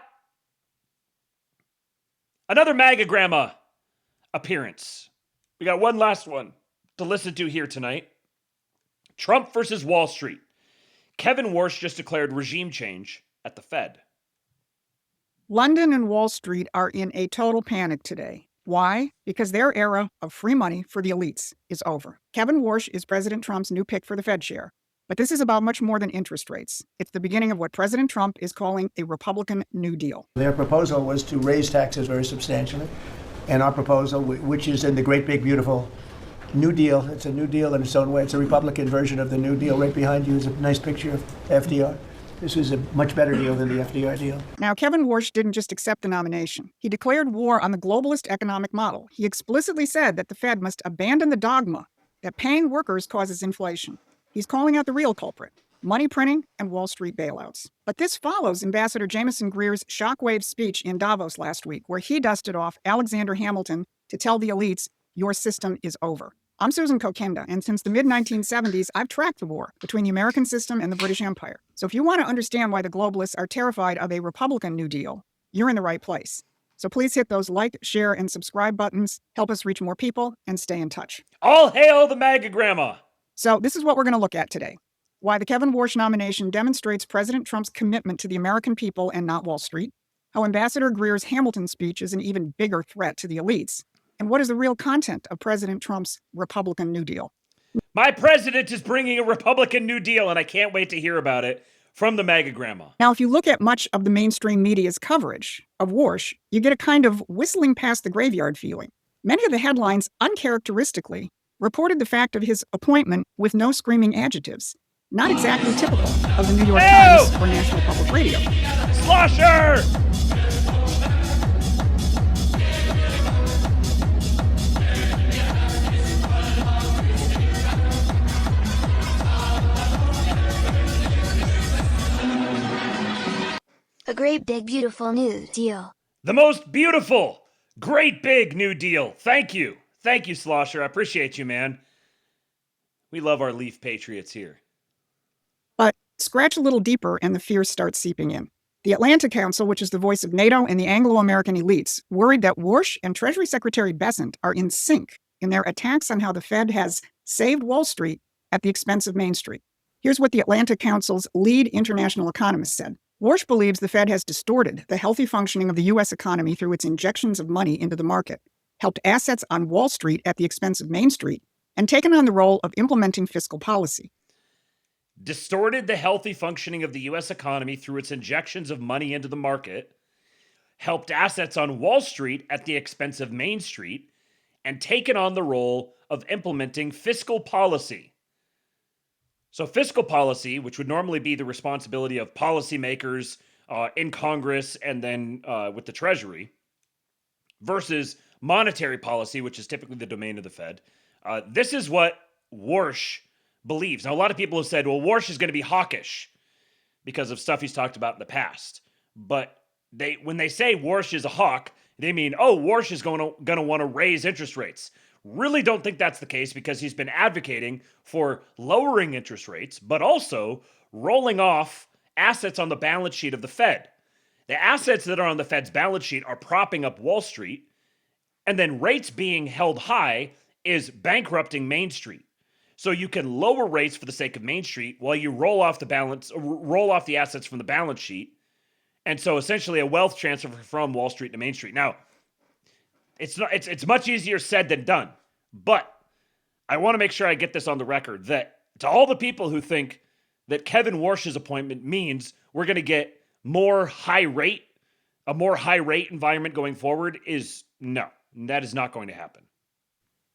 another MAGA grandma appearance. We got one last one to listen to here tonight. Trump versus Wall Street. Kevin Warsh just declared regime change at the Fed. London and Wall Street are in a total panic today. Why? Because their era of free money for the elites is over. Kevin Warsh is President Trump's new pick for the Fed chair. But this is about much more than interest rates. It's the beginning of what President Trump is calling a Republican New Deal. Their proposal was to raise taxes very substantially. And our proposal, which is in the great big beautiful New Deal, it's a New Deal in its own way. It's a Republican version of the New Deal. Right behind you is a nice picture of FDR. This is a much better deal than the FDR deal. Now, Kevin Warsh didn't just accept the nomination. He declared war on the globalist economic model. He explicitly said that the Fed must abandon the dogma that paying workers causes inflation. He's calling out the real culprit, money printing and Wall Street bailouts. But this follows Ambassador Jameson Greer's shockwave speech in Davos last week, where he dusted off Alexander Hamilton to tell the elites, your system is over. I'm Susan Kokinda, and since the mid-1970s, I've tracked the war between the American system and the British Empire. So if you want to understand why the globalists are terrified of a Republican New Deal, you're in the right place. So please hit those like, share, and subscribe buttons. Help us reach more people and stay in touch. All hail the MAGA grandma. So this is what we're going to look at today. Why the Kevin Warsh nomination demonstrates President Trump's commitment to the American people and not Wall Street. How Ambassador Greer's Hamilton speech is an even bigger threat to the elites. And what is the real content of President Trump's Republican New Deal? My president is bringing a Republican New Deal, and I can't wait to hear about it from the MAGA grandma. Now, if you look at much of the mainstream media's coverage of Warsh, you get a kind of whistling past the graveyard feeling. Many of the headlines, uncharacteristically, reported the fact of his appointment with no screaming adjectives. Not exactly typical of the New York Times or National Public Radio. Slosher! A great big beautiful New Deal. The most beautiful, great big New Deal. Thank you. Thank you, Slosher. I appreciate you, man. We love our Leaf Patriots here. But scratch a little deeper and the fears start seeping in. The Atlantic Council, which is the voice of NATO and the Anglo-American elites, worried that Warsh and Treasury Secretary Bessent are in sync in their attacks on how the Fed has saved Wall Street at the expense of Main Street. Here's what the Atlantic Council's lead international economist said. Warsh believes the Fed has distorted the healthy functioning of the U.S. economy through its injections of money into the market, helped assets on Wall Street at the expense of Main Street, and taken on the role of implementing fiscal policy. Distorted the healthy functioning of the U.S. economy through its injections of money into the market, helped assets on Wall Street at the expense of Main Street, and taken on the role of implementing fiscal policy. So fiscal policy, which would normally be the responsibility of policymakers in Congress and then with the Treasury, versus monetary policy, which is typically the domain of the Fed. This is what Warsh believes. Now, a lot of people have said, well, Warsh is going to be hawkish because of stuff he's talked about in the past. But when they say Warsh is a hawk, they mean, oh, Warsh is going to want to raise interest rates. Really don't think that's the case because he's been advocating for lowering interest rates, but also rolling off assets on the balance sheet of the Fed. The assets that are on the Fed's balance sheet are propping up Wall Street, and then rates being held high is bankrupting Main Street. So you can lower rates for the sake of Main Street while you roll off the assets from the balance sheet. And so essentially a wealth transfer from Wall Street to Main Street. Now, it's much easier said than done, but I want to make sure I get this on the record that to all the people who think that Kevin Warsh's appointment means we're going to get a more high rate environment going forward is no, that is not going to happen.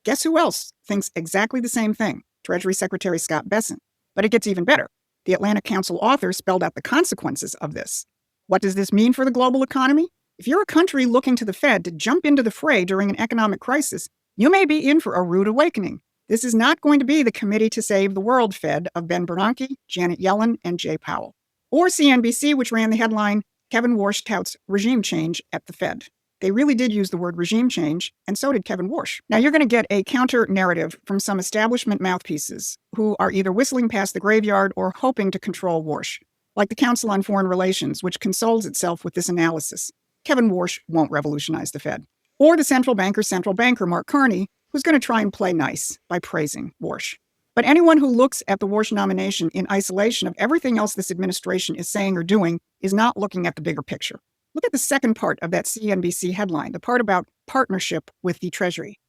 Guess who else thinks exactly the same thing? Treasury Secretary Scott Bessent. But it gets even better. The Atlantic Council author spelled out the consequences of this. What does this mean for the global economy? If you're a country looking to the Fed to jump into the fray during an economic crisis, you may be in for a rude awakening. This is not going to be the Committee to Save the World Fed of Ben Bernanke, Janet Yellen, and Jay Powell. Or CNBC, which ran the headline, Kevin Warsh touts regime change at the Fed. They really did use the word regime change, and so did Kevin Warsh. Now you're going to get a counter-narrative from some establishment mouthpieces who are either whistling past the graveyard or hoping to control Warsh, like the Council on Foreign Relations, which consoles itself with this analysis. Kevin Warsh won't revolutionize the Fed. Or the central banker Mark Carney, who's going to try and play nice by praising Warsh. But anyone who looks at the Warsh nomination in isolation of everything else this administration is saying or doing is not looking at the bigger picture. Look at the second part of that CNBC headline, the part about partnership with the Treasury.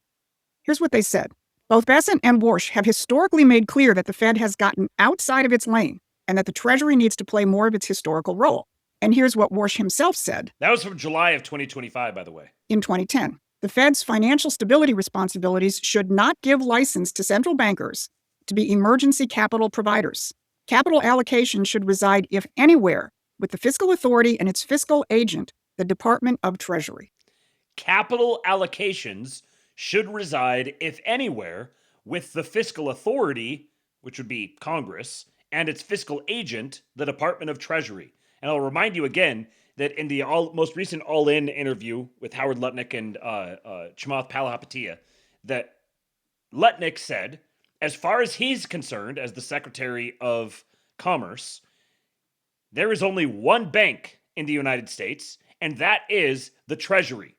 Here's what they said. Both Bessent and Warsh have historically made clear that the Fed has gotten outside of its lane and that the Treasury needs to play more of its historical role. And here's what Warsh himself said. That was from July of 2025, by the way. In 2010, the Fed's financial stability responsibilities should not give license to central bankers to be emergency capital providers. Capital allocation should reside, if anywhere, with the fiscal authority and its fiscal agent, the Department of Treasury. Capital allocations should reside, if anywhere, with the fiscal authority, which would be Congress, and its fiscal agent, the Department of Treasury. And I'll remind you again that in the most recent All In interview with Howard Lutnick and Chamath Palihapitiya, that Lutnick said, as far as he's concerned, as the Secretary of Commerce, there is only one bank in the United States, and that is the Treasury.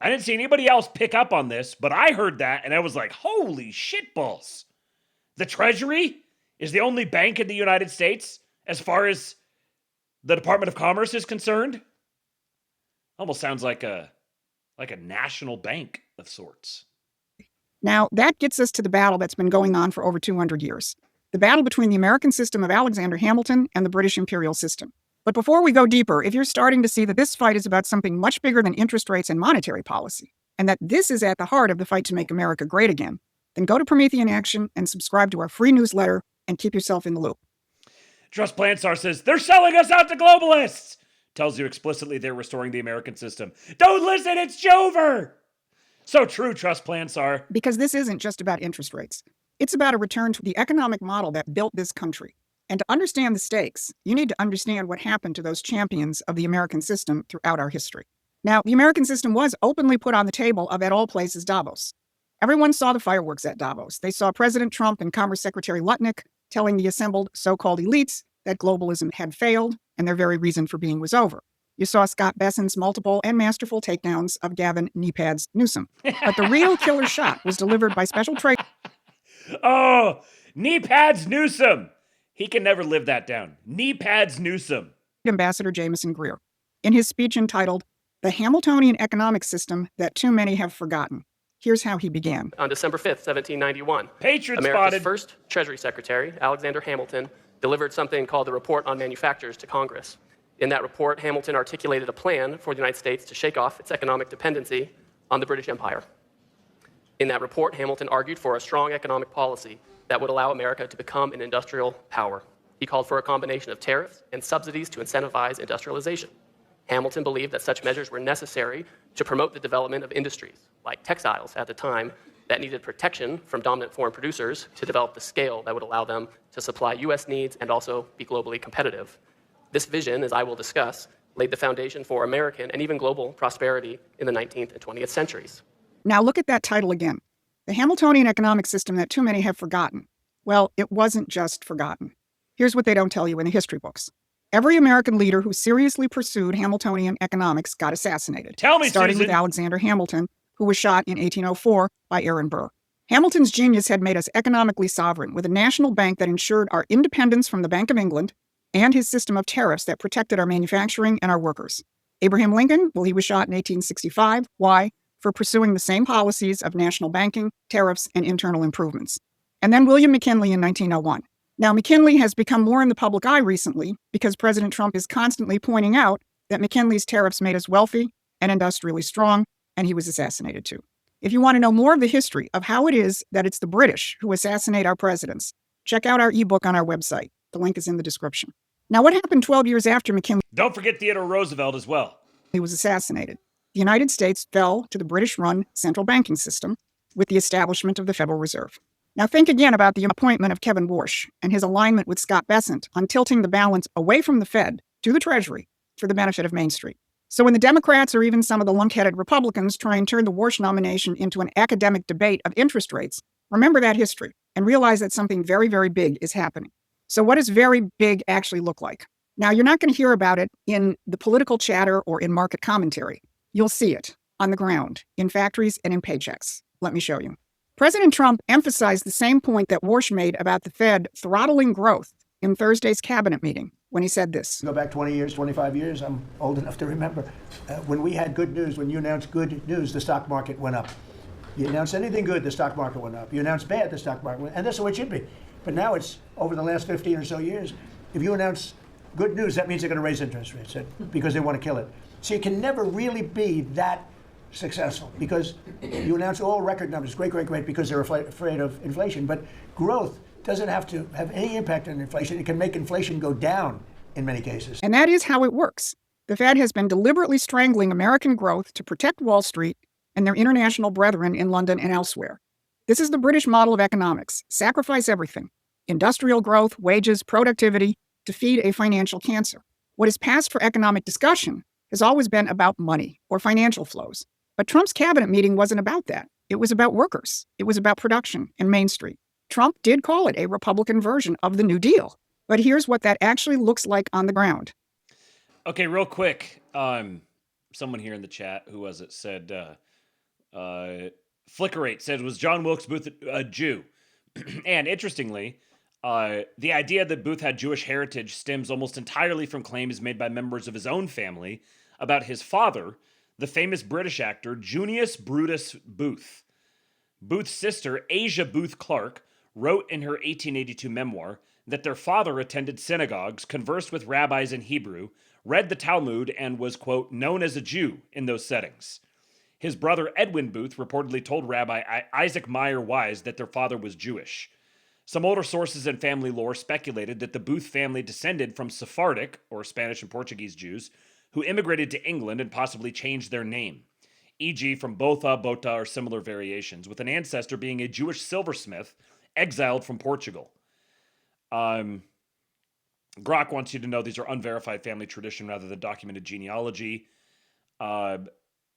I didn't see anybody else pick up on this, but I heard that, and I was like, holy shitballs. The Treasury is the only bank in the United States as far as the Department of Commerce is concerned. Almost sounds like a national bank of sorts. Now, that gets us to the battle that's been going on for over 200 years. The battle between the American system of Alexander Hamilton and the British imperial system. But before we go deeper, if you're starting to see that this fight is about something much bigger than interest rates and monetary policy, and that this is at the heart of the fight to make America great again, then go to Promethean Action and subscribe to our free newsletter and keep yourself in the loop. Trust Plansar says, they're selling us out to globalists. Tells you explicitly they're restoring the American system. Don't listen, it's Jover. So true, Trust Plansar. Because this isn't just about interest rates. It's about a return to the economic model that built this country. And to understand the stakes, you need to understand what happened to those champions of the American system throughout our history. Now, the American system was openly put on the table of, at all places, Davos. Everyone saw the fireworks at Davos. They saw President Trump and Commerce Secretary Lutnick telling the assembled so-called elites that globalism had failed and their very reason for being was over. You saw Scott Bessent's multiple and masterful takedowns of Gavin Kneepads Newsom. But the real killer shot was delivered by special trade... Oh, Kneepads Newsom. He can never live that down. Kneepads Newsom. Ambassador Jameson Greer, in his speech entitled, The Hamiltonian Economic System That Too Many Have Forgotten. Here's how he began. On December 5th, 1791, Patriot America's spotted. first Treasury Secretary, Alexander Hamilton, delivered something called the Report on Manufactures to Congress. In that report, Hamilton articulated a plan for the United States to shake off its economic dependency on the British Empire. In that report, Hamilton argued for a strong economic policy that would allow America to become an industrial power. He called for a combination of tariffs and subsidies to incentivize industrialization. Hamilton believed that such measures were necessary to promote the development of industries, like textiles at the time, that needed protection from dominant foreign producers to develop the scale that would allow them to supply U.S. needs and also be globally competitive. This vision, as I will discuss, laid the foundation for American and even global prosperity in the 19th and 20th centuries. Now look at that title again. The Hamiltonian Economic System That Too Many Have Forgotten. Well, it wasn't just forgotten. Here's what they don't tell you in the history books. Every American leader who seriously pursued Hamiltonian economics got assassinated. Tell me, starting Susan. with Alexander Hamilton, who was shot in 1804 by Aaron Burr. Hamilton's genius had made us economically sovereign, with a national bank that ensured our independence from the Bank of England and his system of tariffs that protected our manufacturing and our workers. Abraham Lincoln, well, he was shot in 1865. Why? For pursuing the same policies of national banking, tariffs, and internal improvements. And then William McKinley in 1901. Now, McKinley has become more in the public eye recently because President Trump is constantly pointing out that McKinley's tariffs made us wealthy and industrially strong, and he was assassinated too. If you want to know more of the history of how it is that it's the British who assassinate our presidents, check out our ebook on our website. The link is in the description. Now, what happened 12 years after McKinley Don't forget Theodore Roosevelt as well. was assassinated? The United States fell to the British-run central banking system with the establishment of the Federal Reserve. Now think again about the appointment of Kevin Warsh and his alignment with Scott Bessent on tilting the balance away from the Fed to the Treasury for the benefit of Main Street. So when the Democrats or even some of the lunk-headed Republicans try and turn the Warsh nomination into an academic debate of interest rates, remember that history and realize that something very, very big is happening. So what does very big actually look like? Now, you're not going to hear about it in the political chatter or in market commentary. You'll see it on the ground, in factories and in paychecks. Let me show you. President Trump emphasized the same point that Warsh made about the Fed throttling growth in Thursday's cabinet meeting when he said this. Go back 20 years, 25 years, I'm old enough to remember. When we had good news, when you announced good news, the stock market went up. You announced anything good, the stock market went up. You announced bad, the stock market went up. And that's the way it should be. But now it's over the last 15 or so years. If you announce good news, that means they're going to raise interest rates because they want to kill it. So you can never really be that successful because you announce all record numbers, great, because they're afraid of inflation. But growth doesn't have to have any impact on inflation. It can make inflation go down in many cases. And that is how it works. The Fed has been deliberately strangling American growth to protect Wall Street and their international brethren in London and elsewhere. This is the British model of economics. Sacrifice everything. Industrial growth, wages, productivity, to feed a financial cancer. What is passed for economic discussion has always been about money or financial flows. But Trump's cabinet meeting wasn't about that. It was about workers. It was about production and Main Street. Trump did call it a Republican version of the New Deal. But here's what that actually looks like on the ground. Okay, real quick. Someone here in the chat, who was it, said, Flickerate said, was John Wilkes Booth a Jew? And interestingly, the idea that Booth had Jewish heritage stems almost entirely from claims made by members of his own family about his father, the famous British actor Junius Brutus Booth. Booth's sister, Asia Booth Clark, wrote in her 1882 memoir that their father attended synagogues, conversed with rabbis in Hebrew, read the Talmud, and was, quote, known as a Jew in those settings. His brother Edwin Booth reportedly told Rabbi Isaac Meyer Wise that their father was Jewish. Some older sources and family lore speculated that the Booth family descended from Sephardic, or Spanish and Portuguese Jews, who immigrated to England and possibly changed their name, e.g. from Botha, Bota, or similar variations, with an ancestor being a Jewish silversmith exiled from Portugal. Grok wants you to know these are unverified family tradition rather than documented genealogy. And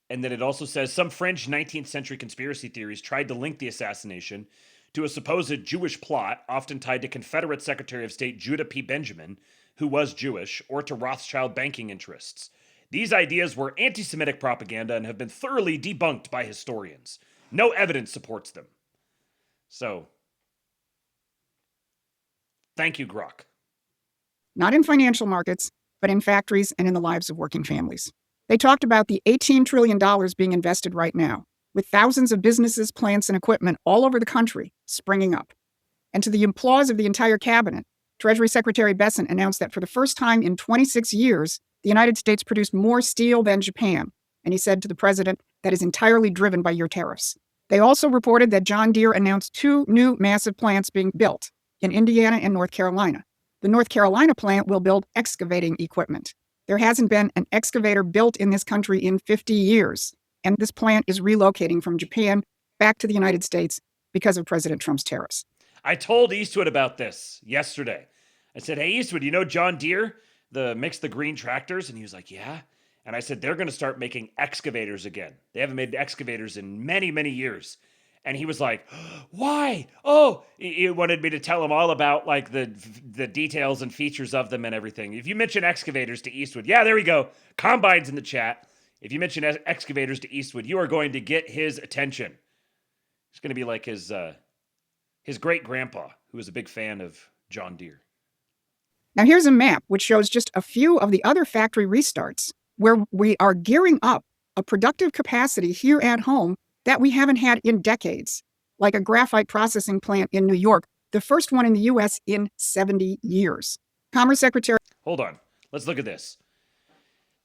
then it also says some French 19th century conspiracy theories tried to link the assassination to a supposed Jewish plot, often tied to Confederate Secretary of State Judah P. Benjamin, who was Jewish, or to Rothschild banking interests. These ideas were anti-Semitic propaganda and have been thoroughly debunked by historians. No evidence supports them. So, thank you, Grok. Not in financial markets, but in factories and in the lives of working families. They talked about the $18 trillion being invested right now, with thousands of businesses, plants, and equipment all over the country springing up. And to the applause of the entire cabinet, Treasury Secretary Besant announced that for the first time in 26 years, the United States produced more steel than Japan. And he said to the president, that is entirely driven by your tariffs. They also reported that John Deere announced 2 new massive plants being built in Indiana and North Carolina. The North Carolina plant will build excavating equipment. There hasn't been an excavator built in this country in 50 years. And this plant is relocating from Japan back to the United States because of President Trump's tariffs. I told Eastwood about this yesterday. I said, hey, Eastwood, you know John Deere, makes the green tractors? And he was like, yeah. And I said, they're going to start making excavators again. They haven't made excavators in many, many years. And he was like, why? Oh, he wanted me to tell him all about like the details and features of them and everything. If you mention excavators to Eastwood, yeah, there we go. Combine's in the chat. If you mention excavators to Eastwood, you are going to get his attention. It's going to be like his great-grandpa, who was a big fan of John Deere. Now here's a map which shows just a few of the other factory restarts where we are gearing up a productive capacity here at home that we haven't had in decades, like a graphite processing plant in New York, the first one in the U.S. in 70 years. Commerce Secretary... Hold on. Let's look at this.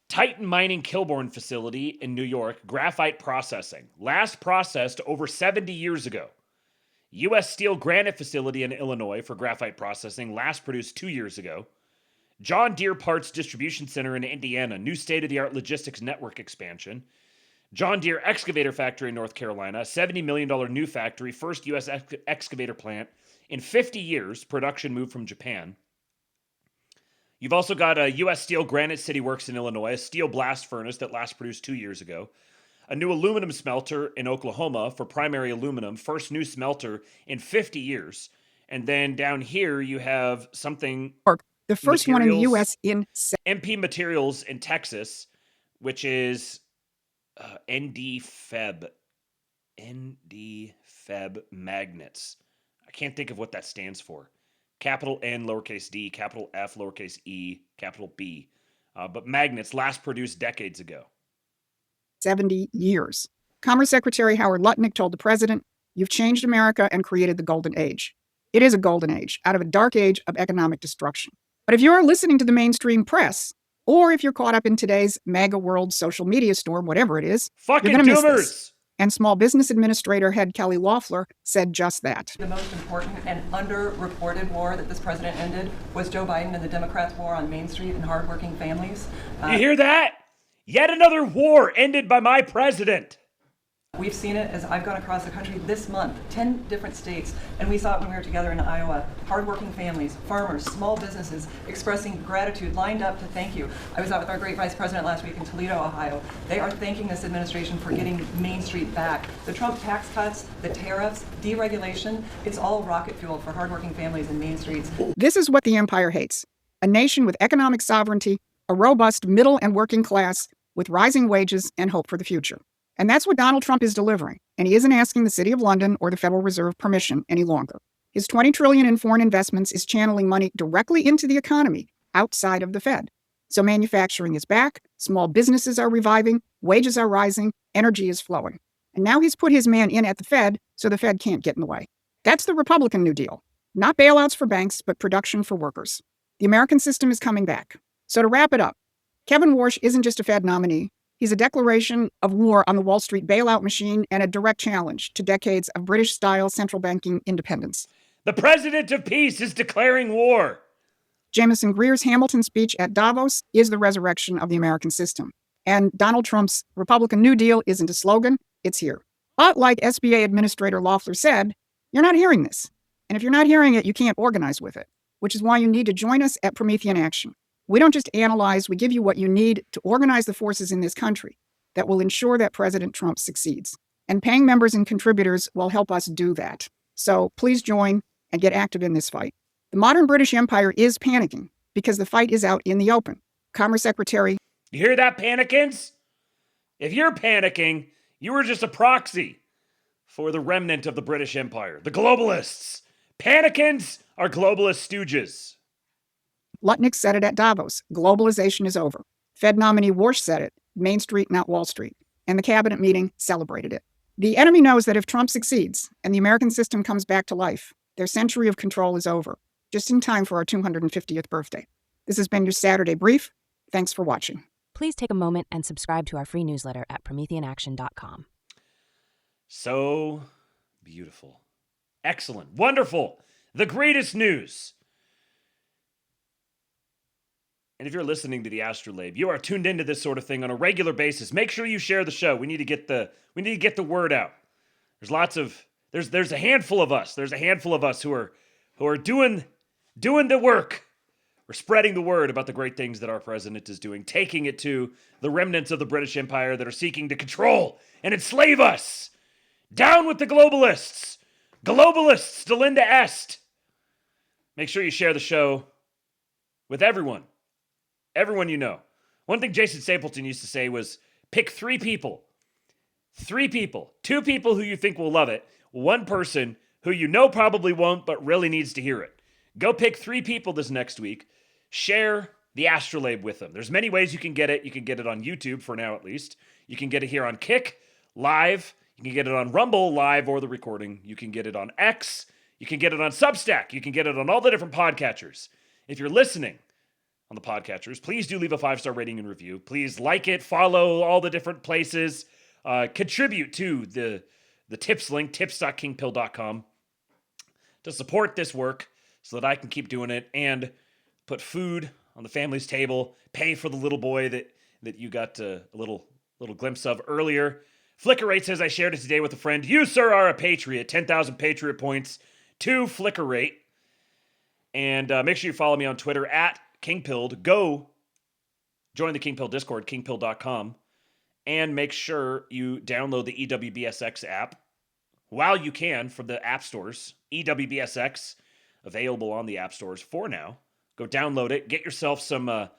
Titan Mining Kilbourne facility in New York, graphite processing. Last processed over 70 years ago. U.S. Steel Granite facility in Illinois for graphite processing. Last produced 2 years ago. John Deere Parts Distribution Center in Indiana. New state-of-the-art logistics network expansion. John Deere Excavator Factory in North Carolina, $70 million new factory, first U.S. excavator plant in 50 years, production moved from Japan. You've also got a U.S. Steel Granite City Works in Illinois, a steel blast furnace that last produced 2 years ago, a new aluminum smelter in Oklahoma for primary aluminum, first new smelter in 50 years. And then down here you have something... The first one in the U.S. in... MP Materials in Texas, which is... ND Feb magnets. I can't think of what that stands for. Capital N, lowercase d, capital F, lowercase e, capital B. But magnets last produced decades ago. 70 years. Commerce Secretary Howard Lutnick told the president, you've changed America and created the golden age. It is a golden age out of a dark age of economic destruction. But if you're listening to the mainstream press, or if you're caught up in today's MAGA world social media storm, whatever it is, fucking you're going to miss doomers. this. And Small Business Administrator head Kelly Loeffler said just that. The most important and underreported war that this president ended was Joe Biden and the Democrats' war on Main Street and hardworking families. You hear that? Yet another war ended by my president. We've seen it as I've gone across the country this month, 10 different states, and we saw it when we were together in Iowa. Hardworking families, farmers, small businesses expressing gratitude, lined up to thank you. I was out with our great vice president last week in Toledo, Ohio. They are thanking this administration for getting Main Street back. The Trump tax cuts, the tariffs, deregulation, it's all rocket fuel for hardworking families in Main Streets. This is what the empire hates. A nation with economic sovereignty, a robust middle and working class with rising wages and hope for the future. And that's what Donald Trump is delivering. And he isn't asking the City of London or the Federal Reserve permission any longer. His $20 trillion in foreign investments is channeling money directly into the economy outside of the Fed. So manufacturing is back, small businesses are reviving, wages are rising, energy is flowing. And now he's put his man in at the Fed so the Fed can't get in the way. That's the Republican New Deal. Not bailouts for banks, but production for workers. The American system is coming back. So to wrap it up, Kevin Warsh isn't just a Fed nominee. He's a declaration of war on the Wall Street bailout machine and a direct challenge to decades of British-style central banking independence. The president of peace is declaring war. Jameson Greer's Hamilton speech at Davos is the resurrection of the American system. And Donald Trump's Republican New Deal isn't a slogan, it's here. But like SBA Administrator Loeffler said, you're not hearing this. And if you're not hearing it, you can't organize with it, which is why you need to join us at Promethean Action. We don't just analyze, we give you what you need to organize the forces in this country that will ensure that President Trump succeeds. And paying members and contributors will help us do that. So please join and get active in this fight. The modern British Empire is panicking because the fight is out in the open. Commerce Secretary. You hear that, panicans? If you're panicking, you were just a proxy for the remnant of the British Empire, the globalists. Panicans are globalist stooges. Lutnick said it at Davos. Globalization is over. Fed nominee Warsh said it. Main Street, not Wall Street. And the cabinet meeting celebrated it. The enemy knows that if Trump succeeds and the American system comes back to life, their century of control is over, just in time for our 250th birthday. This has been your Saturday Brief. Thanks for watching. Please take a moment and subscribe to our free newsletter at PrometheanAction.com. So beautiful. Excellent. Wonderful. The greatest news. And if you're listening to the Astrolabe, you are tuned into this sort of thing on a regular basis. Make sure you share the show. We need to get the word out. There's a handful of us. There's a handful of us who are doing the work. We're spreading the word about the great things that our president is doing, taking it to the remnants of the British Empire that are seeking to control and enslave us. Down with the globalists. Globalists, delenda est. Make sure you share the show with everyone. Everyone you know. One thing Jason Stapleton used to say was, pick 3 people. 3 people. 2 people who you think will love it. 1 person who you know probably won't, but really needs to hear it. Go pick 3 people this next week. Share the Astrolabe with them. There's many ways you can get it. You can get it on YouTube, for now at least. You can get it here on Kick, live. You can get it on Rumble, live, or the recording. You can get it on X. You can get it on Substack. You can get it on all the different podcatchers. If you're listening on the podcatchers, please do leave a 5-star rating and review. Please like it, follow all the different places, contribute to the tips link, tips.kingpill.com, to support this work so that I can keep doing it and put food on the family's table, pay for the little boy that you got a little glimpse of earlier. Flicker Rate says, I shared it today with a friend. You, sir, are a patriot. 10,000 Patriot points to Flicker Rate. And make sure you follow me on Twitter at KingPilled. Go join the KingPill Discord, kingpill.com. And make sure you download the EWBSX app while you can from the app stores. EWBSX, available on the app stores for now. Go download it. Get yourself some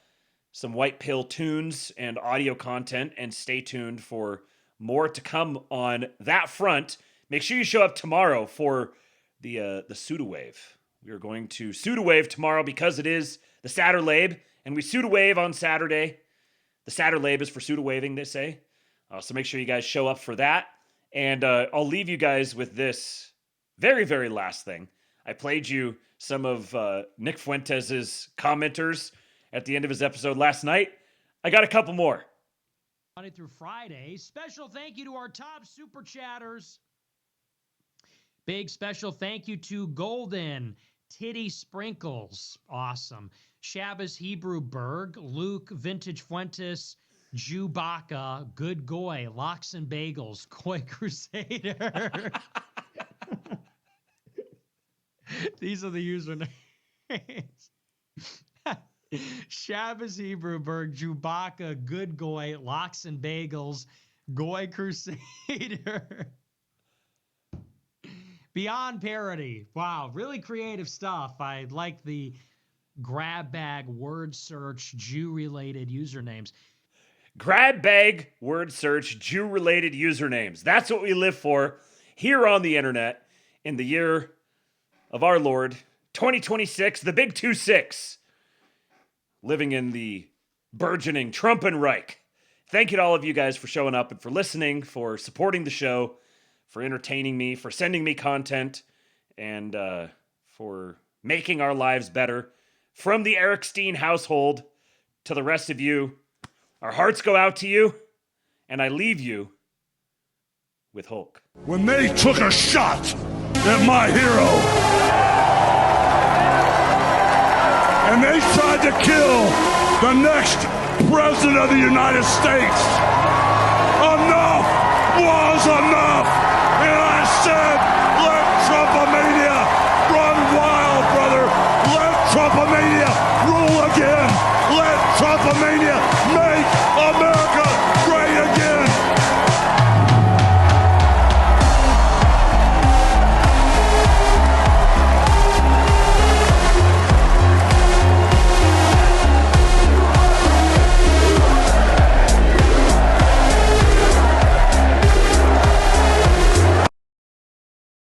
White Pill tunes and audio content, and stay tuned for more to come on that front. Make sure you show up tomorrow for the Pseudowave. We are going to Pseudowave tomorrow because it is the Saturlabe, and we Pseudowave on Saturday. The Saturlabe is for Pseudowaving, they say. So make sure you guys show up for that. And I'll leave you guys with this very, very last thing. I played you some of Nick Fuentes' commenters at the end of his episode last night. I got a couple more. Monday through Friday. Special thank you to our top super chatters. Big special thank you to Golden, Titty Sprinkles, awesome. Shabbos Hebrew Berg, Luke, Vintage Fuentes, Chewbacca, Good Goy, Lox and Bagels, Koi Crusader. These are the usernames. Shabbos Hebrew Berg, Chewbacca, Good Goy, Lox and Bagels, Goy Crusader. Beyond Parody. Wow, really creative stuff. I like the grab bag, word search, Jew-related usernames. Grab bag, word search, Jew-related usernames. That's what we live for here on the internet in the year of our Lord, 2026, the big 2-6. Living in the burgeoning Trumpenreich. Thank you to all of you guys for showing up and for listening, for supporting the show, for entertaining me, for sending me content, and for making our lives better. From the Epstein household to the rest of you, our hearts go out to you, and I leave you with Hulk. When they took a shot at my hero, and they tried to kill the next president of the United States, enough was enough, and I said, let Trump-a-mania